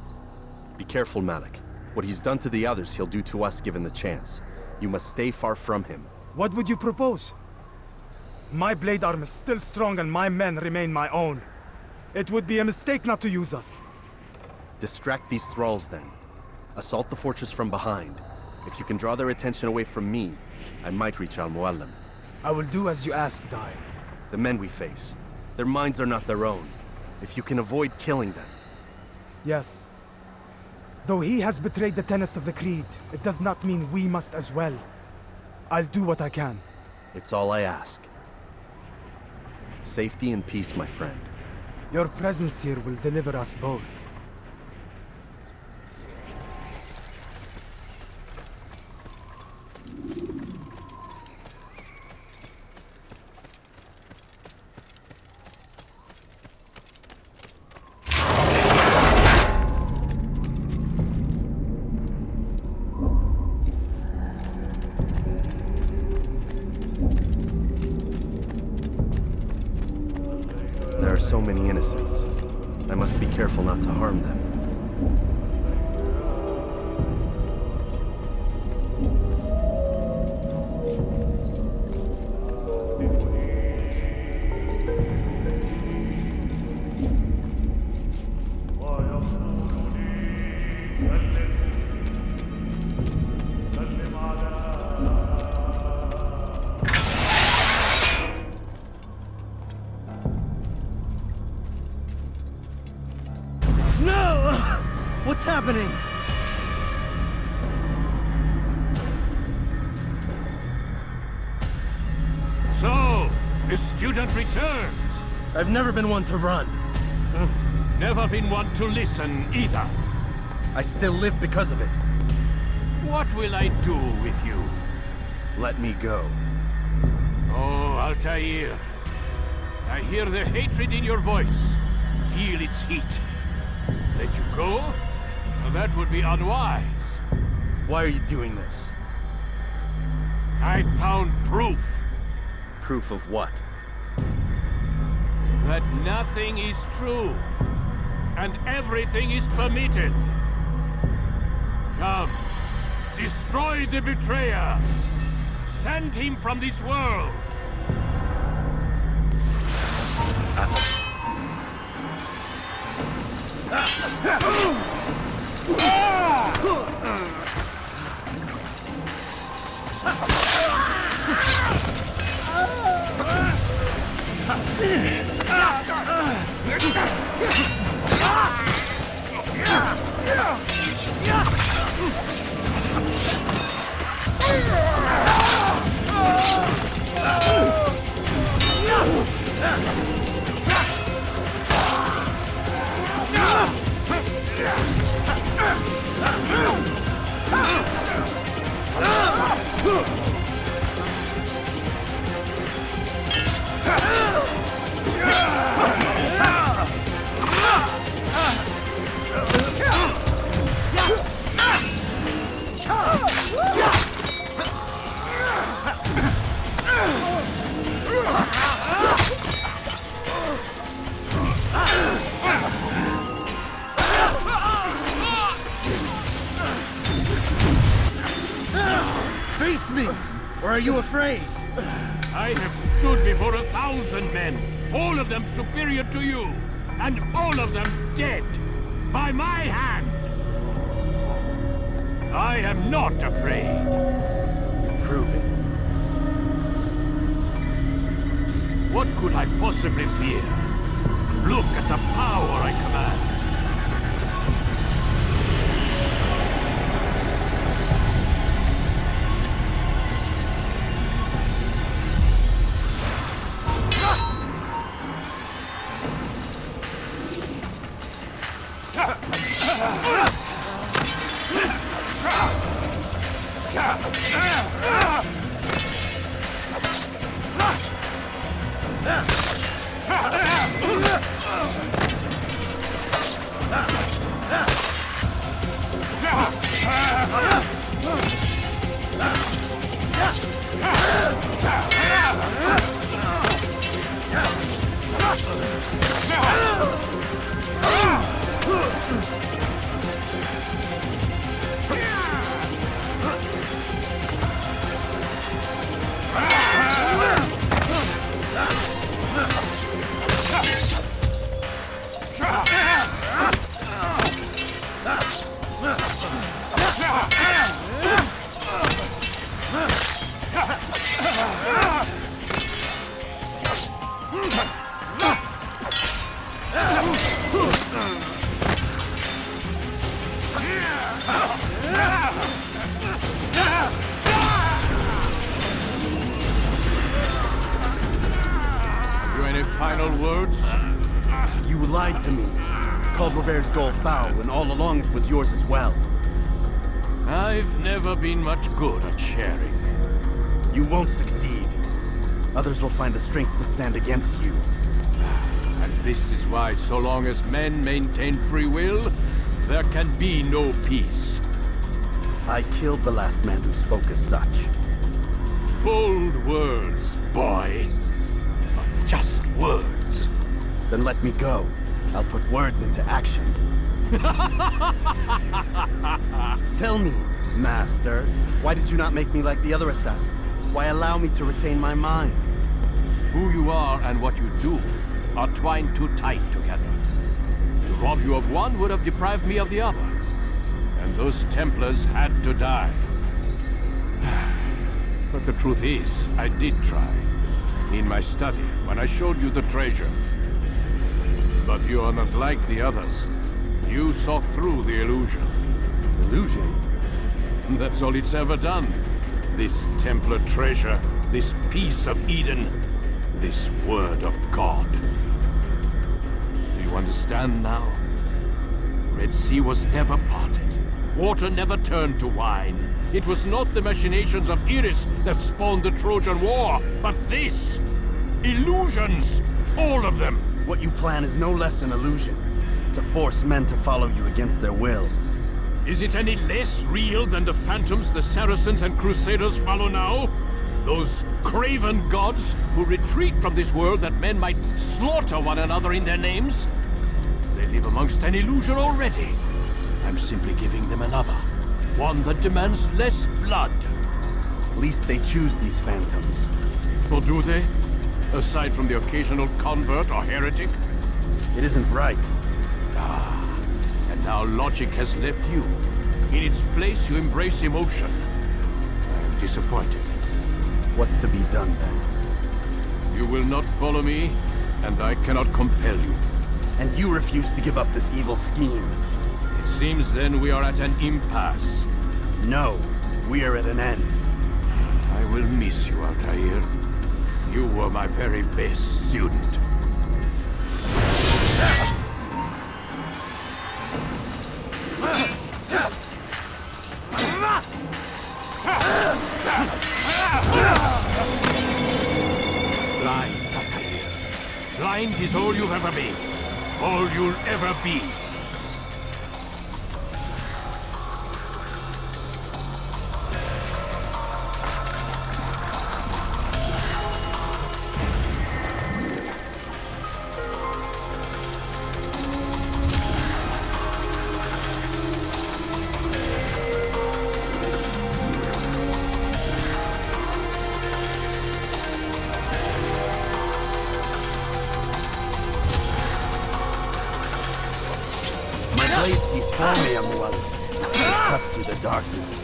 Be careful, Malik. What he's done to the others, he'll do to us given the chance. You must stay far from him. What would you propose? My blade arm is still strong and my men remain my own. It would be a mistake not to use us. Distract these thralls then. Assault the fortress from behind. If you can draw their attention away from me, I might reach Al-Muallim. I will do as you ask, Dai. The men we face, their minds are not their own. If you can avoid killing them. Yes. Though he has betrayed the tenets of the Creed, it does not mean we must as well. I'll do what I can. It's all I ask. Safety and peace, my friend. Your presence here will deliver us both. There are so many innocents. I must be careful not to harm them. What's happening? So, the student returns. I've never been one to run. Never been one to listen either. I still live because of it. What will I do with you? Let me go. Oh, Altaïr. I hear the hatred in your voice. Feel its heat. Let you go? Well, that would be unwise. Why are you doing this? I found proof. Proof of what? That nothing is true. And everything is permitted. Come. Destroy the betrayer. Send him from this world. Face me! Or are you afraid? I have stood before 1,000 men, all of them superior to you, and all of them dead, by my hand. I am not afraid. Prove it. What could I possibly fear? Look at the power I command. Final words? You lied to me. Called Robert's goal foul, and all along it was yours as well. I've never been much good at sharing. You won't succeed. Others will find the strength to stand against you. And this is why, so long as men maintain free will, there can be no peace. I killed the last man who spoke as such. Bold words, boy. But just words. Then let me go. I'll put words into action. Tell me, Master, why did you not make me like the other assassins? Why allow me to retain my mind? Who you are and what you do are twined too tight together. To rob you of one would have deprived me of the other. And those Templars had to die. But the truth is, I did try. In my study, when I showed you the treasure. But you are not like the others. You saw through the illusion. Illusion? That's all it's ever done. This Templar treasure, this piece of Eden, this word of God. Do you understand now? Red Sea was never parted. Water never turned to wine. It was not the machinations of Iris that spawned the Trojan War, but this! Illusions! All of them! What you plan is no less an illusion. To force men to follow you against their will. Is it any less real than the phantoms the Saracens and Crusaders follow now? Those craven gods who retreat from this world that men might slaughter one another in their names? They live amongst an illusion already. I'm simply giving them another. One that demands less blood. At least they choose these phantoms. Or do they? Aside from the occasional convert or heretic? It isn't right. Ah, and now logic has left you. In its place, you embrace emotion. I'm disappointed. What's to be done then? You will not follow me, and I cannot compel you. And you refuse to give up this evil scheme. It seems then we are at an impasse. No, we are at an end. I will miss you, Altaïr. You were my very best student. Blind, Altaïr. Blind is all you've ever been. All you'll ever be. Cuts through the darkness.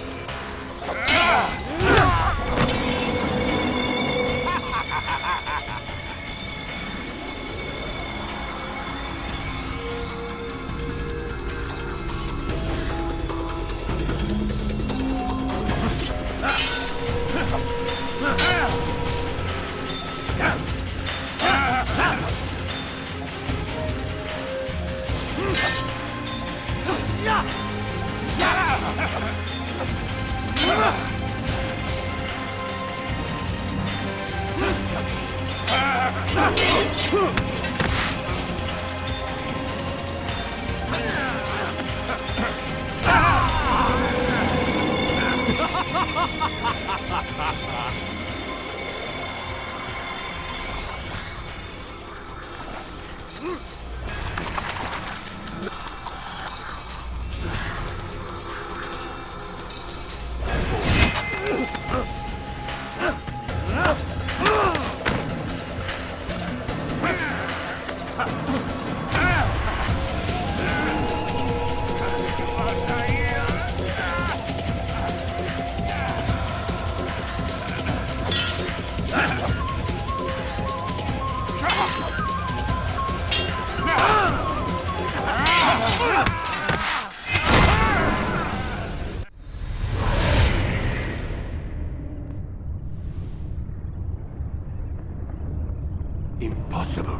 Impossible.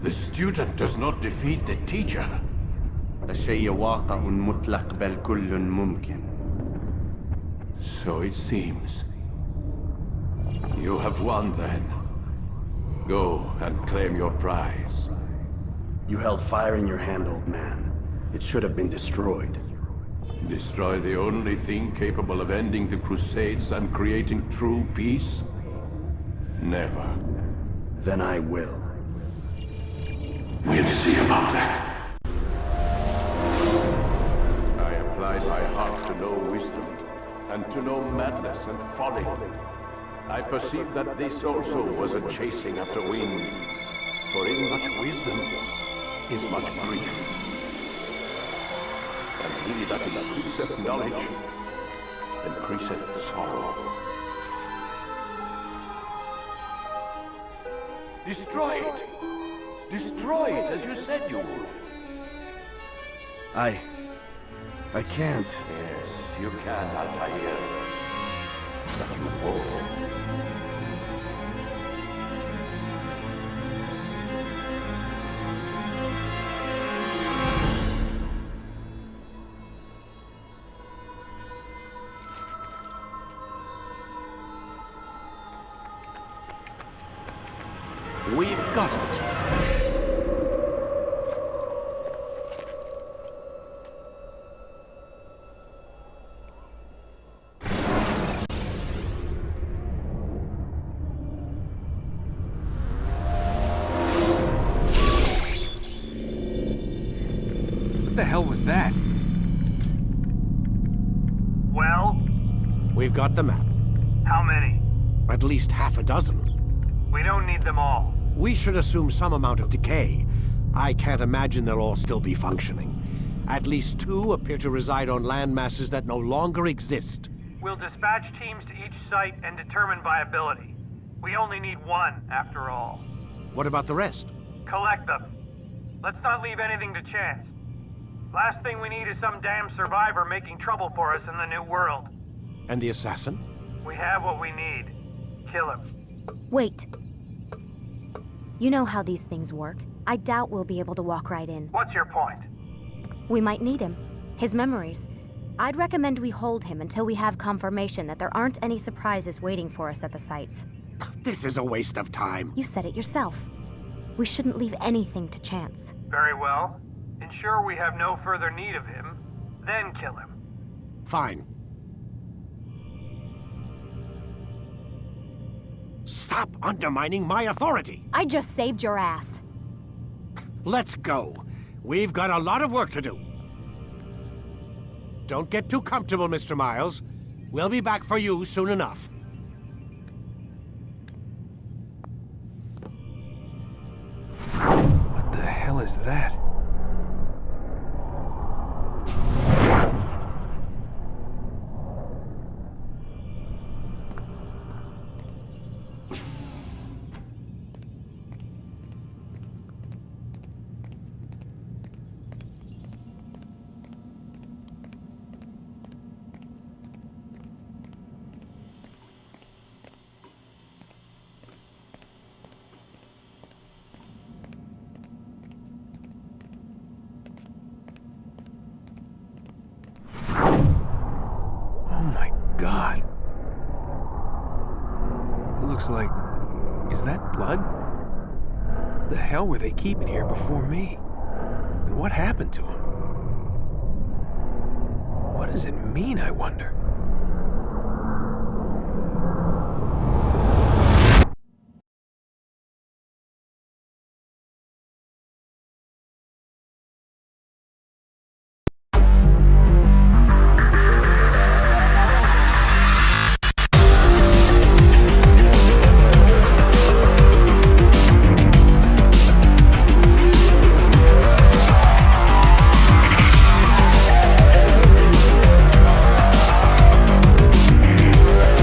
The student does not defeat the teacher. الشيء واقع مطلق بل كل ممكن. So it seems. You have won then. Go and claim your prize. You held fire in your hand, old man. It should have been destroyed. Destroy the only thing capable of ending the Crusades and creating true peace? Never. Then I will. We'll see about that. I applied my heart to know wisdom, and to know madness and folly. I perceived that this also was a chasing after wind, for in much wisdom is much grief. And he that increaseth knowledge increaseth sorrow. Destroy it! Destroy it, as you said you would. I can't. Yes, you can, Altaïr. But you won't. We've got it. What the hell was that? Well? We've got the map. How many? At least half a dozen. We don't need them all. We should assume some amount of decay. I can't imagine they'll all still be functioning. At least 2 appear to reside on land masses that no longer exist. We'll dispatch teams to each site and determine viability. We only need 1, after all. What about the rest? Collect them. Let's not leave anything to chance. Last thing we need is some damn survivor making trouble for us in the new world. And the assassin? We have what we need. Kill him. Wait. You know how these things work. I doubt we'll be able to walk right in. What's your point? We might need him. His memories. I'd recommend we hold him until we have confirmation that there aren't any surprises waiting for us at the sites. This is a waste of time. You said it yourself. We shouldn't leave anything to chance. Very well. Ensure we have no further need of him, then kill him. Fine. Stop undermining my authority! I just saved your ass. Let's go. We've got a lot of work to do. Don't get too comfortable, Mr. Miles. We'll be back for you soon enough. What the hell is that? the hell were they keeping here before me? And what happened to him? What does it mean, I wonder?